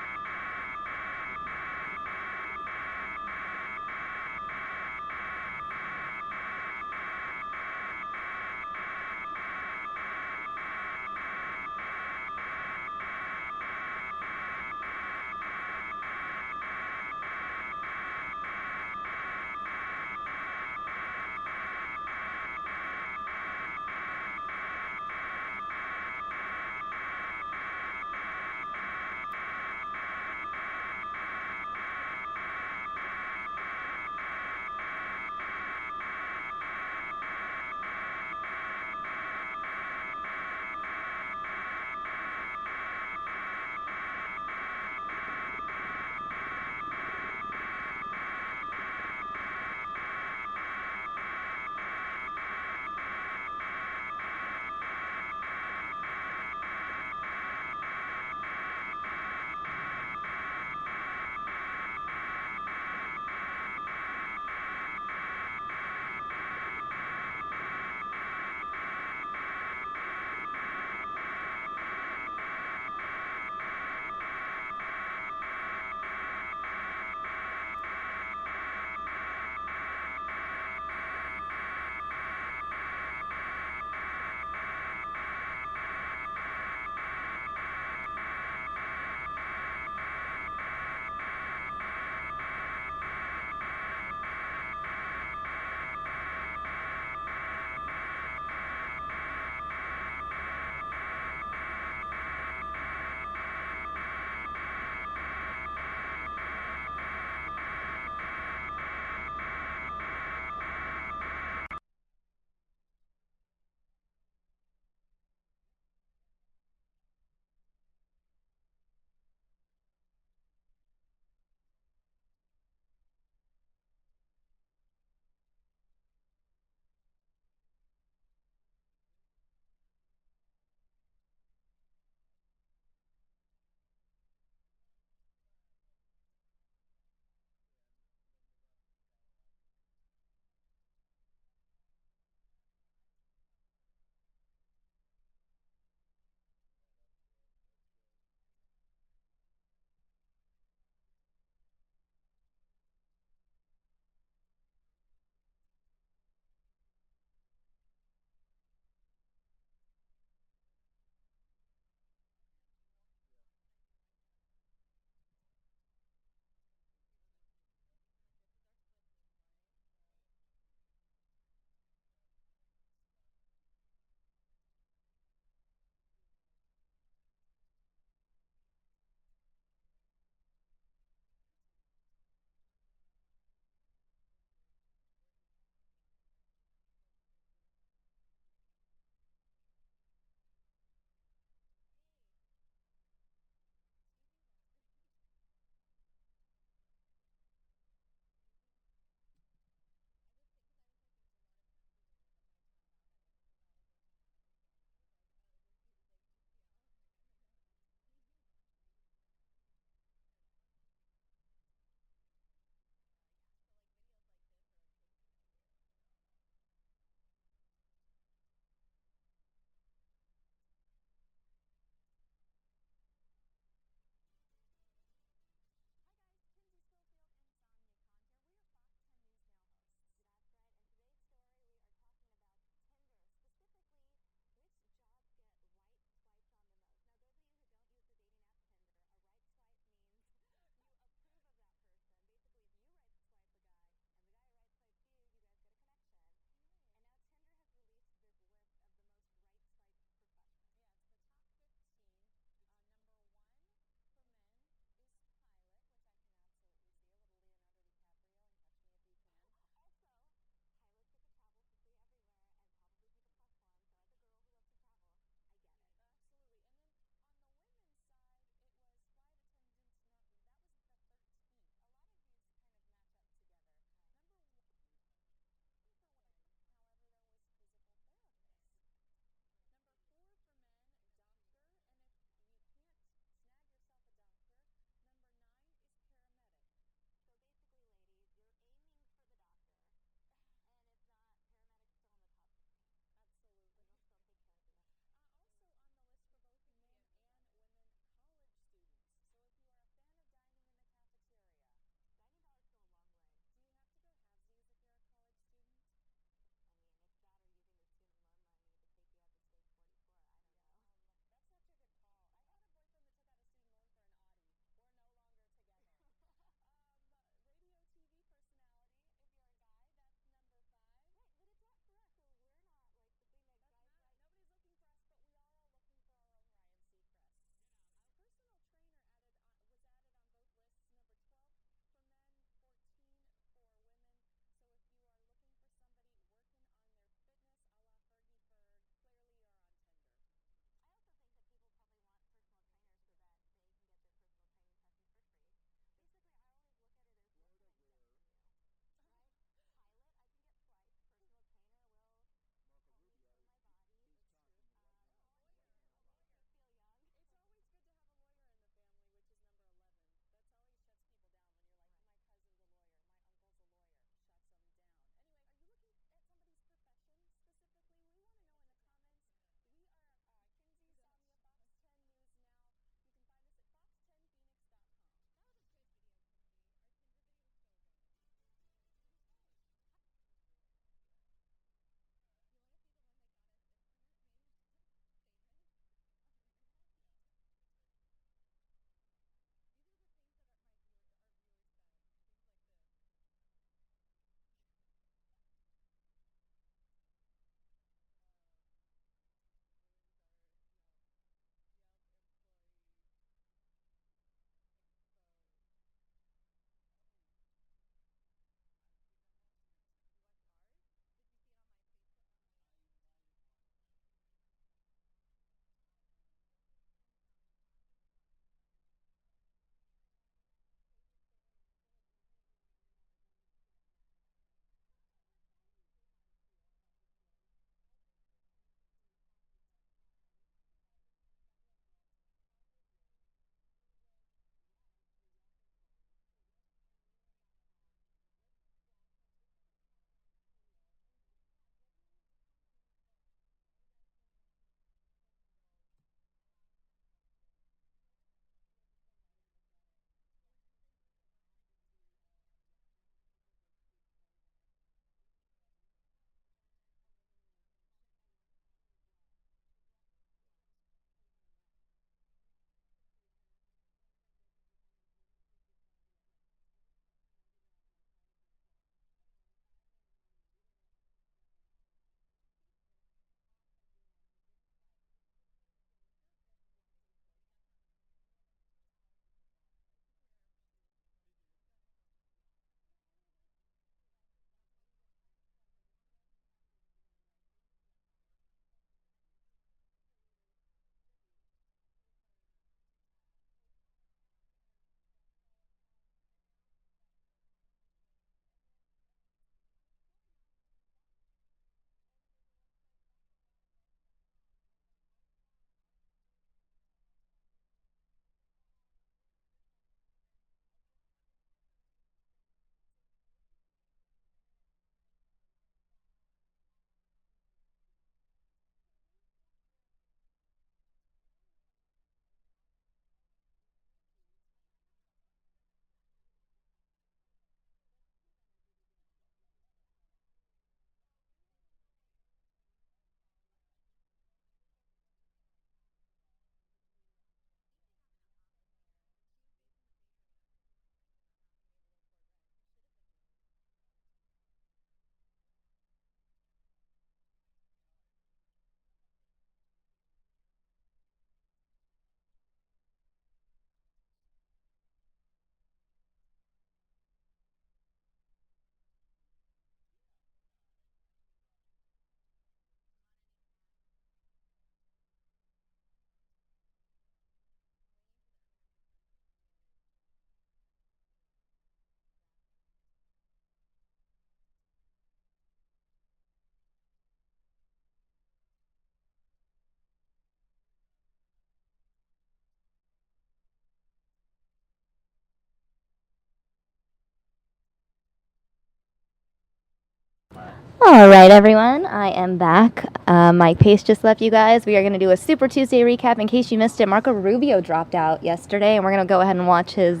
All right, everyone, I am back. Mike Pace just left you guys. We are going to do a Super Tuesday recap. In case you missed it, Marco Rubio dropped out yesterday, and we're going to go ahead and watch his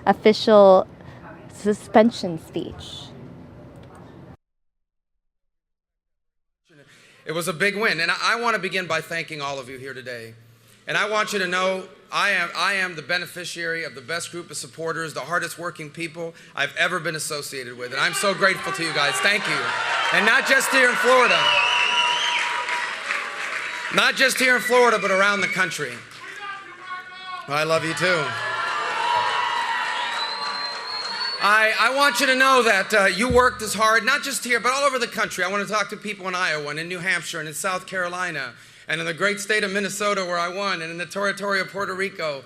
official suspension speech. It was a big win, and I want to begin by thanking all of you here today. And I want you to know I am the beneficiary of the best group of supporters, the hardest working people I've ever been associated with. And I'm so grateful to you guys. Thank you. And not just here in Florida. Not just here in Florida, but around the country. I love you too. I want you to know that you worked as hard, not just here, but all over the country. I want to talk to people in Iowa and in New Hampshire and in South Carolina and in the great state of Minnesota where I won, and in the territory of Puerto Rico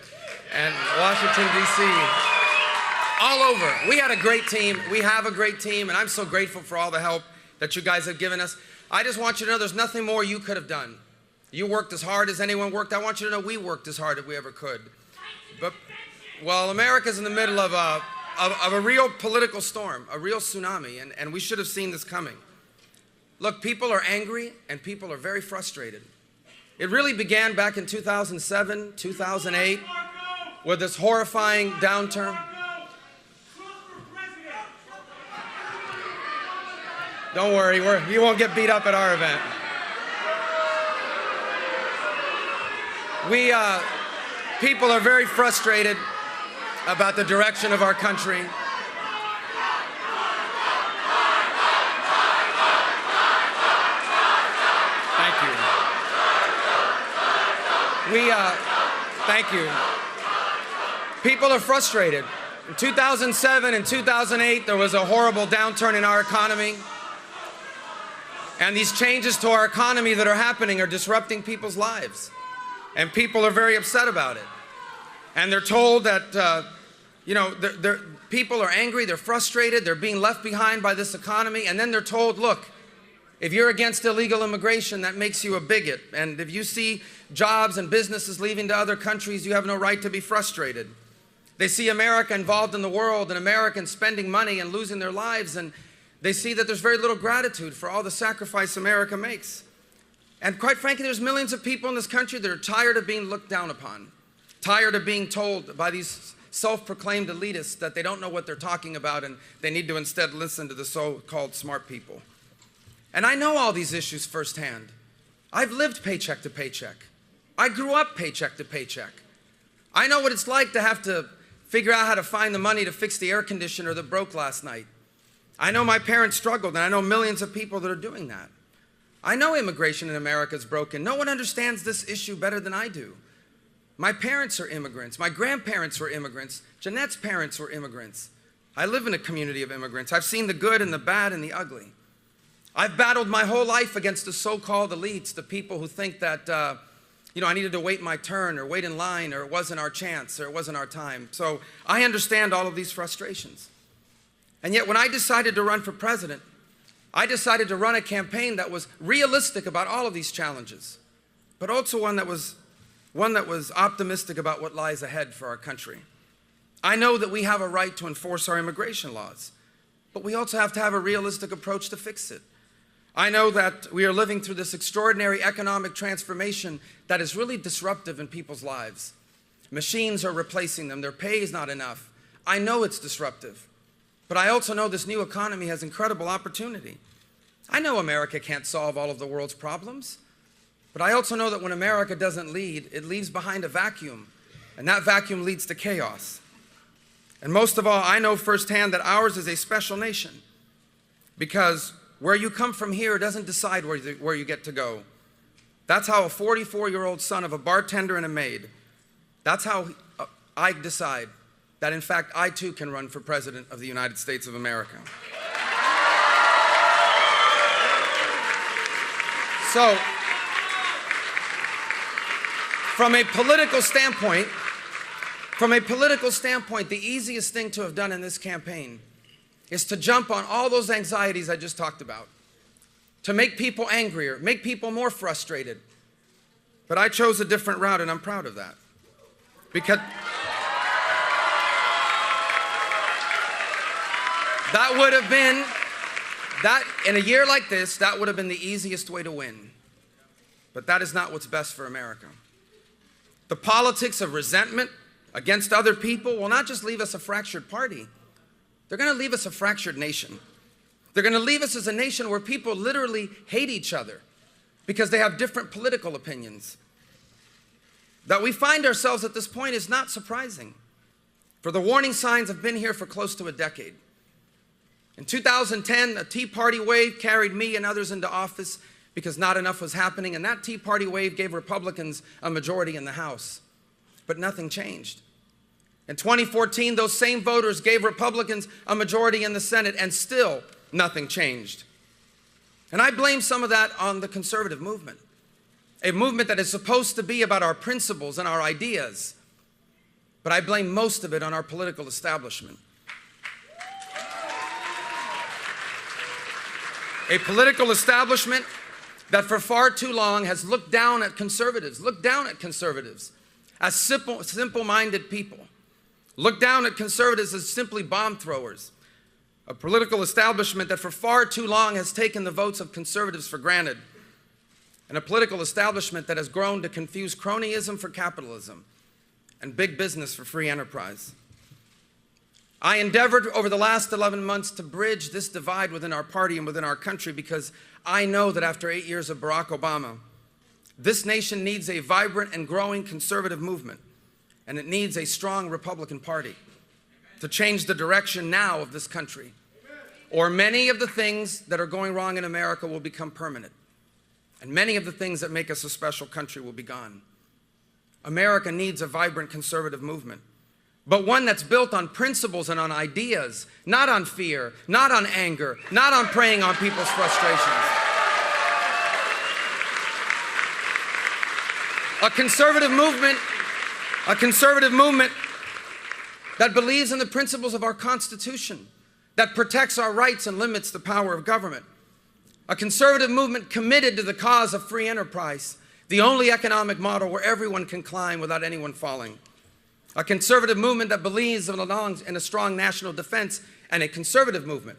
and Washington, D.C. All over. We had a great team. We have a great team, and I'm so grateful for all the help that you guys have given us. I just want you to know there's nothing more you could have done. You worked as hard as anyone worked. I want you to know we worked as hard as we ever could. But, well, America's in the middle of a real political storm, a real tsunami, and we should have seen this coming. Look, people are angry, and people are very frustrated. It really began back in 2007, 2008, with this horrifying downturn. Don't worry, you won't get beat up at our event. People are very frustrated about the direction of our country. Thank you. Thank you. People are frustrated. In 2007 and 2008, there was a horrible downturn in our economy. And these changes to our economy that are happening are disrupting people's lives. And people are very upset about it. And they're told that, people are angry, they're frustrated, they're being left behind by this economy. And then they're told, look, if you're against illegal immigration, that makes you a bigot. And if you see jobs and businesses leaving to other countries, you have no right to be frustrated. They see America involved in the world and Americans spending money and losing their lives, and they see that there's very little gratitude for all the sacrifice America makes. And quite frankly, there's millions of people in this country that are tired of being looked down upon, tired of being told by these self-proclaimed elitists that they don't know what they're talking about and they need to instead listen to the so-called smart people. And I know all these issues firsthand. I've lived paycheck to paycheck. I grew up paycheck to paycheck. I know what it's like to have to figure out how to find the money to fix the air conditioner that broke last night. I know my parents struggled, and I know millions of people that are doing that. I know immigration in America is broken. No one understands this issue better than I do. My parents are immigrants. My grandparents were immigrants. Jeanette's parents were immigrants. I live in a community of immigrants. I've seen the good and the bad and the ugly. I've battled my whole life against the so-called elites, the people who think that, I needed to wait my turn or wait in line or it wasn't our chance or it wasn't our time. So I understand all of these frustrations. And yet when I decided to run for president, I decided to run a campaign that was realistic about all of these challenges, but also one that was optimistic about what lies ahead for our country. I know that we have a right to enforce our immigration laws, but we also have to have a realistic approach to fix it. I know that we are living through this extraordinary economic transformation that is really disruptive in people's lives. Machines are replacing them. Their pay is not enough. I know it's disruptive. But I also know this new economy has incredible opportunity. I know America can't solve all of the world's problems. But I also know that when America doesn't lead, it leaves behind a vacuum. And that vacuum leads to chaos. And most of all, I know firsthand that ours is a special nation. Because where you come from here doesn't decide where you get to go. That's how a 44-year-old son of a bartender and a maid, that's how I decide that, in fact, I too can run for president of the United States of America. So, from a political standpoint, the easiest thing to have done in this campaign is to jump on all those anxieties I just talked about, to make people angrier, make people more frustrated. But I chose a different route, and I'm proud of that. Because In a year like this, that would have been the easiest way to win. But that is not what's best for America. The politics of resentment against other people will not just leave us a fractured party, they're going to leave us a fractured nation. They're going to leave us as a nation where people literally hate each other because they have different political opinions. That we find ourselves at this point is not surprising, for the warning signs have been here for close to a decade. In 2010, a Tea Party wave carried me and others into office because not enough was happening, and that Tea Party wave gave Republicans a majority in the House. But nothing changed. In 2014, those same voters gave Republicans a majority in the Senate, and still nothing changed. And I blame some of that on the conservative movement, a movement that is supposed to be about our principles and our ideas, but I blame most of it on our political establishment. A political establishment that for far too long has looked down at conservatives as simple-minded people, looked down at conservatives as simply bomb throwers. A political establishment that for far too long has taken the votes of conservatives for granted. And a political establishment that has grown to confuse cronyism for capitalism and big business for free enterprise. I endeavored over the last 11 months to bridge this divide within our party and within our country, because I know that after 8 years of Barack Obama, this nation needs a vibrant and growing conservative movement, and it needs a strong Republican Party to change the direction now of this country, or many of the things that are going wrong in America will become permanent, and many of the things that make us a special country will be gone. America needs a vibrant conservative movement, but one that's built on principles and on ideas, not on fear, not on anger, not on preying on people's frustrations. A conservative movement that believes in the principles of our Constitution, that protects our rights and limits the power of government. A conservative movement committed to the cause of free enterprise, the only economic model where everyone can climb without anyone falling. A conservative movement that believes in a strong national defense, and a conservative movement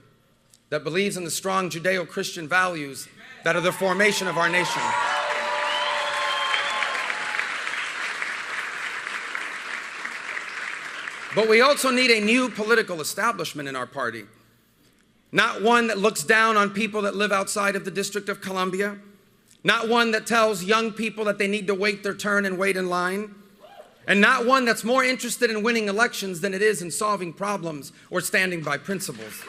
that believes in the strong Judeo-Christian values that are the formation of our nation. But we also need a new political establishment in our party. Not one that looks down on people that live outside of the District of Columbia. Not one that tells young people that they need to wait their turn and wait in line. And not one that's more interested in winning elections than it is in solving problems or standing by principles.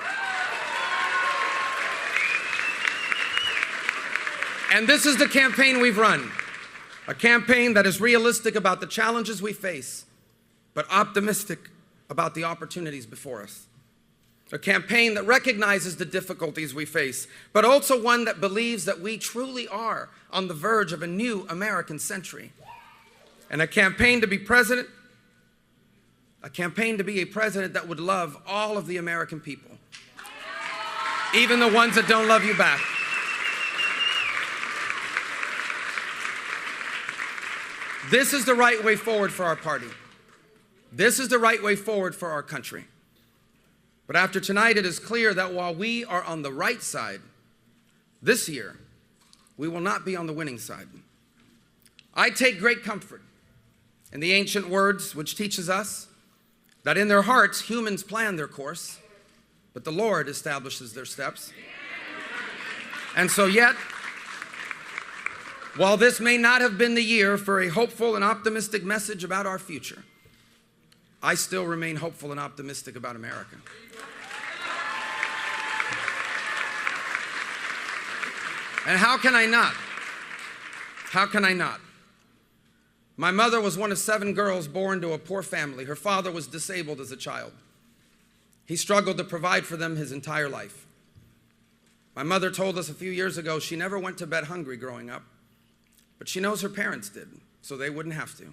And this is the campaign we've run. A campaign that is realistic about the challenges we face, but optimistic about the opportunities before us. A campaign that recognizes the difficulties we face, but also one that believes that we truly are on the verge of a new American century. And a campaign to be a president that would love all of the American people, even the ones that don't love you back. This is the right way forward for our party. This is the right way forward for our country. But after tonight, it is clear that while we are on the right side, this year, we will not be on the winning side. I take great comfort in the ancient words which teaches us that in their hearts humans plan their course, but the Lord establishes their steps. And so yet, while this may not have been the year for a hopeful and optimistic message about our future, I still remain hopeful and optimistic about America. And how can I not? How can I not? My mother was one of 7 girls born to a poor family. Her father was disabled as a child. He struggled to provide for them his entire life. My mother told us a few years ago she never went to bed hungry growing up, but she knows her parents did, so they wouldn't have to.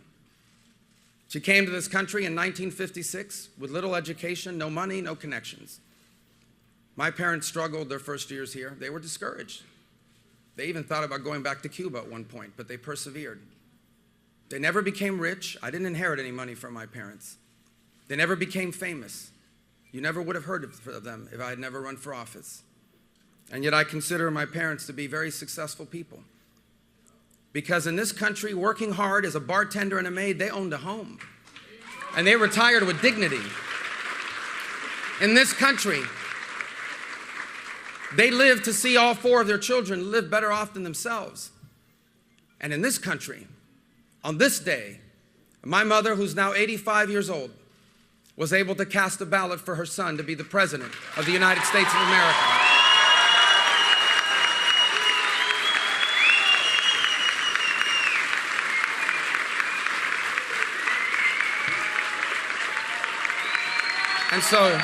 She came to this country in 1956 with little education, no money, no connections. My parents struggled their first years here. They were discouraged. They even thought about going back to Cuba at one point, but they persevered. They never became rich. I didn't inherit any money from my parents. They never became famous. You never would have heard of them if I had never run for office. And yet I consider my parents to be very successful people. Because in this country, working hard as a bartender and a maid, they owned a home. And they retired with dignity. In this country, they lived to see all 4 of their children live better off than themselves. And in this country, on this day, my mother, who's now 85 years old, was able to cast a ballot for her son to be the President of the United States of America. And so,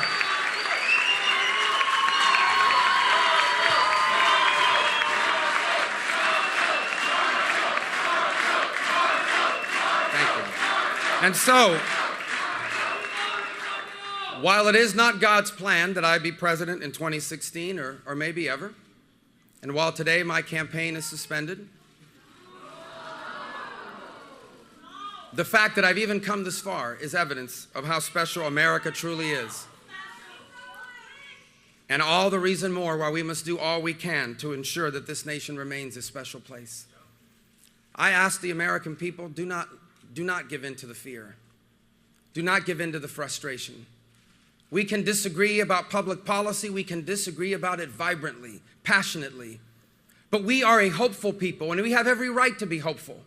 And so, while it is not God's plan that I be president in 2016 or maybe ever, and while today my campaign is suspended, the fact that I've even come this far is evidence of how special America truly is. And all the reason more why we must do all we can to ensure that this nation remains a special place. I ask the American people, do not give in to the fear. Do not give in to the frustration. We can disagree about public policy. We can disagree about it vibrantly, passionately. But we are a hopeful people, and we have every right to be hopeful.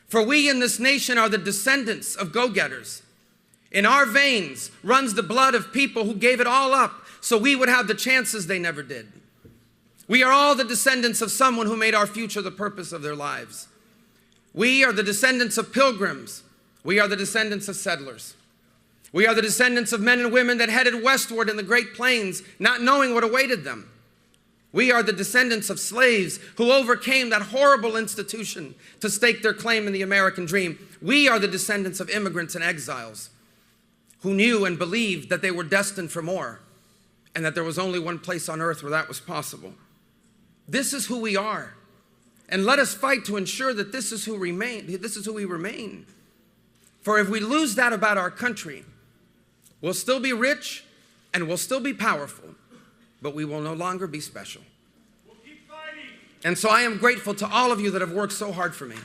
For we in this nation are the descendants of go-getters. In our veins runs the blood of people who gave it all up so we would have the chances they never did. We are all the descendants of someone who made our future the purpose of their lives. We are the descendants of pilgrims. We are the descendants of settlers. We are the descendants of men and women that headed westward in the Great Plains, not knowing what awaited them. We are the descendants of slaves who overcame that horrible institution to stake their claim in the American dream. We are the descendants of immigrants and exiles who knew and believed that they were destined for more and that there was only one place on earth where that was possible. This is who we are. And let us fight to ensure that this is who we remain. For if we lose that about our country, we'll still be rich and we'll still be powerful, but we will no longer be special. We'll keep fighting. And so I am grateful to all of you that have worked so hard for me.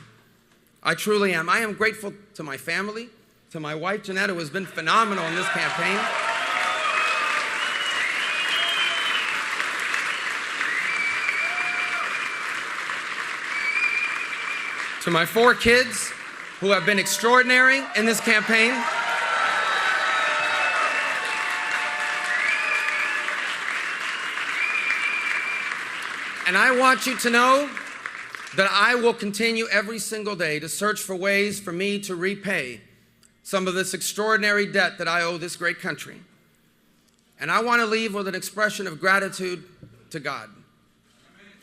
I truly am. I am grateful to my family, to my wife, Jeanette, who has been phenomenal in this campaign. To my 4 kids, who have been extraordinary in this campaign. And I want you to know that I will continue every single day to search for ways for me to repay some of this extraordinary debt that I owe this great country. And I want to leave with an expression of gratitude to God,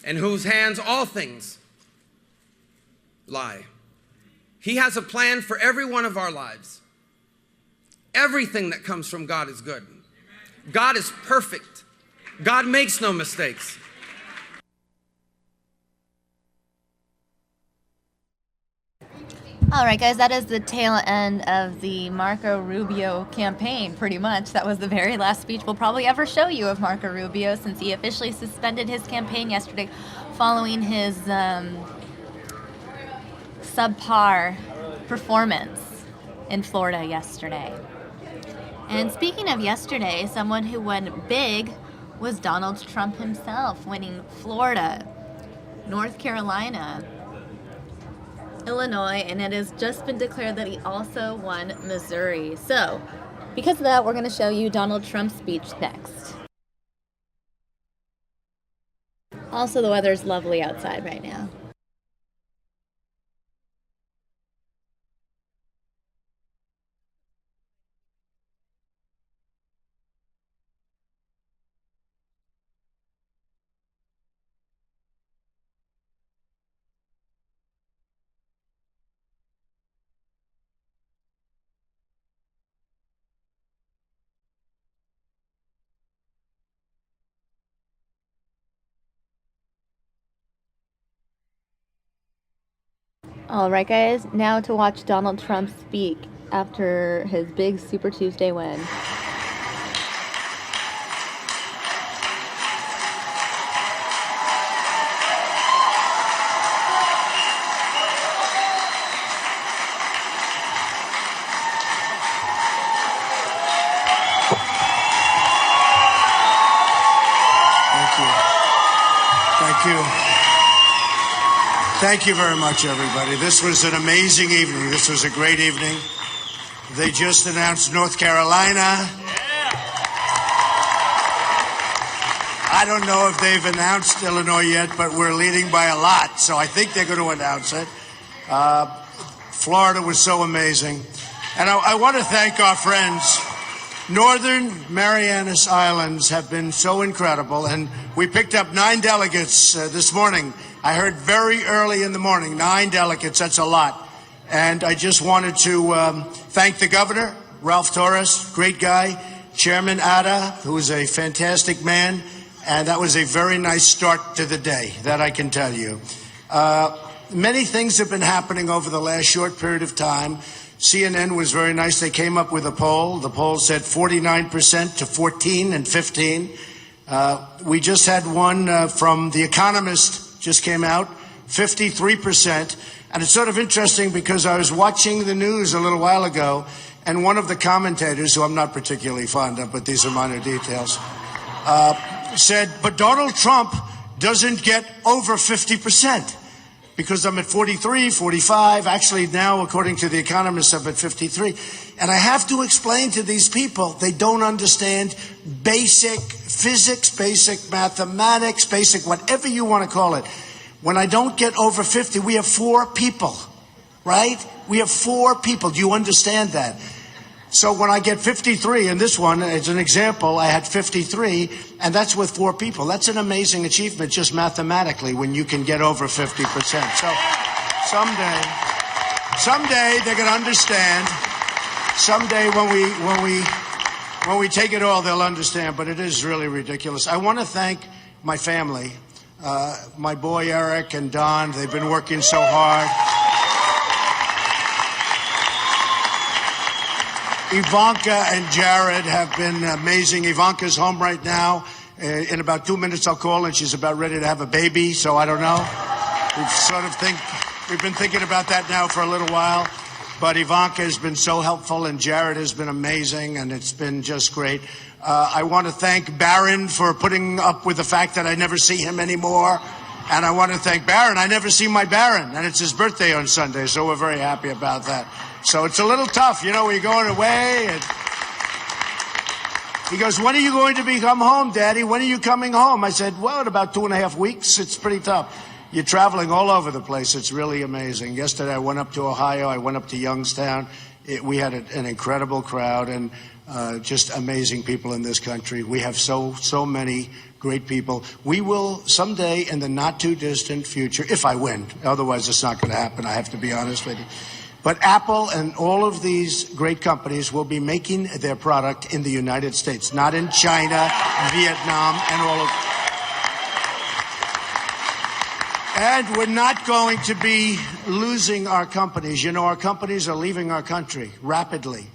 in whose hands all things lie. He has a plan for every one of our lives. Everything that comes from God is good. God is perfect. God makes no mistakes. All right, guys, that is the tail end of the Marco Rubio campaign, pretty much. That was the very last speech we'll probably ever show you of Marco Rubio, since he officially suspended his campaign yesterday following his subpar performance in Florida yesterday. And speaking of yesterday, someone who went big was Donald Trump himself, winning Florida, North Carolina, Illinois, and it has just been declared that he also won Missouri. So, because of that, we're going to show you Donald Trump's speech next. Also, the weather's lovely outside right now. All right, guys, now to watch Donald Trump speak after his big Super Tuesday win. Thank you very much, everybody. This was an amazing evening. This was a great evening. They just announced North Carolina. I don't know if they've announced Illinois yet, but we're leading by a lot, so I think they're going to announce it. Florida was so amazing. And I want to thank our friends. Northern Marianas Islands have been so incredible, and we picked up 9 delegates this morning. I heard very early in the morning, 9 delegates, that's a lot. And I just wanted to thank the governor, Ralph Torres, great guy, Chairman Ada, who is a fantastic man, and that was a very nice start to the day, that I can tell you. Many things have been happening over the last short period of time. CNN was very nice. They came up with a poll. The poll said 49% to 14 and 15. We just had one from The Economist, just came out, 53%. And it's sort of interesting because I was watching the news a little while ago, and one of the commentators, who I'm not particularly fond of, but these are minor details, said, but Donald Trump doesn't get over 50%. Because I'm at 43, 45, actually now, according to The Economist, I'm at 53. And I have to explain to these people, they don't understand basic physics, basic mathematics, basic whatever you want to call it. When I don't get over 50, we have 4 people, right? We have 4 people. Do you understand that? So when I get 53, and this one, as an example, I had 53, and that's with 4 people. That's an amazing achievement just mathematically when you can get over 50%. So someday they're going to understand. Someday when we take it all, they'll understand, but it is really ridiculous. I want to thank my family, my boy Eric and Don. They've been working so hard. Ivanka and Jared have been amazing. Ivanka's home right now. In about 2 minutes I'll call, and she's about ready to have a baby, so I don't know. We've been thinking about that now for a little while. But Ivanka has been so helpful, and Jared has been amazing, and it's been just great. I want to thank Barron for putting up with the fact that I never see him anymore. And I want to thank Barron. I never see my Barron, and it's his birthday on Sunday, so we're very happy about that. So it's a little tough, you know, we're going away. And he goes, when are you going to come home, Daddy? When are you coming home? I said, well, in about 2.5 weeks. It's pretty tough. You're traveling all over the place. It's really amazing. Yesterday I went up to Ohio. I went up to Youngstown. We had an incredible crowd and just amazing people in this country. We have so many great people. We will someday in the not too distant future, if I win, otherwise it's not going to happen, I have to be honest with you. But Apple and all of these great companies will be making their product in the United States, not in China, Vietnam, and all of. And we're not going to be losing our companies. You know, our companies are leaving our country rapidly,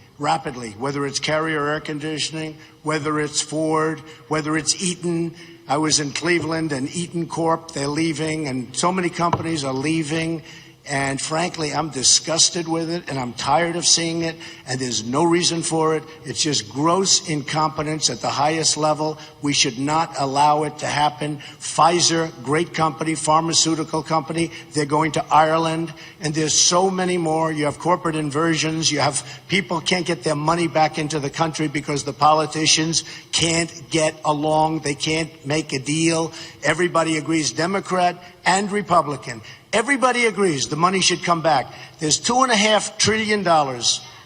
whether it's Carrier Air Conditioning, whether it's Ford, whether it's Eaton. I was in Cleveland, and Eaton Corp, they're leaving, and so many companies are leaving. And frankly, I'm disgusted with it, and I'm tired of seeing it, and there's no reason for it. It's just gross incompetence at the highest level. We should not allow it to happen. Pfizer, great company, pharmaceutical company, they're going to Ireland, and there's so many more. You have corporate inversions. You have people can't get their money back into the country because the politicians can't get along. They can't make a deal. Everybody agrees, Democrat and Republican. Everybody agrees the money should come back. There's $2.5 trillion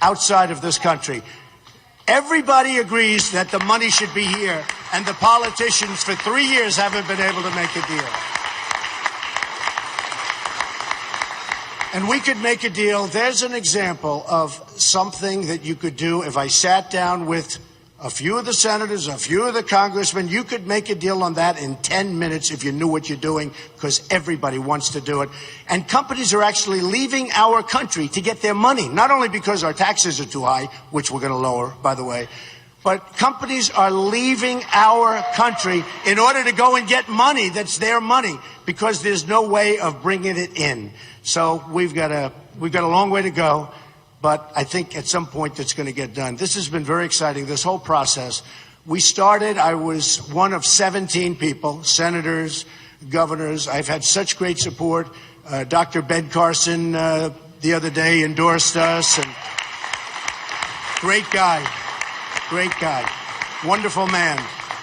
outside of this country. Everybody agrees that the money should be here, and the politicians for 3 years haven't been able to make a deal. And we could make a deal. There's an example of something that you could do if I sat down with a few of the senators, a few of the congressmen. You could make a deal on that in 10 minutes if you knew what you're doing, because everybody wants to do it. And companies are actually leaving our country to get their money, not only because our taxes are too high, which we're going to lower, by the way, but companies are leaving our country in order to go and get money that's their money, because there's no way of bringing it in. So we've got a long way to go. But I think at some point it's going to get done. This has been very exciting, this whole process. We started, I was one of 17 people, senators, governors. I've had such great support. Dr. Ben Carson the other day endorsed us, and great guy, wonderful man.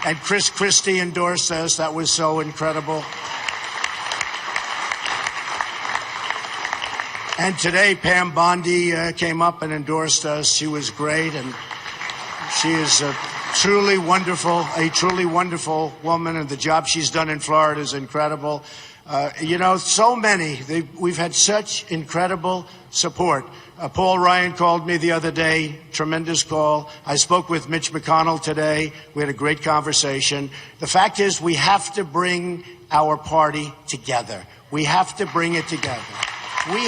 And Chris Christie endorsed us. That was so incredible. And today, Pam Bondi came up and endorsed us. She was great, and she is a truly wonderful woman, and the job she's done in Florida is incredible. So many. We've had such incredible support. Paul Ryan called me the other day, tremendous call. I spoke with Mitch McConnell today. We had a great conversation. The fact is, we have to bring our party together. We have to bring it together. We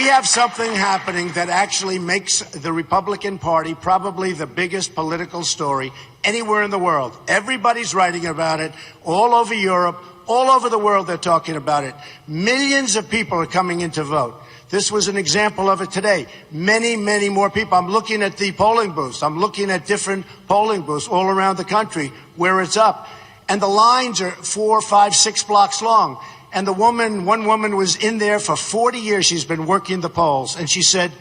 have something happening that actually makes the Republican Party probably the biggest political story anywhere in the world. Everybody's writing about it all over Europe, all over the world. They're talking about it. Millions of people are coming in to vote. This was an example of it today. Many, many more people. I'm looking at the polling booths. I'm looking at different polling booths all around the country where it's up. And the lines are 4, 5, 6 blocks long. And one woman was in there for 40 years. She's been working the polls. And she said,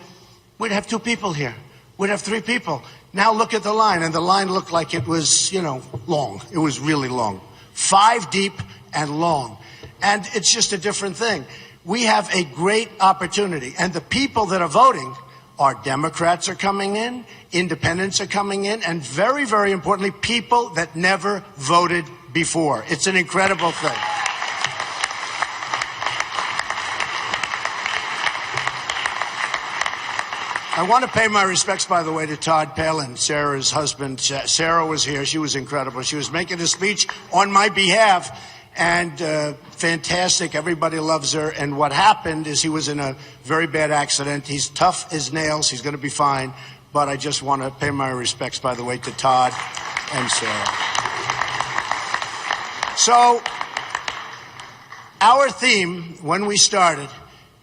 we'd have 2 people here. We'd have 3 people. Now look at the line. And the line looked like it was, long. It was really long. 5 deep and long. And it's just a different thing. We have a great opportunity. And the people that are voting are Democrats are coming in, independents are coming in, and very, very importantly, people that never voted before. It's an incredible thing. I want to pay my respects, by the way, to Todd Palin, Sarah's husband. Sarah was here. She was incredible. She was making a speech on my behalf, and fantastic. Everybody loves her. And what happened is he was in a very bad accident. He's tough as nails. He's going to be fine. But I just want to pay my respects, by the way, to Todd and Sarah. So our theme, when we started,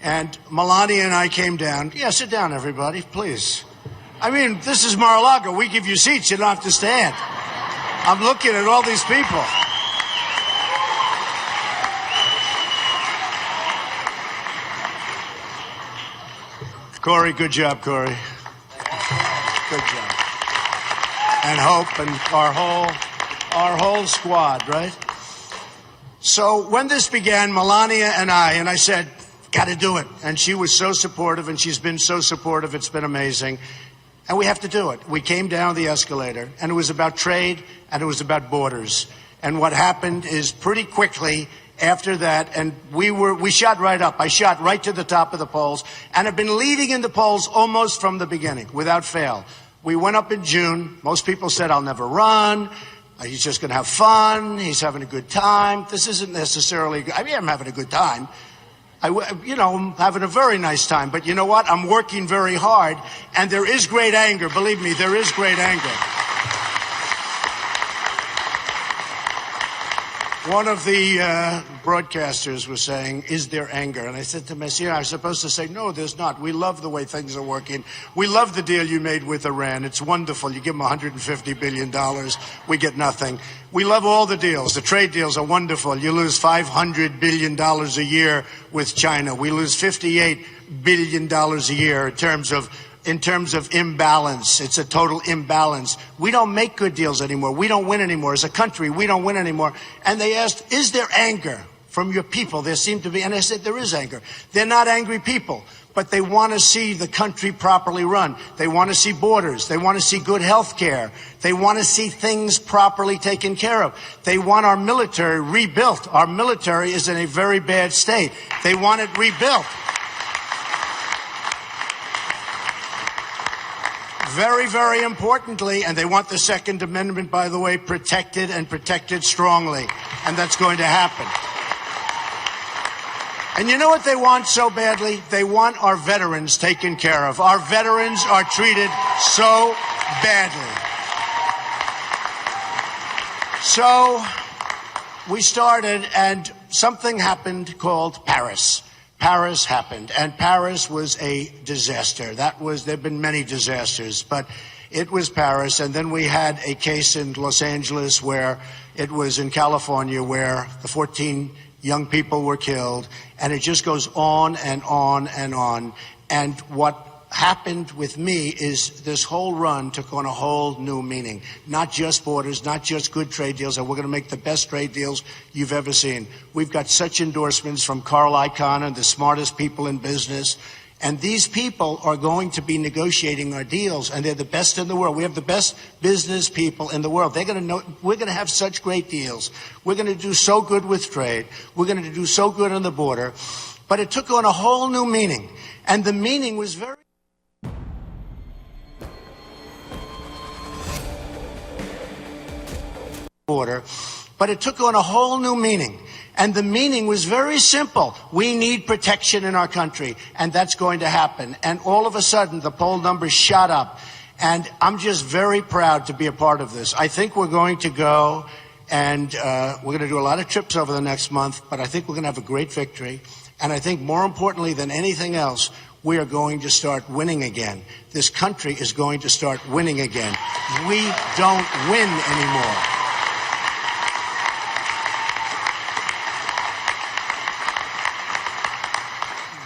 and Melania and I came down. Yeah, sit down, everybody, please. I mean, this is Mar-a-Lago. We give you seats. You don't have to stand. I'm looking at all these people. Corey, good job, Corey. Good job. And Hope and our whole squad, right? So when this began, Melania and I said, got to do it. And she was so supportive, and she's been so supportive. It's been amazing. And we have to do it. We came down the escalator, and it was about trade, and it was about borders. And what happened is pretty quickly after that, and we shot right up. I shot right to the top of the polls, and have been leading in the polls almost from the beginning, without fail. We went up in June. Most people said, I'll never run. He's just going to have fun. He's having a good time. This isn't necessarily, I mean, I'm having a good time. I'm having a very nice time. But you know what? I'm working very hard, and there is great anger. Believe me, there is great anger. One of the broadcasters was saying, is there anger? And I said to Messier, I'm supposed to say, no, there's not. We love the way things are working. We love the deal you made with Iran. It's wonderful. You give them $150 billion. We get nothing. We love all the deals. The trade deals are wonderful. You lose $500 billion a year with China. We lose $58 billion a year in terms of imbalance. It's a total imbalance. We don't make good deals anymore. We don't win anymore. As a country, we don't win anymore. And they asked, is there anger from your people? There seemed to be. And I said, there is anger. They're not angry people, but they want to see the country properly run. They want to see borders. They want to see good health care. They want to see things properly taken care of. They want our military rebuilt. Our military is in a very bad state. They want it rebuilt. Very, very importantly, and they want the Second Amendment, by the way, protected and protected strongly. And that's going to happen. And you know what they want so badly? They want our veterans taken care of. Our veterans are treated so badly. So we started, and something happened called Paris. Paris happened, and Paris was a disaster. There have been many disasters, but it was Paris, and then we had a case in Los Angeles where it was in California where the 14 young people were killed, and it just goes on and on and on. And what happened with me is this whole run took on a whole new meaning. Not just borders, not just good trade deals, and we're going to make the best trade deals you've ever seen. We've got such endorsements from Carl Icahn and the smartest people in business. And these people are going to be negotiating our deals, and they're the best in the world. We have the best business people in the world. They're going to know we're going to have such great deals. We're going to do so good with trade. We're going to do so good on the border. But it took on a whole new meaning, and the meaning was very border, but it took on a whole new meaning. And the meaning was very simple. We need protection in our country, and that's going to happen. And all of a sudden, the poll numbers shot up. And I'm just very proud to be a part of this. I think we're going to go, and we're going to do a lot of trips over the next month, but I think we're going to have a great victory. And I think more importantly than anything else, we are going to start winning again. This country is going to start winning again. We don't win anymore.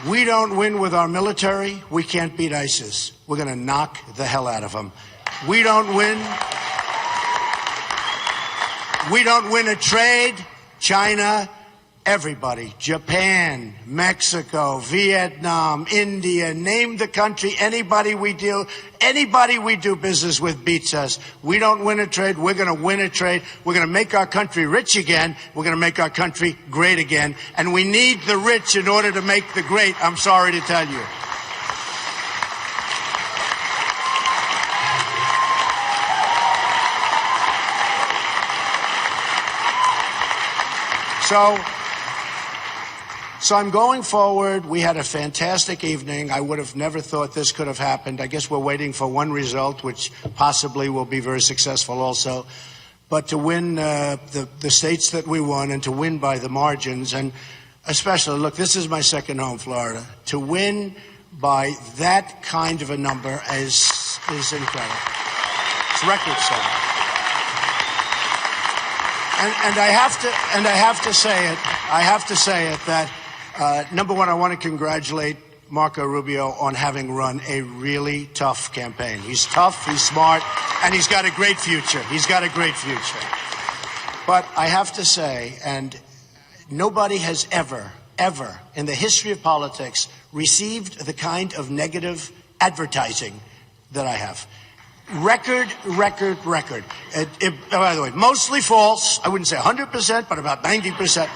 We don't win with our military. We can't beat ISIS. We're going to knock the hell out of them. We don't win. We don't win a trade. China, everybody. Japan, Mexico, Vietnam, India, name the country. Anybody we do business with beats us. We don't win a trade. We're going to win a trade. We're going to make our country rich again. We're going to make our country great again. And we need the rich in order to make the great, I'm sorry to tell you. So I'm going forward. We had a fantastic evening. I would have never thought this could have happened. I guess we're waiting for one result, which possibly will be very successful also. But to win the states that we won and to win by the margins, and especially, look, this is my second home, Florida. To win by that kind of a number is incredible. It's record-setting. And I have to say it that number one, I want to congratulate Marco Rubio on having run a really tough campaign. He's tough, he's smart, and he's got a great future. He's got a great future. But I have to say, and nobody has ever in the history of politics received the kind of negative advertising that I have. Record. By the way, mostly false. I wouldn't say 100%, but about 90%.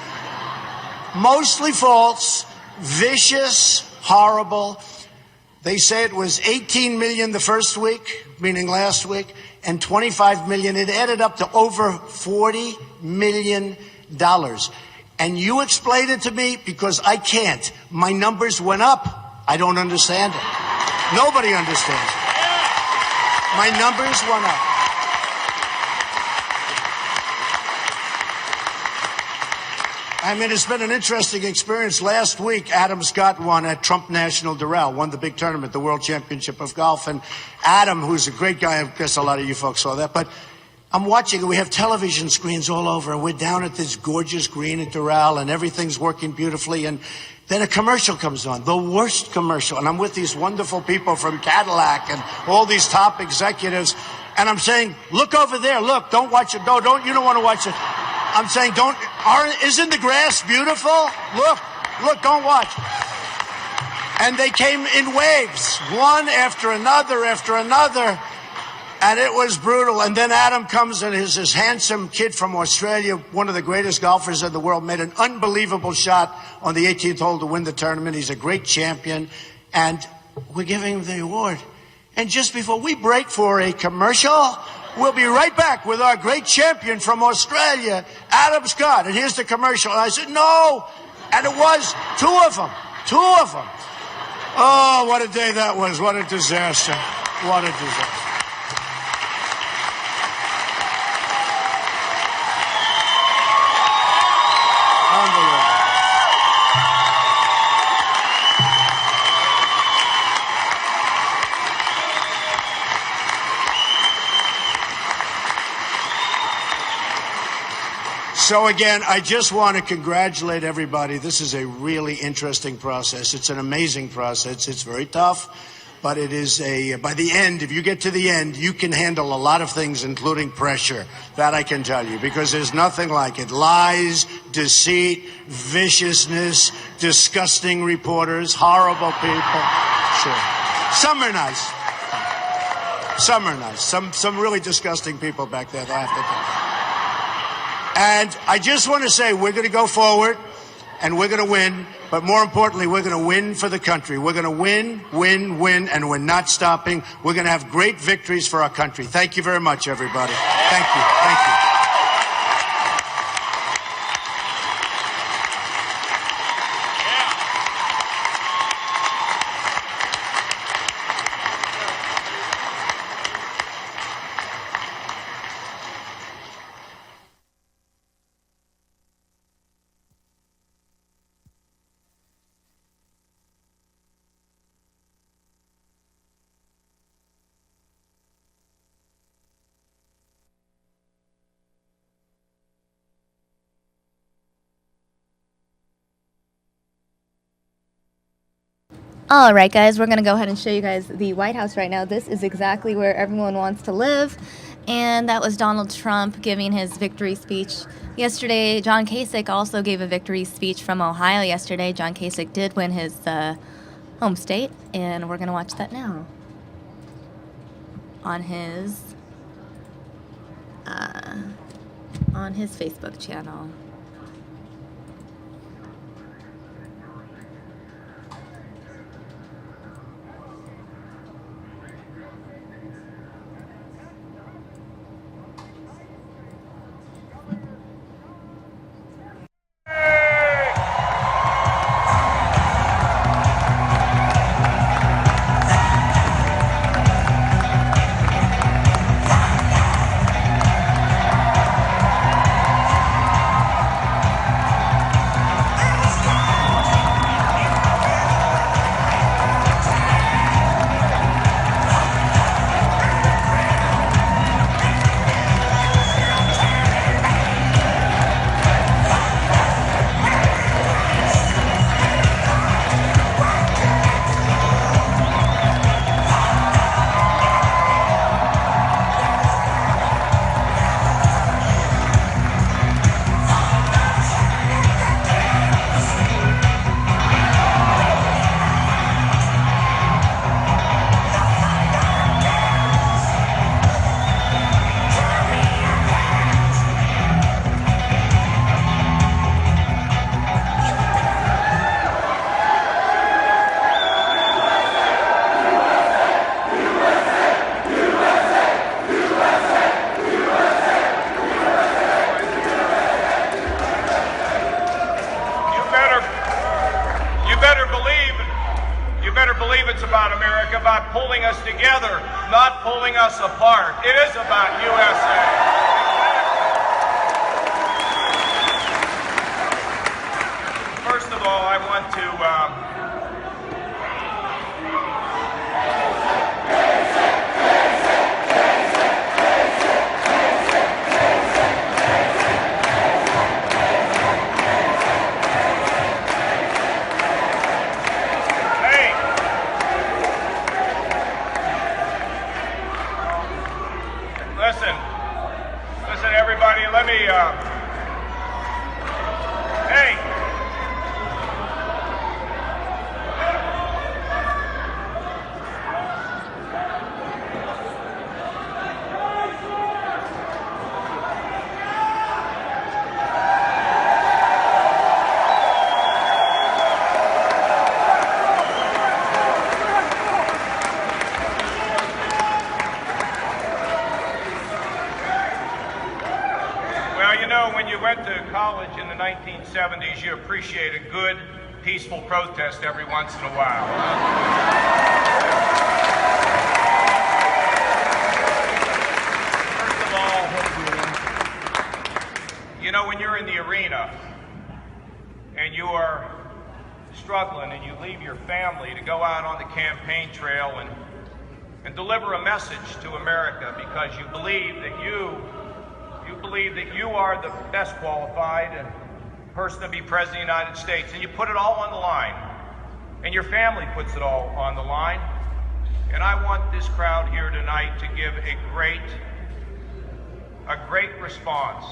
Mostly false, vicious, horrible. They say it was 18 million the first week, meaning last week, and 25 million. It added up to over $40 million. And you explain it to me because I can't. My numbers went up. I don't understand it. Nobody understands it. My numbers went up. I mean, it's been an interesting experience. Last week, Adam Scott won at Trump National Doral, won the big tournament, the World Championship of Golf. And Adam, who's a great guy, I guess a lot of you folks saw that, but I'm watching, and we have television screens all over, and we're down at this gorgeous green at Doral, and everything's working beautifully, and then a commercial comes on, the worst commercial, and I'm with these wonderful people from Cadillac and all these top executives, and I'm saying, look over there, look, don't watch it, you don't want to watch it. I'm saying, isn't the grass beautiful? Look, don't watch. And they came in waves, one after another, and it was brutal. And then Adam comes, and this handsome kid from Australia, one of the greatest golfers in the world, made an unbelievable shot on the 18th hole to win the tournament. He's a great champion, and we're giving him the award. And just before we break for a commercial, we'll be right back with our great champion from Australia, Adam Scott. And here's the commercial. And I said, no. And it was two of them. Oh, what a day that was. What a disaster. What a disaster. So again, I just want to congratulate everybody. This is a really interesting process. It's an amazing process. It's very tough, but it is by the end, if you get to the end, you can handle a lot of things, including pressure. That I can tell you, because there's nothing like it. Lies, deceit, viciousness, disgusting reporters, horrible people. Sure. Some are nice. Some are nice. Some really disgusting people back there, I have to tell you. And I just want to say we're going to go forward and we're going to win. But more importantly, we're going to win for the country. We're going to win, win, win, and we're not stopping. We're going to have great victories for our country. Thank you very much, everybody. Thank you. Thank you. All right, guys, we're going to go ahead and show you guys the White House right now. This is exactly where everyone wants to live. And that was Donald Trump giving his victory speech yesterday. John Kasich also gave a victory speech from Ohio yesterday. John Kasich did win his home state, and we're going to watch that now on his Facebook channel. About pulling us together, not pulling us apart. It is about USA. First of all, I want to Listen, everybody, let me, hey. When you went to college in the 1970s, you appreciated good, peaceful protest every once in a while. First of all, you know, when you're in the arena and you are struggling and you leave your family to go out on the campaign trail and deliver a message to America because you believe that you believe that you are the best qualified person to be President of the United States, and you put it all on the line, and your family puts it all on the line. And I want this crowd here tonight to give a great response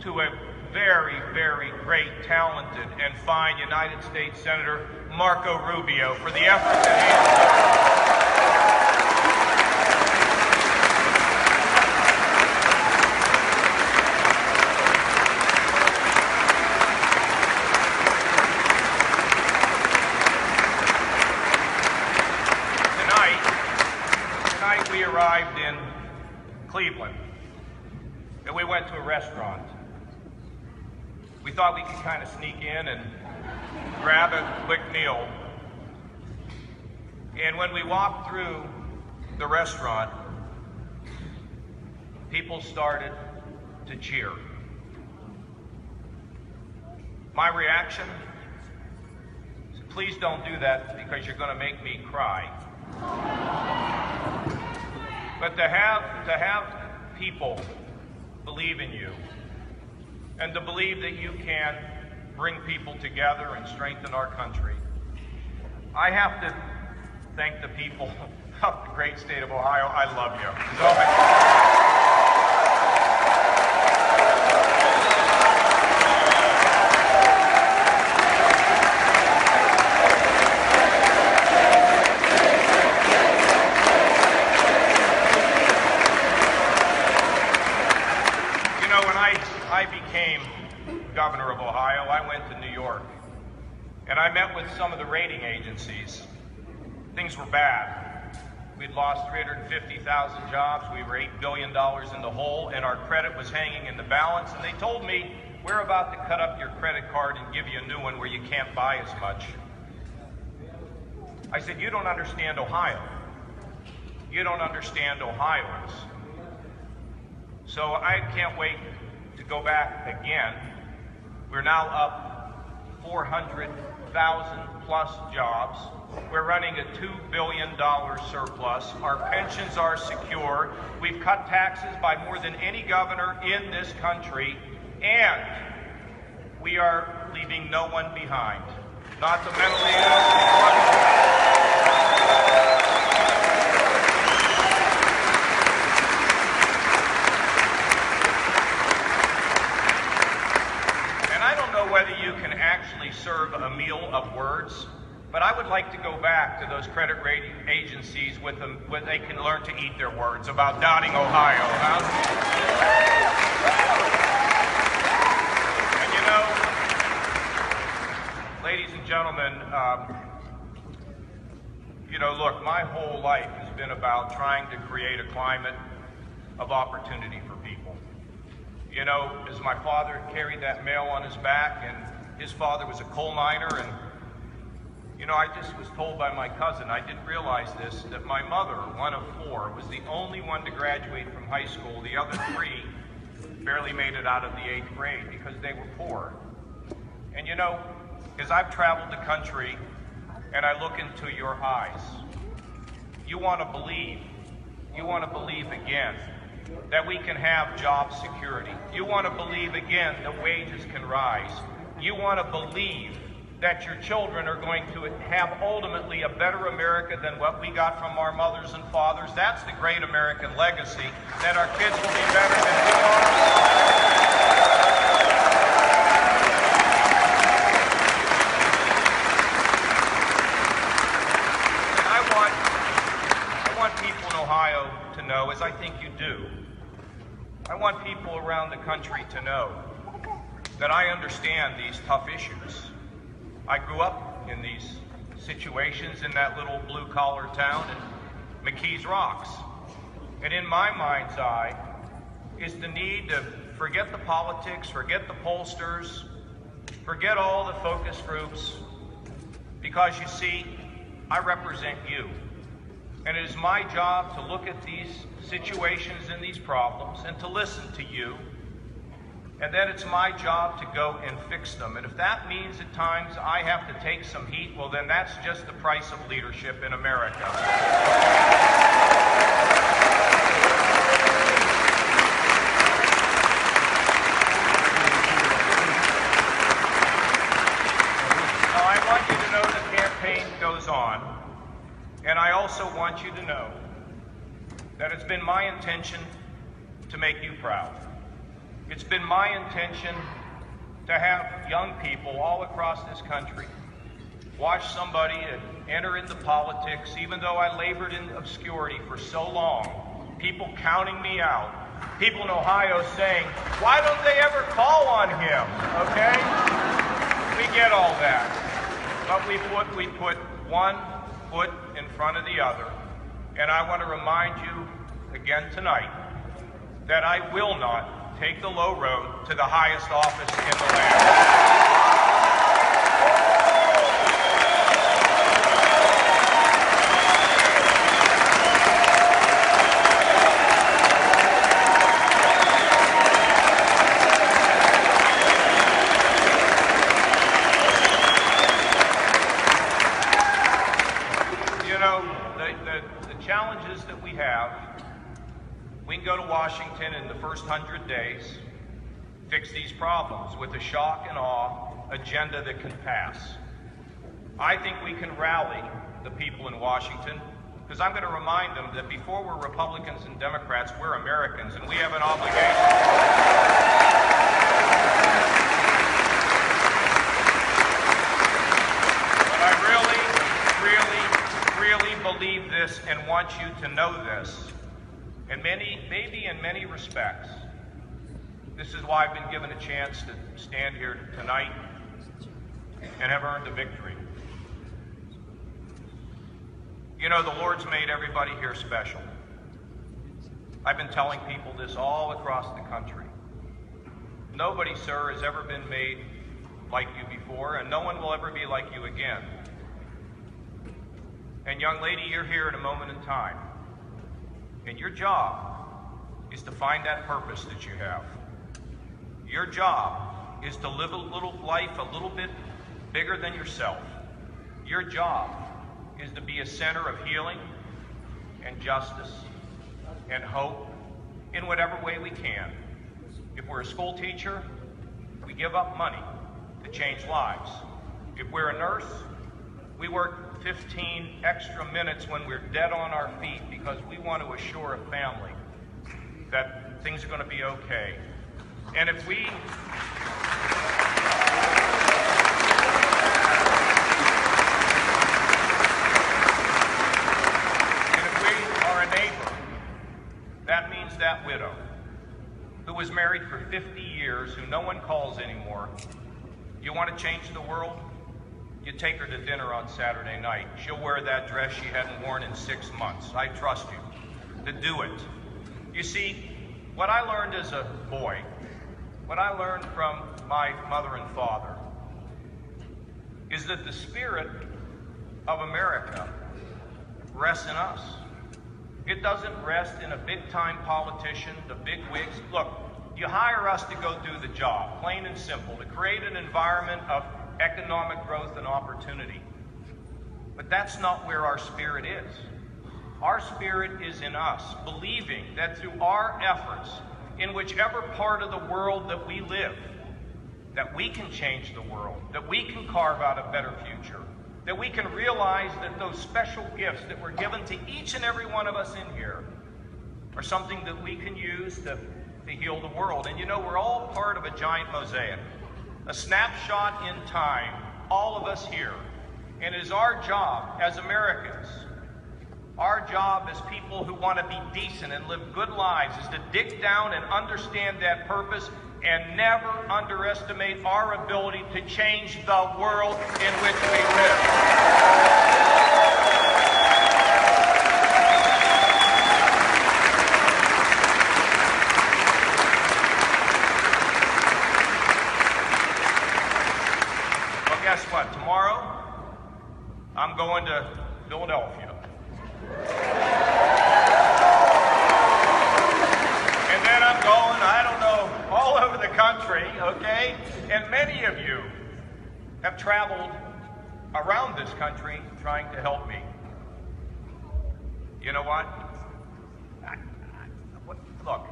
to a very, very great, talented, and fine United States Senator Marco Rubio for the effort that he Tonight we arrived in Cleveland, and we went to a restaurant. We thought we could kind of sneak in and grab a quick meal. And when we walked through the restaurant, people started to cheer. My reaction? Please don't do that because you're going to make me cry. But to have people believe in you, and to believe that you can bring people together and strengthen our country, I have to thank the people of the great state of Ohio. I love you. I became governor of Ohio, I went to New York, and I met with some of the rating agencies. Things were bad. We'd lost 350,000 jobs, we were $8 billion in the hole, and our credit was hanging in the balance, and they told me, we're about to cut up your credit card and give you a new one where you can't buy as much. I said, you don't understand Ohio. You don't understand Ohioans. So I can't wait to go back again. We're now up 400,000 plus jobs. We're running a $2 billion surplus. Our pensions are secure. We've cut taxes by more than any governor in this country, and we are leaving no one behind. Not the mentally ill. Whether you can actually serve a meal of words, but I would like to go back to those credit rating agencies with them, where they can learn to eat their words about doubting Ohio. Huh? And ladies and gentlemen, look, my whole life has been about trying to create a climate of opportunity for people. As my father carried that mail on his back, and his father was a coal miner, and, I just was told by my cousin, I didn't realize this, that my mother, one of four, was the only one to graduate from high school. The other three barely made it out of the 8th grade because they were poor. And as I've traveled the country and I look into your eyes, you want to believe again that we can have job security. You want to believe again that wages can rise. You want to believe that your children are going to have ultimately a better America than what we got from our mothers and fathers. That's the great American legacy, that our kids will be better than we are. I want people in Ohio to know, as I think you do, I want people around the country to know that I understand these tough issues. I grew up in these situations in that little blue-collar town in McKees Rocks. And in my mind's eye is the need to forget the politics, forget the pollsters, forget all the focus groups, because you see, I represent you. And it is my job to look at these situations and these problems and to listen to you. And then it's my job to go and fix them. And if that means at times I have to take some heat, well then that's just the price of leadership in America. goes on, and I also want you to know that it's been my intention to make you proud. It's been my intention to have young people all across this country watch somebody enter into politics, even though I labored in obscurity for so long, people counting me out, people in Ohio saying, why don't they ever call on him, okay? We get all that. But we put one foot in front of the other. And I want to remind you again tonight that I will not take the low road to the highest office in the land. Challenges that we have, we can go to Washington in the first 100 days, fix these problems with a shock and awe agenda that can pass. I think we can rally the people in Washington, because I'm going to remind them that before we're Republicans and Democrats, we're Americans, and we have an obligation. But I really believe this and want you to know this. And maybe in many respects, this is why I've been given a chance to stand here tonight and have earned a victory. You know, the Lord's made everybody here special. I've been telling people this all across the country. Nobody, sir, has ever been made like you before, and no one will ever be like you again. And young lady, you're here at a moment in time. And your job is to find that purpose that you have. Your job is to live a little life a little bit bigger than yourself. Your job is to be a center of healing and justice and hope in whatever way we can. If we're a school teacher, we give up money to change lives. If we're a nurse, we work 15 extra minutes when we're dead on our feet because we want to assure a family that things are going to be okay. And if we are a neighbor, that means that widow who was married for 50 years, who no one calls anymore. You want to change the world? You take her to dinner on Saturday night. She'll wear that dress she hadn't worn in 6 months. I trust you to do it. You see, what I learned as a boy, what I learned from my mother and father, is that the spirit of America rests in us. It doesn't rest in a big-time politician, the big wigs. Look, you hire us to go do the job, plain and simple, to create an environment of economic growth and opportunity. But that's not where our spirit is. Our spirit is in us, believing that through our efforts, in whichever part of the world that we live, that we can change the world, that we can carve out a better future, that we can realize that those special gifts that were given to each and every one of us in here are something that we can use to heal the world. And you know, we're all part of a giant mosaic, a snapshot in time, all of us here. And it is our job as Americans, our job as people who want to be decent and live good lives, is to dig down and understand that purpose and never underestimate our ability to change the world in which we live. Well, guess what? Tomorrow, I'm going to Philadelphia. And then I'm going, I don't know, all over the country, okay? And many of you have traveled around this country trying to help me. You know what? Look,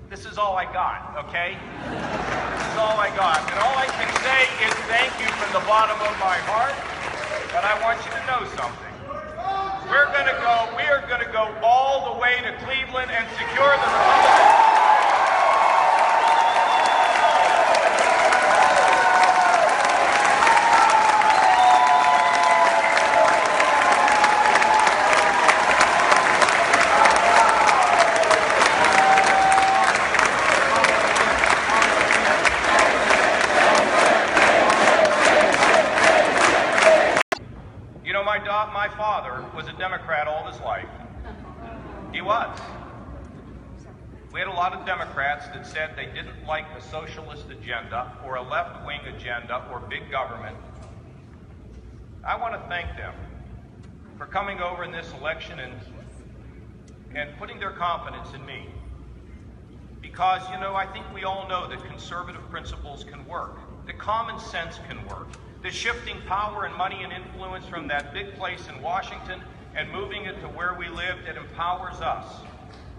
this is all I got, okay? This is all I got. And all I can say is thank you from the bottom of my heart. But I want you to know something. We are going to go all the way to Cleveland and secure the Republican. You know, my father was a Democrat all his life. He was. We had a lot of Democrats that said they didn't like a socialist agenda or a left-wing agenda or big government. I want to thank them for coming over in this election and putting their confidence in me. Because, you know, I think we all know that conservative principles can work, that common sense can work, that shifting power and money and influence from that big place in Washington and moving it to where we live, it empowers us.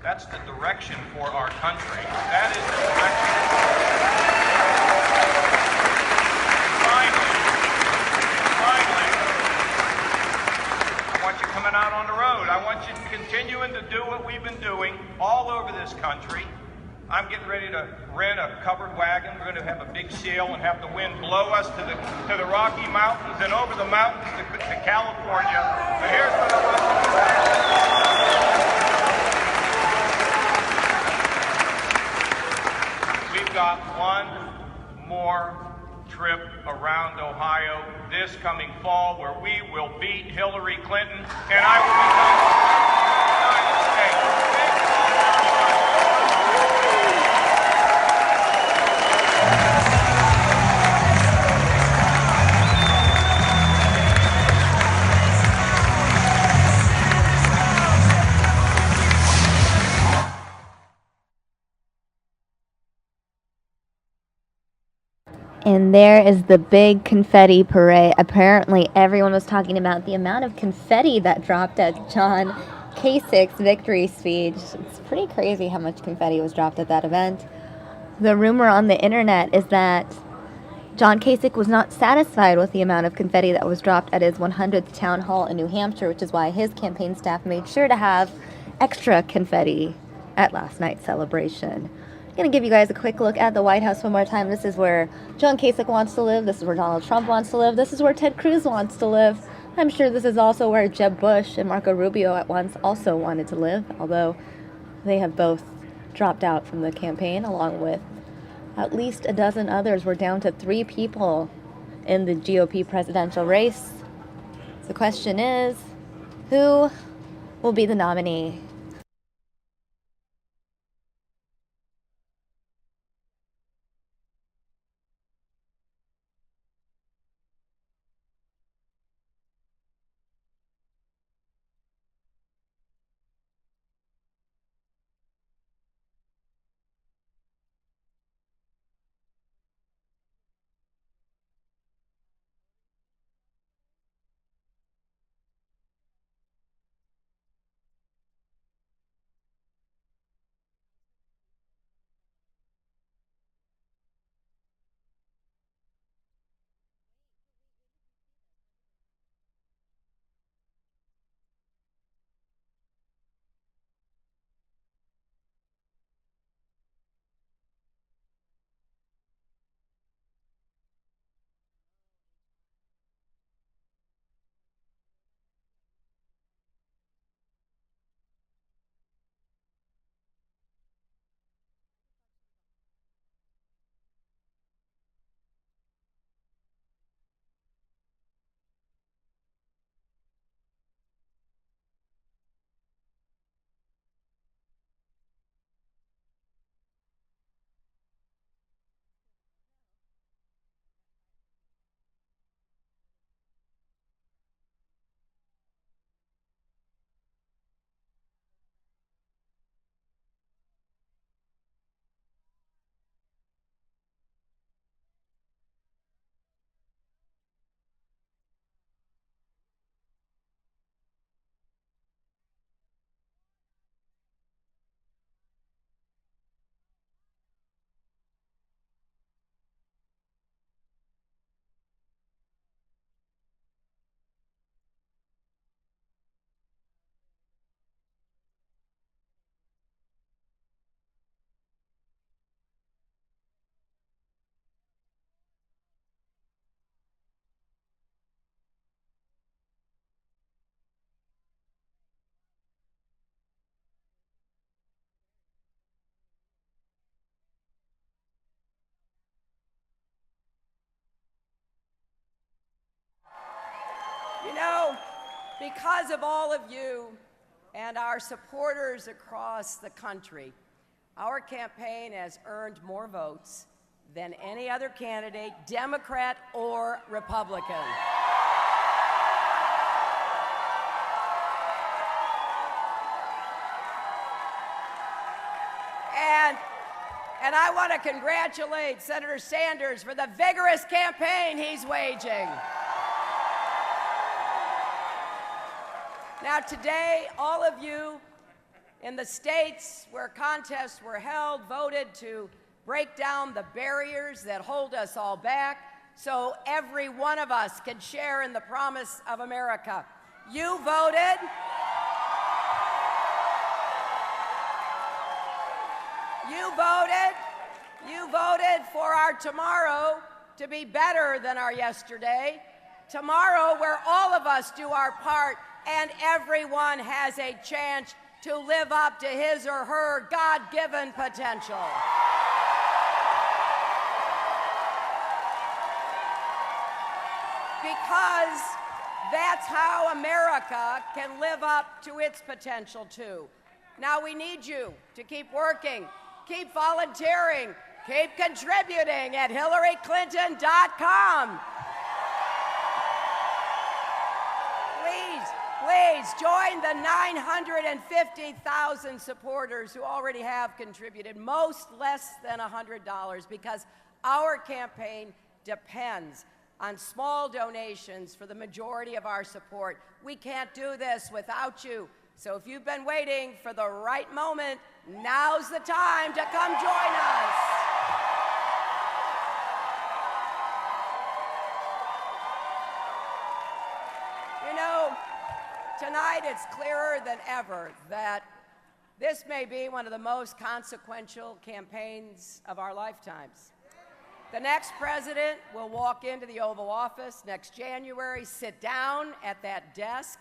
That's the direction for our country. That is the direction. Finally, I want you coming out on the road. I want you continuing to do what we've been doing all over this country. I'm getting ready to rent a covered wagon. We're going to have a big sail and have the wind blow us to the Rocky Mountains and over the mountains to California. But here's what I want you to do. We've got one more trip around Ohio this coming fall where we will beat Hillary Clinton and I will become the United States. And there is the big confetti parade. Apparently, everyone was talking about the amount of confetti that dropped at John Kasich's victory speech. It's pretty crazy how much confetti was dropped at that event. The rumor on the internet is that John Kasich was not satisfied with the amount of confetti that was dropped at his 100th town hall in New Hampshire, which is why his campaign staff made sure to have extra confetti at last night's celebration. I'm going to give you guys a quick look at the White House one more time. This is where John Kasich wants to live. This is where Donald Trump wants to live. This is where Ted Cruz wants to live. I'm sure this is also where Jeb Bush and Marco Rubio at once also wanted to live, although they have both dropped out from the campaign, along with at least a dozen others. We're down to 3 people in the GOP presidential race. The question is, who will be the nominee? You know, because of all of you and our supporters across the country, our campaign has earned more votes than any other candidate, Democrat or Republican. And I want to congratulate Senator Sanders for the vigorous campaign he's waging. Now today, all of you in the states where contests were held voted to break down the barriers that hold us all back so every one of us can share in the promise of America. You voted. You voted for our tomorrow to be better than our yesterday. Tomorrow where all of us do our part and everyone has a chance to live up to his or her God-given potential. Because that's how America can live up to its potential too. Now we need you to keep working, keep volunteering, keep contributing at HillaryClinton.com. Please join the 950,000 supporters who already have contributed, most less than $100, because our campaign depends on small donations for the majority of our support. We can't do this without you. So if you've been waiting for the right moment, now's the time to come join us. You know, tonight it's clearer than ever that this may be one of the most consequential campaigns of our lifetimes. The next president will walk into the Oval Office next January, sit down at that desk,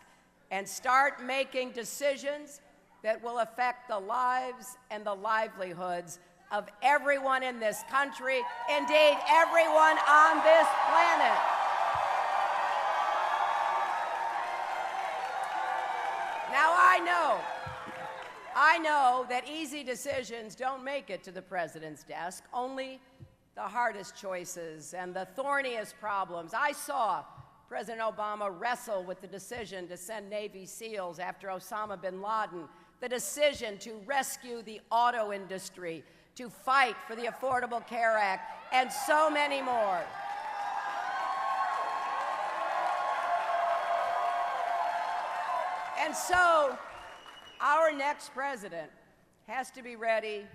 and start making decisions that will affect the lives and the livelihoods of everyone in this country, indeed everyone on this planet. Now I know that easy decisions don't make it to the president's desk, only the hardest choices and the thorniest problems. I saw President Obama wrestle with the decision to send Navy SEALs after Osama bin Laden, the decision to rescue the auto industry, to fight for the Affordable Care Act, and so many more. And so, our next president has to be ready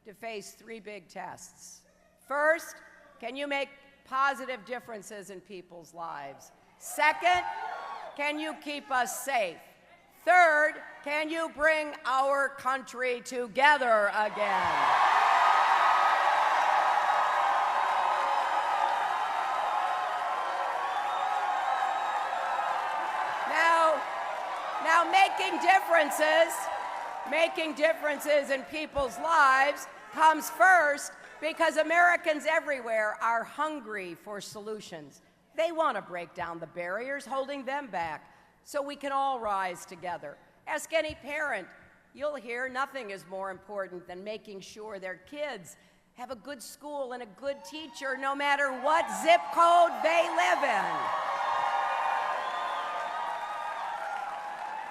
to face three big tests. First, can you make positive differences in people's lives? Second, can you keep us safe? Third, can you bring our country together again? Now making differences in people's lives comes first because Americans everywhere are hungry for solutions. They want to break down the barriers holding them back so we can all rise together. Ask any parent. You'll hear nothing is more important than making sure their kids have a good school and a good teacher no matter what zip code they live in.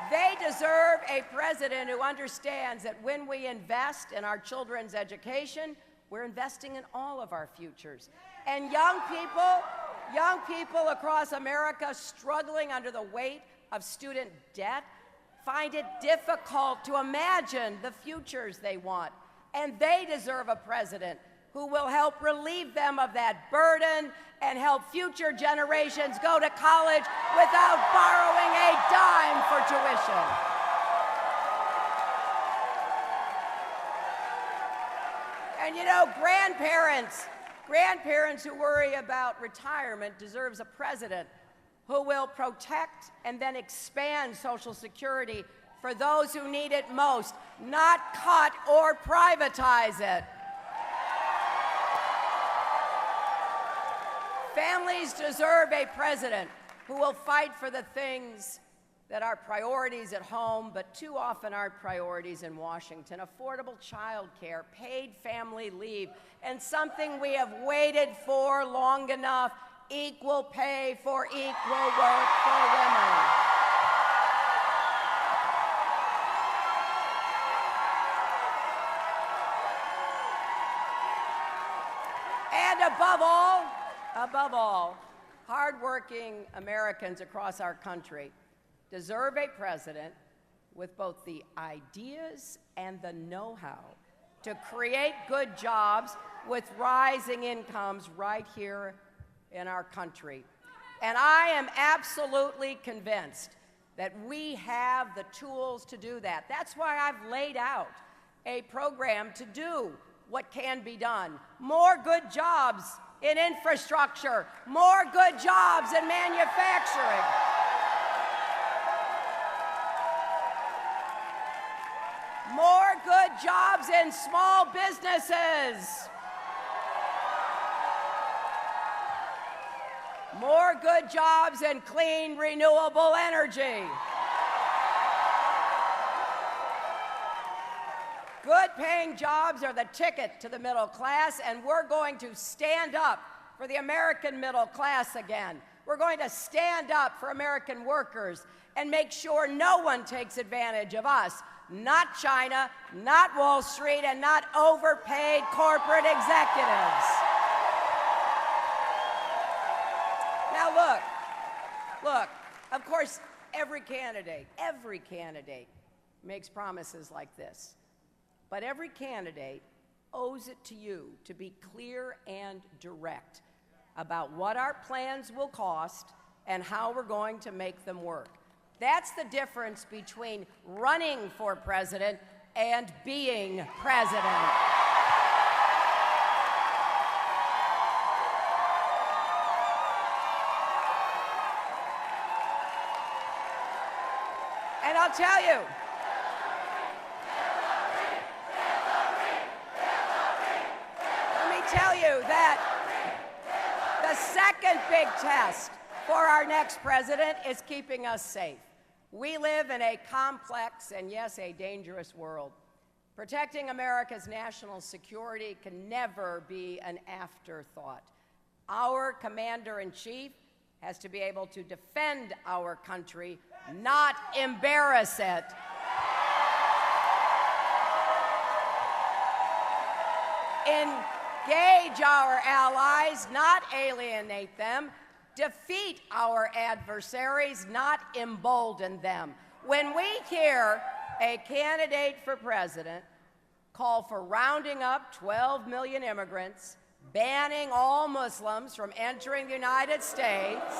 They deserve a president who understands that when we invest in our children's education, we're investing in all of our futures. And young people across America struggling under the weight of student debt find it difficult to imagine the futures they want. And they deserve a president who will help relieve them of that burden and help future generations go to college without borrowing a dime for tuition. And you know, grandparents who worry about retirement deserves a president who will protect and then expand Social Security for those who need it most, not cut or privatize it. Families deserve a president who will fight for the things that are priorities at home, but too often aren't priorities in Washington. Affordable child care, paid family leave, and something we have waited for long enough, equal pay for equal work for women. And above all, hardworking Americans across our country deserve a president with both the ideas and the know-how to create good jobs with rising incomes right here in our country. And I am absolutely convinced that we have the tools to do that. That's why I've laid out a program to do what can be done. More good jobs in infrastructure, more good jobs in manufacturing. More good jobs in small businesses. More good jobs in clean, renewable energy. Good-paying jobs are the ticket to the middle class, and we're going to stand up for the American middle class again. We're going to stand up for American workers and make sure no one takes advantage of us. Not China, not Wall Street, and not overpaid corporate executives. Now look, of course, every candidate makes promises like this. But every candidate owes it to you to be clear and direct about what our plans will cost and how we're going to make them work. That's the difference between running for president and being president. And I'll tell you, that the second big test for our next president is keeping us safe. We live in a complex and, yes, a dangerous world. Protecting America's national security can never be an afterthought. Our commander-in-chief has to be able to defend our country, not embarrass it. Engage our allies, not alienate them. Defeat our adversaries, not embolden them. When we hear a candidate for president call for rounding up 12 million immigrants, banning all Muslims from entering the United States,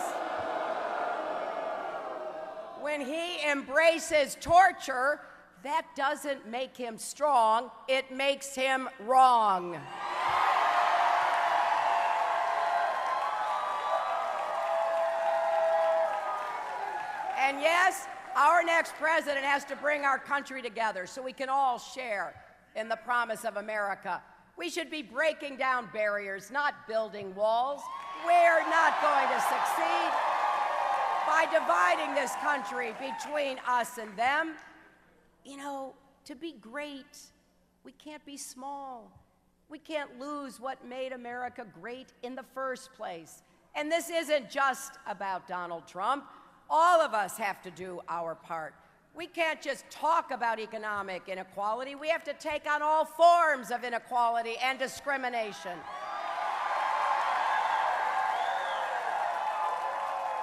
when he embraces torture, that doesn't make him strong, it makes him wrong. And yes, our next president has to bring our country together so we can all share in the promise of America. We should be breaking down barriers, not building walls. We're not going to succeed by dividing this country between us and them. You know, to be great, we can't be small. We can't lose what made America great in the first place. And this isn't just about Donald Trump. All of us have to do our part. We can't just talk about economic inequality. We have to take on all forms of inequality and discrimination.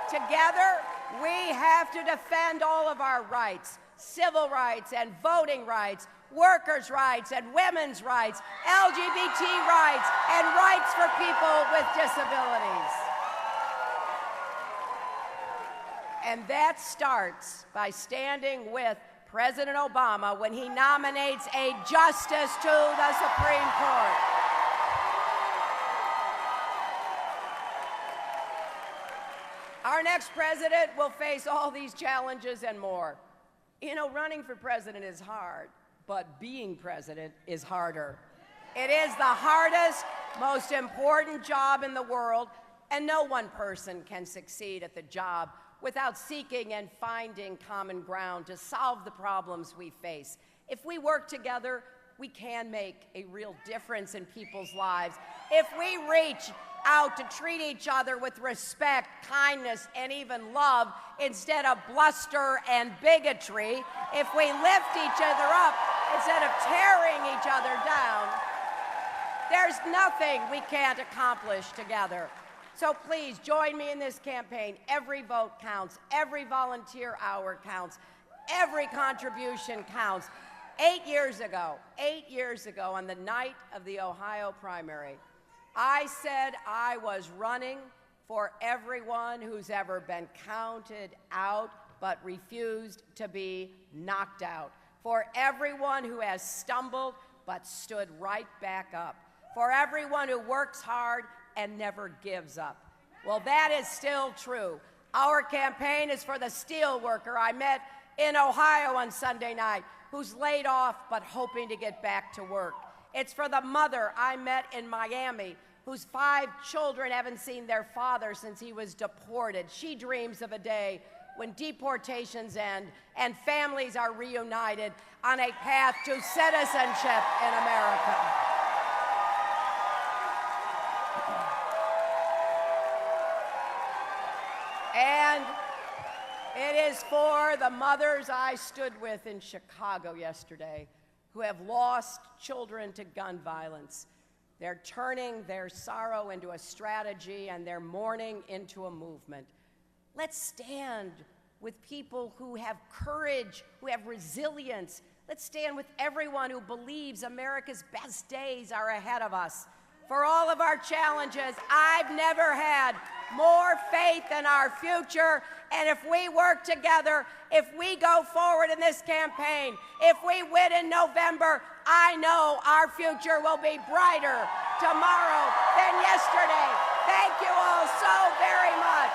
Together, we have to defend all of our rights, civil rights and voting rights, workers' rights and women's rights, LGBT rights, and rights for people with disabilities. And that starts by standing with President Obama when he nominates a justice to the Supreme Court. Our next president will face all these challenges and more. You know, running for president is hard, but being president is harder. It is the hardest, most important job in the world, And no one person can succeed at the job without seeking and finding common ground to solve the problems we face. If we work together, we can make a real difference in people's lives. If we reach out to treat each other with respect, kindness, and even love instead of bluster and bigotry, if we lift each other up instead of tearing each other down, there's nothing we can't accomplish together. So please join me in this campaign. Every vote counts. Every volunteer hour counts. Every contribution counts. 8 years ago, on the night of the Ohio primary, I said I was running for everyone who's ever been counted out but refused to be knocked out, for everyone who has stumbled but stood right back up, for everyone who works hard and never gives up. Well, that is still true. Our campaign is for the steel worker I met in Ohio on Sunday night, who's laid off but hoping to get back to work. It's for the mother I met in Miami, whose 5 children haven't seen their father since he was deported. She dreams of a day when deportations end and families are reunited on a path to citizenship in America. And it is for the mothers I stood with in Chicago yesterday who have lost children to gun violence. They're turning their sorrow into a strategy and their mourning into a movement. Let's stand with people who have courage, who have resilience. Let's stand with everyone who believes America's best days are ahead of us. For all of our challenges, I've never had more faith in our future. And if we work together, if we go forward in this campaign, if we win in November, I know our future will be brighter tomorrow than yesterday. Thank you all so very much.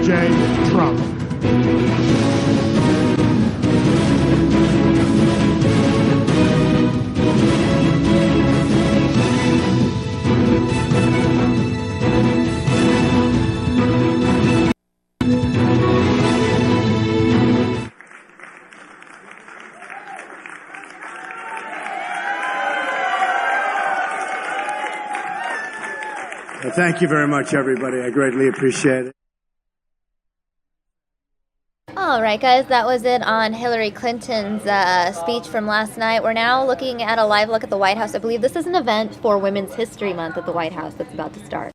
J. Trump. Thank you very much, everybody. I greatly appreciate it. All right, guys, that was it on Hillary Clinton's speech from last night. We're now looking at a live look at the White House. I believe this is an event for Women's History Month at the White House that's about to start.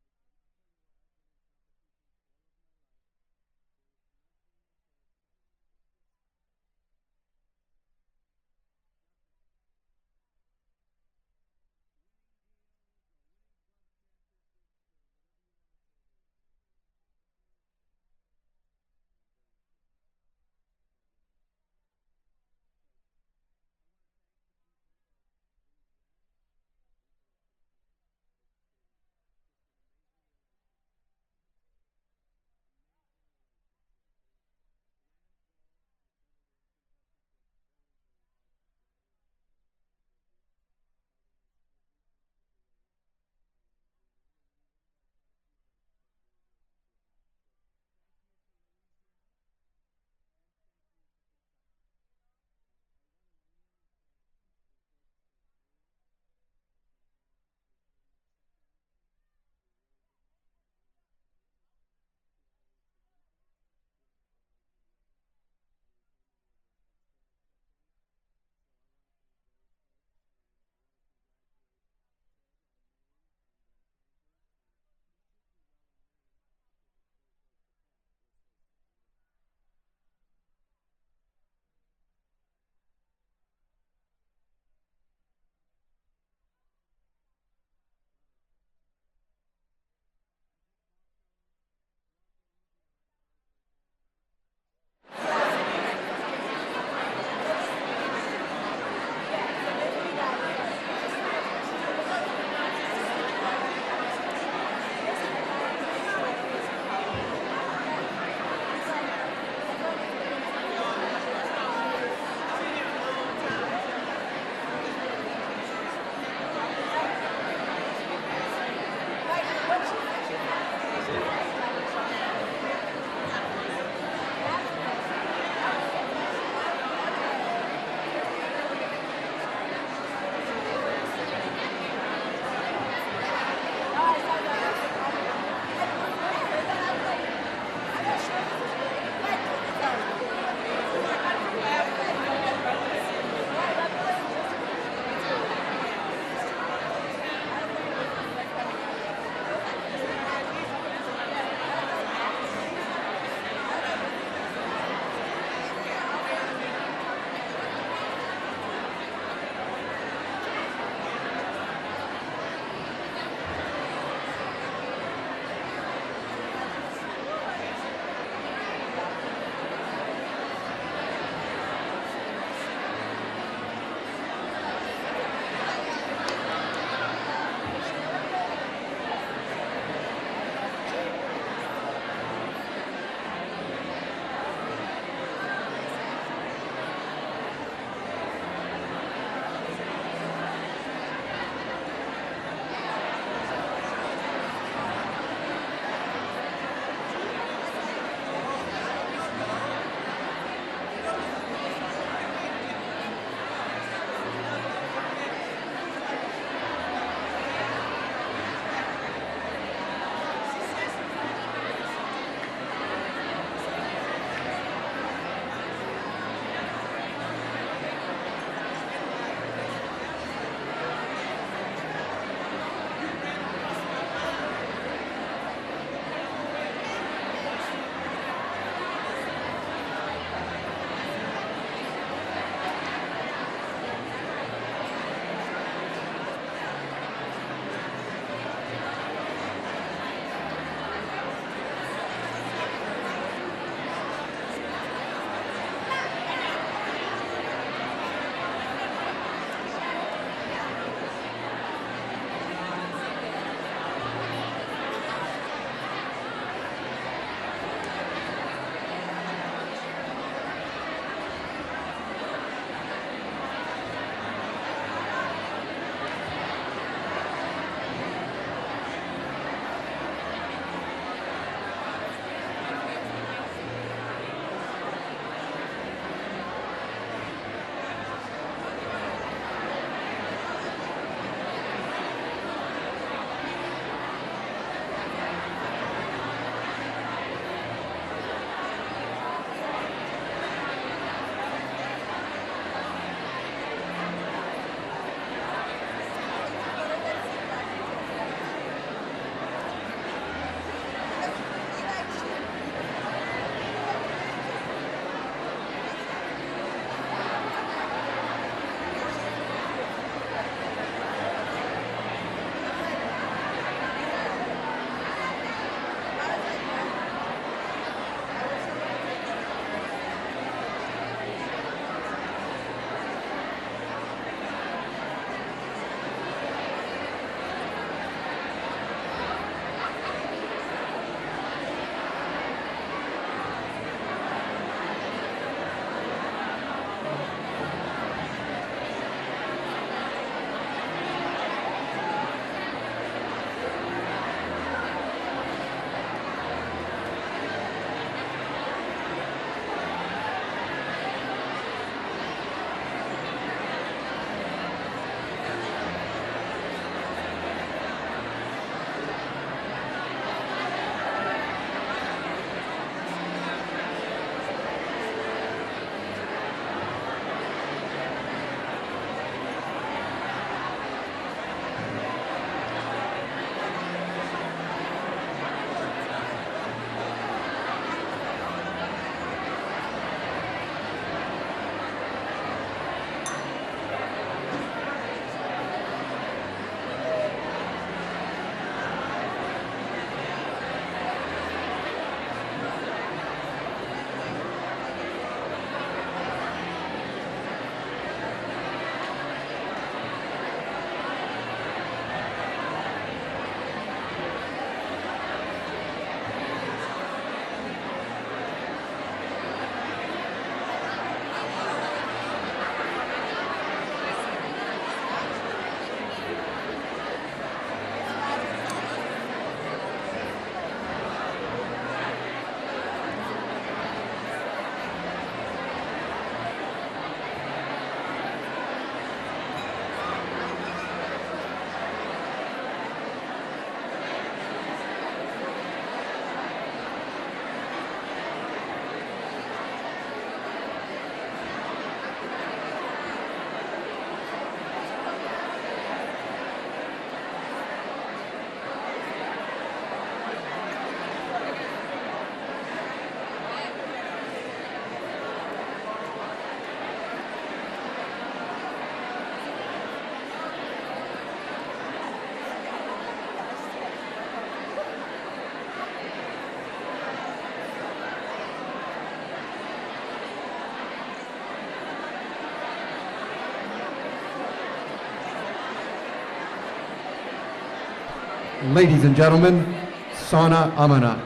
Ladies and gentlemen, Sana Amana.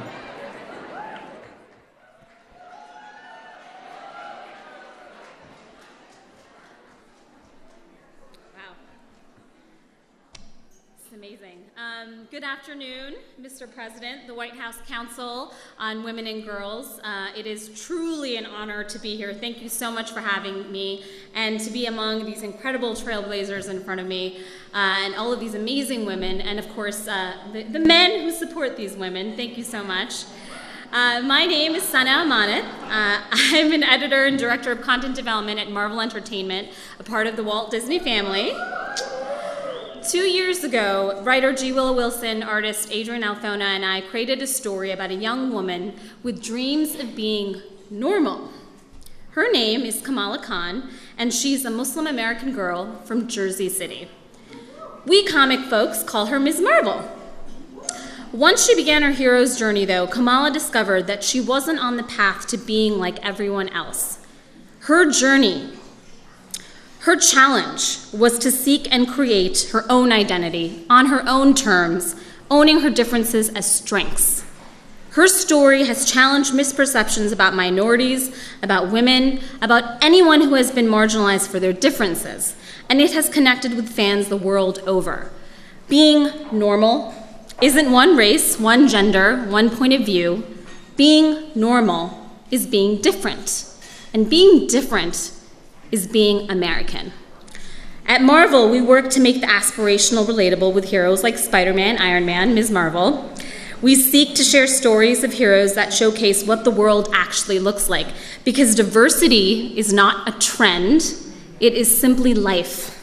Amazing. Good afternoon, Mr. President, the White House Council on Women and Girls. It is truly an honor to be here. Thank you so much for having me and to be among these incredible trailblazers in front of me and all of these amazing women and, of course, the men who support these women. Thank you so much. My name is Sana Amanat. I'm an editor and director of content development at Marvel Entertainment, a part of the Walt Disney family. 2 years ago, writer G. Willow Wilson, artist Adrian Althona, and I created a story about a young woman with dreams of being normal. Her name is Kamala Khan, and she's a Muslim American girl from Jersey City. We comic folks call her Ms. Marvel. Once she began her hero's journey, though, Kamala discovered that she wasn't on the path to being like everyone else. Her journey, her challenge was to seek and create her own identity on her own terms, owning her differences as strengths. Her story has challenged misperceptions about minorities, about women, about anyone who has been marginalized for their differences, and it has connected with fans the world over. Being normal isn't one race, one gender, one point of view. Being normal is being different, and being different is being American. At Marvel, we work to make the aspirational relatable with heroes like Spider-Man, Iron Man, Ms. Marvel. We seek to share stories of heroes that showcase what the world actually looks like, because diversity is not a trend, it is simply life.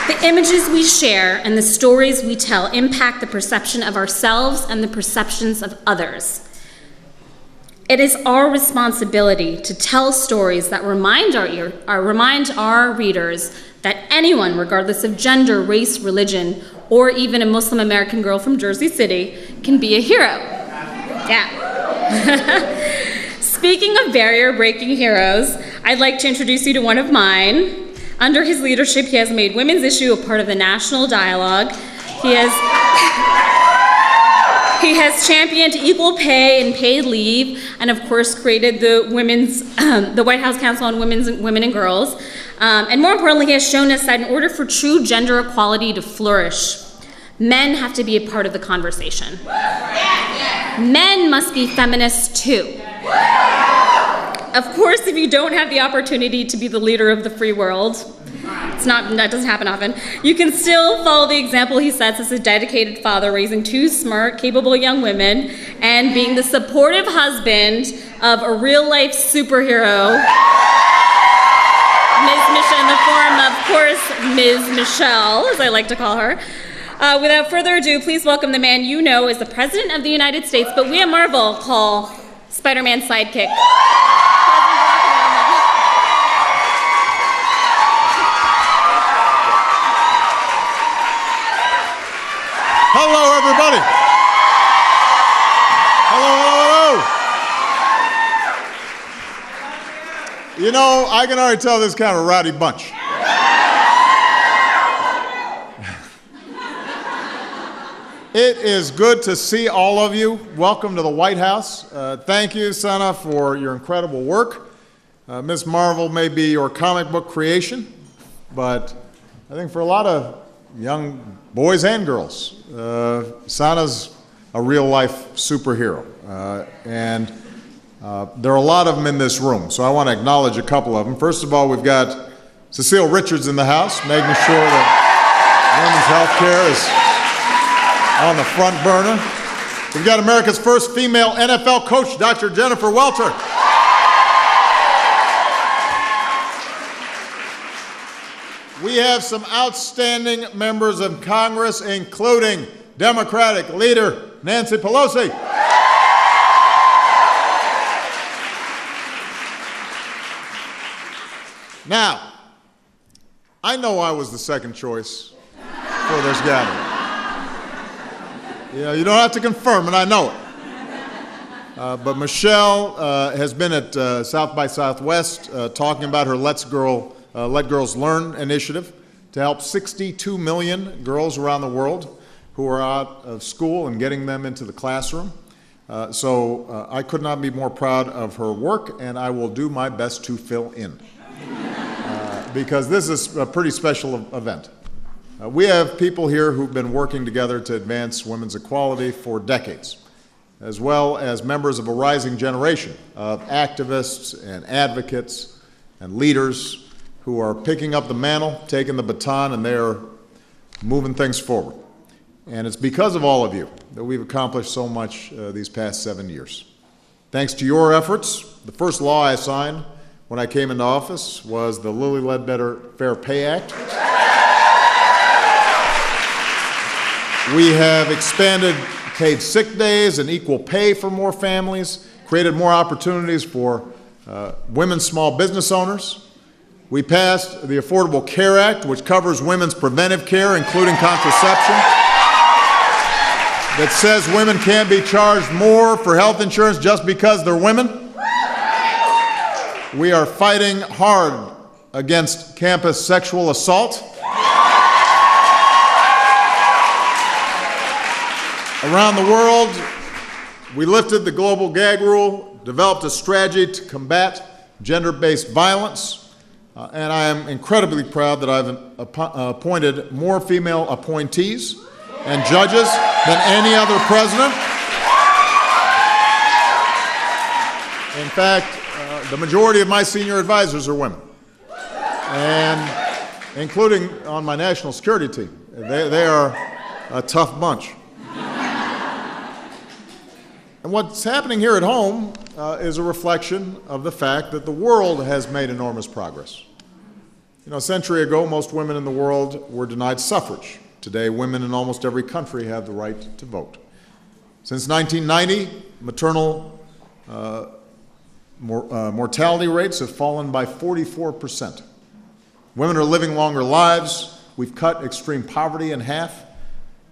The images we share and the stories we tell impact the perception of ourselves and the perceptions of others. It is our responsibility to tell stories that remind our readers that anyone, regardless of gender, race, religion, or even a Muslim American girl from Jersey City, can be a hero. Yeah. Speaking of barrier-breaking heroes, I'd like to introduce you to one of mine. Under his leadership, he has made women's issue a part of the national dialogue. He has championed equal pay and paid leave, and of course created the White House Council on Women and Girls. And more importantly, he has shown us that in order for true gender equality to flourish, men have to be a part of the conversation. Men must be feminists too. Of course, if you don't have the opportunity to be the leader of the free world, that doesn't happen often, you can still follow the example he sets as a dedicated father, raising two smart, capable young women, and being the supportive husband of a real-life superhero, Ms. Michelle, in the form of course, Ms. Michelle, as I like to call her. Without further ado, please welcome the man you know as the President of the United States, but we at Marvel call Spider-Man's sidekick. Hello, everybody. Hello, hello, hello. You know, I can already tell this is kind of a rowdy bunch. It is good to see all of you. Welcome to the White House. Thank you, Sana, for your incredible work. Ms. Marvel may be your comic book creation, but I think for a lot of young boys and girls, Sana's a real-life superhero. And there are a lot of them in this room, so I want to acknowledge a couple of them. First of all, we've got Cecile Richards in the house, making sure that women's health care is on the front burner. We've got America's first female NFL coach, Dr. Jennifer Welter. We have some outstanding members of Congress, including Democratic leader Nancy Pelosi. Now, I know I was the second choice for this gathering. You don't have to confirm it, I know it. But Michelle has been at South by Southwest talking about her Let Girls Learn initiative, to help 62 million girls around the world who are out of school and getting them into the classroom. So I could not be more proud of her work, and I will do my best to fill in. Because this is a pretty special event. We have people here who've been working together to advance women's equality for decades, as well as members of a rising generation of activists and advocates and leaders who are picking up the mantle, taking the baton, and they are moving things forward. And it's because of all of you that we've accomplished so much these past 7 years. Thanks to your efforts, the first law I signed when I came into office was the Lilly Ledbetter Fair Pay Act. We have expanded paid sick days and equal pay for more families, created more opportunities for women small business owners. We passed the Affordable Care Act, which covers women's preventive care, including contraception, that says women can't be charged more for health insurance just because they're women. We are fighting hard against campus sexual assault. Around the world, we lifted the global gag rule, developed a strategy to combat gender-based violence, and I am incredibly proud that I've appointed more female appointees and judges than any other president. In fact, the majority of my senior advisors are women, and including on my national security team. They are a tough bunch. And what's happening here at home is a reflection of the fact that the world has made enormous progress. You know, a century ago, most women in the world were denied suffrage. Today, women in almost every country have the right to vote. Since 1990, maternal mortality rates have fallen by 44%. Women are living longer lives. We've cut extreme poverty in half.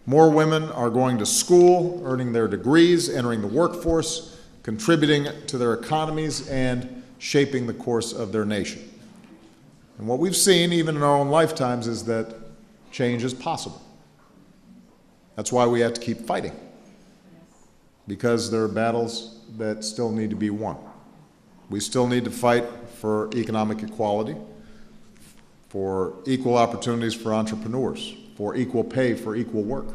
More women are going to school, earning their degrees, entering the workforce, contributing to their economies, and shaping the course of their nation. And what we've seen, even in our own lifetimes, is that change is possible. That's why we have to keep fighting, because there are battles that still need to be won. We still need to fight for economic equality, for equal opportunities for entrepreneurs, for equal pay for equal work.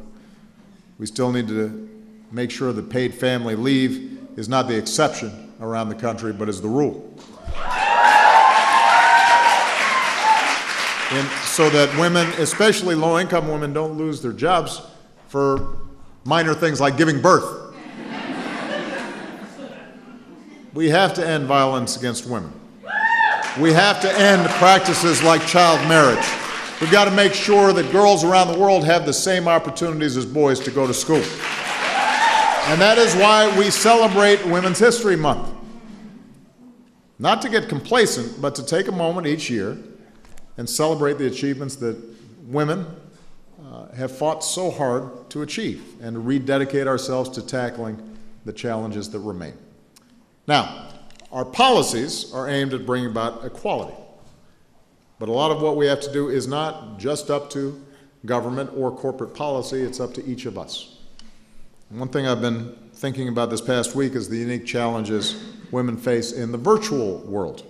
We still need to make sure that paid family leave is not the exception around the country, but is the rule. And so that women, especially low-income women, don't lose their jobs for minor things like giving birth. We have to end violence against women. We have to end practices like child marriage. We've got to make sure that girls around the world have the same opportunities as boys to go to school. And that is why we celebrate Women's History Month. Not to get complacent, but to take a moment each year and celebrate the achievements that women have fought so hard to achieve, and to rededicate ourselves to tackling the challenges that remain. Now, our policies are aimed at bringing about equality. But a lot of what we have to do is not just up to government or corporate policy, it's up to each of us. And one thing I've been thinking about this past week is the unique challenges women face in the virtual world.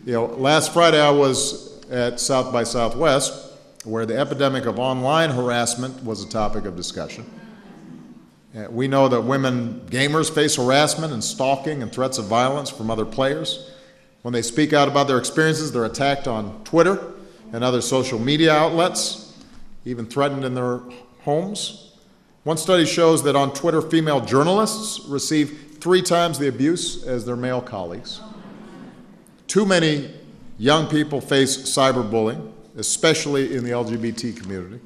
You know, last Friday I was at South by Southwest, where the epidemic of online harassment was a topic of discussion. We know that women gamers face harassment and stalking and threats of violence from other players. When they speak out about their experiences, they're attacked on Twitter and other social media outlets, even threatened in their homes. One study shows that on Twitter, female journalists receive 3 times the abuse as their male colleagues. Too many young people face cyberbullying, especially in the LGBT community.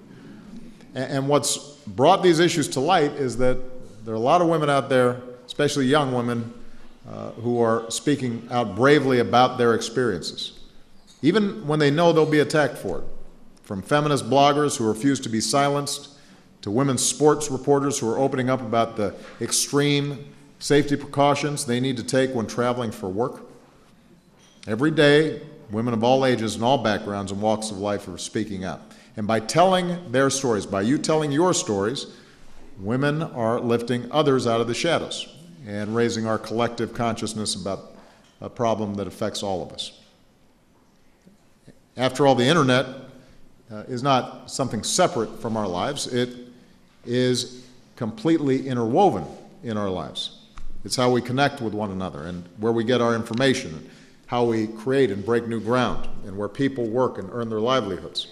And what's brought these issues to light is that there are a lot of women out there, especially young women, who are speaking out bravely about their experiences, even when they know they'll be attacked for it. From feminist bloggers who refuse to be silenced, to women's sports reporters who are opening up about the extreme safety precautions they need to take when traveling for work. Every day, women of all ages and all backgrounds and walks of life are speaking up. And by telling their stories, by you telling your stories, women are lifting others out of the shadows and raising our collective consciousness about a problem that affects all of us. After all, the internet is not something separate from our lives. It is completely interwoven in our lives. It's how we connect with one another and where we get our information, and how we create and break new ground, and where people work and earn their livelihoods.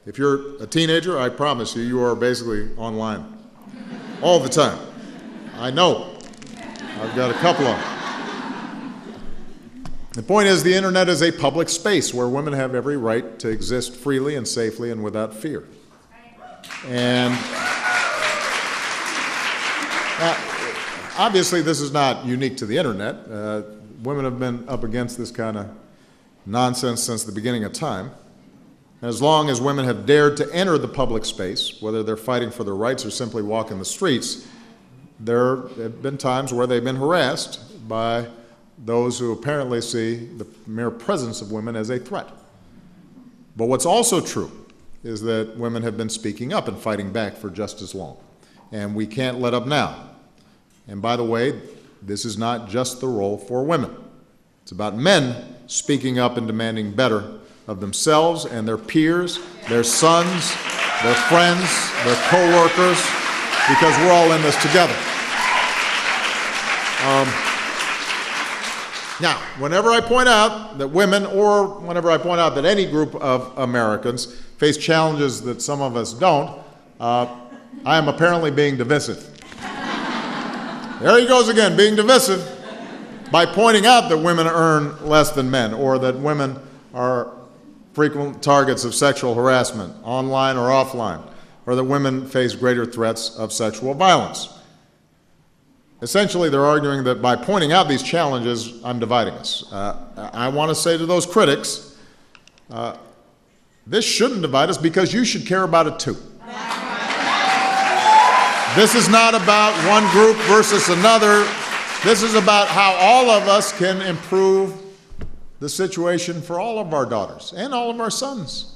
If you're a teenager, I promise you, you are basically online all the time. I know. I've got a couple of them. The point is, the internet is a public space where women have every right to exist freely and safely and without fear. And obviously, this is not unique to the internet. Women have been up against this kind of nonsense since the beginning of time. As long as women have dared to enter the public space, whether they're fighting for their rights or simply walking the streets, there have been times where they've been harassed by those who apparently see the mere presence of women as a threat. But what's also true is that women have been speaking up and fighting back for just as long. And we can't let up now. And by the way, this is not just the role for women. It's about men speaking up and demanding better of themselves and their peers, their sons, their friends, their co-workers, because we're all in this together. Now, whenever I point out that women, or whenever I point out that any group of Americans face challenges that some of us don't, I am apparently being divisive. There he goes again, being divisive, by pointing out that women earn less than men, or that women are frequent targets of sexual harassment, online or offline, or that women face greater threats of sexual violence. Essentially, they're arguing that by pointing out these challenges, I'm dividing us. I want to say to those critics, this shouldn't divide us because you should care about it too. This is not about one group versus another. This is about how all of us can improve the situation for all of our daughters and all of our sons,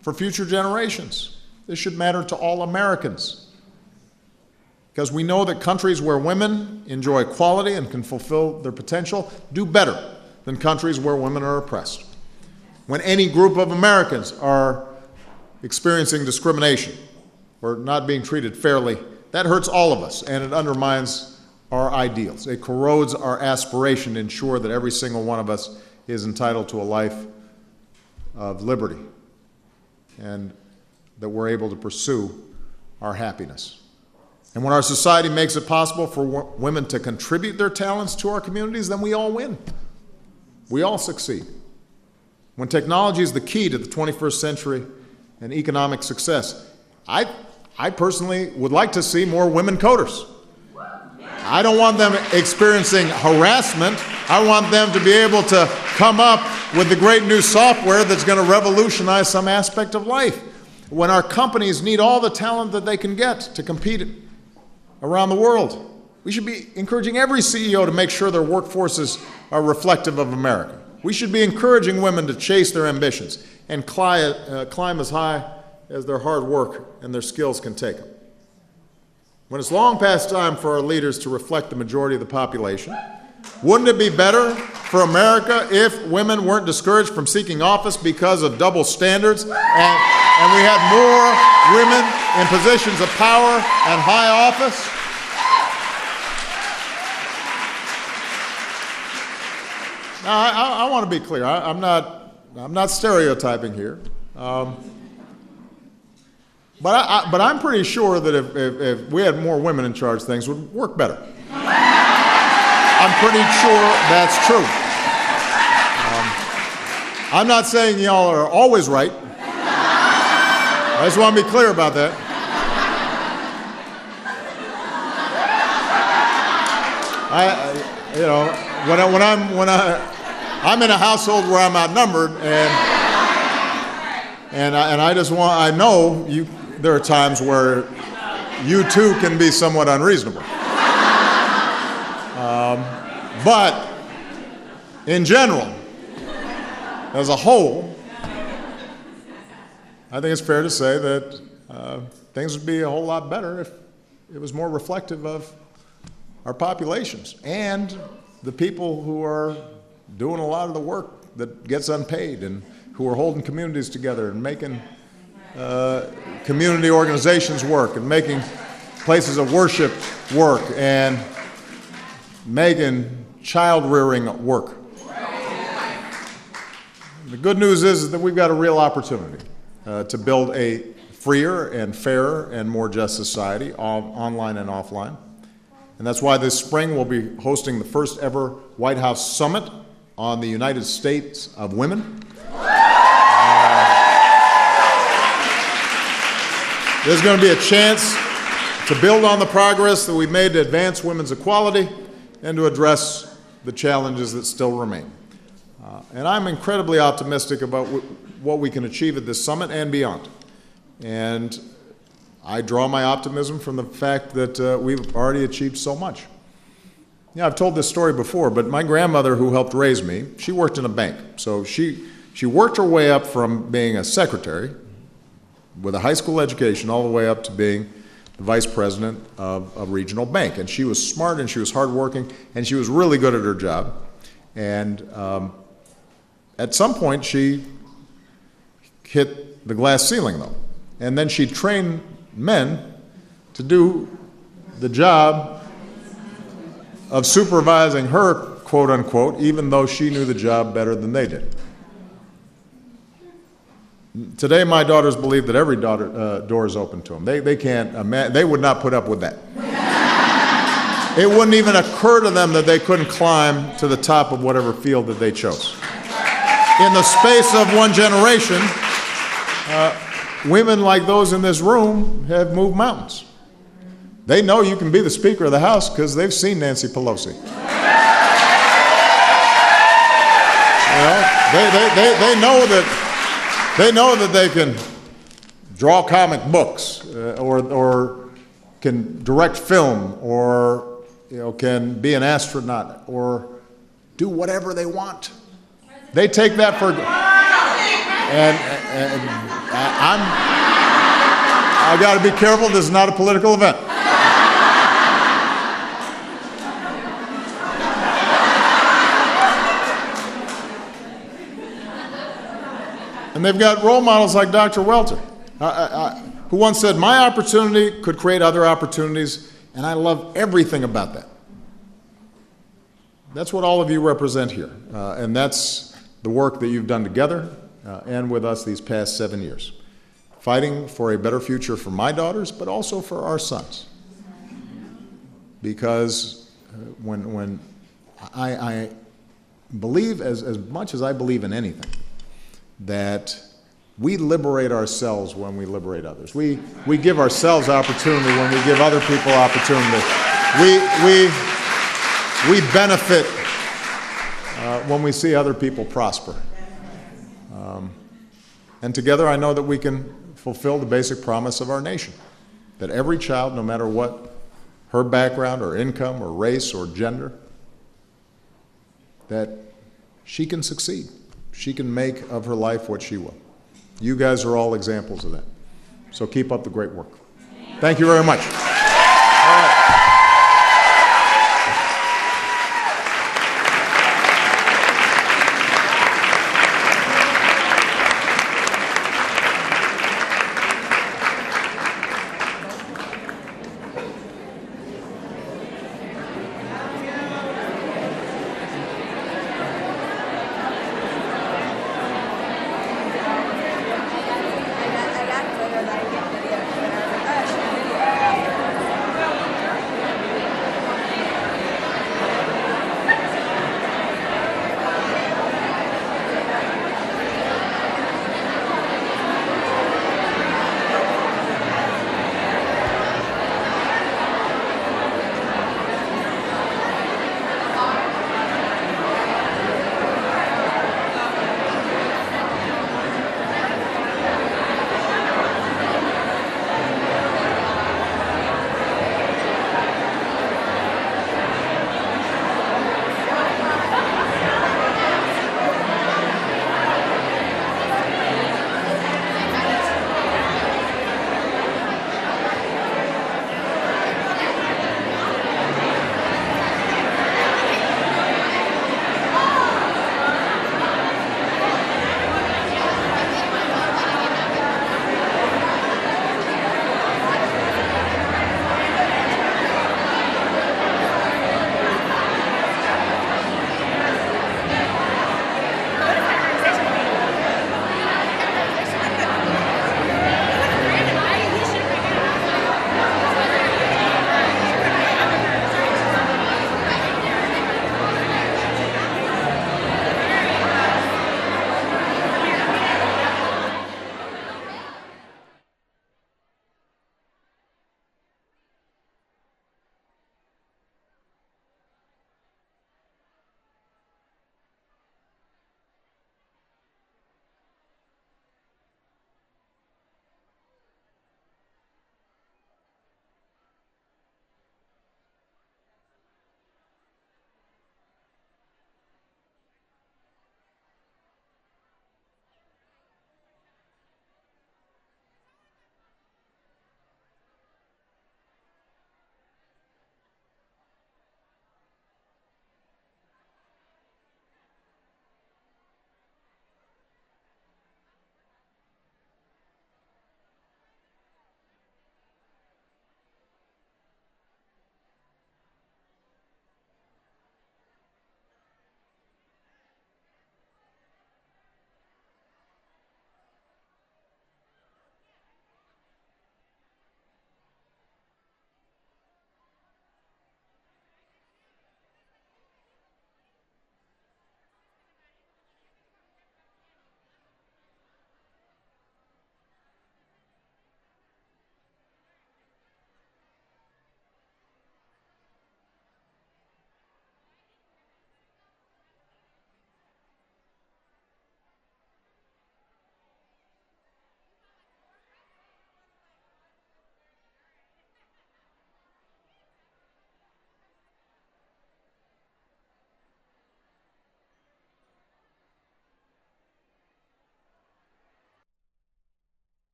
for future generations. This should matter to all Americans, because we know that countries where women enjoy equality and can fulfill their potential do better than countries where women are oppressed. When any group of Americans are experiencing discrimination or not being treated fairly, that hurts all of us, and it undermines our ideals. It corrodes our aspiration to ensure that every single one of us is entitled to a life of liberty and that we're able to pursue our happiness. And when our society makes it possible for women to contribute their talents to our communities, then we all win. We all succeed. When technology is the key to the 21st century and economic success, I personally would like to see more women coders. I don't want them experiencing harassment. I want them to be able to come up with the great new software that's going to revolutionize some aspect of life. When our companies need all the talent that they can get to compete around the world, we should be encouraging every CEO to make sure their workforces are reflective of America. We should be encouraging women to chase their ambitions and climb as high as their hard work and their skills can take them. When it's long past time for our leaders to reflect the majority of the population, wouldn't it be better for America if women weren't discouraged from seeking office because of double standards, and we had more women in positions of power and high office? Now, I want to be clear. I'm not stereotyping here. But I'm pretty sure that if we had more women in charge, things would work better. I'm pretty sure that's true. I'm not saying y'all are always right. I just want to be clear about that. I'm in a household where I'm outnumbered, and I know there are times where you too can be somewhat unreasonable. But in general, as a whole, I think it's fair to say that things would be a whole lot better if it was more reflective of our populations and the people who are doing a lot of the work that gets unpaid and who are holding communities together and making community organizations work and making places of worship work and making child rearing work. The good news is that we've got a real opportunity to build a freer and fairer and more just society, online and offline. And that's why this spring we'll be hosting the first ever White House Summit on the United States of Women. There's going to be a chance to build on the progress that we've made to advance women's equality and to address the challenges that still remain. And I'm incredibly optimistic about what we can achieve at this summit and beyond. And I draw my optimism from the fact that we've already achieved so much. Yeah, I've told this story before, but my grandmother who helped raise me, she worked in a bank. So she worked her way up from being a secretary with a high school education all the way up to being the vice president of a regional bank. And she was smart and she was hardworking and she was really good at her job. And at some point she hit the glass ceiling though. And then she trained men to do the job of supervising her, quote unquote, even though she knew the job better than they did. Today, my daughters believe that every door is open to them. They can't imagine, they would not put up with that. It wouldn't even occur to them that they couldn't climb to the top of whatever field that they chose. In the space of one generation, women like those in this room have moved mountains. They know you can be the Speaker of the House because they've seen Nancy Pelosi. They know that they can draw comic books or can direct film or can be an astronaut or do whatever they want. They take that for and I got to be careful. This is not a political event. And they've got role models like Dr. Welter, who once said, "My opportunity could create other opportunities," and I love everything about that. That's what all of you represent here, and that's the work that you've done together and with us these past 7 years, fighting for a better future for my daughters, but also for our sons. Because when I believe, as much as I believe in anything, that we liberate ourselves when we liberate others. We give ourselves opportunity when we give other people opportunity. We benefit when we see other people prosper. And together I know that we can fulfill the basic promise of our nation, that every child, no matter what her background or income or race or gender, that she can succeed. She can make of her life what she will. You guys are all examples of that. So keep up the great work. Thank you very much.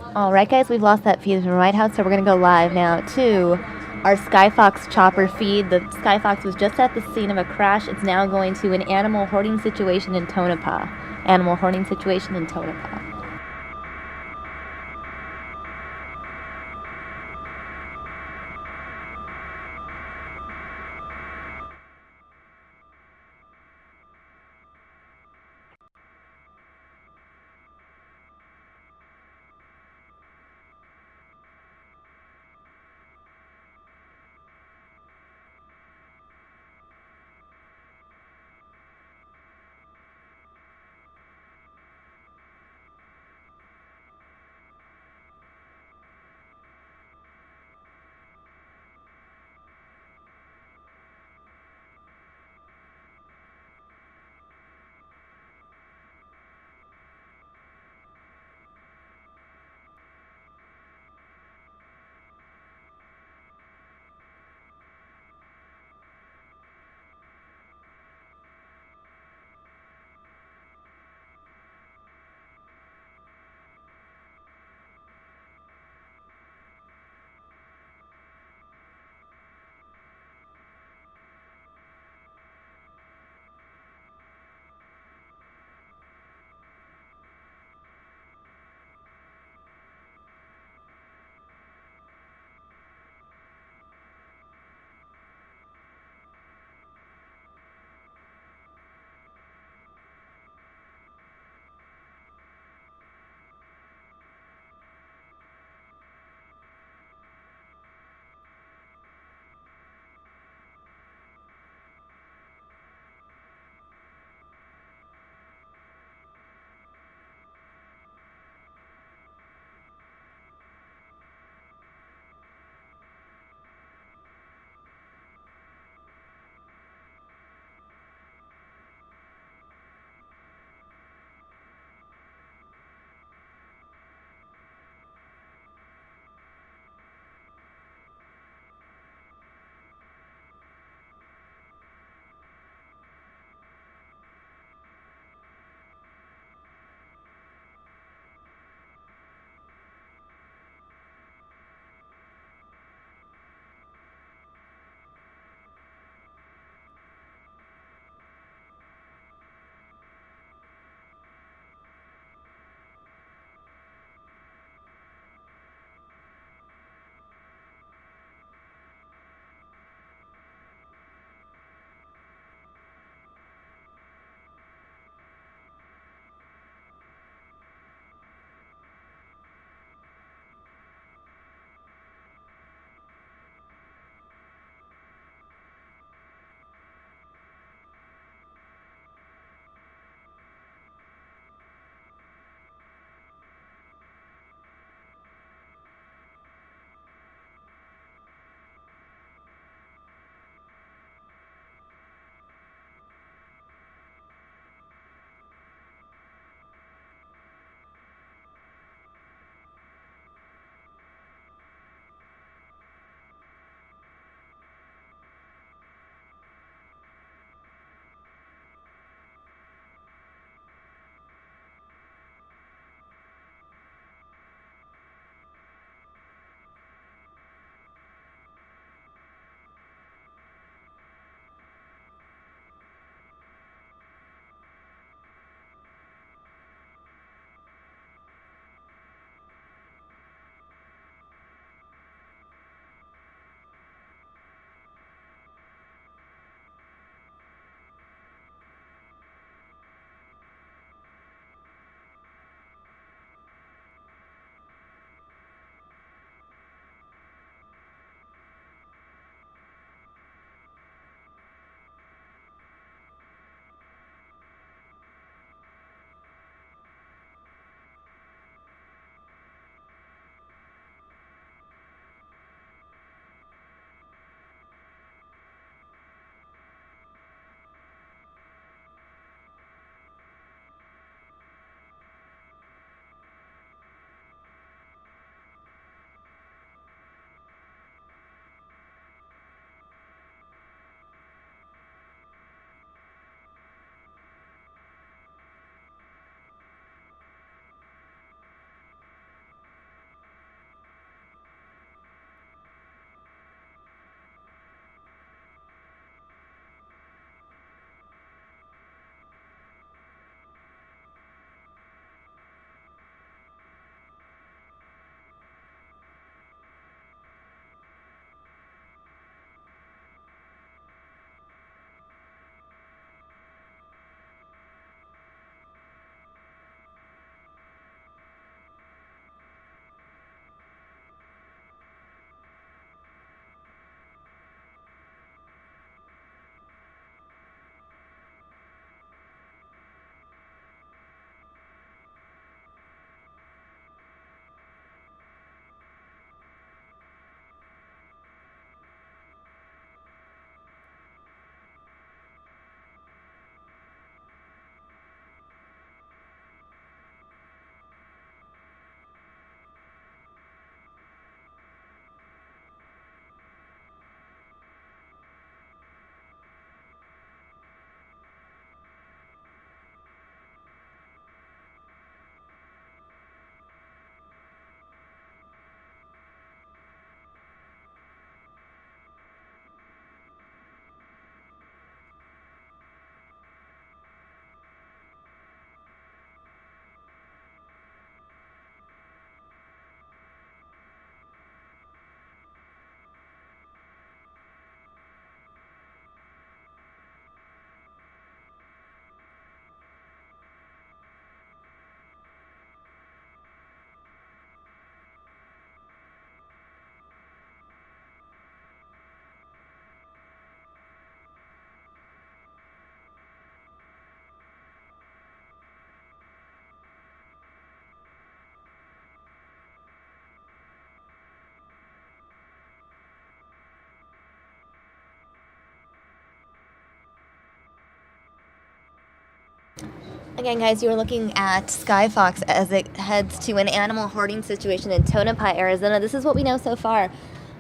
All right, guys, we've lost that feed from the White House, so we're going to go live now to our Skyfox chopper feed. The Skyfox was just at the scene of a crash. It's now going to an animal hoarding situation in Tonopah. Animal hoarding situation in Tonopah. Again, guys, you are looking at Skyfox as it heads to an animal hoarding situation in Tonopah, Arizona. This is what we know so far.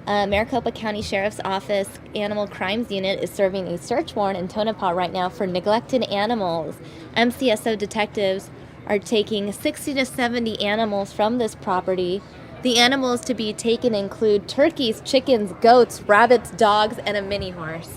Maricopa County Sheriff's Office Animal Crimes Unit is serving a search warrant in Tonopah right now for neglected animals. MCSO detectives are taking 60 to 70 animals from this property. The animals to be taken include turkeys, chickens, goats, rabbits, dogs, and a mini horse.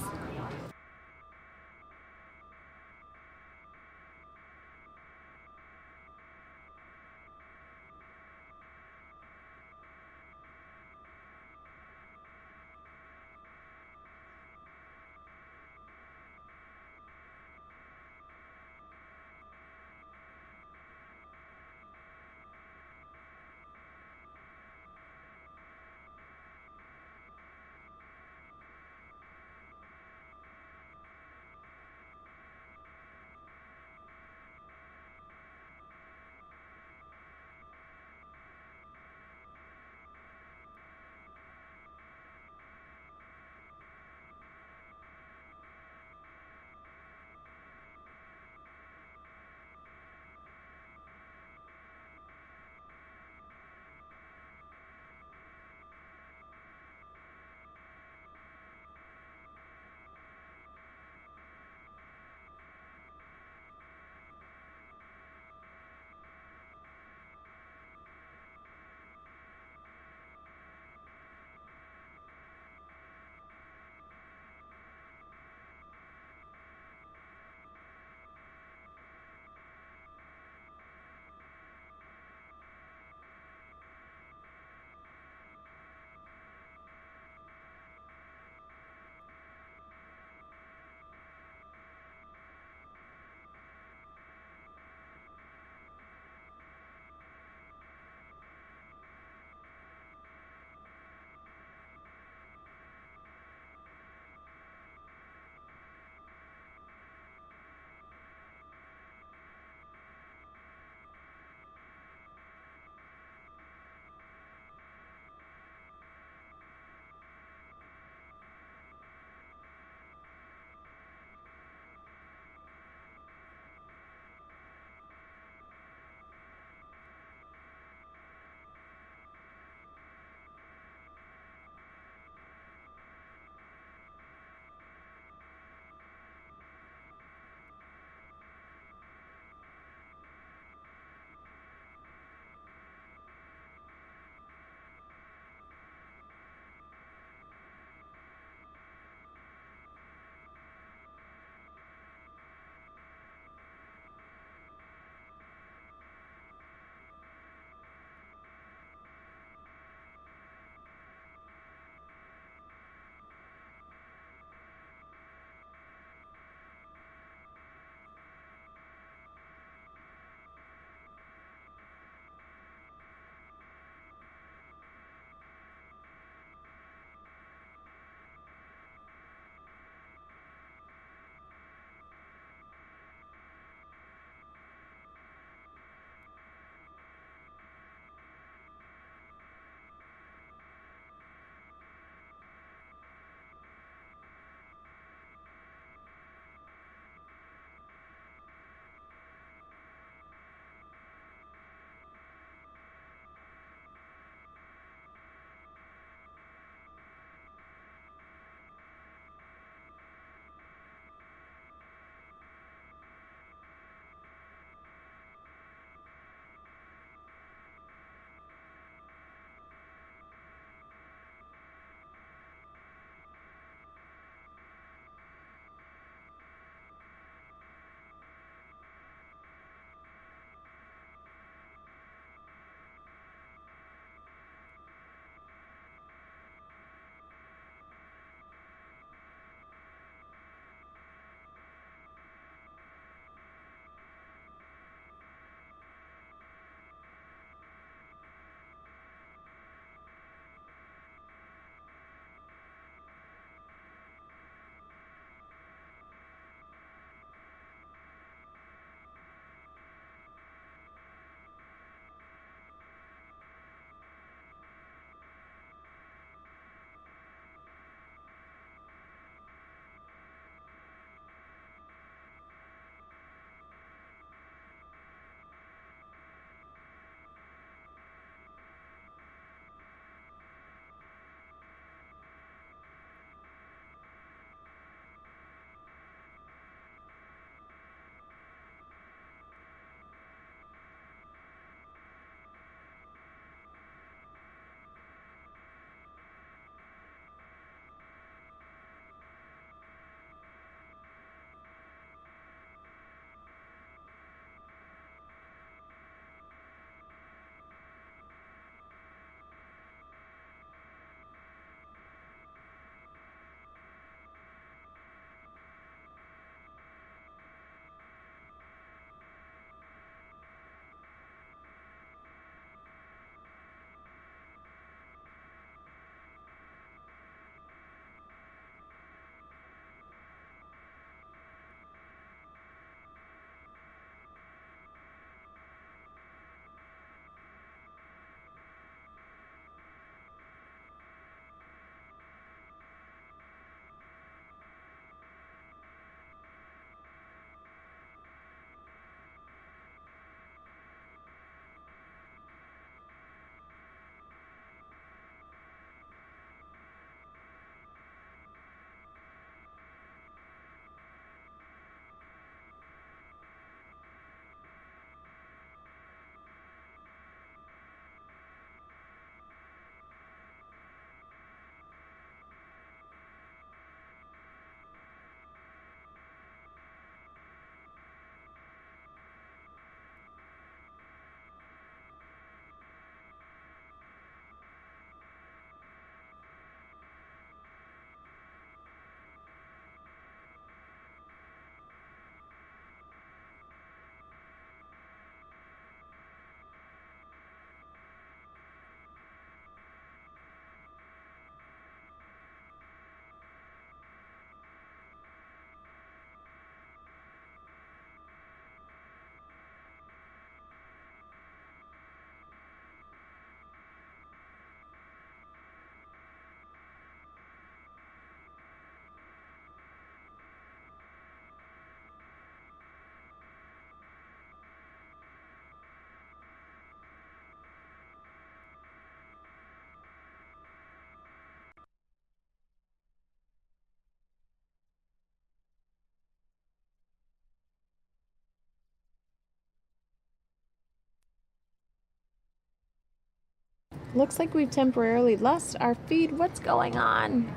Looks like we've temporarily lost our feed. What's going on?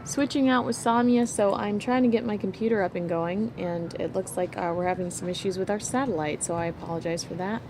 Switching out with Samia, so I'm trying to get my computer up and going, and it looks like we're having some issues with our satellite, so I apologize for that.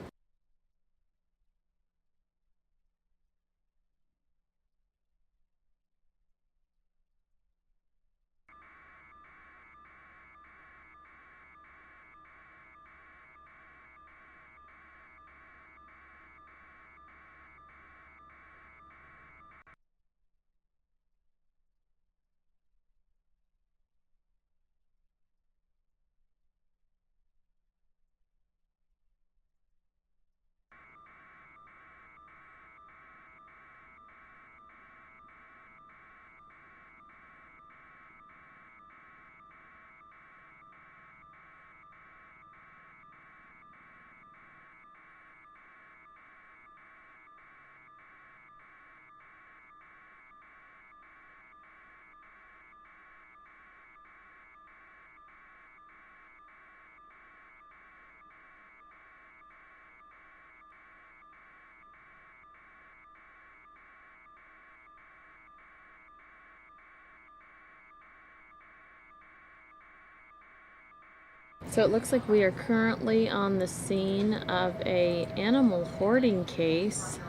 So it looks like we are currently on the scene of a animal hoarding case.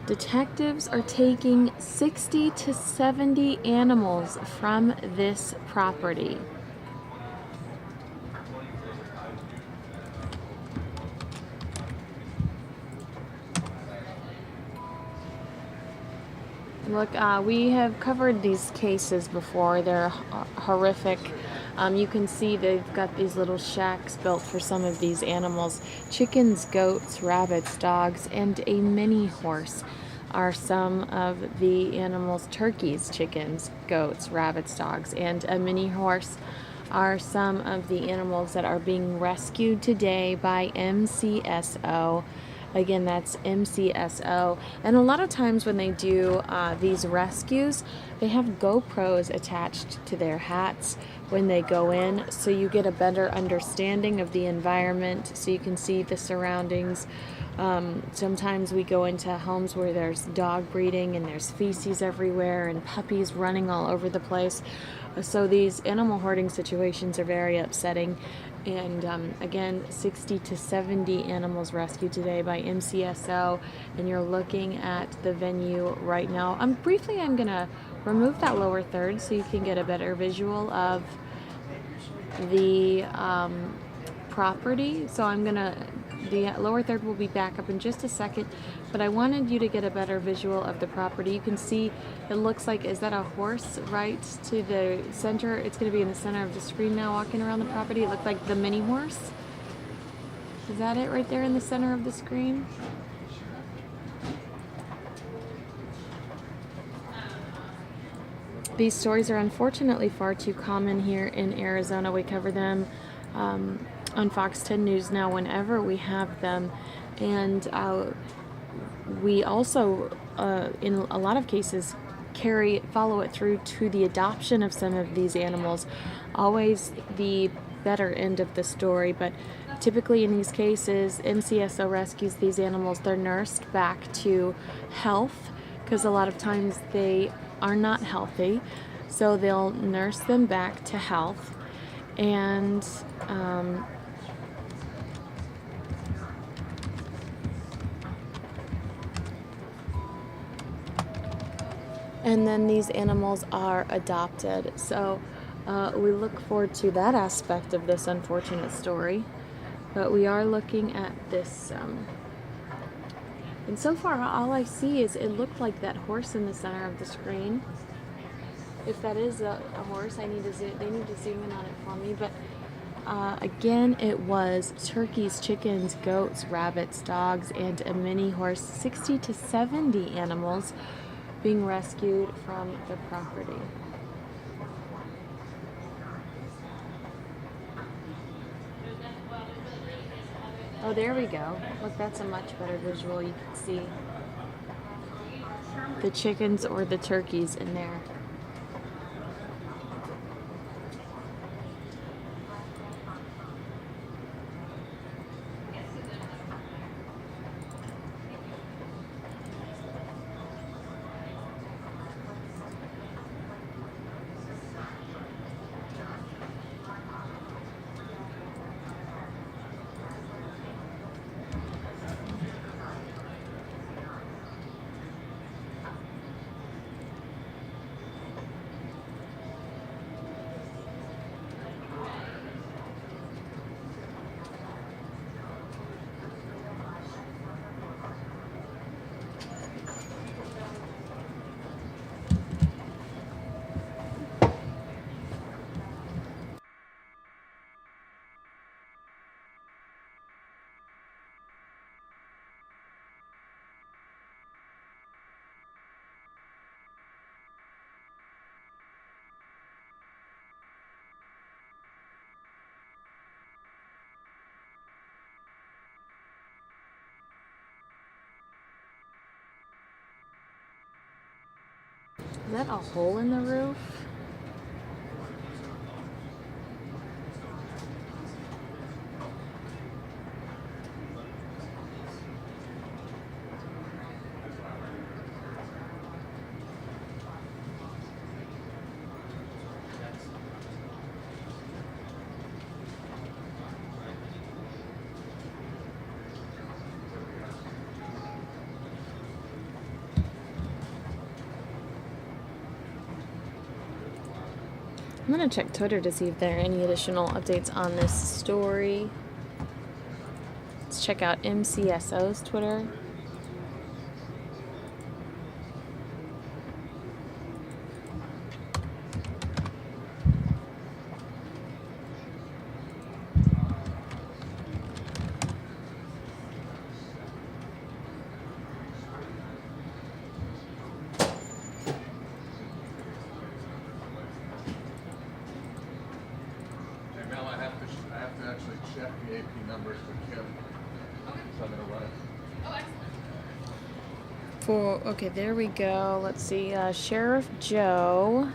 Detectives are taking 60 to 70 animals from this property. Look, we have covered these cases before. They're horrific. You can see they've got these little shacks built for some of these animals. Chickens, goats, rabbits, dogs, and a mini horse are some of the animals. Turkeys, chickens, goats, rabbits, dogs, and a mini horse are some of the animals that are being rescued today by MCSO. Again, that's MCSO. And a lot of times when they do these rescues, they have GoPros attached to their hats when they go in, so you get a better understanding of the environment, so you can see the surroundings. Sometimes we go into homes where there's dog breeding and there's feces everywhere and puppies running all over the place. So these animal hoarding situations are very upsetting. And again, 60 to 70 animals rescued today by MCSO. And you're looking at the venue right now. Briefly, I'm going to remove that lower third so you can get a better visual of the property. So the lower third will be back up in just a second, but I wanted you to get a better visual of the property. You can see it looks like, is that a horse right to the center? It's going to be in the center of the screen now, walking around the property. It looked like the mini horse. Is that it right there in the center of the screen? These stories are unfortunately far too common here in Arizona. We cover them on Fox 10 News now whenever we have them. And we also, in a lot of cases, follow it through to the adoption of some of these animals. Always the better end of the story, but typically in these cases, MCSO rescues these animals. They're nursed back to health, because a lot of times they are not healthy. So they'll nurse them back to health. And then these animals are adopted. So we look forward to that aspect of this unfortunate story. But we are looking at this. And so far, all I see is it looked like that horse in the center of the screen. If that is a horse, they need to zoom in on it for me. But again, it was turkeys, chickens, goats, rabbits, dogs, and a mini horse. 60 to 70 animals being rescued from the property. Oh, there we go. Look, that's a much better visual. You can see the chickens or the turkeys in there. Is that a hole in the roof? I'm gonna check Twitter to see if there are any additional updates on this story. Let's check out MCSO's Twitter. I have to actually check the AP numbers for Kim. So I'm gonna run it. Okay, there we go. Let's see. Sheriff Joe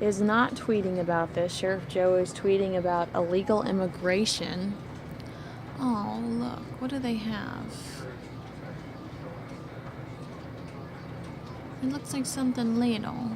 is not tweeting about this. Sheriff Joe is tweeting about illegal immigration. Oh, look. What do they have? It looks like something little.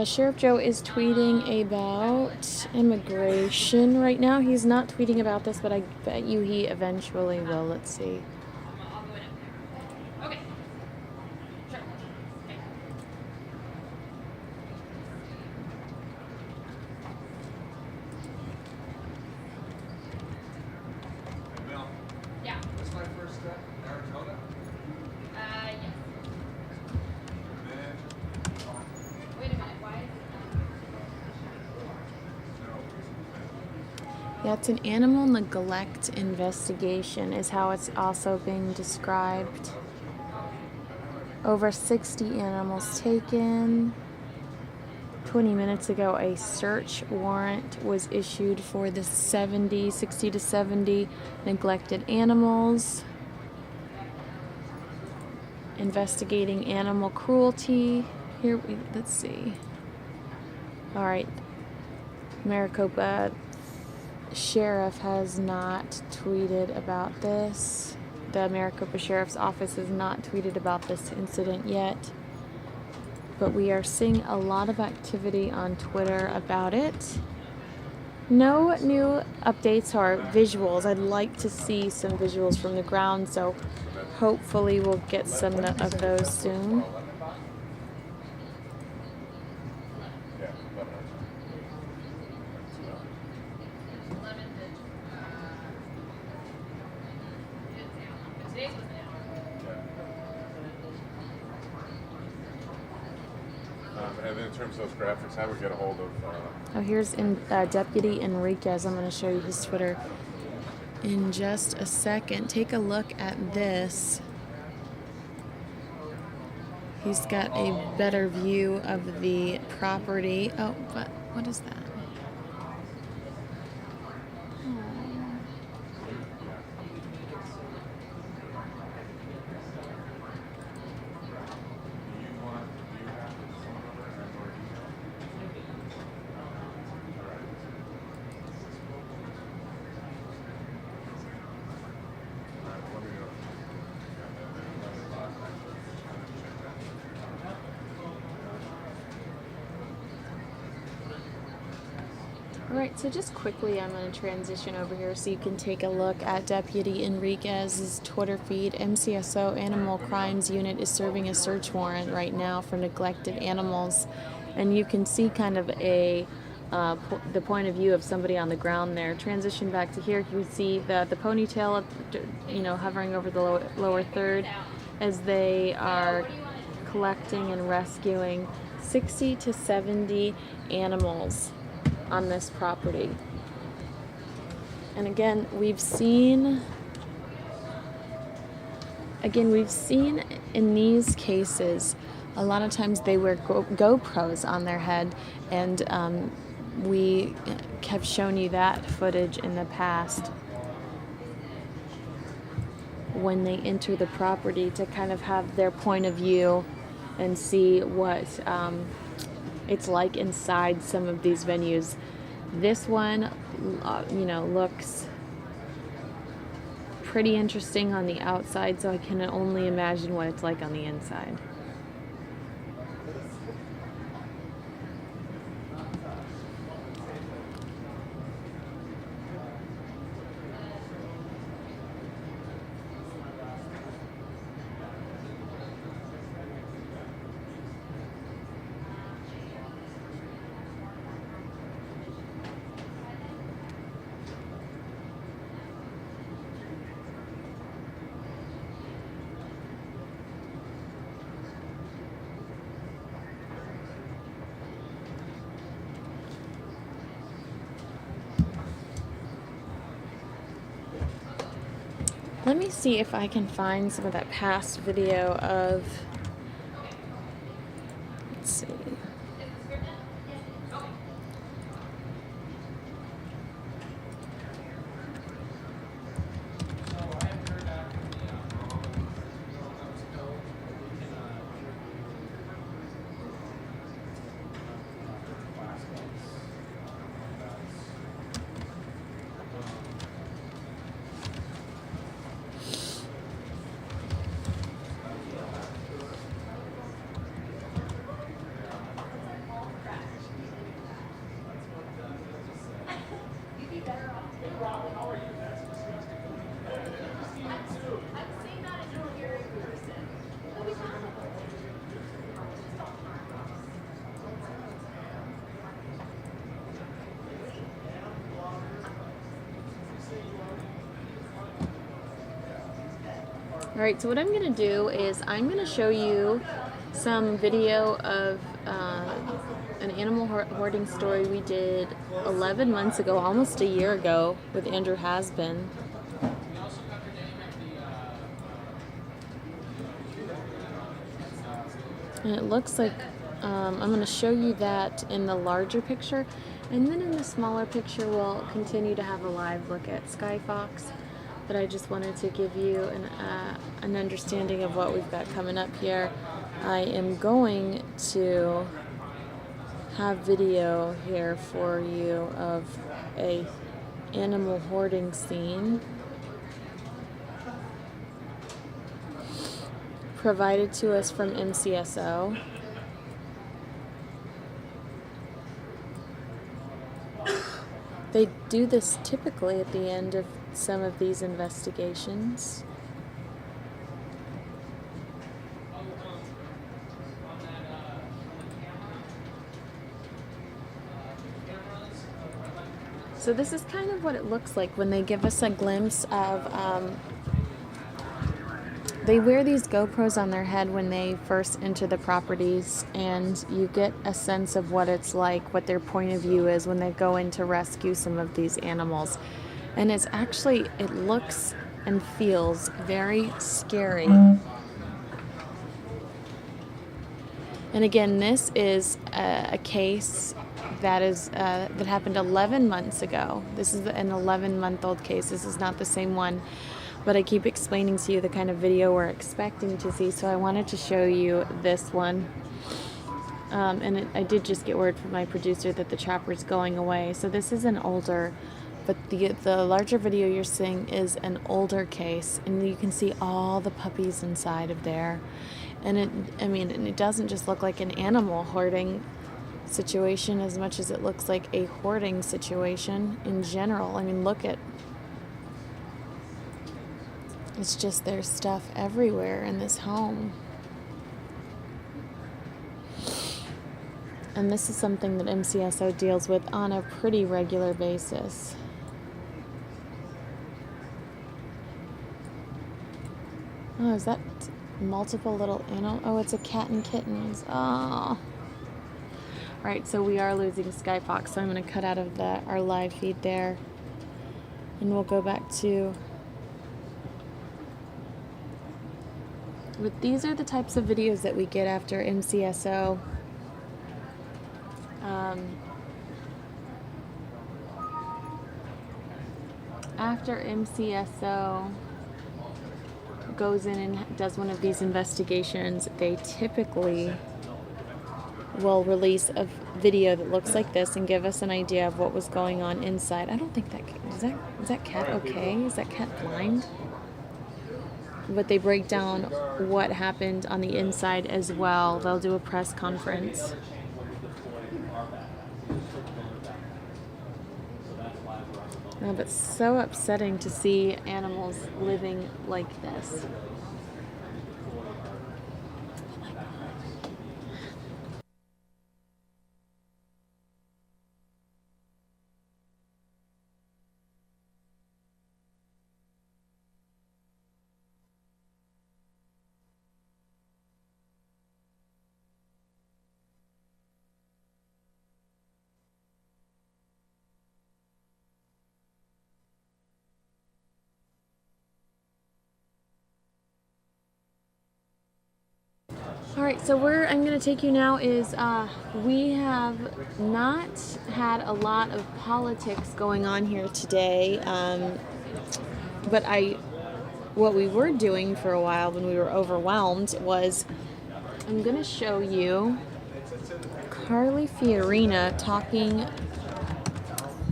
Sheriff Joe is tweeting about immigration right now. He's not tweeting about this, but I bet you he eventually will. Let's see. Okay. Sure. Mel, Yeah. what's my first step? Arizona? Yes. Then, Wait a minute. Why is Yeah, it's an animal neglect investigation is how it's also being described. Over 60 animals taken. 20 minutes ago, a search warrant was issued for the 60 to 70 neglected animals. Investigating animal cruelty. Here, let's see. All right. Maricopa Sheriff has not tweeted about this. The Maricopa Sheriff's Office has not tweeted about this incident yet. But we are seeing a lot of activity on Twitter about it. No new updates or visuals. I'd like to see some visuals from the ground, so hopefully we'll get some of those soon. And then in terms of those graphics, how would we get a hold of? Oh, here's Deputy Enriquez. I'm going to show you his Twitter in just a second. Take a look at this. He's got a better view of the property. Oh, but what is that? Alright, so just quickly I'm going to transition over here so you can take a look at Deputy Enriquez's Twitter feed. MCSO Animal Crimes Unit is serving a search warrant right now for neglected animals. And you can see kind of the point of view of somebody on the ground there. Transition back to here, you see the ponytail, hovering over the lower third as they are collecting and rescuing 60 to 70 animals on this property. And again, we've seen in these cases, a lot of times they wear GoPros on their head, and We have shown you that footage in the past when they enter the property to kind of have their point of view and see what it's like inside some of these venues. This one, looks pretty interesting on the outside, so I can only imagine what it's like on the inside. Let me see if I can find some of that past video of, let's see. Alright, so what I'm going to do is I'm going to show you some video of an animal hoarding story we did 11 months ago, almost a year ago, with Andrew Hasbin. And it looks like I'm going to show you that in the larger picture, and then in the smaller picture we'll continue to have a live look at Sky Fox. But I just wanted to give you an understanding of what we've got coming up here. I am going to have video here for you of a animal hoarding scene provided to us from MCSO. They do this typically at the end of some of these investigations. So this is kind of what it looks like when they give us a glimpse of, they wear these GoPros on their head when they first enter the properties, and you get a sense of what it's like, what their point of view is when they go in to rescue some of these animals. And it's actually, it looks and feels very scary. And again, this is a case that is that happened 11 months ago. This is an 11-month-old case. This is not the same one, but I keep explaining to you the kind of video we're expecting to see, so I wanted to show you this one. I did just get word from my producer that the chopper's going away. So this is an older, but the larger video you're seeing is an older case, and you can see all the puppies inside of there. And it doesn't just look like an animal hoarding situation as much as it looks like a hoarding situation in general. I mean, look at, it's just there's stuff everywhere in this home. And this is something that MCSO deals with on a pretty regular basis. Oh, is that multiple little animals? Oh, it's a cat and kittens. Oh. Right, so we are losing Sky Fox, so I'm going to cut out of our live feed there. And we'll go back to... But these are the types of videos that we get after MCSO after MCSO goes in and does one of these investigations, they typically will release a video that looks like this and give us an idea of what was going on inside. I don't think that is that cat okay? Is that cat blind? But they break down what happened on the inside as well. They'll do a press conference. No, but so upsetting to see animals living like this. All right, so where I'm going to take you now is we have not had a lot of politics going on here today, but what we were doing for a while when we were overwhelmed was I'm going to show you Carly Fiorina talking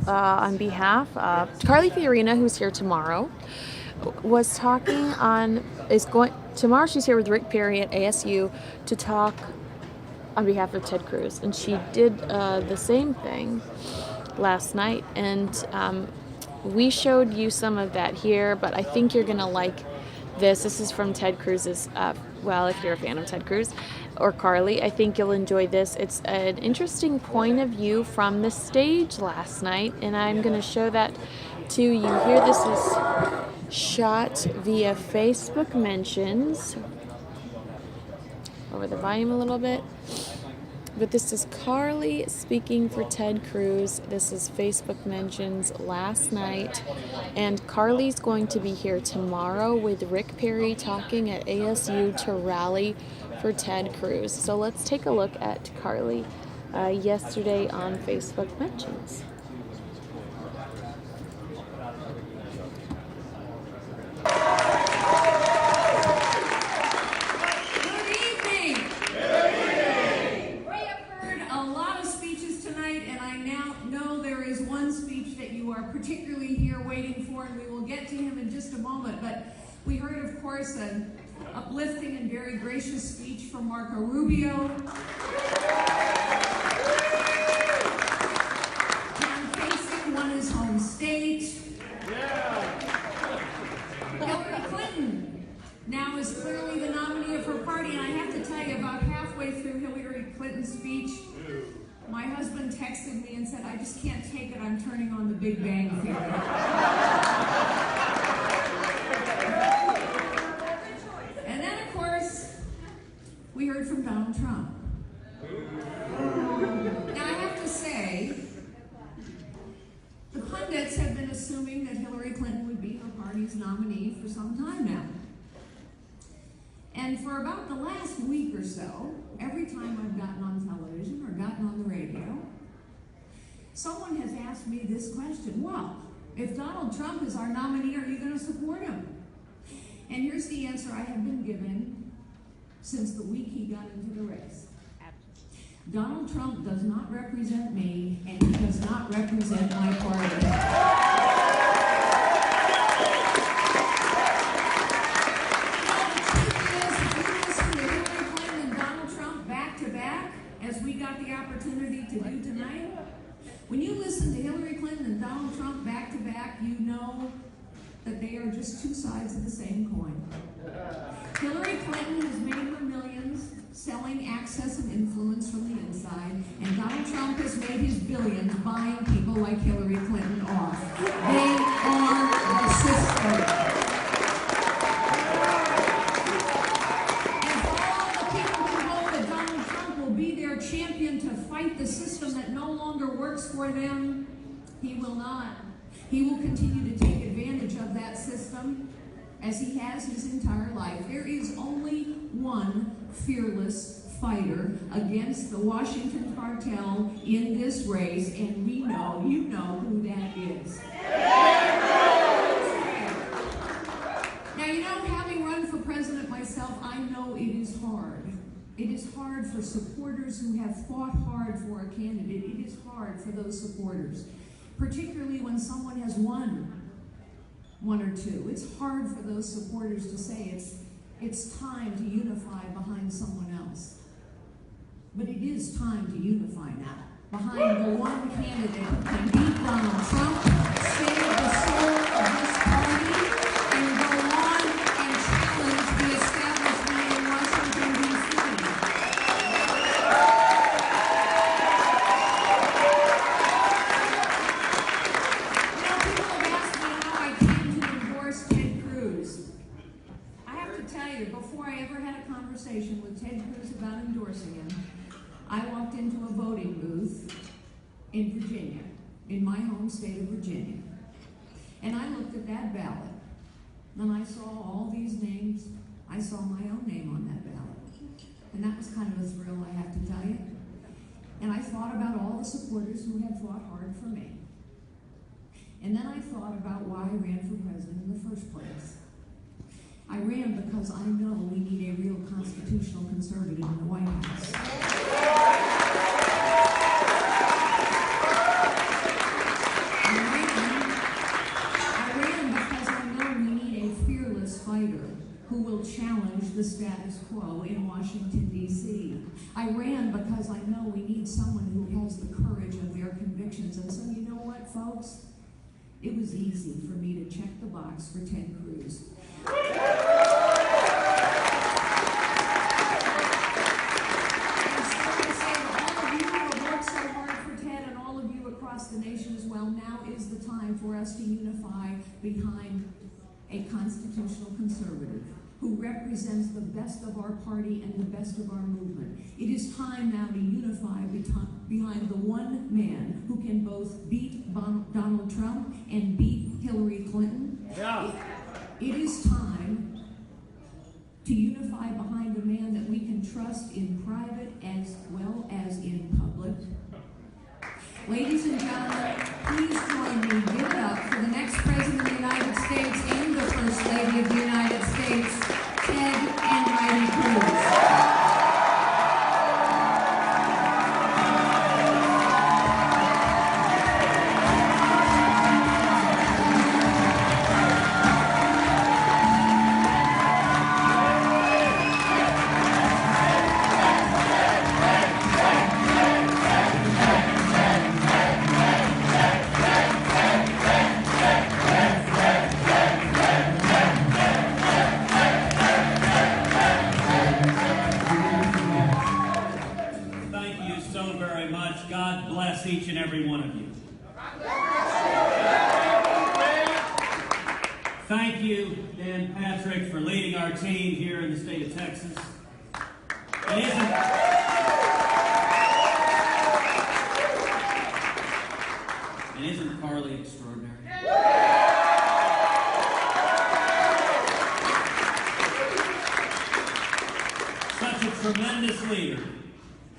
on behalf of Carly Fiorina, who's here tomorrow, was talking tomorrow she's here with Rick Perry at ASU to talk on behalf of Ted Cruz, and she did the same thing last night, and we showed you some of that here, but I think you're gonna like this. This is from Ted Cruz's, if you're a fan of Ted Cruz or Carly, I think you'll enjoy this. It's an interesting point of view from the stage last night, and I'm gonna show that to you here. This is shot via Facebook mentions. Lower the volume a little bit. But this is Carly speaking for Ted Cruz. This is Facebook mentions last night. And Carly's going to be here tomorrow with Rick Perry talking at ASU to rally for Ted Cruz. So let's take a look at Carly yesterday on Facebook mentions. Particularly here waiting for, and we will get to him in just a moment, but we heard, of course, an uplifting and very gracious speech from Marco Rubio. John Kasich won his home state. Hillary Clinton now is clearly the nominee of her party, and I have to tell you, about halfway through Hillary Clinton's speech, my husband texted me and said, I just can't take it, I'm turning on the Big Bang Theory. And then, of course, we heard from Donald Trump. Now, I have to say, the pundits have been assuming that Hillary Clinton would be her party's nominee for some time now. And for about the last week or so, every time I've gotten on television or gotten on the radio, someone has asked me this question: well, if Donald Trump is our nominee, are you going to support him? And here's the answer I have been given since the week he got into the race. Donald Trump does not represent me, and he does not represent my party. When you listen to Hillary Clinton and Donald Trump back to back, you know that they are just two sides of the same coin. Hillary Clinton has made her millions selling access and influence from the inside, and Donald Trump has made his billions buying people like Hillary Clinton off. They are the system. Champion to fight the system that no longer works for them, he will not. He will continue to take advantage of that system as he has his entire life. There is only one fearless fighter against the Washington cartel in this race, and we know, you know who that is. Now, you know, having run for president myself, I know it is hard. It is hard for supporters who have fought hard for a candidate. It is hard for those supporters, particularly when someone has won one or two. It's hard for those supporters to say it's time to unify behind someone else. But it is time to unify now, behind the one candidate who can beat Donald Trump, save the soul of this party, and go on and challenge the establishment in Washington, D.C. You know, people have asked me how I came to endorse Ted Cruz. I have to tell you, before I ever had a conversation with Ted Cruz about endorsing him, I walked into a voting booth in Virginia, in my home state of Virginia. And I looked at that ballot, and I saw all these names. I saw my own name on that ballot. And that was kind of a thrill, I have to tell you. And I thought about all the supporters who had fought hard for me. And then I thought about why I ran for president in the first place. I ran because I know we need a real constitutional conservative in the White House. I ran because I know we need a fearless fighter who will challenge the status quo in Washington, D.C. I ran because I know we need someone who has the courage of their convictions. And so you know what, folks? It was easy for me to check the box for Ted Cruz. And so I say to all of you who have worked so hard for Ted and all of you across the nation as well, now is the time for us to unify behind a constitutional conservative who represents the best of our party and the best of our movement. It is time now to unify behind the one man who can both beat Donald Trump and beat Hillary Clinton. Yeah. It is time to unify behind a man that we can trust in private as well as in public. Ladies and gentlemen, please join me. Give it up for the next President of the United States and the First Lady of the United States, Ted and Heidi Cruz. Each and every one of you. Thank you, Dan Patrick, for leading our team here in the state of Texas. And isn't Carly extraordinary? Such a tremendous leader.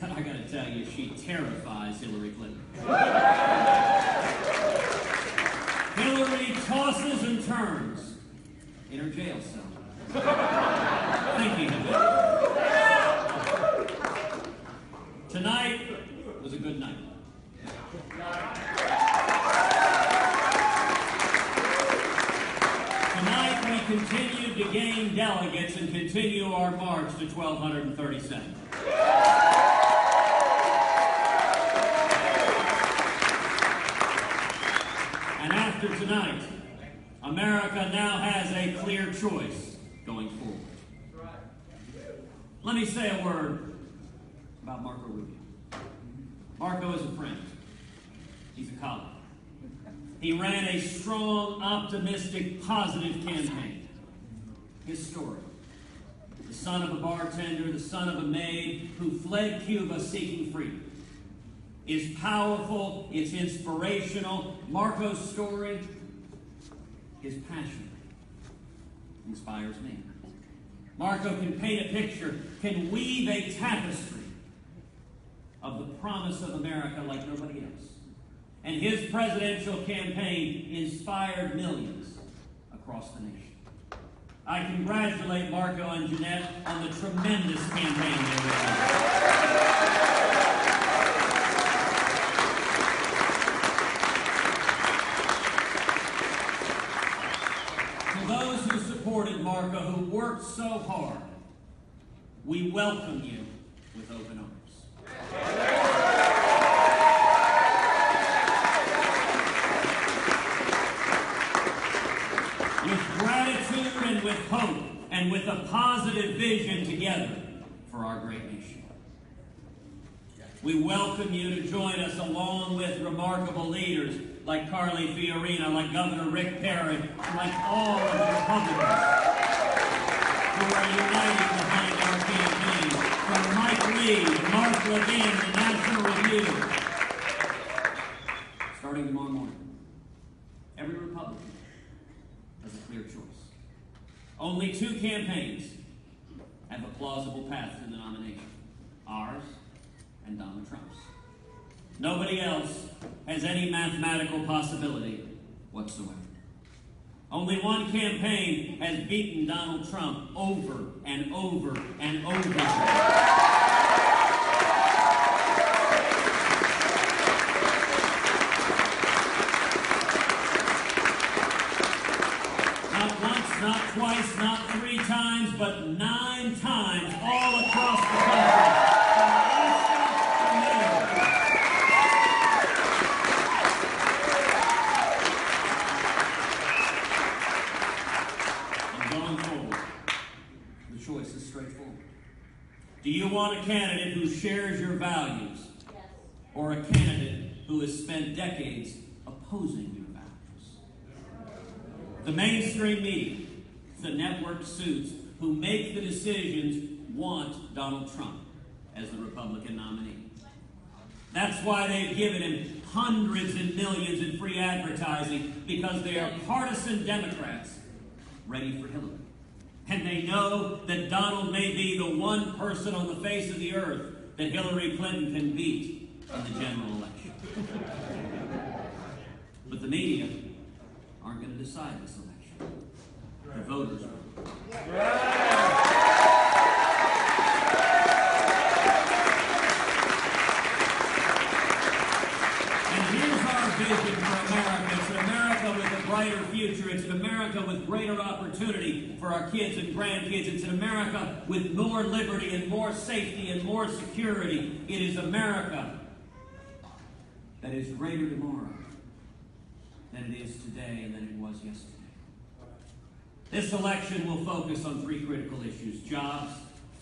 I gotta tell you, she terrifies Hillary Clinton. Hillary tosses and turns in her jail cell. Thank you, Hillary. Tonight was a good night. Tonight we continued to gain delegates and continue our march to 1,237. And after tonight, America now has a clear choice going forward. Let me say a word about Marco Rubio. Marco is a friend. He's a colleague. He ran a strong, optimistic, positive campaign. His story: the son of a bartender, the son of a maid who fled Cuba seeking freedom, is powerful, it's inspirational. Marco's story is passionate, inspires me. Marco can paint a picture, can weave a tapestry of the promise of America like nobody else. And his presidential campaign inspired millions across the nation. I congratulate Marco and Jeanette on the tremendous campaign they ran. To those who supported Marco, who worked so hard, we welcome you with open arms. With gratitude and with hope and with a positive vision together for our great nation. We welcome you to join us along with remarkable leaders like Carly Fiorina, like Governor Rick Perry, like all of the Republicans who are united behind our campaign, from Mike Lee to Mark Levin to National Review. Starting tomorrow morning, every Republican has a clear choice. Only two campaigns have a plausible path to the nomination, ours and Donald Trump's. Nobody else has any mathematical possibility whatsoever. Only one campaign has beaten Donald Trump over and over and over again. Not twice, not 3 times, but 9 times all across the country. And going forward, the choice is straightforward. Do you want a candidate who shares your values, or a candidate who has spent decades opposing your values? The mainstream media, the network suits who make the decisions want Donald Trump as the Republican nominee. That's why they've given him hundreds and millions in free advertising, because they are partisan Democrats ready for Hillary. And they know that Donald may be the one person on the face of the earth that Hillary Clinton can beat in the general election. But the media aren't going to decide this election. The voters will. And here's our vision for America. It's an America with a brighter future. It's an America with greater opportunity for our kids and grandkids. It's an America with more liberty and more safety and more security. It is America that is greater tomorrow than it is today and than it was yesterday. This election will focus on 3 critical issues: jobs,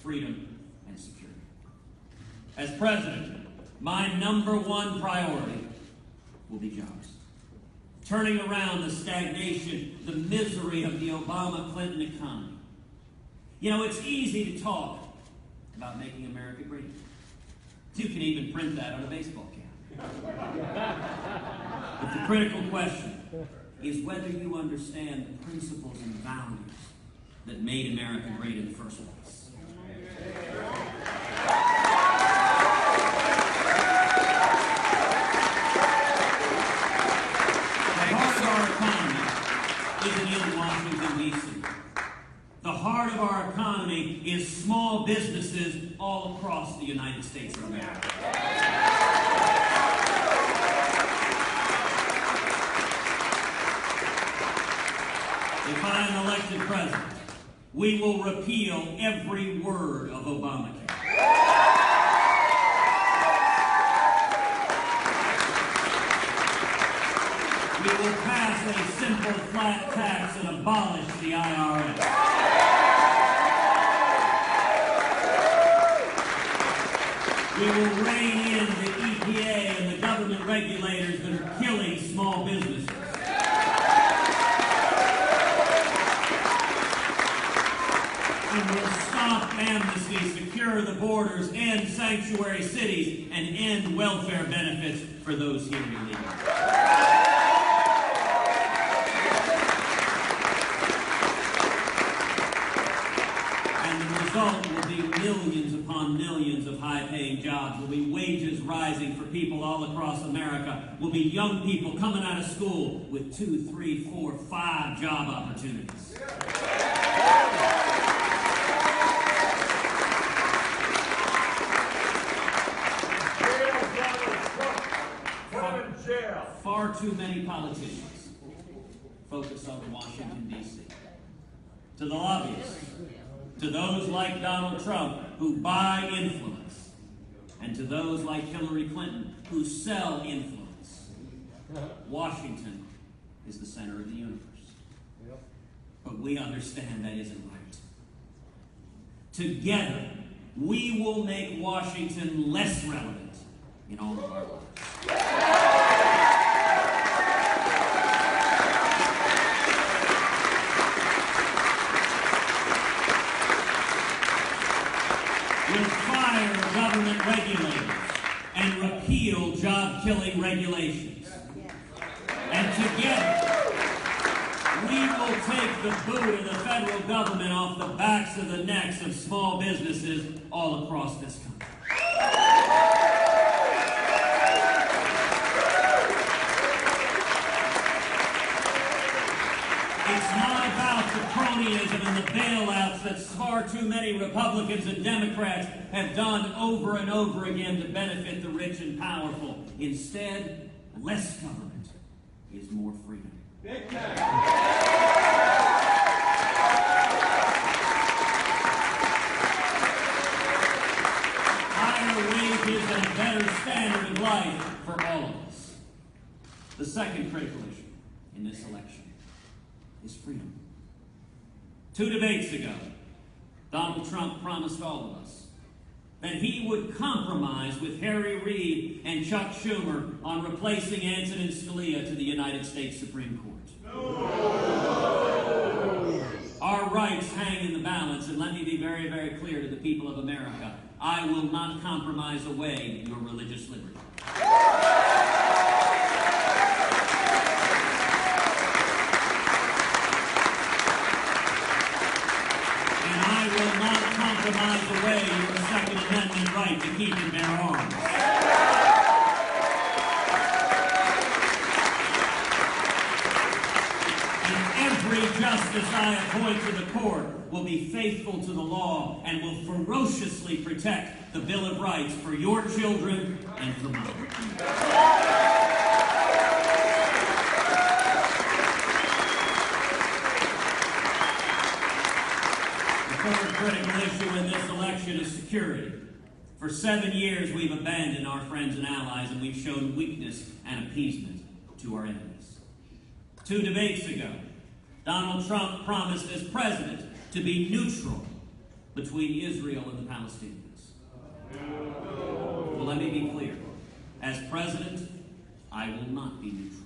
freedom, and security. As president, my #1 priority will be jobs. Turning around the stagnation, the misery of the Obama-Clinton economy. You know, it's easy to talk about making America great. You can even print that on a baseball cap. But the critical question is whether you understand the principles and values that made America great in the first place. The heart of our economy isn't in Washington, D.C. The heart of our economy is small businesses all across the United States of America. If I am elected president, we will repeal every word of Obamacare. We will pass a simple flat tax and abolish the IRS. We will rein in the EPA and the government regulators that are killing small businesses. And we'll stop amnesty, secure the borders, end sanctuary cities, and end welfare benefits for those here illegally. And the result will be millions upon millions of high-paying jobs. Will be wages rising for people all across America. Will be young people coming out of school with 2, 3, 4, 5 job opportunities. Far too many politicians focus on Washington, D.C. To the lobbyists, to those like Donald Trump who buy influence, and to those like Hillary Clinton who sell influence, Washington is the center of the universe. But we understand that isn't right. Together, we will make Washington less relevant in all of our lives. We'll fire government regulators and repeal job-killing regulations. And together, we will take the boot of the federal government off the backs of the necks of small businesses all across this country. It's not about the cronyism and the bailouts that far too many Republicans and Democrats have done over and over again to benefit the rich and powerful. Instead, less government is more freedom. Higher wages and a better standard of life for all of us. The second critical issue in this election is freedom. 2 debates ago, Donald Trump promised all of us that he would compromise with Harry Reid and Chuck Schumer on replacing Antonin Scalia to the United States Supreme Court. Our rights hang in the balance, and let me be very, very clear to the people of America. I will not compromise away your religious liberty. Compromise away your Second Amendment right to keep and bear arms. And every justice I appoint to the court will be faithful to the law and will ferociously protect the Bill of Rights for your children and for mine. The third critical issue in this election is security. For 7 years, we've abandoned our friends and allies, and we've shown weakness and appeasement to our enemies. 2 debates ago, Donald Trump promised as president to be neutral between Israel and the Palestinians. Well, let me be clear. As president, I will not be neutral.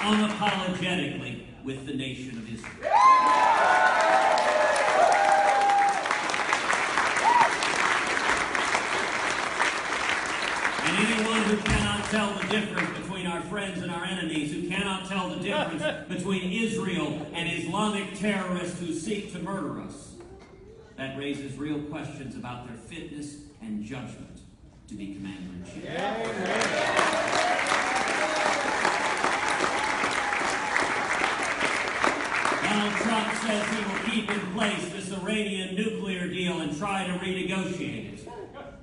Unapologetically with the nation of Israel. And anyone who cannot tell the difference between our friends and our enemies, who cannot tell the difference between Israel and Islamic terrorists who seek to murder us, that raises real questions about their fitness and judgment to be commander-in-chief. Donald Trump says he will keep in place this Iranian nuclear deal and try to renegotiate it.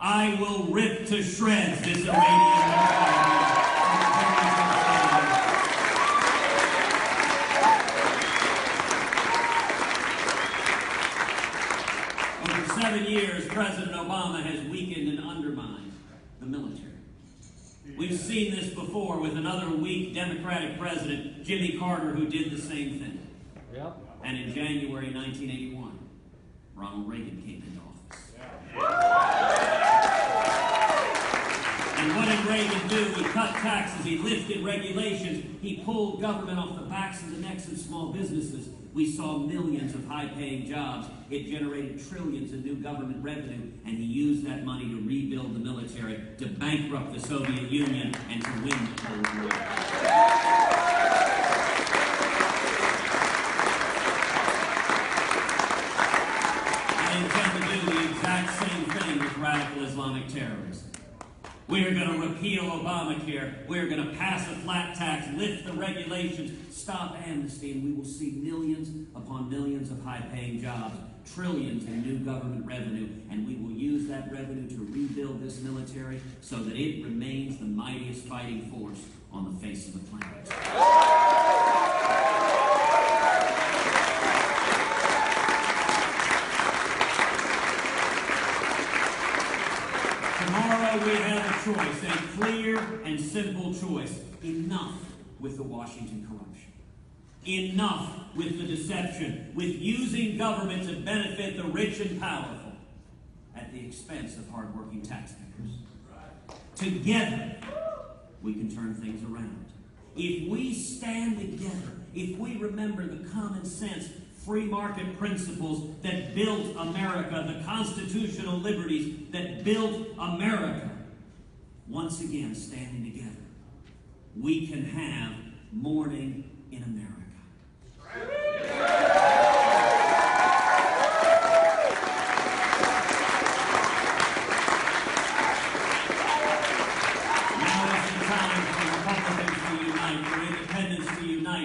I will rip to shreds this Iranian nuclear deal. Over 7 years, President Obama has weakened and undermined the military. We've seen this before with another weak Democratic president, Jimmy Carter, who did the same thing. Yep. And in January 1981, Ronald Reagan came into office. And what did Reagan do? He cut taxes, he lifted regulations, he pulled government off the backs and the necks of small businesses. We saw millions of high-paying jobs. It generated trillions in new government revenue, and he used that money to lobbied the military to bankrupt the Soviet Union and to win the Cold War. I intend to do the exact same thing with radical Islamic terrorism. We are going to repeal Obama Obamacare. We're going to pass a flat tax, lift the regulations, stop amnesty, and we will see millions upon millions of high-paying jobs, trillions in new government revenue, and we will use that revenue to rebuild this military so that it remains the mightiest fighting force on the face of the planet. Tomorrow we have a choice, a clear and simple choice. Enough with the Washington corruption. Enough with the deception, with using government to benefit the rich and powerful at the expense of hardworking taxpayers. Together, we can turn things around. If we stand together, if we remember the common sense, free market principles that built America, the constitutional liberties that built America, once again standing together, we can have morning in America.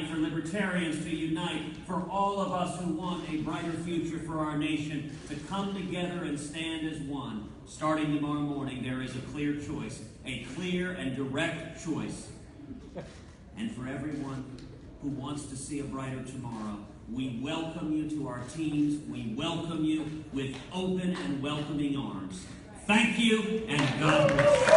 For libertarians to unite, for all of us who want a brighter future for our nation to come together and stand as one. Starting tomorrow morning, there is a clear choice, a clear and direct choice. And for everyone who wants to see a brighter tomorrow, we welcome you to our teams. We welcome you with open and welcoming arms. Thank you, and God bless you.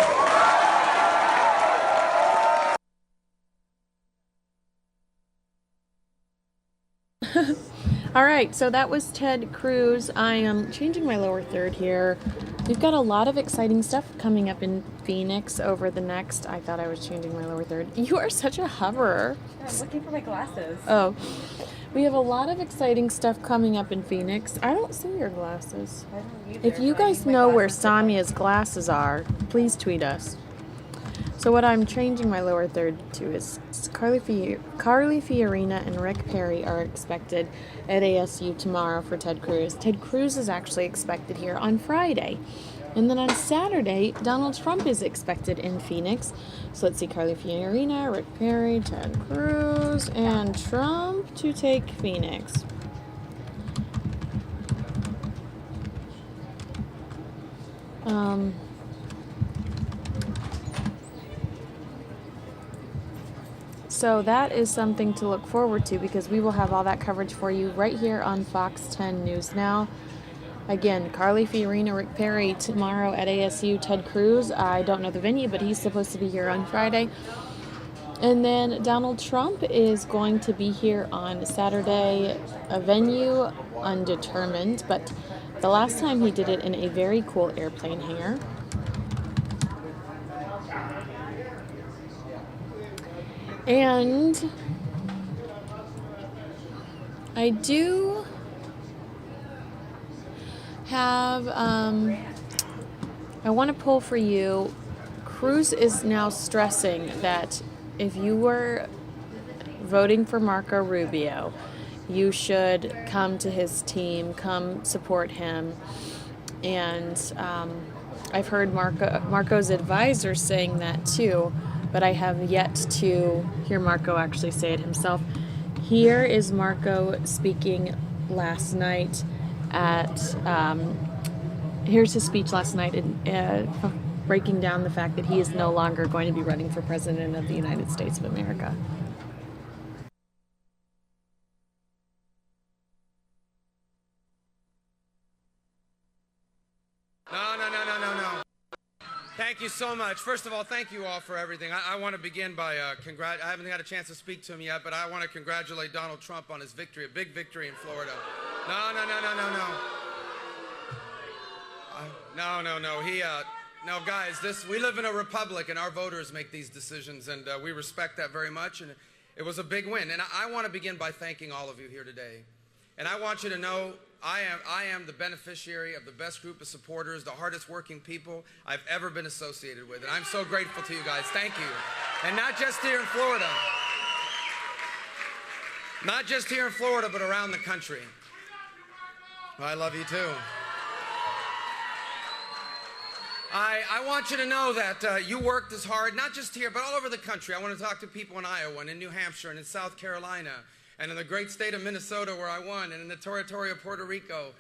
All right, so that was Ted Cruz. I am changing my lower third here. We've got a lot of exciting stuff coming up in Phoenix over the next... I thought I was changing my lower third. You are such a hoverer. I'm looking for my glasses. Oh. We have a lot of exciting stuff coming up in Phoenix. I don't see your glasses. I don't either. If you guys know where Samia's glasses are, please tweet us. So what I'm changing my lower third to is Carly Fiorina and Rick Perry are expected at ASU tomorrow for Ted Cruz. Ted Cruz is actually expected here on Friday. And then on Saturday, Donald Trump is expected in Phoenix. So let's see, Carly Fiorina, Rick Perry, Ted Cruz, and Trump to take Phoenix. So that is something to look forward to because we will have all that coverage for you right here on Fox 10 News Now. Again, Carly Fiorina, Rick Perry tomorrow at ASU, Ted Cruz. I don't know the venue, but he's supposed to be here on Friday. And then Donald Trump is going to be here on Saturday, a venue undetermined, but the last time he did it in a very cool airplane hangar. And I do have, I want to pull for you. Cruz is now stressing that if you were voting for Marco Rubio, you should come to his team, come support him. And I've heard Marco's advisors saying that too. But I have yet to hear Marco actually say it himself. Here is Marco speaking last night at, here's his speech last night, breaking down the fact that he is no longer going to be running for president of the United States of America. No. Thank you so much. First of all, thank you all for everything. I want to begin by I haven't had a chance to speak to him yet, but I want to congratulate Donald Trump on his victory, a big victory in Florida. No, guys, we live in a republic, and our voters make these decisions, and we respect that very much, and it was a big win. And I want to begin by thanking all of you here today. And I want you to know I am the beneficiary of the best group of supporters, the hardest working people I've ever been associated with. And I'm so grateful to you guys. Thank you. And not just here in Florida. Not just here in Florida, but around the country. I love you too. I want you to know that you worked as hard, not just here, but all over the country. I want to talk to people in Iowa and in New Hampshire and in South Carolina and in the great state of Minnesota where I won and in the territory of Puerto Rico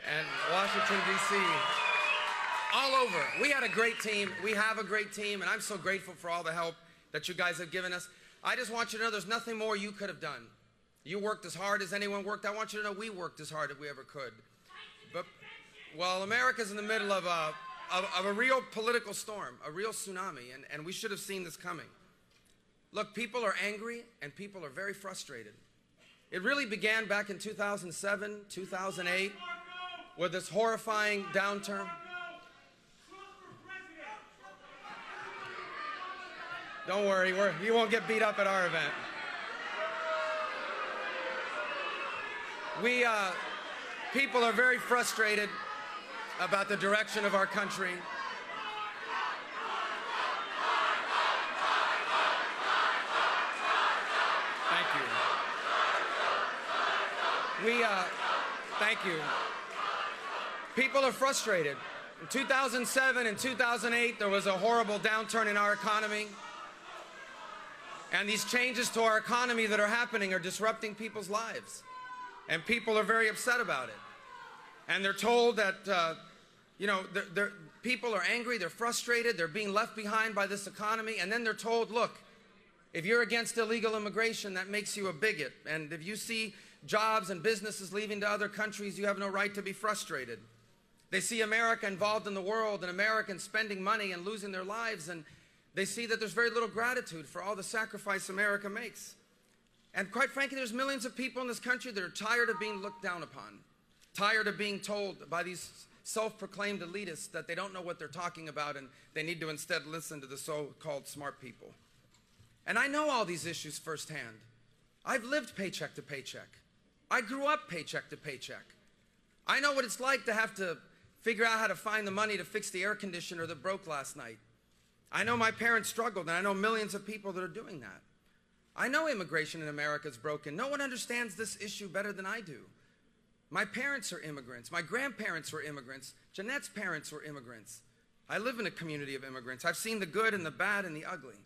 and Washington, D.C. All over. We had a great team. We have a great team, and I'm so grateful for all the help that you guys have given us. I just want you to know there's nothing more you could have done. You worked as hard as anyone worked. I want you to know we worked as hard as we ever could. But, well, America's in the middle of a real political storm, a real tsunami, and we should have seen this coming. Look, people are angry and people are very frustrated. It really began back in 2007, 2008, with this horrifying downturn. Don't worry, you won't get beat up at our event. People are very frustrated about the direction of our country. Thank you. Thank you. People are frustrated. In 2007 and 2008, there was a horrible downturn in our economy. And these changes to our economy that are happening are disrupting people's lives. And people are very upset about it. And they're told that, people are angry, they're frustrated, they're being left behind by this economy. And then they're told, look, if you're against illegal immigration, that makes you a bigot. And if you see jobs and businesses leaving to other countries, you have no right to be frustrated. They see America involved in the world and Americans spending money and losing their lives, and they see that there's very little gratitude for all the sacrifice America makes. And quite frankly, there's millions of people in this country that are tired of being looked down upon, tired of being told by these self-proclaimed elitists that they don't know what they're talking about and they need to instead listen to the so-called smart people. And I know all these issues firsthand. I've lived paycheck to paycheck. I grew up paycheck to paycheck. I know what it's like to have to figure out how to find the money to fix the air conditioner that broke last night. I know my parents struggled, and I know millions of people that are doing that. I know immigration in America is broken. No one understands this issue better than I do. My parents are immigrants. My grandparents were immigrants. Jeanette's parents were immigrants. I live in a community of immigrants. I've seen the good and the bad and the ugly.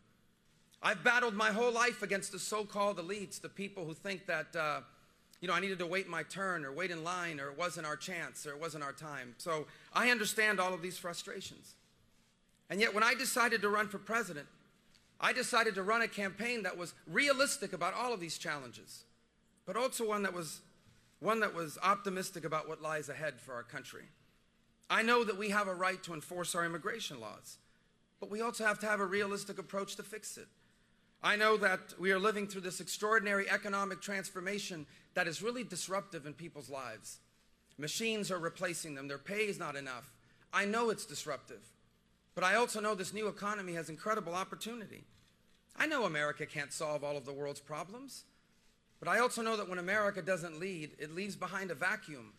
I've battled my whole life against the so-called elites, the people who think that, I needed to wait my turn or wait in line or it wasn't our chance or it wasn't our time. So I understand all of these frustrations. And yet when I decided to run for president, I decided to run a campaign that was realistic about all of these challenges, but also one that was optimistic about what lies ahead for our country. I know that we have a right to enforce our immigration laws, but we also have to have a realistic approach to fix it. I know that we are living through this extraordinary economic transformation that is really disruptive in people's lives. Machines are replacing them. Their pay is not enough. I know it's disruptive. But I also know this new economy has incredible opportunity. I know America can't solve all of the world's problems. But I also know that when America doesn't lead, it leaves behind a vacuum.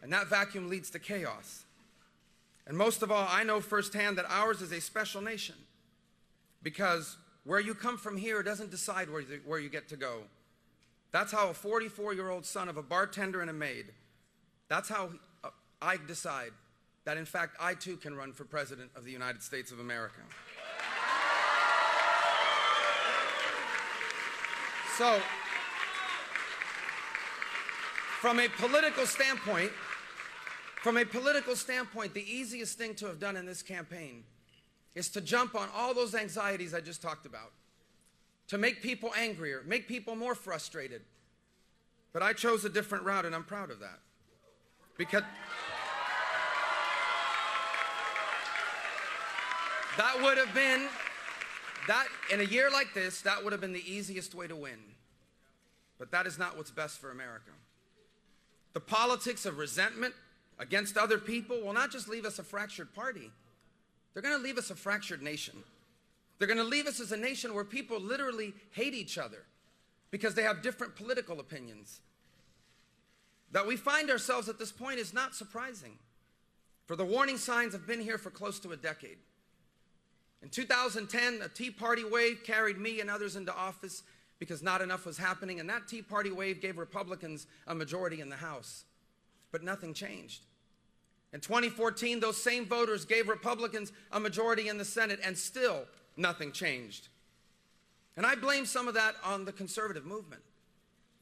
And that vacuum leads to chaos. And most of all, I know firsthand that ours is a special nation. Because where you come from here doesn't decide where you get to go. That's how a 44-year-old son of a bartender and a maid, that's how I decide that in fact I too can run for president of the United States of America. So, from a political standpoint, the easiest thing to have done in this campaign is to jump on all those anxieties I just talked about, to make people angrier, make people more frustrated. But I chose a different route, and I'm proud of that. Because that would have been, in a year like this, that would have been the easiest way to win. But that is not what's best for America. The politics of resentment against other people will not just leave us a fractured party. They're going to leave us a fractured nation. They're going to leave us as a nation where people literally hate each other because they have different political opinions. That we find ourselves at this point is not surprising, for the warning signs have been here for close to a decade. In 2010, a Tea Party wave carried me and others into office because not enough was happening, and that Tea Party wave gave Republicans a majority in the House. But nothing changed. In 2014, those same voters gave Republicans a majority in the Senate, and still nothing changed. And I blame some of that on the conservative movement,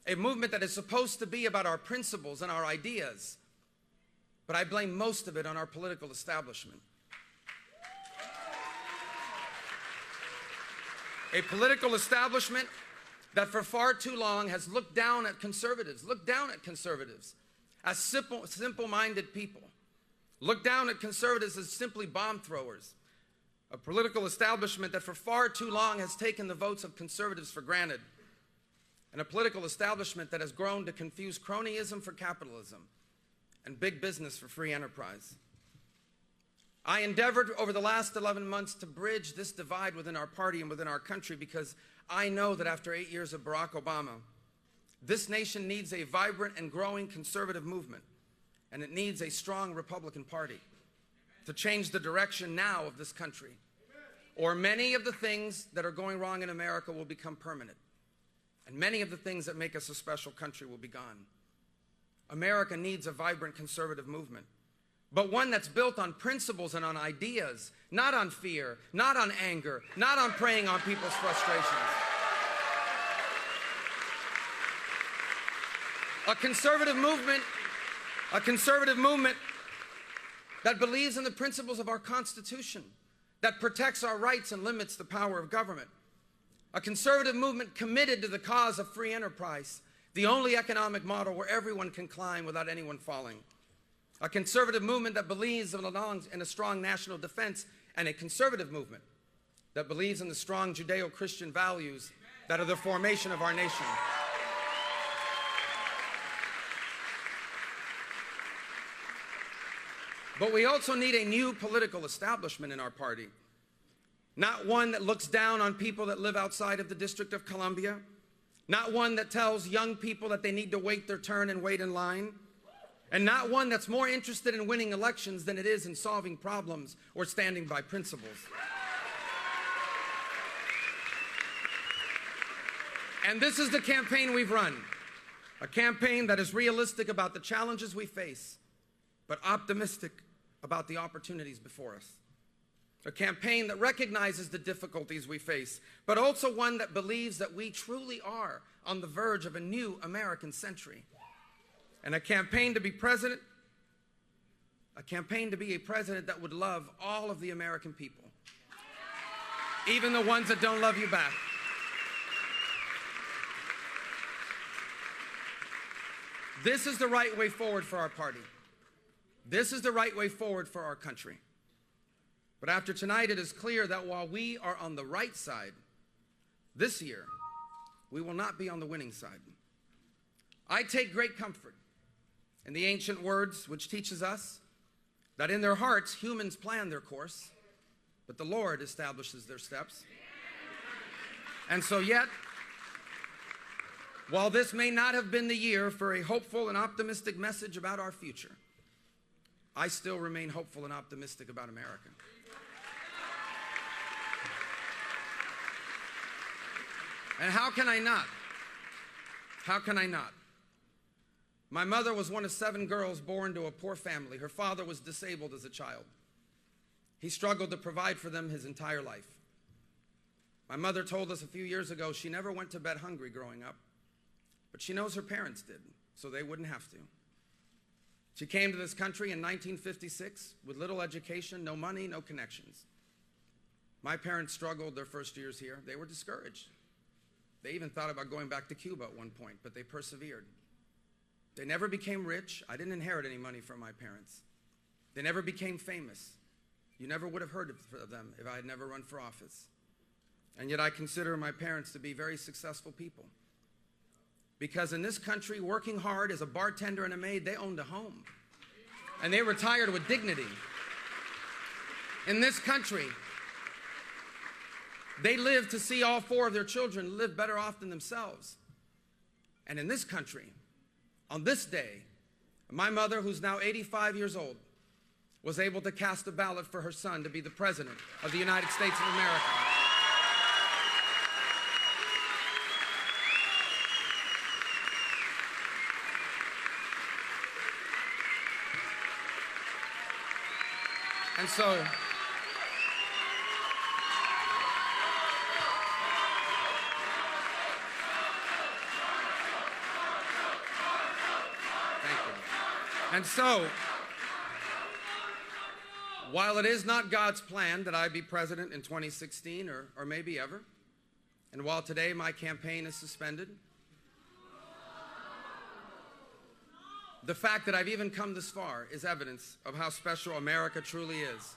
a movement that is supposed to be about our principles and our ideas, but I blame most of it on our political establishment. A political establishment that for far too long has looked down at conservatives as simple-minded people, looked down at conservatives as simply bomb throwers. A political establishment that for far too long has taken the votes of conservatives for granted. And a political establishment that has grown to confuse cronyism for capitalism and big business for free enterprise. I endeavored over the last 11 months to bridge this divide within our party and within our country, because I know that after 8 years of Barack Obama, this nation needs a vibrant and growing conservative movement, and it needs a strong Republican Party to change the direction now of this country, or many of the things that are going wrong in America will become permanent, and many of the things that make us a special country will be gone. America needs a vibrant conservative movement, but one that's built on principles and on ideas, not on fear, not on anger, not on preying on people's frustrations. A conservative movement that believes in the principles of our Constitution, that protects our rights and limits the power of government. A conservative movement committed to the cause of free enterprise, the only economic model where everyone can climb without anyone falling. A conservative movement that believes in a strong national defense, and a conservative movement that believes in the strong Judeo-Christian values that are the formation of our nation. But we also need a new political establishment in our party. Not one that looks down on people that live outside of the District of Columbia. Not one that tells young people that they need to wait their turn and wait in line. And not one that's more interested in winning elections than it is in solving problems or standing by principles. And this is the campaign we've run. A campaign that is realistic about the challenges we face, but optimistic about the opportunities before us. A campaign that recognizes the difficulties we face, but also one that believes that we truly are on the verge of a new American century. And a campaign to be president, a campaign to be a president that would love all of the American people, even the ones that don't love you back. This is the right way forward for our party. This is the right way forward for our country. But after tonight, it is clear that while we are on the right side, this year, we will not be on the winning side. I take great comfort in the ancient words which teaches us that in their hearts humans plan their course, but the Lord establishes their steps. And so yet, while this may not have been the year for a hopeful and optimistic message about our future, I still remain hopeful and optimistic about America. And how can I not? How can I not? My mother was one of 7 girls born to a poor family. Her father was disabled as a child. He struggled to provide for them his entire life. My mother told us a few years ago she never went to bed hungry growing up, but she knows her parents did, so they wouldn't have to. She came to this country in 1956 with little education, no money, no connections. My parents struggled their first years here. They were discouraged. They even thought about going back to Cuba at one point, but they persevered. They never became rich. I didn't inherit any money from my parents. They never became famous. You never would have heard of them if I had never run for office. And yet I consider my parents to be very successful people. Because in this country, working hard as a bartender and a maid, they owned a home. And they retired with dignity. In this country, they lived to see all 4 of their children live better off than themselves. And in this country, on this day, my mother, who's now 85 years old, was able to cast a ballot for her son to be the President of the United States of America. And so, And so, while it is not God's plan that I be president in 2016 or maybe ever, and while today my campaign is suspended, the fact that I've even come this far is evidence of how special America truly is.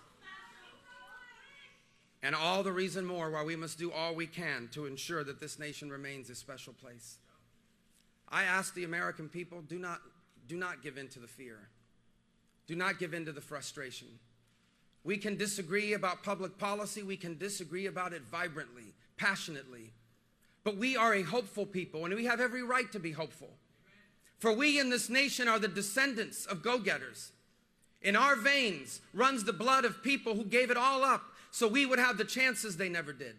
And all the reason more why we must do all we can to ensure that this nation remains a special place. I ask the American people, do not give in to the fear. Do not give in to the frustration. We can disagree about public policy. We can disagree about it vibrantly, passionately. But we are a hopeful people, and we have every right to be hopeful. For we in this nation are the descendants of go-getters. In our veins runs the blood of people who gave it all up so we would have the chances they never did.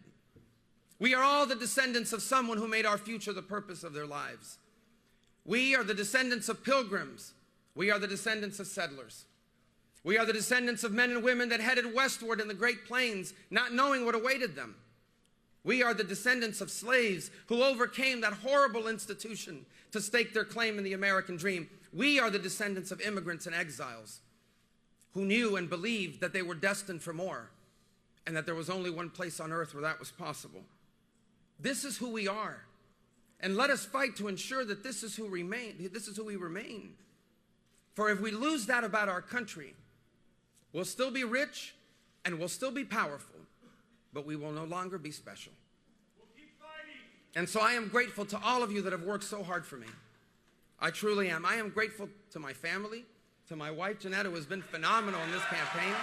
We are all the descendants of someone who made our future the purpose of their lives. We are the descendants of pilgrims. We are the descendants of settlers. We are the descendants of men and women that headed westward in the Great Plains, not knowing what awaited them. We are the descendants of slaves who overcame that horrible institution to stake their claim in the American dream. We are the descendants of immigrants and exiles who knew and believed that they were destined for more and that there was only one place on earth where that was possible. This is who we are. And let us fight to ensure that this is who we remain. For if we lose that about our country, we'll still be rich and we'll still be powerful, but we will no longer be special. And so I am grateful to all of you that have worked so hard for me. I truly am. I am grateful to my family, to my wife, Jeanette, who has been phenomenal in this campaign.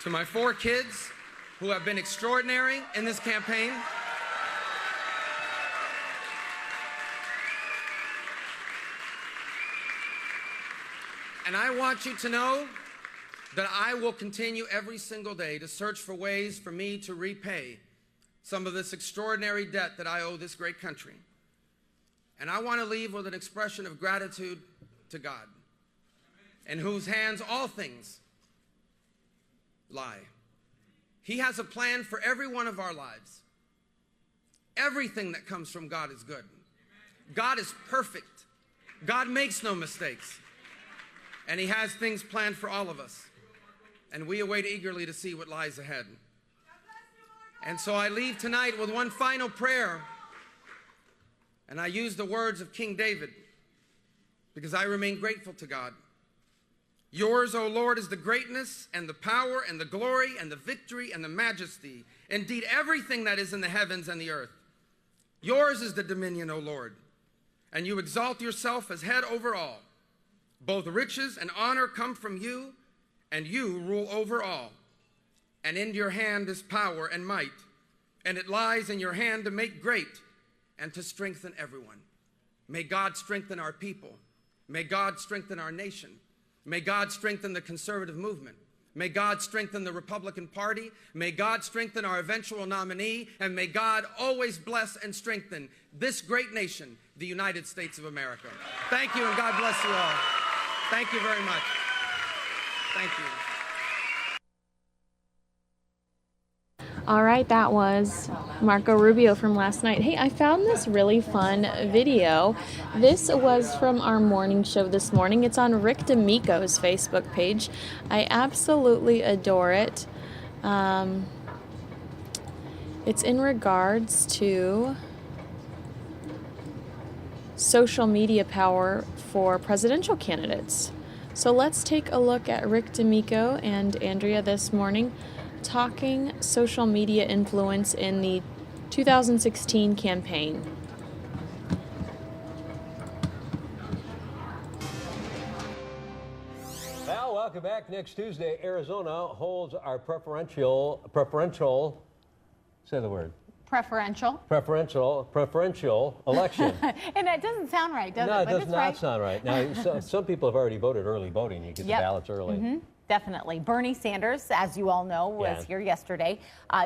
To my 4 kids, who have been extraordinary in this campaign. And I want you to know that I will continue every single day to search for ways for me to repay some of this extraordinary debt that I owe this great country. And I want to leave with an expression of gratitude to God, in whose hands all things lie. He has a plan for every one of our lives. Everything that comes from God is good. God is perfect. God makes no mistakes. And He has things planned for all of us. And we await eagerly to see what lies ahead. And so I leave tonight with one final prayer. And I use the words of King David because I remain grateful to God. Yours, O Lord, is the greatness and the power and the glory and the victory and the majesty. Indeed, everything that is in the heavens and the earth. Yours is the dominion, O Lord. And you exalt yourself as head over all. Both riches and honor come from you, and you rule over all. And in your hand is power and might, and it lies in your hand to make great and to strengthen everyone. May God strengthen our people. May God strengthen our nation. May God strengthen the conservative movement. May God strengthen the Republican Party. May God strengthen our eventual nominee. And may God always bless and strengthen this great nation, the United States of America. Thank you, and God bless you all. Thank you very much. Thank you. All right, that was Marco Rubio from last night. Hey, I found this really fun video. This was from our morning show this morning. It's on Rick D'Amico's Facebook page. I absolutely adore it. It's in regards to social media power for presidential candidates. So let's take a look at Rick D'Amico and Andrea this morning talking social media influence in the 2016 campaign. Well, welcome back. Next Tuesday, Arizona holds our preferential, say the word. Preferential election. And that doesn't sound right, does it? No, it But does it's not right. sound right. Now, some people have already voted early voting. You get the ballots early. Definitely. Bernie Sanders, as you all know, was Yeah. here yesterday.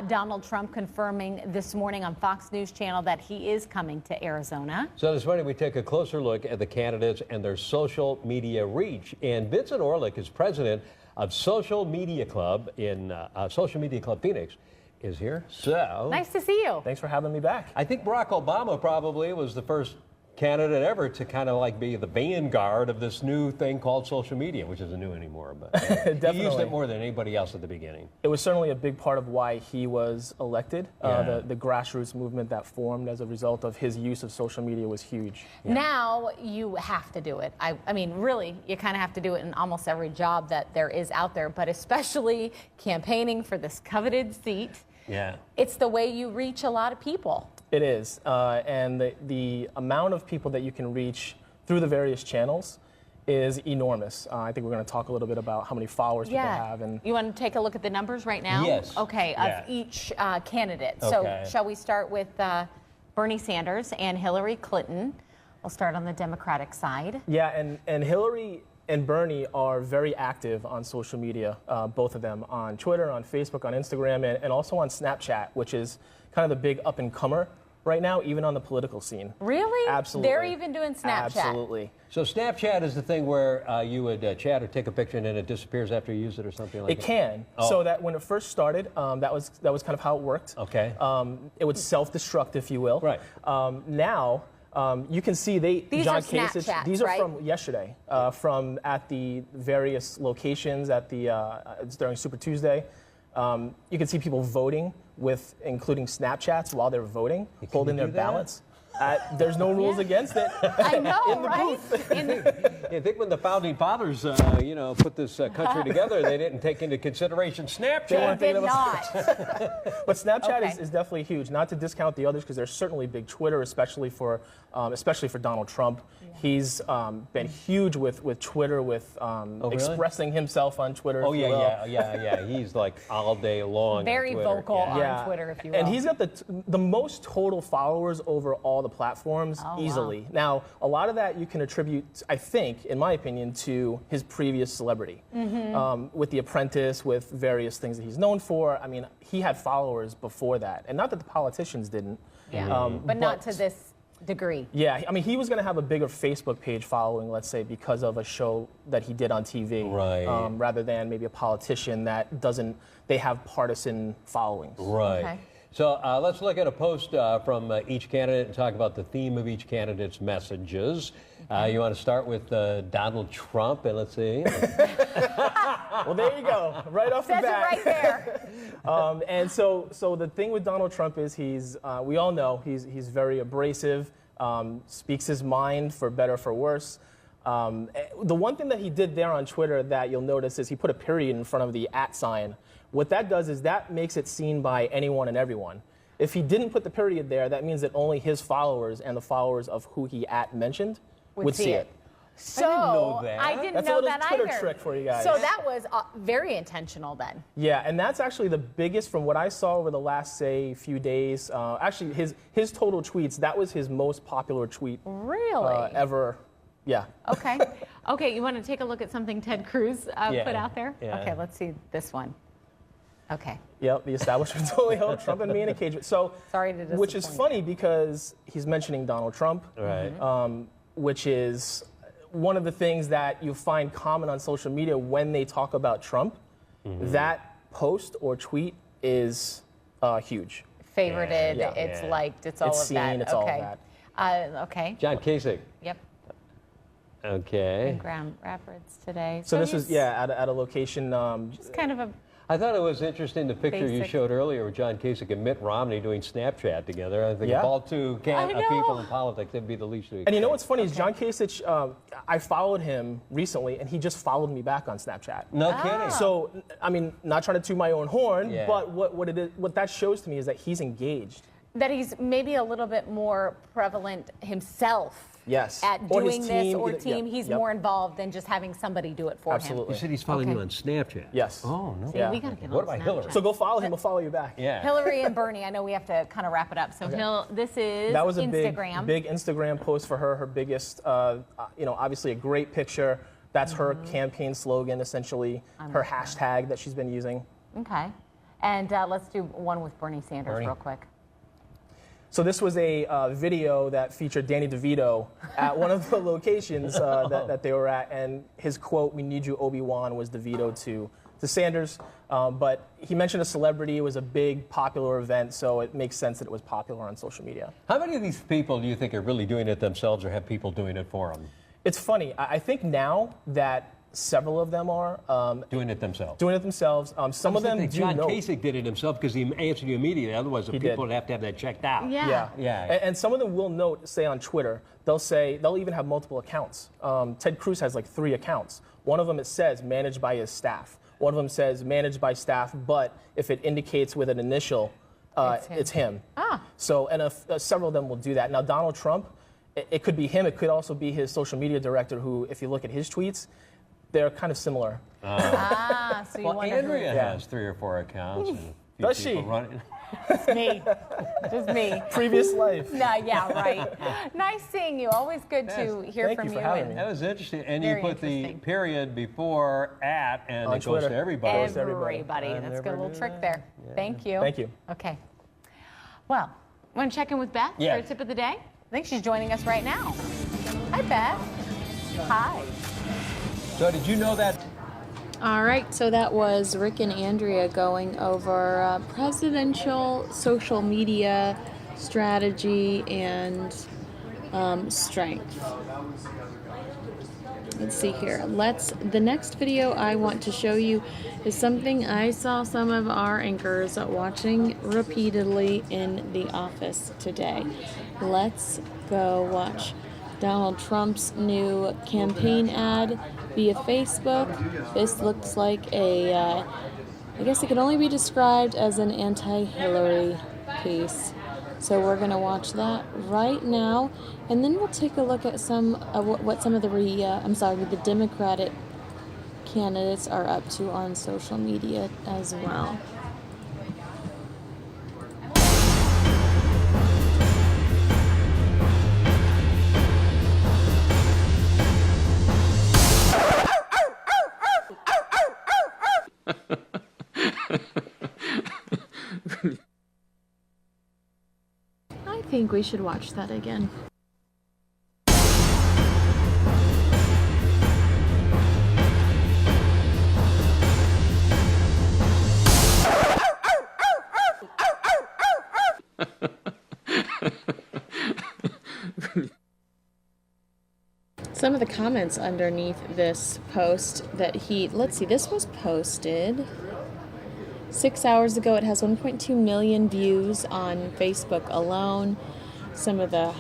Donald Trump confirming this morning on Fox News Channel that he is coming to Arizona. So this morning we take a closer look at the candidates and their social media reach. And Vincent Orlick is president of Social Media Club in Social Media Club Phoenix is here. So Nice to see you. thanks for having me back. I think Barack Obama probably was the first candidate ever to kind of like be the vanguard of this new thing called social media, which isn't new anymore, but he used Definitely. it more than anybody else at the beginning. It was certainly a big part of why he was elected. Yeah. The grassroots movement that formed as a result of his use of social media was huge. Now you have to do it. I mean, really, you kind of have to do it in almost every job that there is out there, but especially campaigning for this coveted seat. Yeah. It's the way you reach a lot of people. It is, and the amount of people that you can reach through the various channels is enormous. I think we're going to talk a little bit about how many followers people have. And you want to take a look at the numbers right now? Yes. Okay, Yeah. of each candidate. Okay. So shall we start with Bernie Sanders and Hillary Clinton? We'll start on the Democratic side. Yeah, and Hillary and Bernie are very active on social media, both of them, on Twitter, on Facebook, on Instagram, and also on Snapchat, which is kind of the big up-and-comer right now, even on the political scene. Really? Absolutely. They're even doing Snapchat. Absolutely. So Snapchat is the thing where you would chat or take a picture and then it disappears after you use it or something like that? It can. Oh. So that when it first started, that was kind of how it worked. Okay. It would self-destruct, if you will. Right. Now, you can see These John are Kasich. Snapchats, These are right? from yesterday, from at the various locations at the it's during Super Tuesday. You can see people voting with including Snapchats while they're voting, holding their do that? ballots. There's no rules against it. I know, In the right? I think when the founding fathers, put this country together, they didn't take into consideration Snapchat. They weren't thinking did about But Snapchat Okay. is definitely huge. Not to discount the others, because they're certainly big. Twitter, especially for Donald Trump. He's been huge with Twitter, with really? expressing himself on Twitter. Oh, if you yeah. will. He's like all day long. Very on Twitter. vocal on Twitter, if you will. And he's got the most total followers over all the platforms Oh, wow. easily. Now, a lot of that you can attribute, I think, in my opinion, to his previous celebrity. With The Apprentice, with various things that he's known for. I mean, he had followers before that. And not that the politicians didn't. Yeah. But not to this degree. Yeah, I mean, he was going to have a bigger Facebook page following, let's say, because of a show that he did on TV. Right. Rather than maybe a politician that doesn't, they have partisan followings. Right. Okay. So let's look at a post from each candidate and talk about the theme of each candidate's messages. You want to start with Donald Trump, and let's see. Well, there you go, right off the Says it bat. right there. And so the thing with Donald Trump is we all know he's very abrasive, speaks his mind for better or for worse. The one thing that he did there on Twitter that you'll notice is he put a period in front of the @ sign. What that does is that makes it seen by anyone and everyone. If he didn't put the period there, that means that only his followers and the followers of who he mentioned would see it. So know that. I didn't That's a know little that Twitter either. trick for you guys. So that was very intentional then. Yeah, and that's actually the biggest from what I saw over the last, say, few days. Actually, his total tweets, that was his most popular tweet Really? ever. Yeah. Okay. Okay, you want to take a look at something Ted Cruz put out there? Yeah. Okay, let's see this one. Okay. Yep, the establishment totally held Trump and me in a cage. So, Sorry to disappoint. which is funny because he's mentioning Donald Trump, Right. which is one of the things that you find common on social media when they talk about Trump. That post or tweet is huge. Favorited, Yeah. it's Yeah. liked, it's all It's of that. seen, it's all of okay. that. Okay. John Kasich. Yep. Okay. In Grand Rapids today. So this he's was, at a location. just kind of a I thought it was interesting the picture you Basic. showed earlier with John Kasich and Mitt Romney doing Snapchat together. I think Yeah. of all two I know. people in politics, that'd be the least of And you know what's funny is John Kasich, I followed him recently, and he just followed me back on Snapchat. No kidding. So, I mean, not trying to toot my own horn, Yeah. but what that shows to me is that he's engaged. that he's maybe a little bit more prevalent himself Yes. at Or his doing this team, or either- team. yep, He's yep. more involved than just having somebody do it for Absolutely. You said he's following Okay. you on Snapchat. Yes. Oh, no. him. Yeah. We gotta get What on about Snapchat. Hillary? So go follow him. We'll follow you back. Yeah. Hillary and Bernie, I know we have to kind of wrap it up. So this is That was a Instagram. big Instagram post for her. Her biggest, obviously a great picture That's her campaign slogan, essentially, her hashtag that she's been using. Okay. And let's do one with Bernie Sanders real quick. So this was a video that featured Danny DeVito at one of the locations that they were at, and his quote, "We need you, Obi-Wan," was DeVito to Sanders. But he mentioned a celebrity. It was a big, popular event, so it makes sense that it was popular on social media. How many of these people do you think are really doing it themselves or have people doing it for them? It's funny. I think now that several of them are doing it themselves. Some of them do John know. Kasich did it himself because he answered you immediately. Otherwise, the people would have to have that checked out. Yeah. Yeah. And some of them will note, say on Twitter, they'll even have multiple accounts. Ted Cruz has like 3 accounts. One of them, it says managed by his staff. One of them says managed by staff, but if it indicates with an initial, it's him. So, and several of them will do that. Now, Donald Trump, it could be him. It could also be his social media director who, if you look at his tweets, they're kind of similar. So you well, wonder Andrea has 3 or 4 accounts. And Does she? It's me. Just me. Previous life. No, yeah, right. Nice seeing you. Always good to hear Thank from you for you. having me. That was interesting. And Very you put the period before at, and On it goes Twitter. to everybody. Everybody. That's a good little trick there. Thank you. Thank you. Okay. Well, want to check in with Beth Yeah. for a tip of the day? I think she's joining us right now. Hi, Beth. Hi. So did you know that? All right, so that was Rick and Andrea going over presidential social media strategy and strength. Let's see here. The next video I want to show you is something I saw some of our anchors watching repeatedly in the office today. Let's go watch Donald Trump's new campaign ad via Facebook. This looks like I guess it can only be described as an anti-Hillary piece. So we're going to watch that right now, and then we'll take a look at what some of the Democratic candidates are up to on social media as well. I think we should watch that again. Some of the comments underneath this post let's see, this was posted 6 hours ago. It has 1.2 million views on Facebook alone. Some of the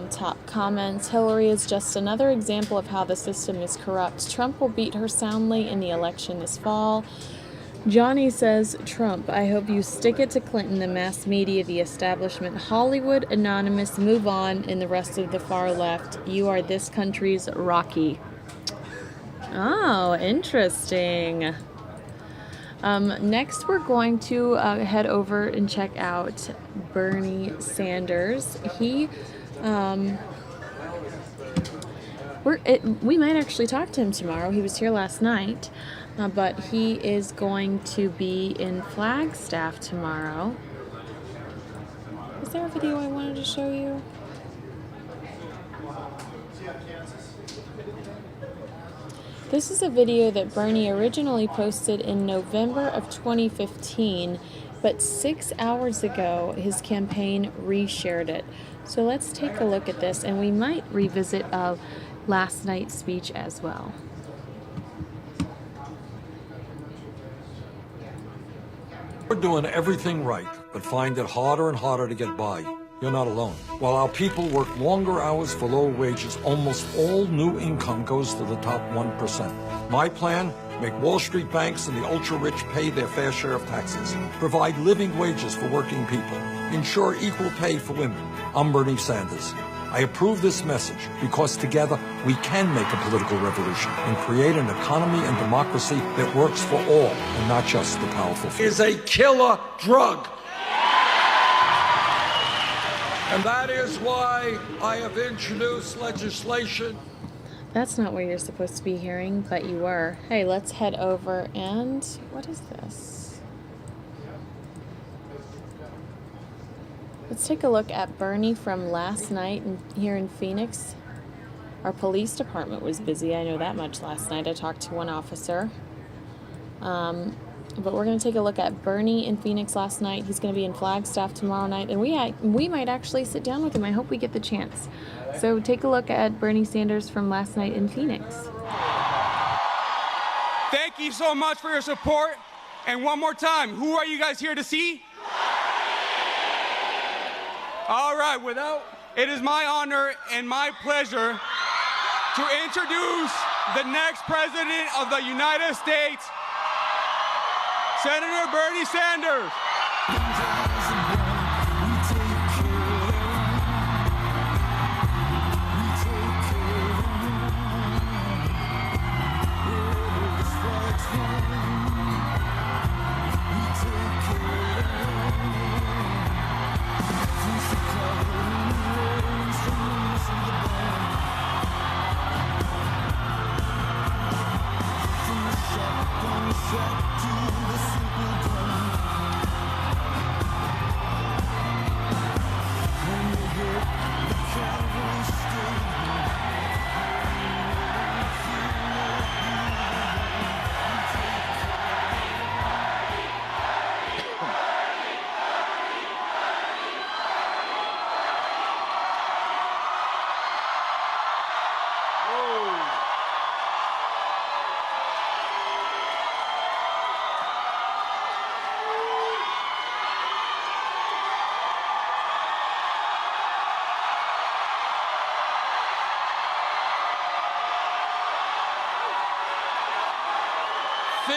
top comments: Hillary is just another example of how the system is corrupt. Trump will beat her soundly in the election this fall. Johnny says, Trump, I hope you stick it to Clinton, the mass media, the establishment, Hollywood, Anonymous, move on, and the rest of the far left. You are this country's Rocky. Oh, interesting. Next, we're going to head over and check out Bernie Sanders. We might actually talk to him tomorrow. He was here last night, but he is going to be in Flagstaff tomorrow. Is there a video I wanted to show you? This is a video that Bernie originally posted in November of 2015, but 6 hours ago, his campaign reshared it. So let's take a look at this, and we might revisit last night's speech as well. We're doing everything right, but find it harder and harder to get by. You're not alone. While our people work longer hours for lower wages, almost all new income goes to the top 1%. My plan? Make Wall Street banks and the ultra-rich pay their fair share of taxes. Provide living wages for working people. Ensure equal pay for women. I'm Bernie Sanders. I approve this message because together we can make a political revolution and create an economy and democracy that works for all and not just the powerful few. Is a killer drug. And that is why I have introduced legislation. That's not what you're supposed to be hearing, but you were. Hey, let's head over and what is this? Let's take a look at Bernie from last night here in Phoenix. Our police department was busy. I know that much last night. I talked to one officer. But we're going to take a look at Bernie in Phoenix last night. He's going to be in Flagstaff tomorrow night, and we might actually sit down with him. I hope we get the chance. So take a look at Bernie Sanders from last night in Phoenix. Thank you so much for your support. And one more time, who are you guys here to see? All right, it is my honor and my pleasure to introduce the next president of the United States, Senator Bernie Sanders.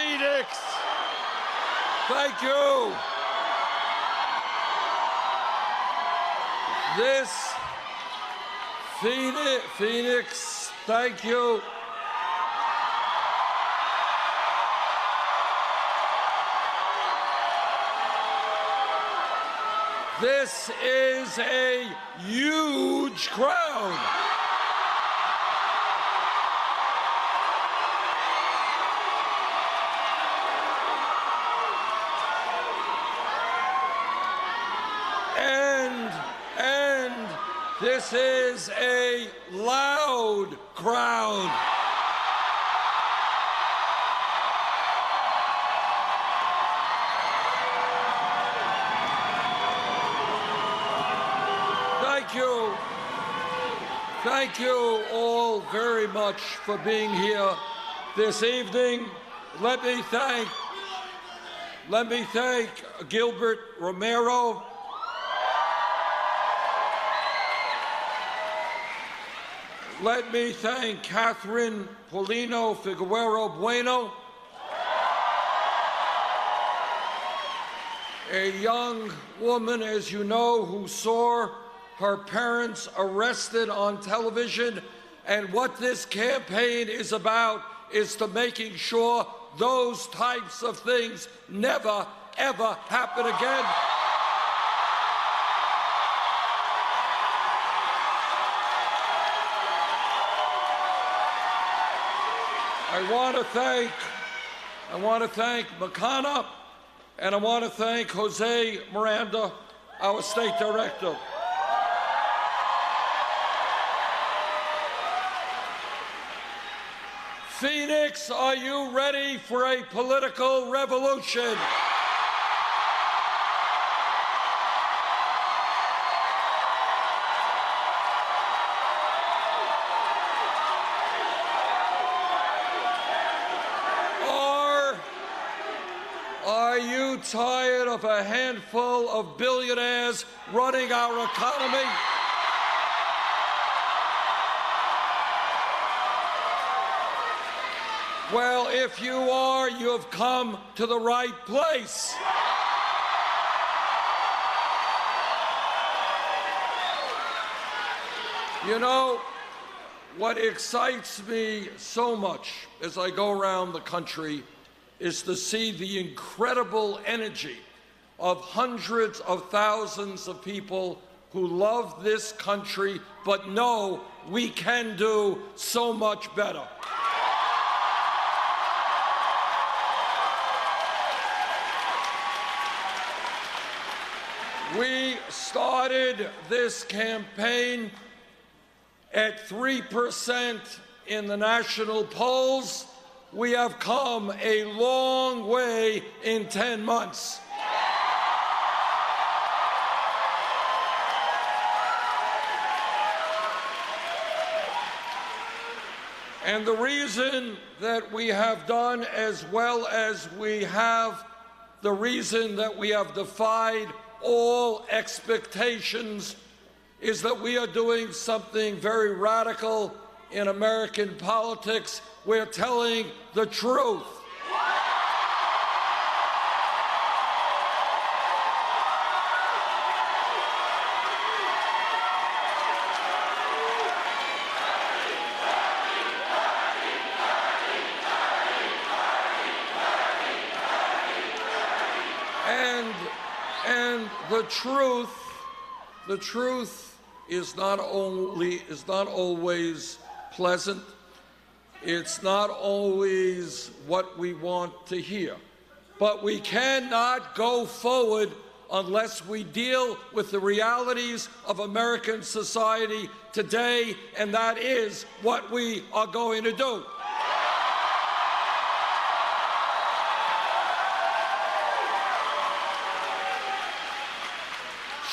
Phoenix, thank you. Phoenix, thank you. This is a huge crowd. And this is a loud crowd. Thank you all very much for being here this evening. Let me thank Gilbert Romero. Let me thank Catherine Polino Figueroa Bueno, a young woman, as you know, who saw her parents arrested on television. And what this campaign is about is to making sure those types of things never, ever happen again. I want to thank Makana, and I want to thank Jose Miranda, our state director. Phoenix, are you ready for a political revolution? Are you tired of a handful of billionaires running our economy? Well, if you are, you have come to the right place. You know, what excites me so much as I go around the country is to see the incredible energy of hundreds of thousands of people who love this country but know we can do so much better. We started this campaign at 3% in the national polls. We have come a long way in 10 months. And the reason that we have done as well as we have, the reason that we have defied all expectations, is that we are doing something very radical in American politics. We're telling the truth. And the truth is not always pleasant. It's not always what we want to hear. But we cannot go forward unless we deal with the realities of American society today, and that is what we are going to do.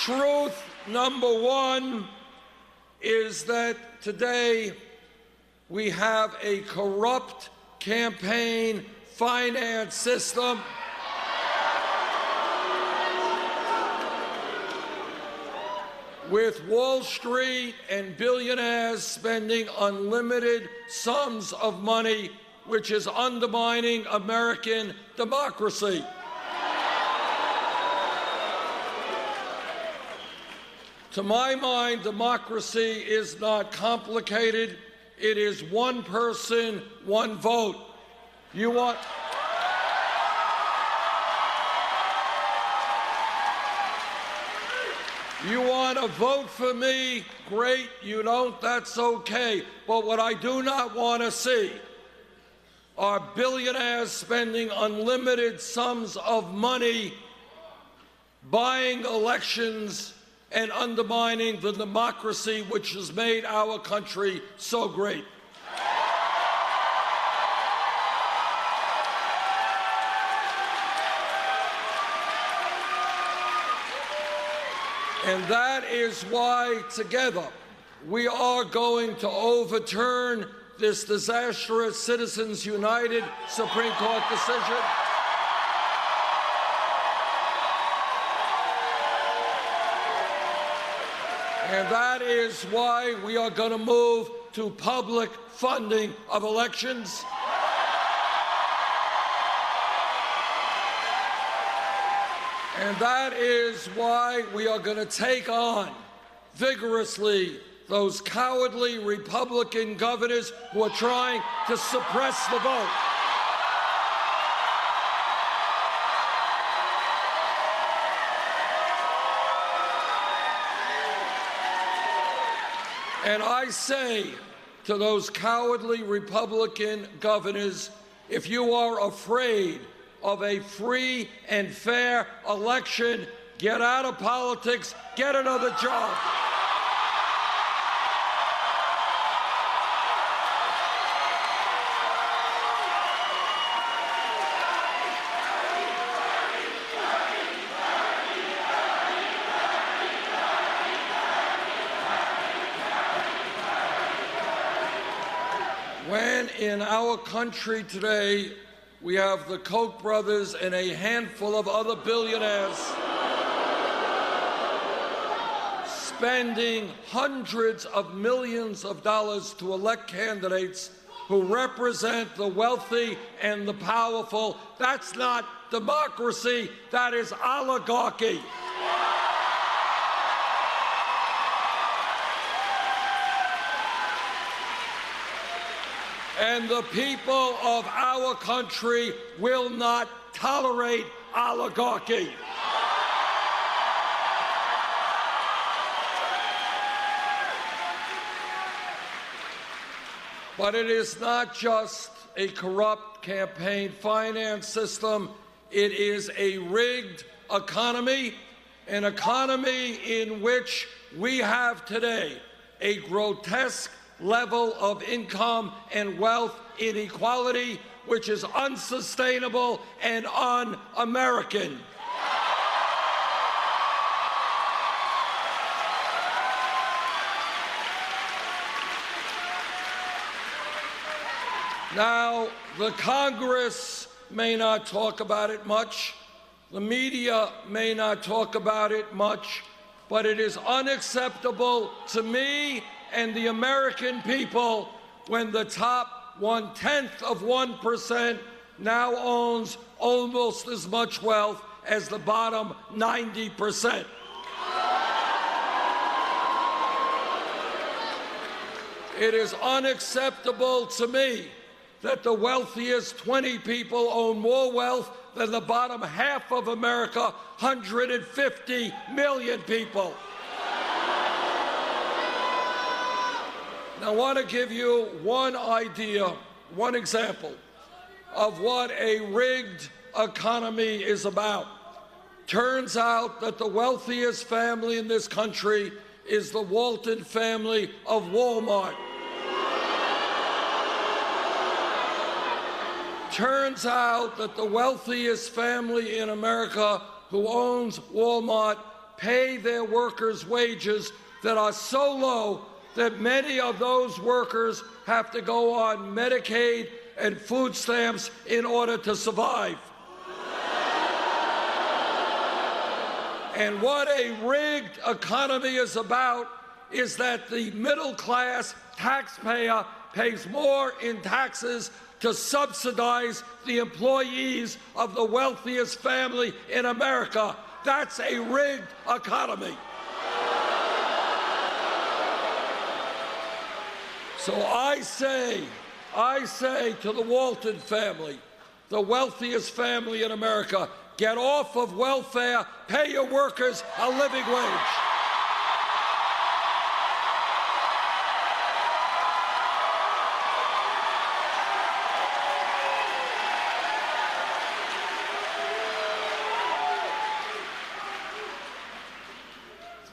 Truth number one is that today we have a corrupt campaign finance system with Wall Street and billionaires spending unlimited sums of money, which is undermining American democracy. To my mind, democracy is not complicated. It is one person, one vote. You want to vote for me? Great. You don't? That's okay. But what I do not want to see are billionaires spending unlimited sums of money buying elections and undermining the democracy which has made our country so great. And that is why, together, we are going to overturn this disastrous Citizens United Supreme Court decision. And that is why we are going to move to public funding of elections. And that is why we are going to take on vigorously those cowardly Republican governors who are trying to suppress the vote. And I say to those cowardly Republican governors, if you are afraid of a free and fair election, get out of politics, get another job. When in our country today, we have the Koch brothers and a handful of other billionaires spending hundreds of millions of dollars to elect candidates who represent the wealthy and the powerful. That's not democracy, that is oligarchy. And the people of our country will not tolerate oligarchy. But it is not just a corrupt campaign finance system. It is a rigged economy, an economy in which we have today a grotesque level of income and wealth inequality, which is unsustainable and un-American. Now, the Congress may not talk about it much, the media may not talk about it much, but it is unacceptable to me and the American people when the top 0.1% now owns almost as much wealth as the bottom 90%. It is unacceptable to me that the wealthiest 20 people own more wealth than the bottom half of America, 150 million people. Now, I want to give you one idea, one example of what a rigged economy is about. Turns out that the wealthiest family in this country is the Walton family of Walmart. Turns out that the wealthiest family in America who owns Walmart pay their workers wages that are so low that many of those workers have to go on Medicaid and food stamps in order to survive. And what a rigged economy is about is that the middle class taxpayer pays more in taxes to subsidize the employees of the wealthiest family in America. That's a rigged economy. So I say to the Walton family, the wealthiest family in America, get off of welfare, pay your workers a living wage.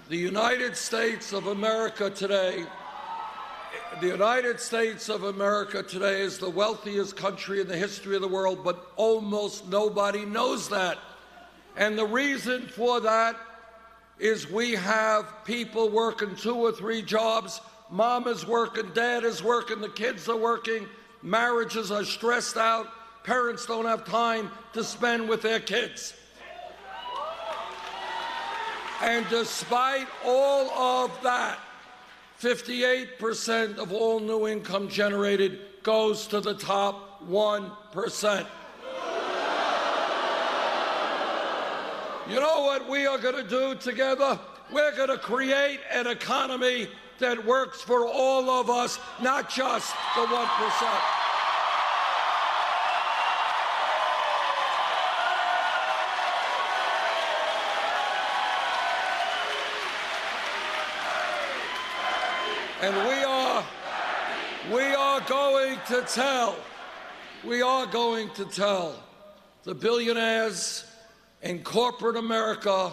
The United States of America today is the wealthiest country in the history of the world, but almost nobody knows that. And the reason for that is we have people working 2 or 3 jobs. Mom is working, dad is working, the kids are working, marriages are stressed out, parents don't have time to spend with their kids. And despite all of that, 58% of all new income generated goes to the top 1%. You know what we are going to do together? We're going to create an economy that works for all of us, not just the 1%. And we are going to tell the billionaires in corporate America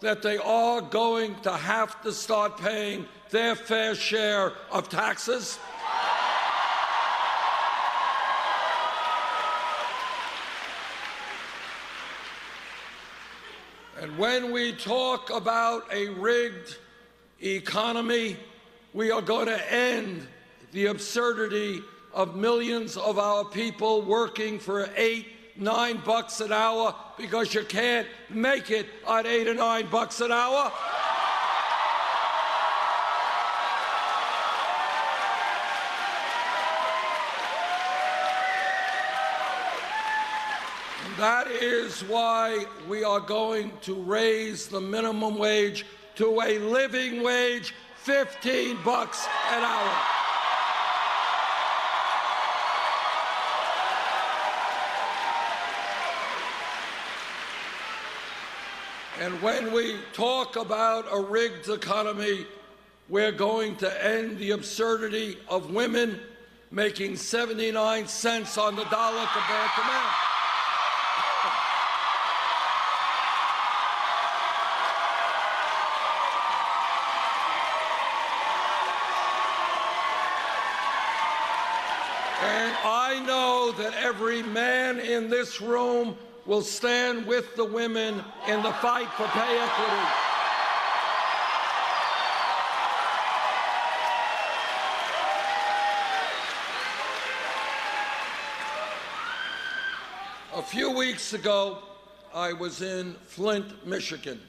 that they are going to have to start paying their fair share of taxes. And when we talk about a rigged economy, we are going to end the absurdity of millions of our people working for $8, $9 an hour because you can't make it on $8 or $9 an hour. And that is why we are going to raise the minimum wage to a living wage, $15 an hour. And when we talk about a rigged economy, we're going to end the absurdity of women making 79 cents on the dollar compared to men. And I know that every man in this room will stand with the women in the fight for pay equity. A few weeks ago, I was in Flint, Michigan.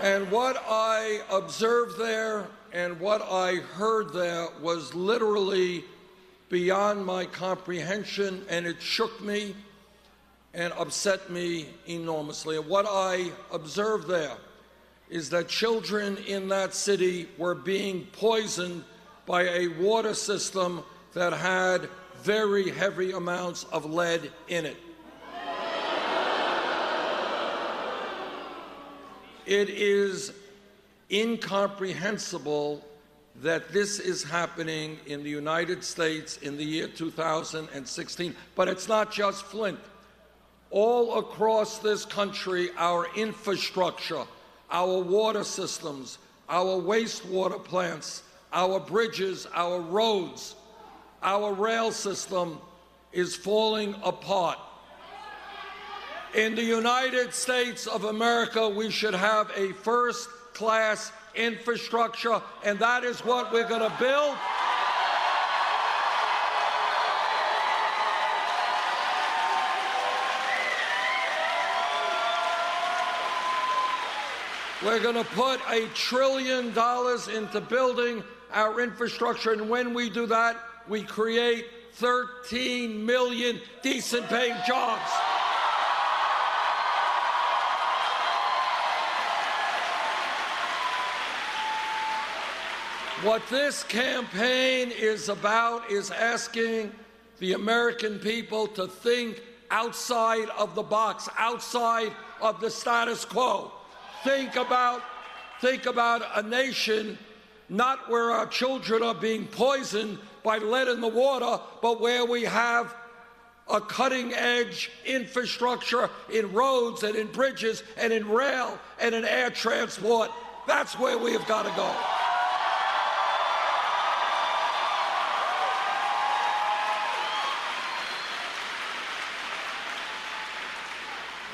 And what I observed there and what I heard there was literally beyond my comprehension, and it shook me and upset me enormously. And what I observed there is that children in that city were being poisoned by a water system that had very heavy amounts of lead in it. It is incomprehensible that this is happening in the United States in the year 2016. But it's not just Flint. All across this country, our infrastructure, our water systems, our wastewater plants, our bridges, our roads, our rail system is falling apart. In the United States of America, we should have a first-class infrastructure, and that is what we're going to build. We're going to put $1 trillion into building our infrastructure, and when we do that, we create 13 million decent-paying jobs. What this campaign is about is asking the American people to think outside of the box, outside of the status quo. Think about a nation not where our children are being poisoned by lead in the water, but where we have a cutting-edge infrastructure in roads and in bridges and in rail and in air transport. That's where we have got to go.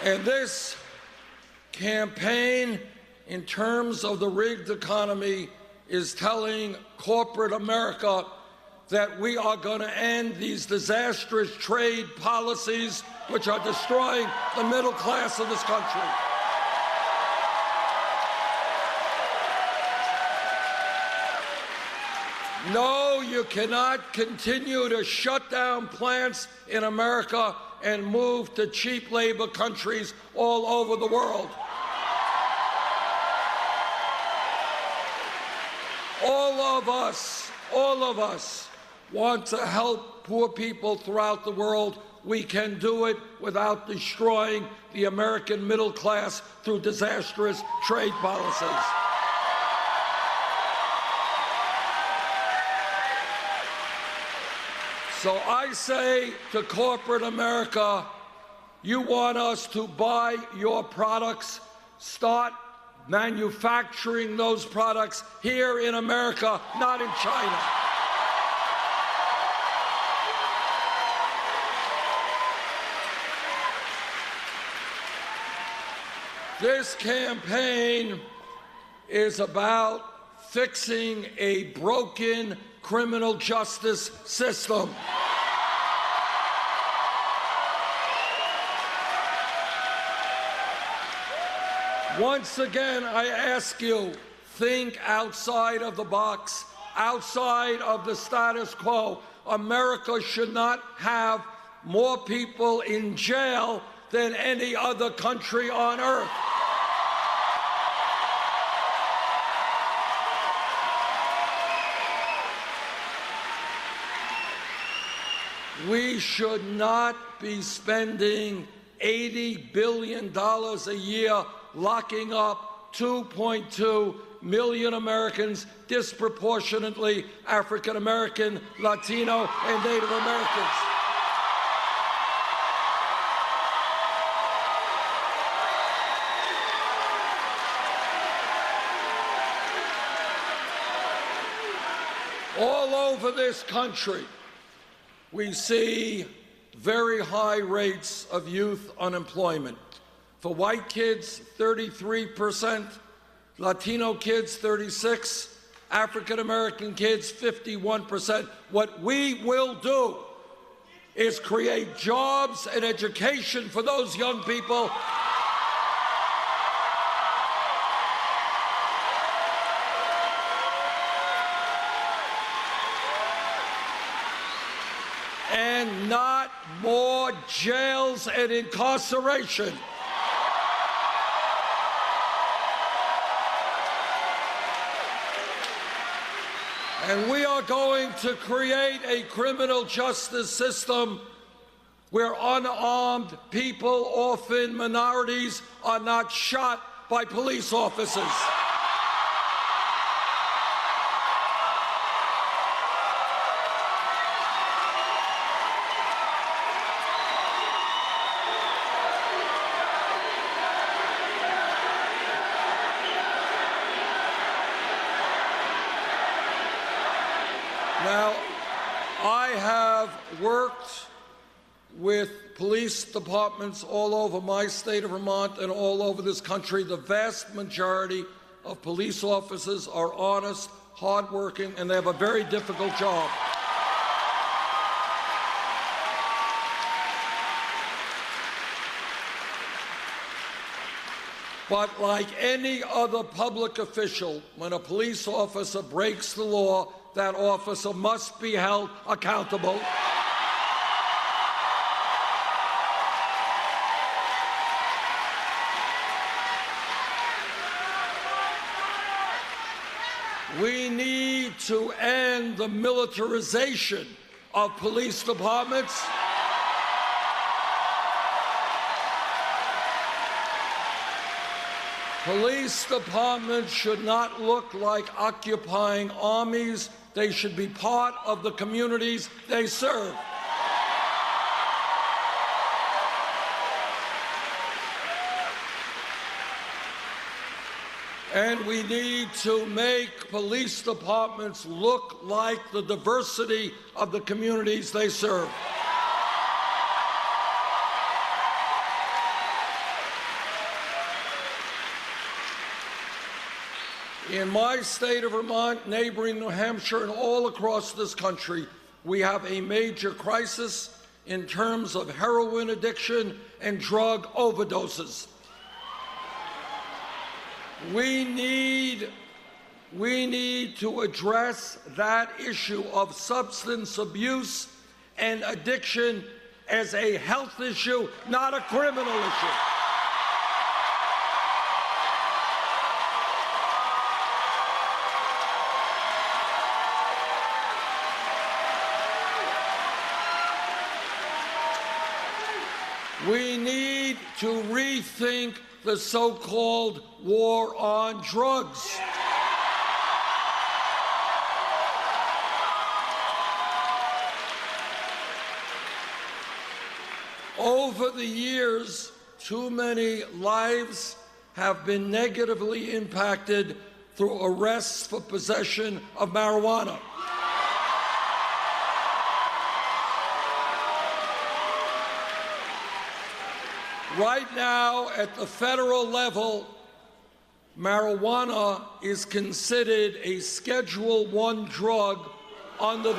And this campaign, in terms of the rigged economy, is telling corporate America that we are going to end these disastrous trade policies which are destroying the middle class of this country. No, you cannot continue to shut down plants in America and move to cheap labor countries all over the world. All of us want to help poor people throughout the world. We can do it without destroying the American middle class through disastrous trade policies. So I say to corporate America, you want us to buy your products, start manufacturing those products here in America, not in China. This campaign is about fixing a broken criminal justice system. Once again, I ask you, think outside of the box, outside of the status quo. America should not have more people in jail than any other country on earth. We should not be spending $80 billion a year locking up 2.2 million Americans, disproportionately African American, Latino, and Native Americans. All over this country, we see very high rates of youth unemployment. For white kids, 33%, Latino kids, 36%, African American kids, 51%. What we will do is create jobs and education for those young people. And not more jails and incarceration. And we are going to create a criminal justice system where unarmed people, often minorities, are not shot by police officers. Now, I have worked with police departments all over my state of Vermont and all over this country. The vast majority of police officers are honest, hardworking, and they have a very difficult job. But like any other public official, when a police officer breaks the law, that officer must be held accountable. We need to end the militarization of police departments. Police departments should not look like occupying armies. They should be part of the communities they serve. And we need to make police departments look like the diversity of the communities they serve. In my state of Vermont, neighboring New Hampshire, and all across this country, we have a major crisis in terms of heroin addiction and drug overdoses. We need to address that issue of substance abuse and addiction as a health issue, not a criminal issue. We need to rethink the so-called war on drugs. Over the years, too many lives have been negatively impacted through arrests for possession of marijuana. Right now, at the federal level, marijuana is considered a Schedule I drug under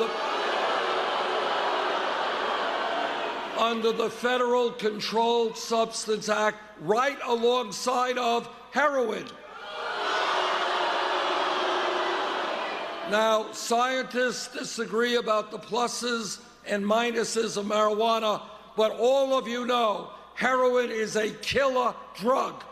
the Federal Controlled Substance Act, right alongside of heroin. Now, scientists disagree about the pluses and minuses of marijuana, but all of you know heroin is a killer drug.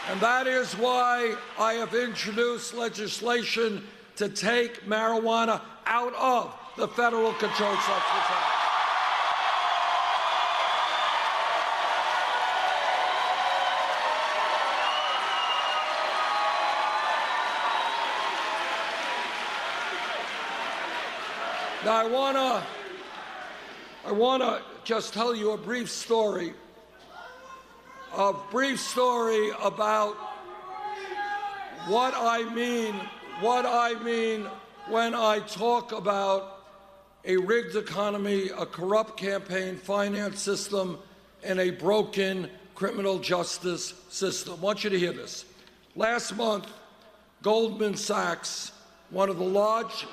And that is why I have introduced legislation to take marijuana out of the Federal Controlled Substance Act. Now, I wanna just tell you a brief story about what I mean when I talk about a rigged economy, a corrupt campaign finance system, and a broken criminal justice system. I want you to hear this. Last month, Goldman Sachs, one of the large,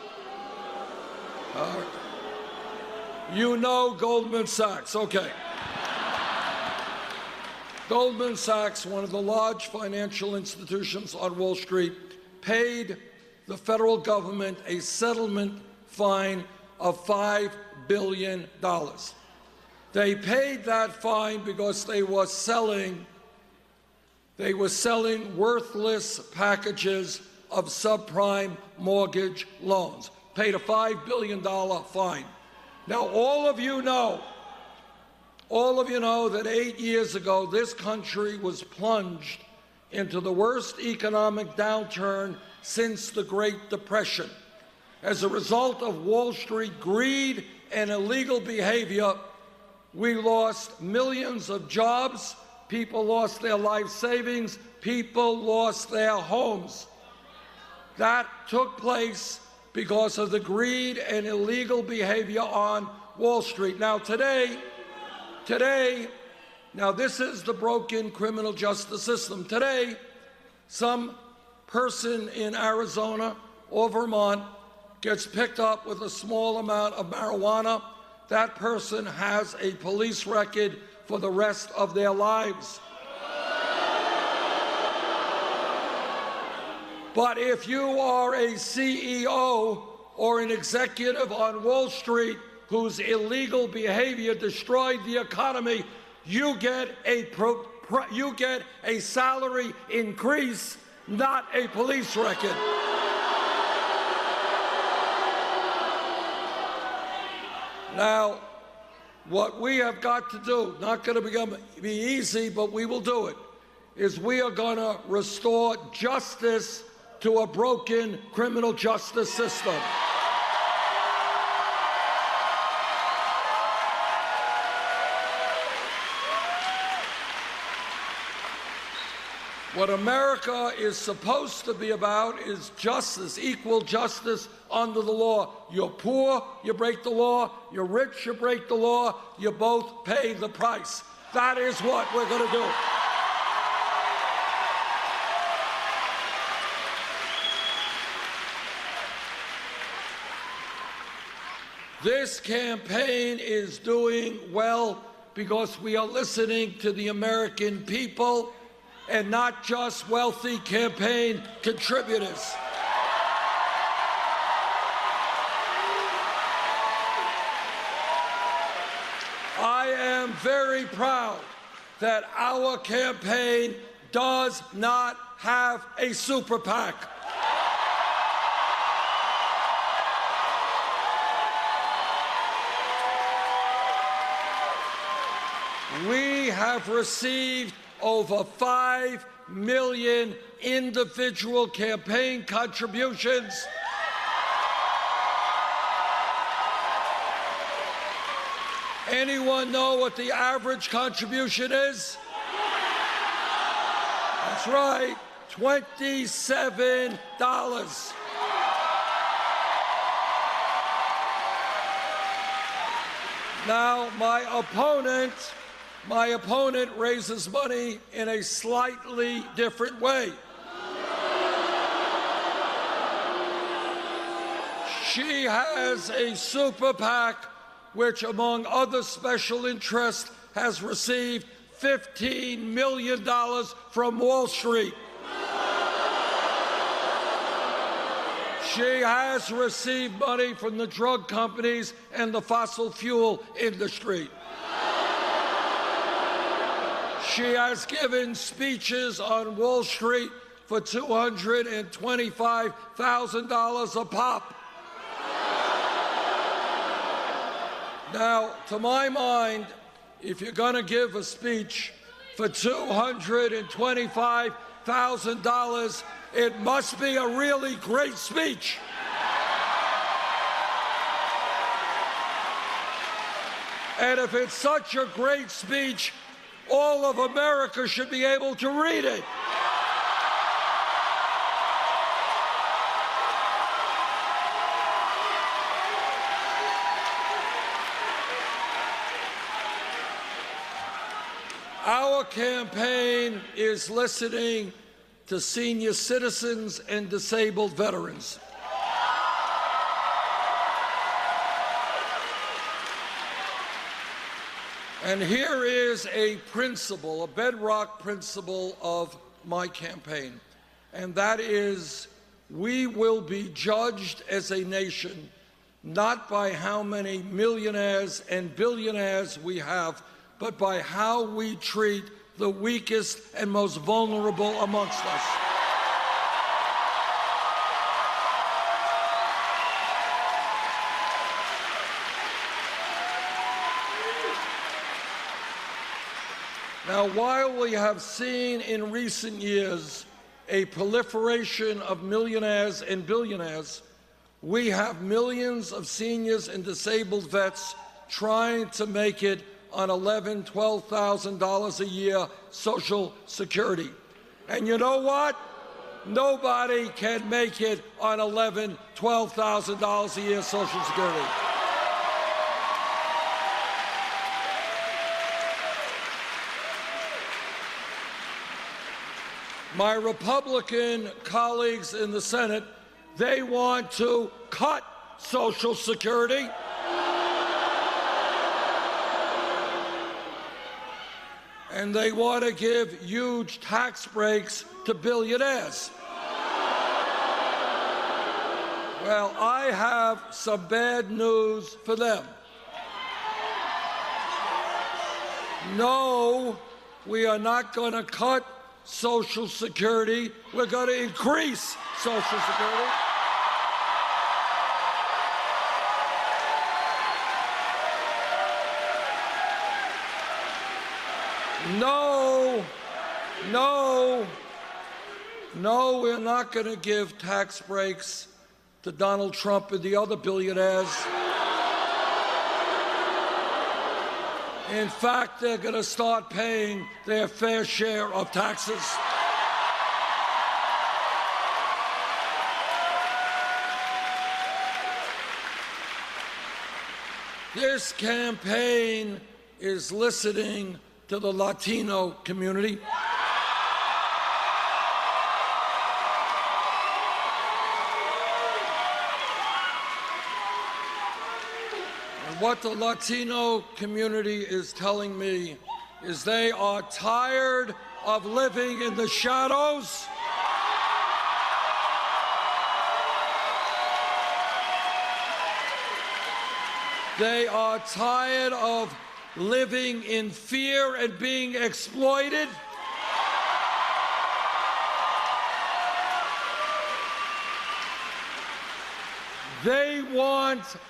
you know Goldman Sachs, okay. Goldman Sachs, one of the large financial institutions on Wall Street, paid the federal government a settlement fine of $5 billion. They paid that fine because they were selling worthless packages of subprime mortgage loans. Paid a $5 billion fine. Now, all of you know that 8 years ago, this country was plunged into the worst economic downturn since the Great Depression. As a result of Wall Street greed and illegal behavior, we lost millions of jobs, people lost their life savings, people lost their homes. That took place because of the greed and illegal behavior on Wall Street. Now today, now this is the broken criminal justice system. Today, some person in Arizona or Vermont gets picked up with a small amount of marijuana. That person has a police record for the rest of their lives. But if you are a CEO or an executive on Wall Street whose illegal behavior destroyed the economy, you get a salary increase, not a police record. Now, what we have got to do, not going to be easy, but we will do it, is we are going to restore justice to a broken criminal justice system. What America is supposed to be about is justice, equal justice under the law. You're poor, you break the law. You're rich, you break the law. You both pay the price. That is what we're going to do. This campaign is doing well because we are listening to the American people and not just wealthy campaign contributors. I am very proud that our campaign does not have a super PAC. We have received over 5 million individual campaign contributions. Anyone know what the average contribution is? That's right, $27. Now, my opponent raises money in a slightly different way. She has a super PAC which, among other special interests, has received $15 million from Wall Street. She has received money from the drug companies and the fossil fuel industry. She has given speeches on Wall Street for $225,000 a pop. Now, to my mind, if you're going to give a speech for $225,000, it must be a really great speech. And if it's such a great speech, all of America should be able to read it. Our campaign is listening to senior citizens and disabled veterans. And here is a principle, a bedrock principle of my campaign, and that is we will be judged as a nation not by how many millionaires and billionaires we have, but by how we treat the weakest and most vulnerable amongst us. Now, while we have seen in recent years a proliferation of millionaires and billionaires, we have millions of seniors and disabled vets trying to make it on $11,000, $12,000 a year Social Security. And you know what? Nobody can make it on $11,000, $12,000 a year Social Security. My Republican colleagues in the Senate, they want to cut Social Security. And they want to give huge tax breaks to billionaires. Well, I have some bad news for them. No, we are not going to cut Social Security. We're going to increase Social Security. No, we're not going to give tax breaks to Donald Trump and the other billionaires. In fact, they're going to start paying their fair share of taxes. This campaign is listening to the Latino community. And what the Latino community is telling me is they are tired of living in the shadows. They are tired of living in fear and being exploited.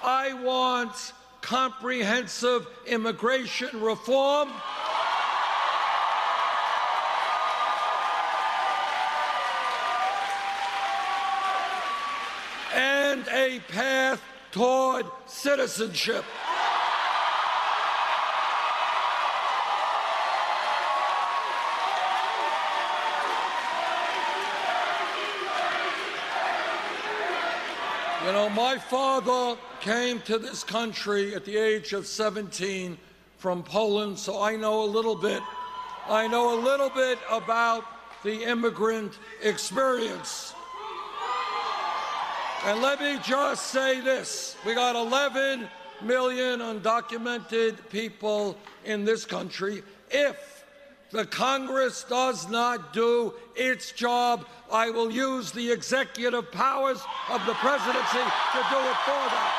I want comprehensive immigration reform. And a path toward citizenship. You know, my father came to this country at the age of 17 from Poland, so I know a little bit. I know a little bit about the immigrant experience. And let me just say this. We got 11 million undocumented people in this country. If the Congress does not do its job, I will use the executive powers of the presidency to do it for them.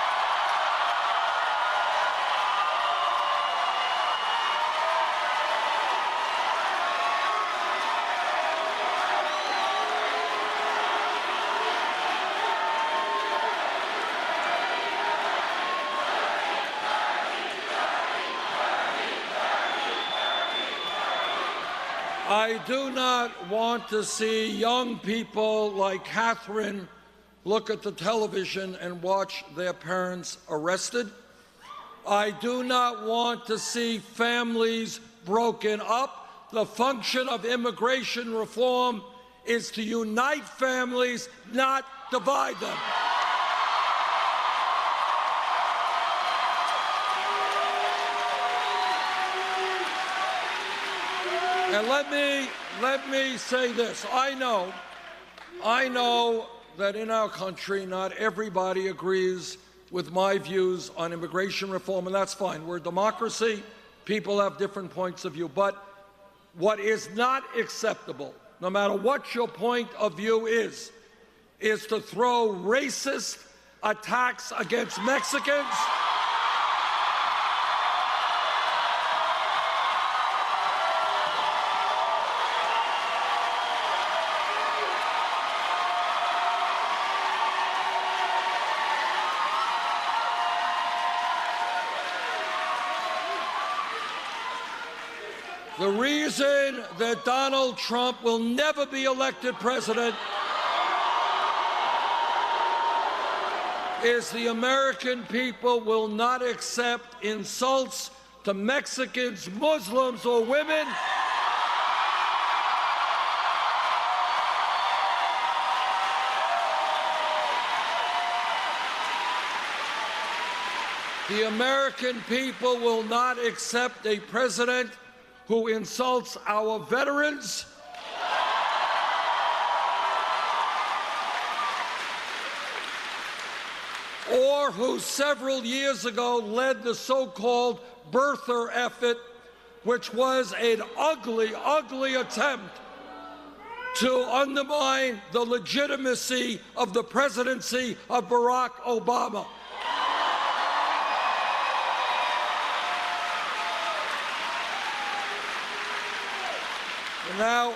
I do not want to see young people like Catherine look at the television and watch their parents arrested. I do not want to see families broken up. The function of immigration reform is to unite families, not divide them. And let me say this. I know that in our country not everybody agrees with my views on immigration reform, and that's fine. We're a democracy. People have different points of view. But what is not acceptable, no matter what your point of view is to throw racist attacks against Mexicans, the reason that Donald Trump will never be elected president is the American people will not accept insults to Mexicans, Muslims, or women. The American people will not accept a president who insults our veterans, or who several years ago led the so-called birther effort, which was an ugly, ugly attempt to undermine the legitimacy of the presidency of Barack Obama. Now,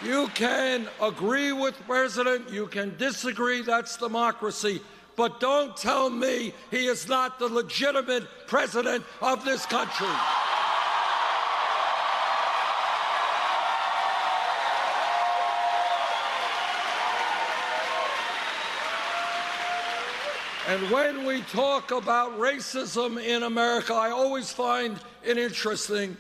you can agree with the president, you can disagree, that's democracy, but don't tell me he is not the legitimate president of this country. And when we talk about racism in America, I always find it interesting.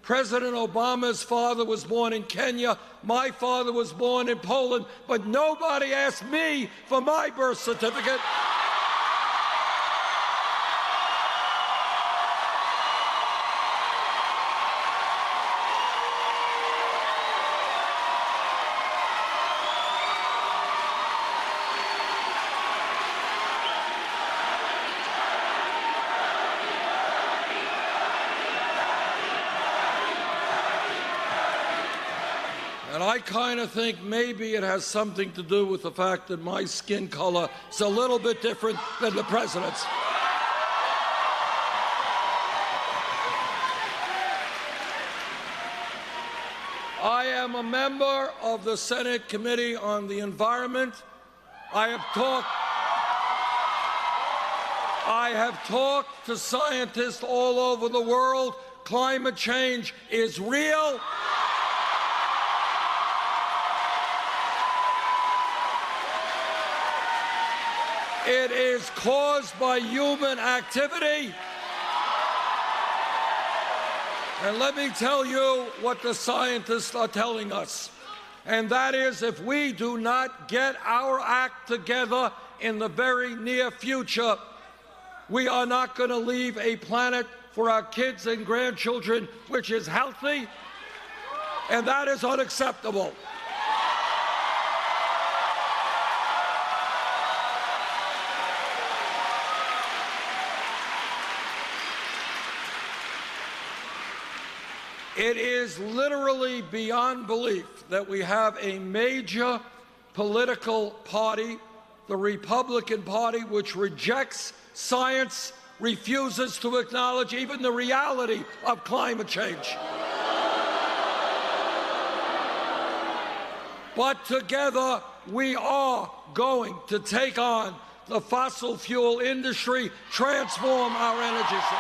President Obama's father was born in Kenya. My father was born in Poland, but nobody asked me for my birth certificate. And I kind of think maybe it has something to do with the fact that my skin color is a little bit different than the president's. I am a member of the Senate Committee on the Environment. I have talked to scientists all over the world. Climate change is real. It is caused by human activity. And let me tell you what the scientists are telling us. And that is, if we do not get our act together in the very near future, we are not going to leave a planet for our kids and grandchildren which is healthy, and that is unacceptable. It is literally beyond belief that we have a major political party, the Republican Party, which rejects science, refuses to acknowledge even the reality of climate change. But together, we are going to take on the fossil fuel industry, transform our energy system.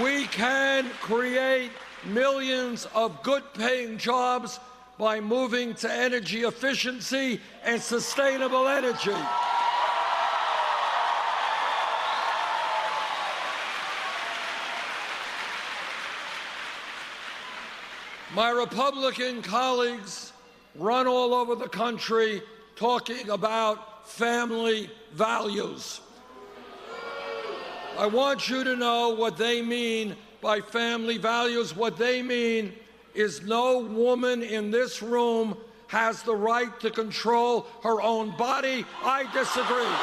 We can create millions of good-paying jobs by moving to energy efficiency and sustainable energy. My Republican colleagues run all over the country talking about family values. I want you to know what they mean by family values. What they mean is no woman in this room has the right to control her own body. I disagree.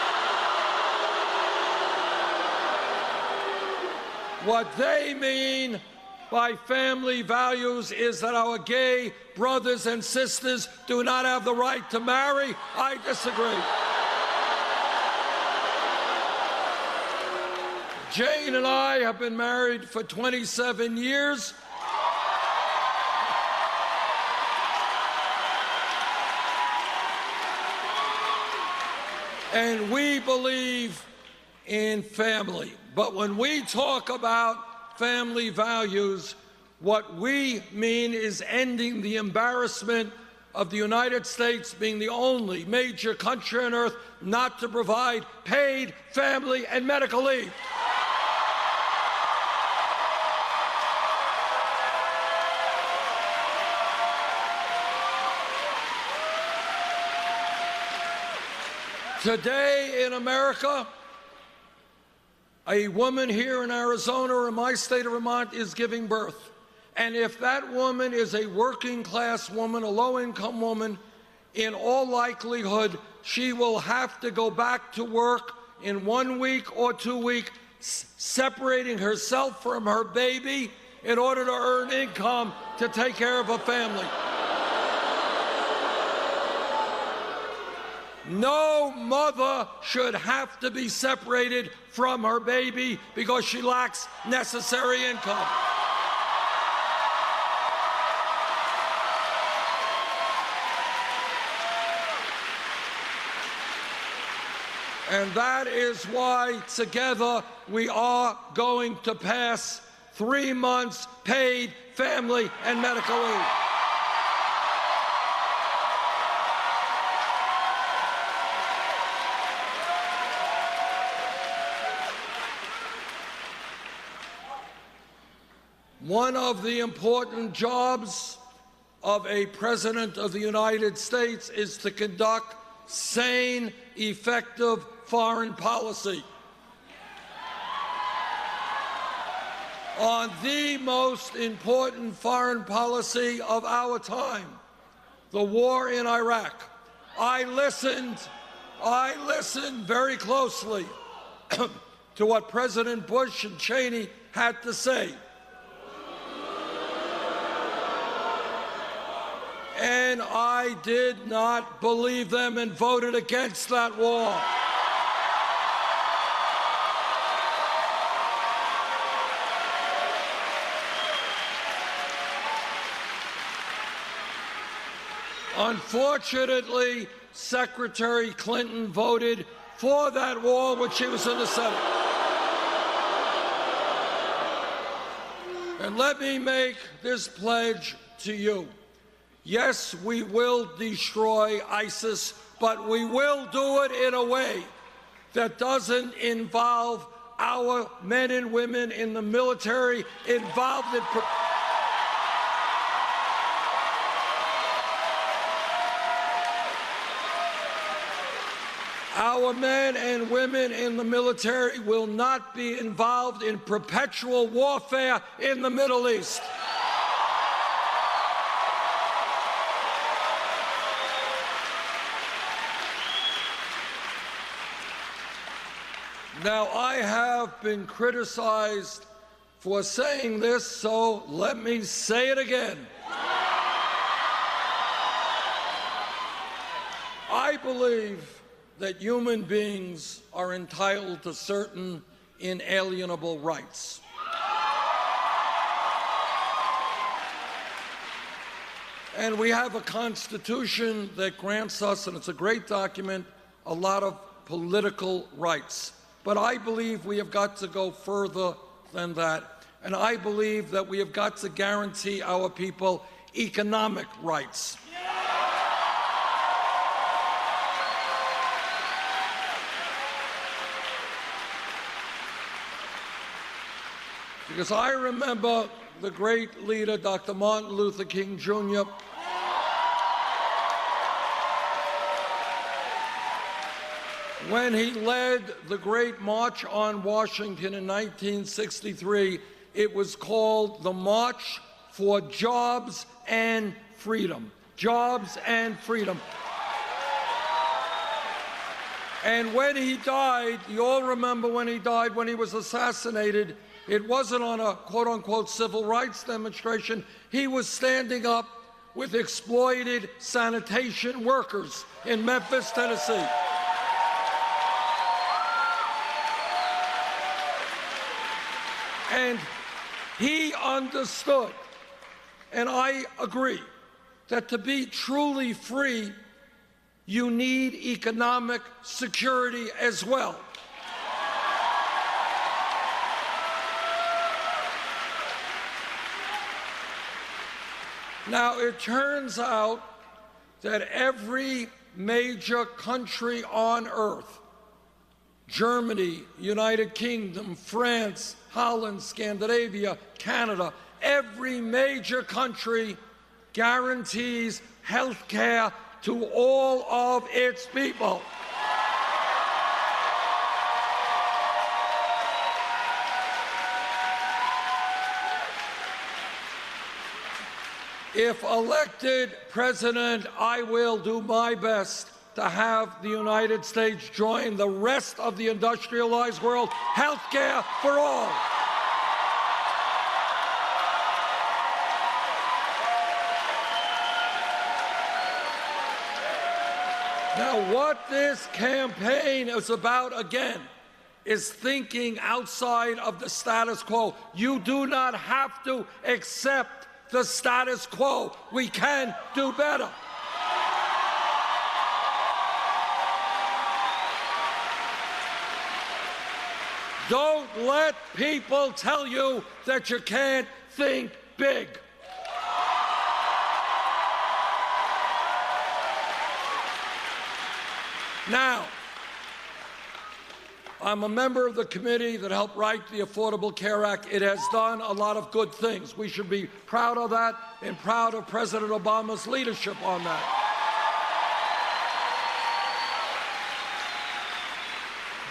What they mean by family values is that our gay brothers and sisters do not have the right to marry. I disagree. Jane and I have been married for 27 years. And we believe in family. But when we talk about family values, what we mean is ending the embarrassment of the United States being the only major country on earth not to provide paid family and medical leave. Today in America, a woman here in Arizona or in my state of Vermont is giving birth. And if that woman is a working class woman, a low-income woman, in all likelihood, she will have to go back to work in 1 week or 2 weeks, separating herself from her baby in order to earn income to take care of a family. No mother should have to be separated from her baby because she lacks necessary income. And that is why together we are going to pass 3 months paid family and medical leave. One of the important jobs of a President of the United States is to conduct sane, effective foreign policy. On the most important foreign policy of our time, the war in Iraq, I listened very closely to what President Bush and Cheney had to say. And I did not believe them and voted against that war. Unfortunately, Secretary Clinton voted for that war when she was in the Senate. And let me make this pledge to you. Yes, we will destroy ISIS, but we will do it in a way that doesn't involve our men and women in the military involved in our men and women in the military will not be involved in perpetual warfare in the Middle East. Now, I have been criticized for saying this, so let me say it again. I believe that human beings are entitled to certain inalienable rights. And we have a Constitution that grants us, and it's a great document, a lot of political rights. But I believe we have got to go further than that. And I believe that we have got to guarantee our people economic rights. Because I remember the great leader, Dr. Martin Luther King Jr., when he led the Great March on Washington in 1963. It was called the March for Jobs and Freedom. Jobs and freedom. And when he died, you all remember when he died, when he was assassinated, it wasn't on a quote-unquote civil rights demonstration. He was standing up with exploited sanitation workers in Memphis, Tennessee. And he understood, and I agree, that to be truly free, you need economic security as well. Now, it turns out that every major country on earth, Germany, United Kingdom, France, Holland, Scandinavia, Canada, every major country guarantees health care to all of its people. If elected president, I will do my best to have the United States join the rest of the industrialized world. Health care for all. Now, what this campaign is about, again, is thinking outside of the status quo. You do not have to accept the status quo. We can do better. Don't let people tell you that you can't think big. Now, I'm a member of the committee that helped write the Affordable Care Act. It has done a lot of good things. We should be proud of that and proud of President Obama's leadership on that.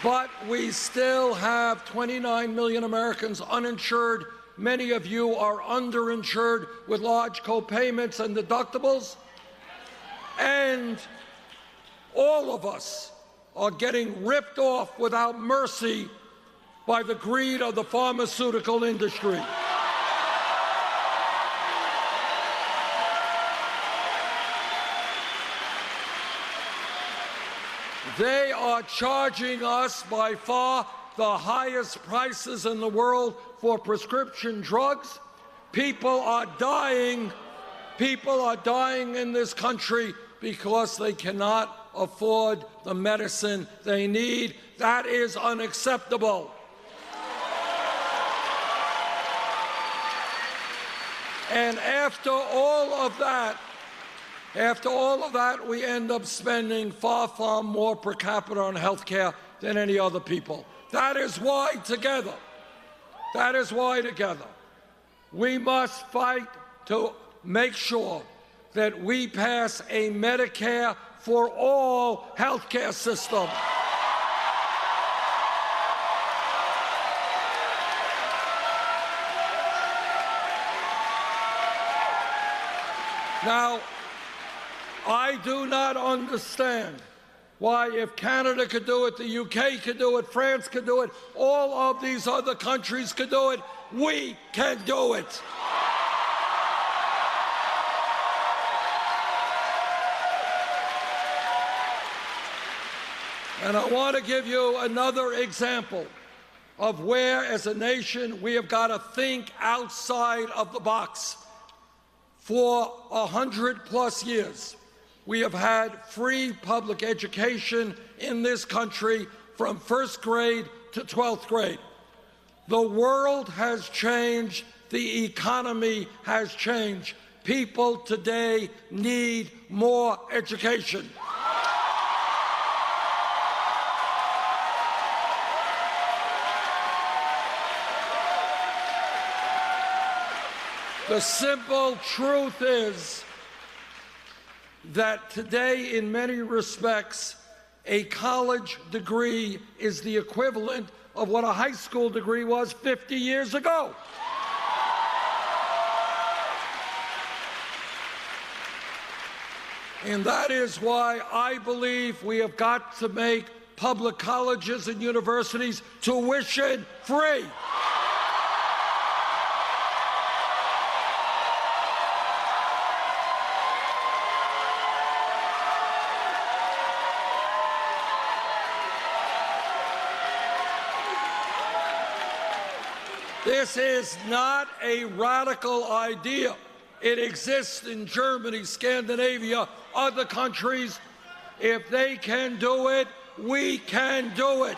But we still have 29 million Americans uninsured. Many of you are underinsured with large co-payments and deductibles. And all of us are getting ripped off without mercy by the greed of the pharmaceutical industry. They are charging us by far the highest prices in the world for prescription drugs. People are dying. People are dying in this country because they cannot afford the medicine they need. That is unacceptable. And after all of that, we end up spending far, far more per capita on health care than any other people. That is why together, we must fight to make sure that we pass a Medicare for all health care system. Now, I do not understand why, if Canada could do it, the UK could do it, France could do it, all of these other countries could do it, we can do it. And I want to give you another example of where, as a nation, we have got to think outside of the box. For 100+ years, we have had free public education in this country from 1st grade to 12th grade. The world has changed. The economy has changed. People today need more education. The simple truth is that today, in many respects, a college degree is the equivalent of what a high school degree was 50 years ago. And that is why I believe we have got to make public colleges and universities tuition free. This is not a radical idea. It exists in Germany, Scandinavia, other countries. If they can do it, we can do it.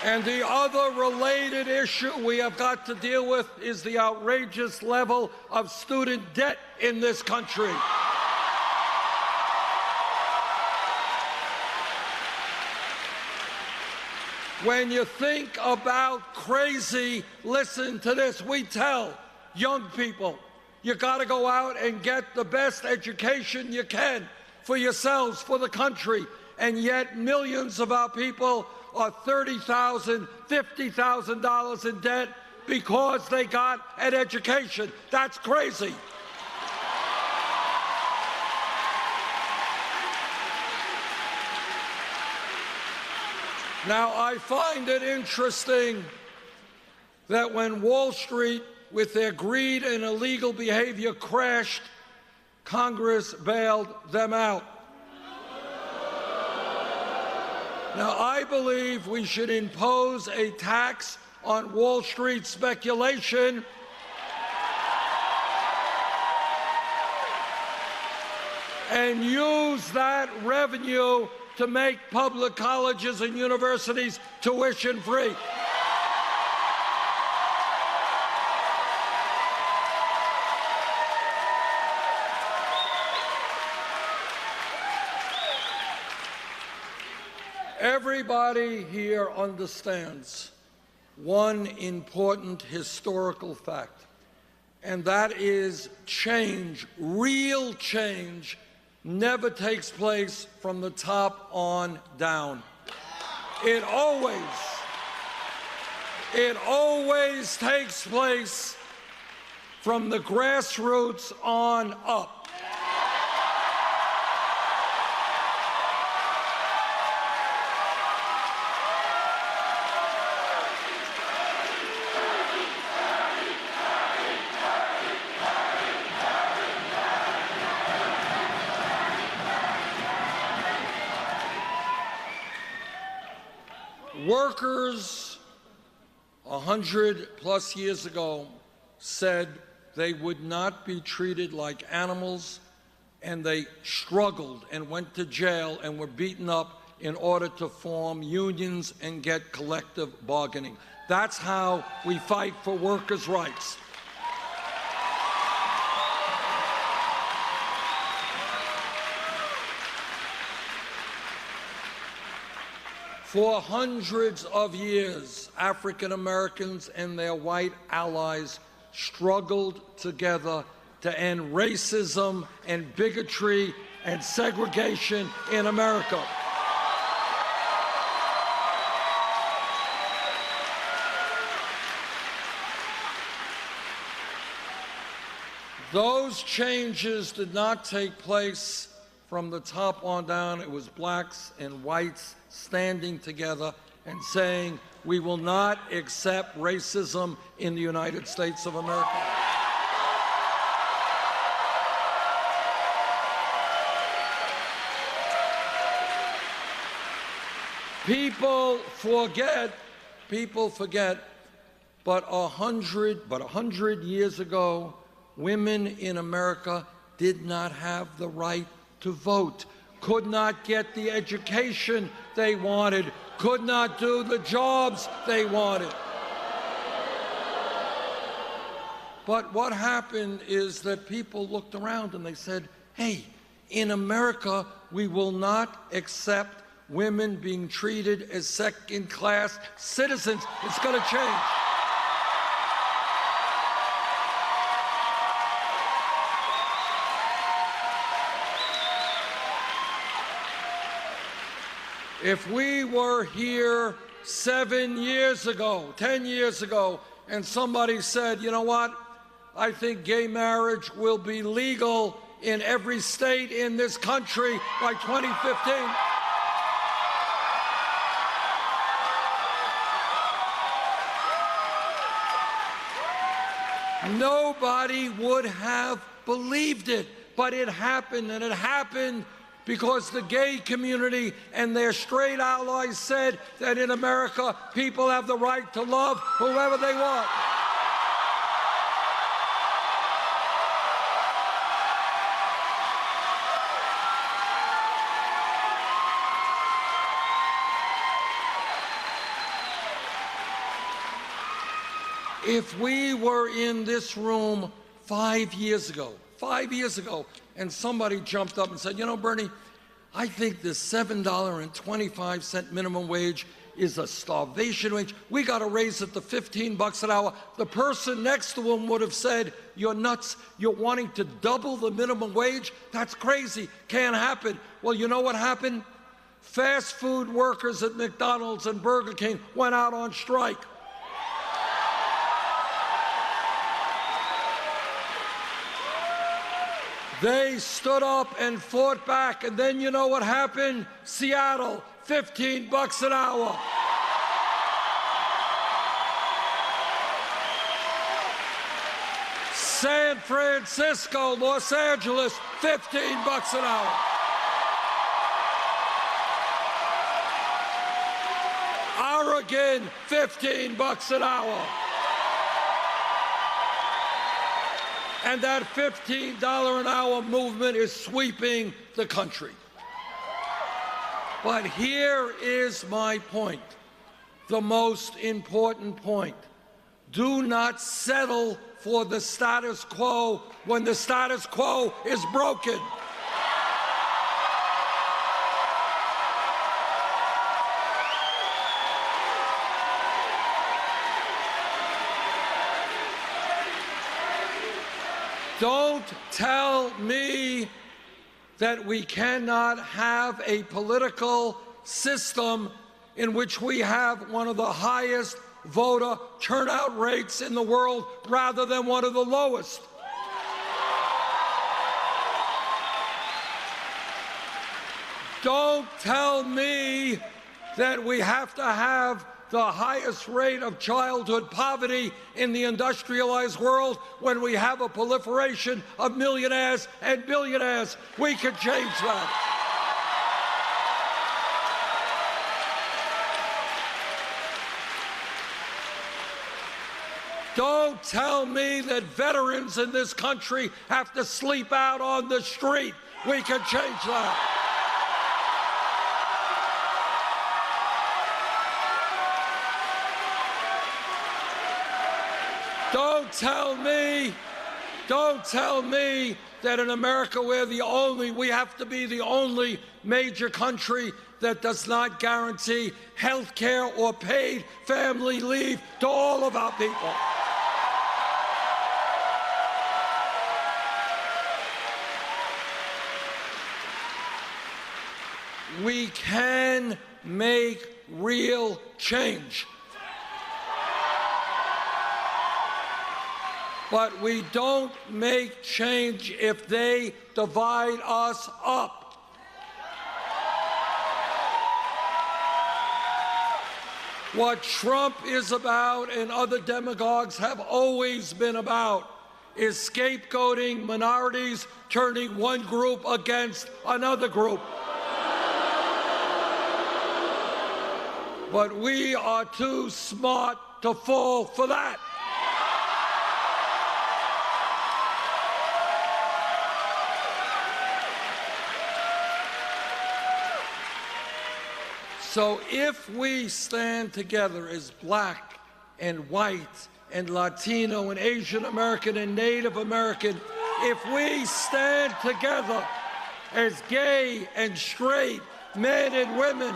And the other related issue we have got to deal with is the outrageous level of student debt in this country. When you think about crazy, listen to this. We tell young people, you got to go out and get the best education you can for yourselves, for the country. And yet millions of our people are $30,000, $50,000 in debt because they got an education. That's crazy. Now, I find it interesting that when Wall Street, with their greed and illegal behavior, crashed, Congress bailed them out. Now, I believe we should impose a tax on Wall Street speculation and use that revenue to make public colleges and universities tuition free. Everybody here understands one important historical fact, and that is change, real change, never takes place from the top on down. It always takes place from the grassroots on up. Workers 100+ years ago said they would not be treated like animals, and they struggled and went to jail and were beaten up in order to form unions and get collective bargaining. That's how we fight for workers' rights. For hundreds of years, African Americans and their white allies struggled together to end racism and bigotry and segregation in America. Those changes did not take place from the top on down. It was blacks and whites standing together and saying, we will not accept racism in the United States of America. People forget, but 100 years ago, women in America did not have the right to vote, could not get the education they wanted, could not do the jobs they wanted. But what happened is that people looked around and they said, hey, in America, we will not accept women being treated as second-class citizens. It's going to change. If we were here 7 years ago, 10 years ago, and somebody said, you know what, I think gay marriage will be legal in every state in this country by 2015. Nobody would have believed it, but it happened, and it happened because the gay community and their straight allies said that in America, people have the right to love whoever they want. If we were in this room 5 years ago, and somebody jumped up and said, you know, Bernie, I think this $7.25 minimum wage is a starvation wage. We got to raise it to $15 an hour. The person next to him would have said, you're nuts. You're wanting to double the minimum wage? That's crazy. Can't happen. Well, you know what happened? Fast food workers at McDonald's and Burger King went out on strike. They stood up and fought back, and then you know what happened? Seattle, $15 an hour. San Francisco, Los Angeles, $15 an hour. Oregon, $15 an hour. And that $15 an hour movement is sweeping the country. But here is my point, the most important point. Do not settle for the status quo when the status quo is broken. Don't tell me that we cannot have a political system in which we have one of the highest voter turnout rates in the world rather than one of the lowest. Don't tell me that we have to have the highest rate of childhood poverty in the industrialized world when we have a proliferation of millionaires and billionaires. We can change that. Don't tell me that veterans in this country have to sleep out on the street. We can change that. Don't tell me that in America we have to be the only major country that does not guarantee health care or paid family leave to all of our people. We can make real change. But we don't make change if they divide us up. What Trump is about and other demagogues have always been about is scapegoating minorities, turning one group against another group. But we are too smart to fall for that. So if we stand together as black and white and Latino and Asian American and Native American, if we stand together as gay and straight men and women,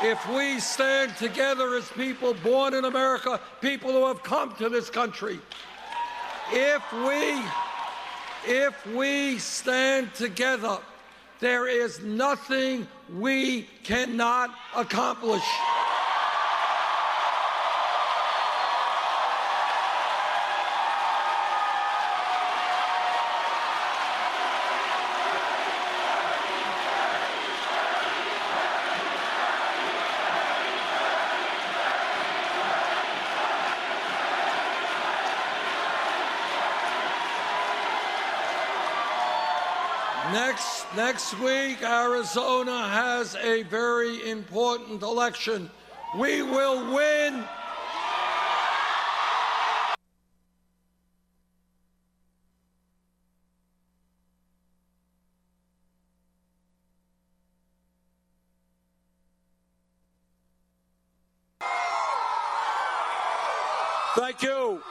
if we stand together as people born in America, people who have come to this country, if we stand together, there is nothing we cannot accomplish. Next week, Arizona has a very important election. We will win. Thank you.